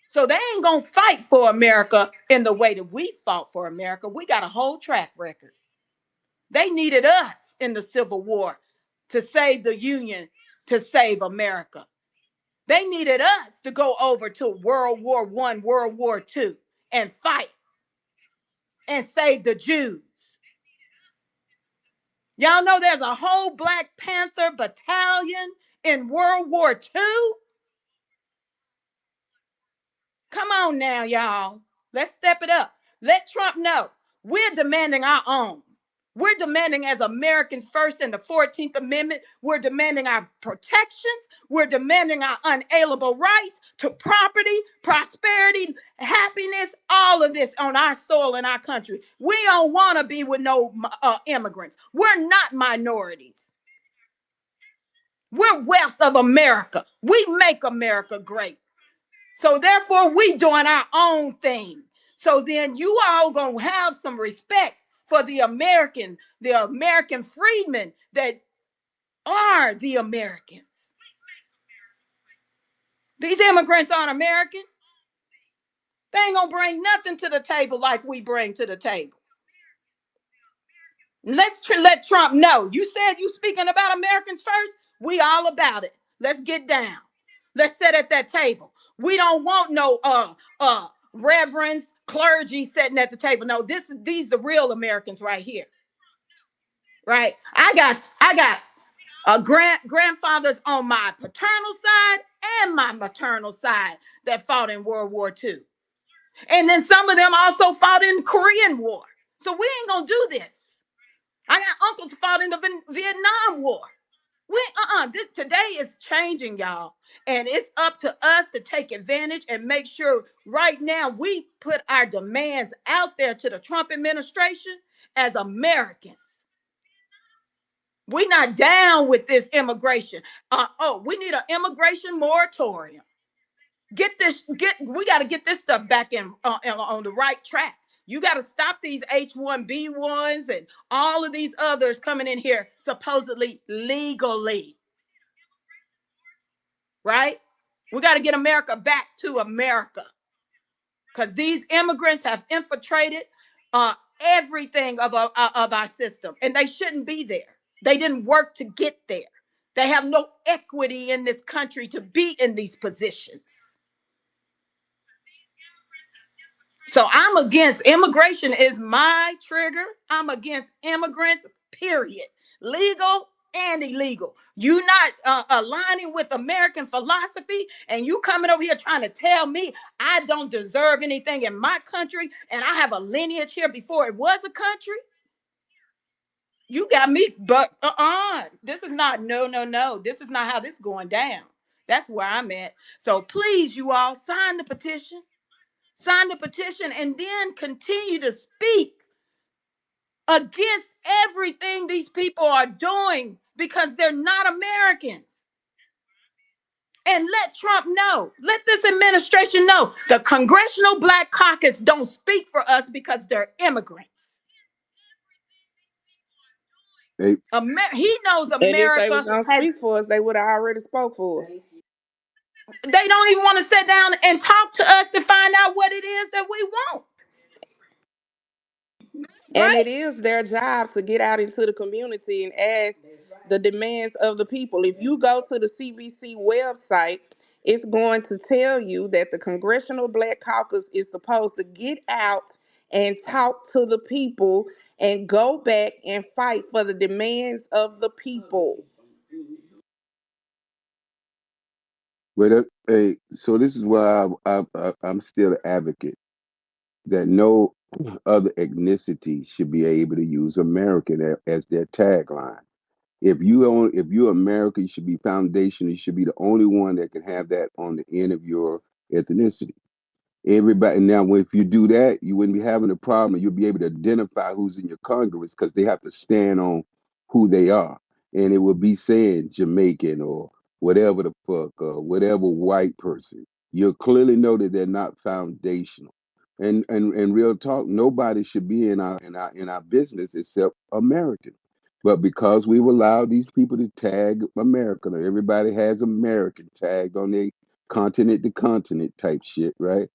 So they ain't gonna fight for America in the way that we fought for America. We got a whole track record. They needed us in the Civil War to save the Union, to save America. They needed us to go over to World War I, World War II, and fight and save the Jews. Y'all know there's a whole Black Panther battalion in World War II. Come on now, y'all. Let's step it up. Let Trump know we're demanding our own. We're demanding, as Americans first in the 14th Amendment, we're demanding our protections. We're demanding our unalienable rights to property, prosperity, happiness, all of this on our soil in our country. We don't want to be with no immigrants. We're not minorities. We're wealth of America. We make America great. So therefore, we doing our own thing. So then you all gonna have some respect for the American freedmen that are the Americans. These immigrants aren't Americans. They ain't gonna bring nothing to the table like we bring to the table. Let's let Trump know. You said you speaking about Americans first. We all about it. Let's get down. Let's sit at that table. We don't want no reverends, clergy sitting at the table. No, these the real Americans right here. Right? I got grandfathers on my paternal side and my maternal side that fought in World War II. And then some of them also fought in the Korean War. So we ain't gonna do this. I got uncles who fought in the Vietnam War. This today is changing, y'all. And it's up to us to take advantage and make sure right now we put our demands out there to the Trump administration as Americans. We're not down with this immigration. We need an immigration moratorium. We got to get this stuff back on the right track. You got to stop these H-1B1s and all of these others coming in here supposedly legally. Right? We got to get America back to America because these immigrants have infiltrated everything of our system, and they shouldn't be there. They didn't work to get there. They have no equity in this country to be in these positions. So I'm against immigration is my trigger. I'm against immigrants, period. Legal and illegal. You not aligning with American philosophy and you coming over here trying to tell me I don't deserve anything in my country and I have a lineage here before it was a country. You got me, but this is not, no. This is not how this is going down. That's where I'm at. So please, you all sign the petition. Sign the petition and then continue to speak against everything these people are doing because they're not Americans. And let Trump know, let this administration know the Congressional Black Caucus don't speak for us because they're immigrants. Hey, He knows And if they was America gonna has, speak for us, they would have already spoke for us. they don't even want to sit down and talk to us to find out what it is that we want. And Right? it is their job to get out into the community and ask the demands of the people. If you go to the CBC website, it's going to tell you that the Congressional Black Caucus is supposed to get out and talk to the people and go back and fight for the demands of the people. hey, so this is why I'm still an advocate that no other ethnicity should be able to use American as their tagline. If you're American, you should be foundational. You should be the only one that can have that on the end of your ethnicity. Everybody now, if you do that, you wouldn't be having a problem. You'll be able to identify who's in your Congress because they have to stand on who they are, and it will be saying Jamaican or whatever the fuck or whatever white person. You'll clearly know that they're not foundational. And real talk, nobody should be in our business except American. But because we've allowed these people to tag American, or everybody has American tagged on their continent to continent type shit, right?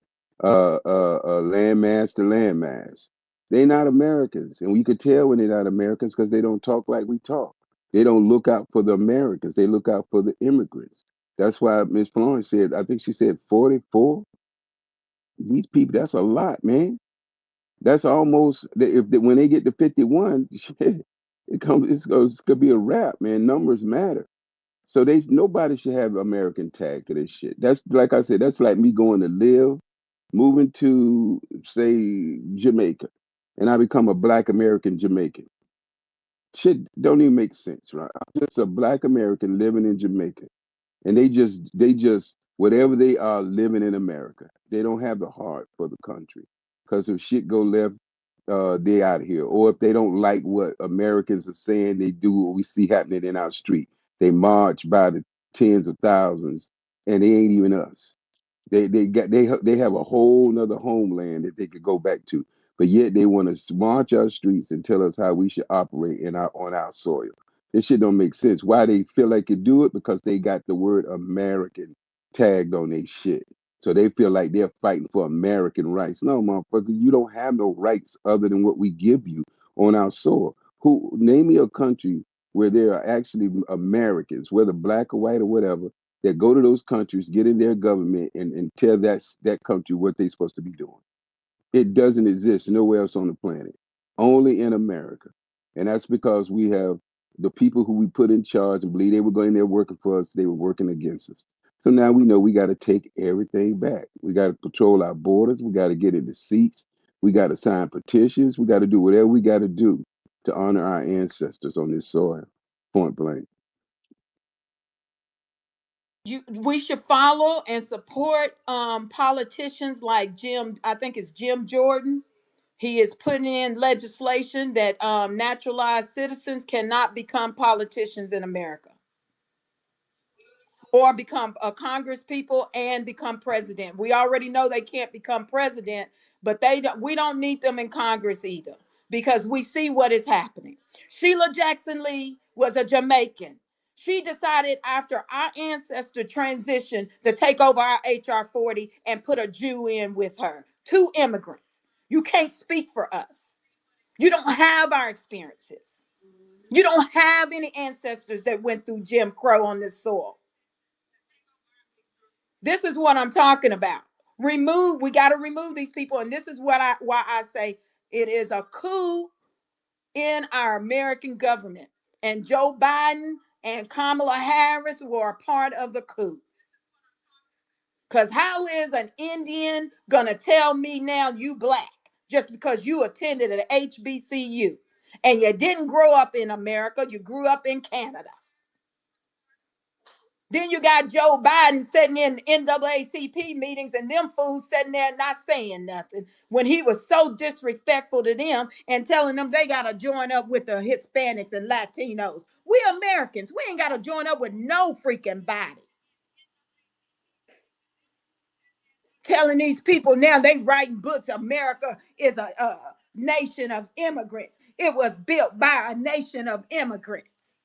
Landmass to landmass. They're not Americans, and we could tell when they're not Americans because they don't talk like we talk. They don't look out for the Americans. They look out for the immigrants. That's why Miss Florence said, I think she said 44. These people, that's a lot, man. That's almost when they get to 51, shit, it's gonna be a wrap, man. Numbers matter. So nobody should have American tag to this shit. That's like I said, that's like me going to live, moving to say Jamaica, and I become a Black American Jamaican. Shit don't even make sense, right? I'm just a Black American living in Jamaica, and they just whatever they are living in America. They don't have the heart for the country because if shit go left, they out here. Or if they don't like what Americans are saying, they do what we see happening in our street. They march by the tens of thousands, and they ain't even us. They have a whole nother homeland that they could go back to, but yet they want to march our streets and tell us how we should operate on our soil. This shit don't make sense. Why they feel like you do it? Because they got the word American tagged on their shit. So they feel like they're fighting for American rights. No, motherfucker, you don't have no rights other than what we give you on our soil. Who name me a country where there are actually Americans, whether black or white or whatever, that go to those countries, get in their government, and tell that country what they're supposed to be doing. It doesn't exist nowhere else on the planet, only in America. And that's because we have the people who we put in charge and believe they were going there working for us, they were working against us. So now we know we got to take everything back. We got to patrol our borders. We got to get in the seats. We got to sign petitions. We got to do whatever we got to do to honor our ancestors on this soil. Point blank. We should follow and support politicians like I think it's Jim Jordan. He is putting in legislation that naturalized citizens cannot become politicians in America or become a Congress people and become president. We already know they can't become president, but we don't need them in Congress either, because we see what is happening. Sheila Jackson Lee was a Jamaican. She decided after our ancestor transitioned to take over our HR 40 and put a Jew in with her. Two immigrants. You can't speak for us. You don't have our experiences. You don't have any ancestors that went through Jim Crow on this soil. This is what I'm talking about. We got to remove these people. And this is why I say it is a coup in our American government. And Joe Biden and Kamala Harris were a part of the coup. Because how is an Indian going to tell me now you black just because you attended an HBCU and you didn't grow up in America, you grew up in Canada? Then you got Joe Biden sitting in NAACP meetings and them fools sitting there not saying nothing when he was so disrespectful to them and telling them they got to join up with the Hispanics and Latinos. We Americans, we ain't got to join up with no freaking body. Telling these people now they writing books. America is a nation of immigrants. It was built by a nation of immigrants.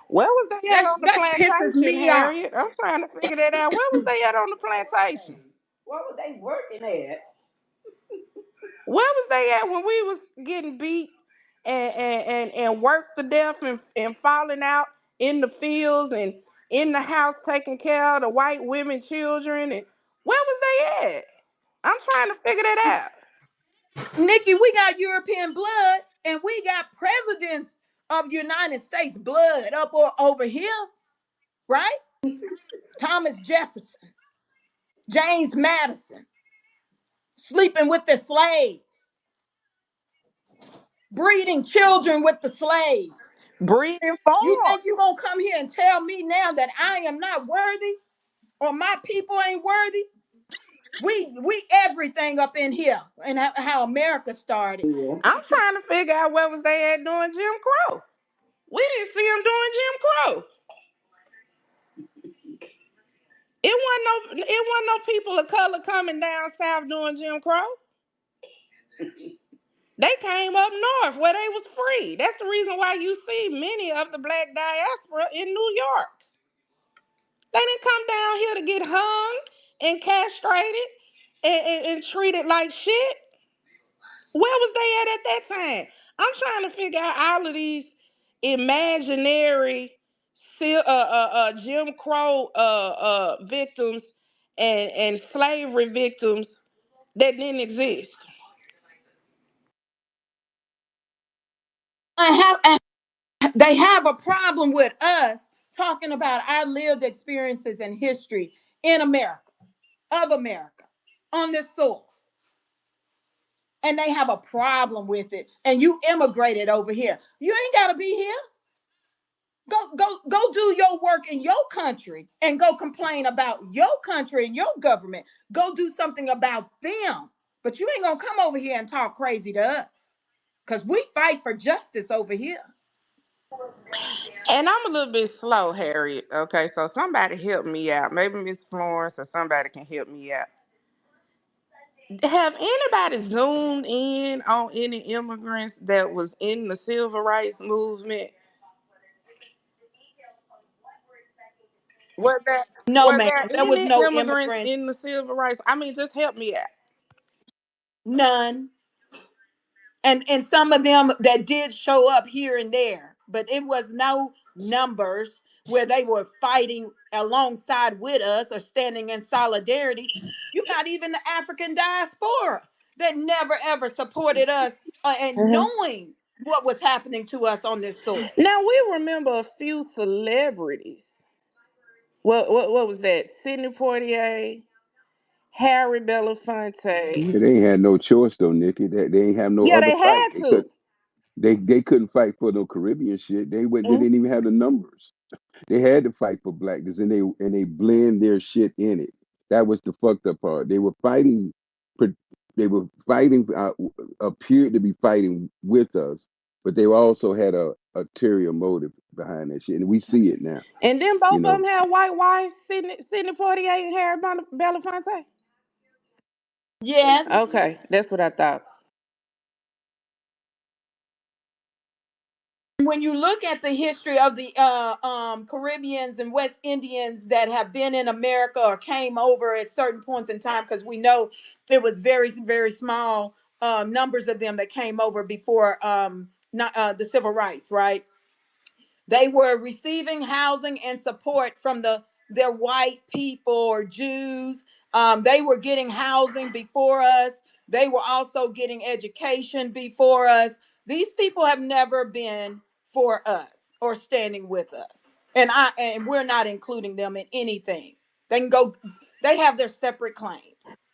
Where was they at on the That pisses plantation, me off. Harriet? I'm trying to figure that out. Where was they at on the plantation? What were they working at? Where was they at when we was getting beat and worked to death and falling out in the fields and in the house taking care of the white women, children? And where was they at? I'm trying to figure that out. Nikki, we got European blood and we got presidents of United States blood up or over here, right? Thomas Jefferson, James Madison, sleeping with the slaves, breeding children with the slaves. Breeding You farm. think you're going to come here and tell me now that I am not worthy or my people ain't worthy? We everything up in here and how America started. Yeah. I'm trying to figure out where was they at doing Jim Crow. We didn't see them doing Jim Crow. It wasn't no people of color coming down south doing Jim Crow. They came up north where they was free. That's the reason why you see many of the black diaspora in New York. They didn't come down here to get hung and castrated and treated like shit. Where was they at that time? I'm trying to figure out all of these imaginary Jim Crow victims and slavery victims that didn't exist. They have a problem with us talking about our lived experiences and history in America, of America, on this soil. And they have a problem with it. And you immigrated over here. You ain't got to be here. Go do your work in your country and go complain about your country and your government. Go do something about them. But you ain't gonna come over here and talk crazy to us. Because we fight for justice over here. And I'm a little bit slow, Harriet. Okay, so somebody help me out. Maybe Miss Florence or somebody can help me out. Have anybody zoomed in on any immigrants that was in the civil rights movement? Were No, ma'am, there there was any no immigrants immigrant, in the civil rights? I mean, just help me out. none. And some of them that did show up here and there, but it was no numbers where they were fighting alongside with us or standing in solidarity. You got even the African diaspora that never ever supported us, and Mhm. knowing what was happening to us on this soil. Now we remember a few celebrities. What was that? Sidney Poitier, Harry Belafonte. Yeah, they ain't had no choice though, Nikki. They ain't have no Yeah, other they fight. had They could to. they couldn't fight for no Caribbean shit. They Mhm. didn't even have the numbers. They had to fight for blackness, and they blend their shit in it. That was the fucked up part. They were fighting. They were fighting. Appeared to be fighting with us, but they also had a ulterior motive behind that shit, and we see it now. And then You both of them know, had white wives, Sidney Poitier and Harry Belafonte. Yes. Okay, that's what I thought. When you look at the history of the Caribbeans and West Indians that have been in America or came over at certain points in time, because we know it was very, very small numbers of them that came over before not the civil rights, right? They were receiving housing and support from their white people or Jews. They were getting housing before us. They were also getting education before us. These people have never been for us or standing with us. And we're not including them in anything. They can go, they have their separate claims.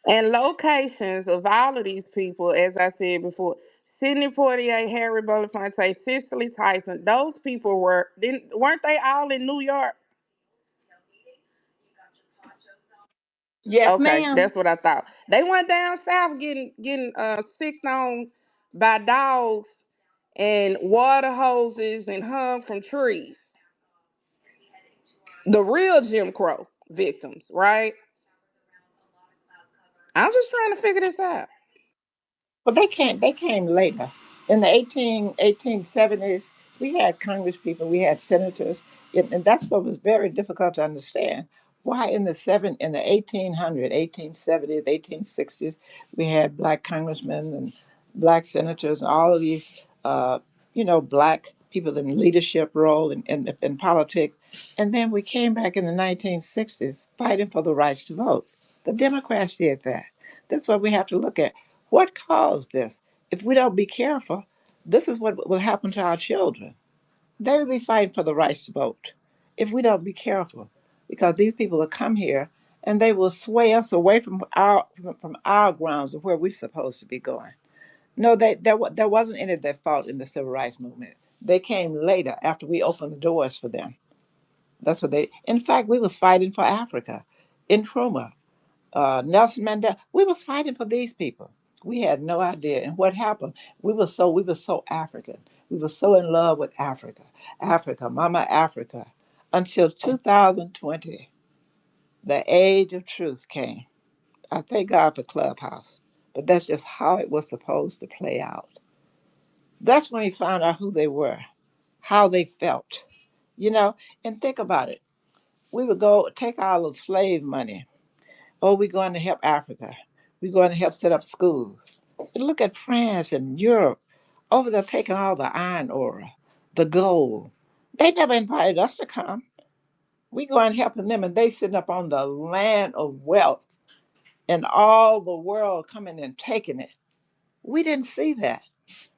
And locations of all of these people, as I said before, Sidney Poitier, Harry Belafonte, Cicely Tyson, those people weren't they all in New York? Yes, Okay, ma'am. that's what I thought. They went down south getting sicked on by dogs and water hoses and hung from trees. The real Jim Crow victims, right? I'm just trying to figure this out. Well, they came later. In the 1870s, we had Congress people, we had senators, and that's what was very difficult to understand. Why in the 1870s, 1860s, we had black congressmen and black senators and all of these, black people in leadership role in politics. And then we came back in the 1960s fighting for the rights to vote. The Democrats did that. That's what we have to look at. What caused this? If we don't be careful, this is what will happen to our children. They will be fighting for the rights to vote if we don't be careful, because these people will come here and they will sway us away from our grounds of where we're supposed to be going. No, there wasn't any of their fault in the civil rights movement. They came later after we opened the doors for them. That's what they. In fact, we was fighting for Africa, Nkrumah, Nelson Mandela. We was fighting for these people. We had no idea. And what happened? We were so African. We were so in love with Africa. Africa, Mama Africa. Until 2020, the age of truth came. I thank God for Clubhouse. But that's just how it was supposed to play out. That's when we found out who they were, how they felt. You know, and think about it. We would go take all the slave money. Oh, we're going to help Africa. We're going to help set up schools. But look at France and Europe. Over there taking all the iron ore, the gold. They never invited us to come. We go and helping them, and they sitting up on the land of wealth and all the world coming and taking it. We didn't see that.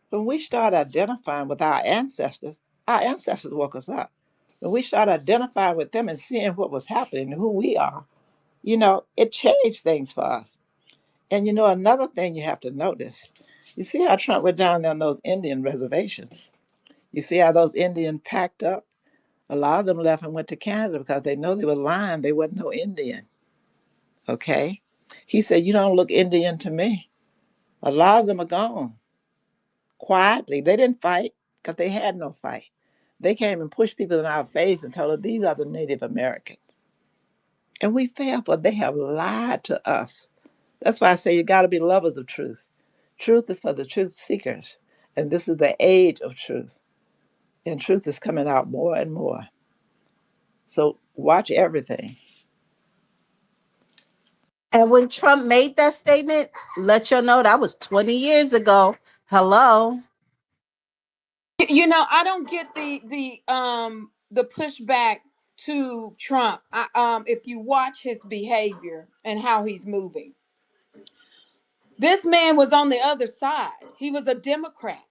When we start identifying with our ancestors woke us up. When we start identifying with them and seeing what was happening, who we are, it changed things for us. And another thing you have to notice, you see how Trump went down there on those Indian reservations. You see how those Indians packed up? A lot of them left and went to Canada because they know they were lying. They wasn't no Indian. Okay? He said, "You don't look Indian to me." A lot of them are gone quietly. They didn't fight because they had no fight. They came and pushed people in our face and told us these are the Native Americans. And we fell for they have lied to us. That's why I say you got to be lovers of truth. Truth is for the truth seekers. And this is the age of truth. And truth is coming out more and more. So watch everything. And when Trump made that statement, let you know that was 20 years ago. Hello. You know, I don't get the pushback to Trump. If you watch his behavior and how he's moving, this man was on the other side. He was a Democrat.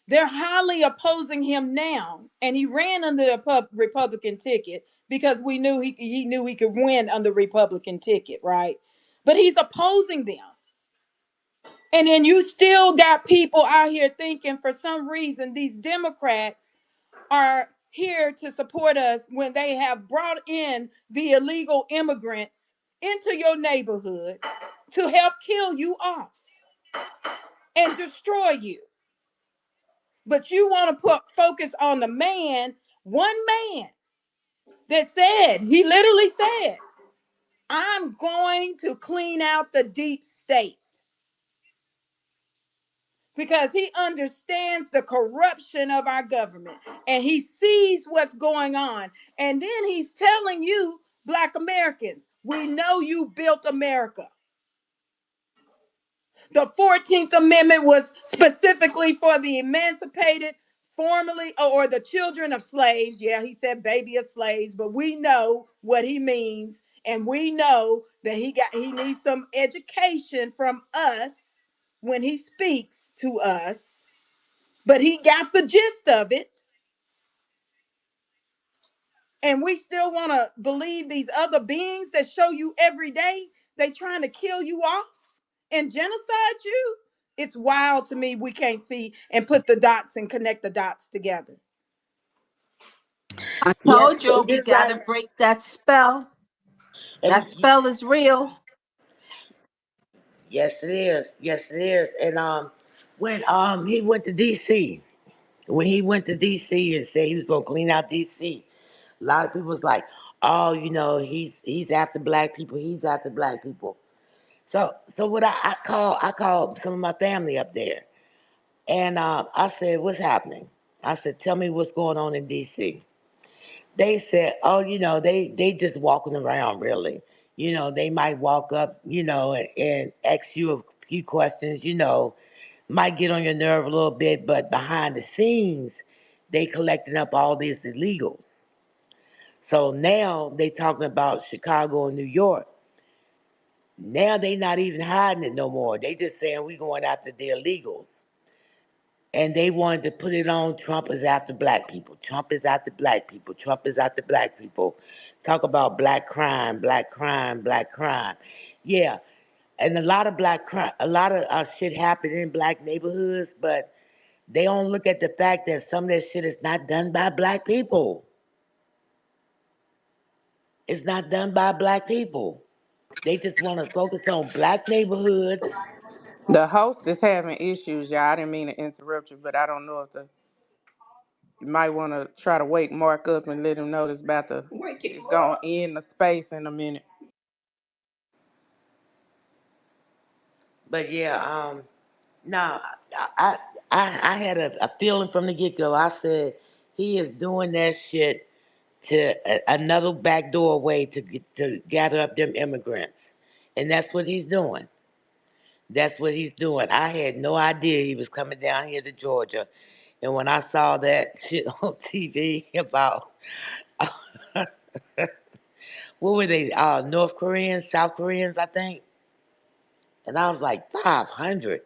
They're highly opposing him now, and he ran under the Republican ticket because we knew he knew he could win on the Republican ticket, right? But he's opposing them. And then you still got people out here thinking for some reason these Democrats are here to support us when they have brought in the illegal immigrants into your neighborhood to help kill you off and destroy you. But you want to put focus on the man, one man that said, he literally said, I'm going to clean out the deep state because he understands the corruption of our government and he sees what's going on. And then he's telling you, Black Americans, we know you built America. The 14th Amendment was specifically for the emancipated, formerly, or the children of slaves. Yeah, he said baby of slaves, but we know what he means. And we know that he needs some education from us when he speaks to us. But he got the gist of it. And we still want to believe these other beings that show you every day they trying to kill you off and genocide you. It's wild to me we can't see and put the dots and connect the dots together. I Yes, told you we you're got to right. break that spell. That And spell is real. yes, it is. Yes, it is. And when he went to D.C., when he went to D.C. and said he was gonna clean out D.C., a lot of people was like, "Oh, he's after black people. He's after black people." So what I called some of my family up there, and I said, "What's happening?" I said, "Tell me what's going on in D.C." They said, "Oh, they just walking around really. They might walk up, and ask you a few questions, might get on your nerve a little bit, but behind the scenes, they collecting up all these illegals. So now they talking about Chicago and New York. Now they not even hiding it no more. They just saying we going after the illegals. And they wanted to put it on Trump is after black people. Trump is after black people. Trump is after black people. Talk about black crime, black crime, black crime. Yeah, and a lot of black crime, a lot of shit happen in black neighborhoods, but they don't look at the fact that some of that shit is not done by black people. It's not done by black people. They just want to focus on black neighborhoods. The host is having issues, y'all. I didn't mean to interrupt you, but I don't know if you might want to try to wake Mark up and let him know it's about to it's going to end the space in a minute. But yeah, no, I, I had a feeling from the get go. I said he is doing that shit to another backdoor way to gather up them immigrants, and that's what he's doing. That's what he's doing. I had no idea he was coming down here to Georgia, and when I saw that shit on TV about what were they? North Koreans, South Koreans, I think, and I was like 500.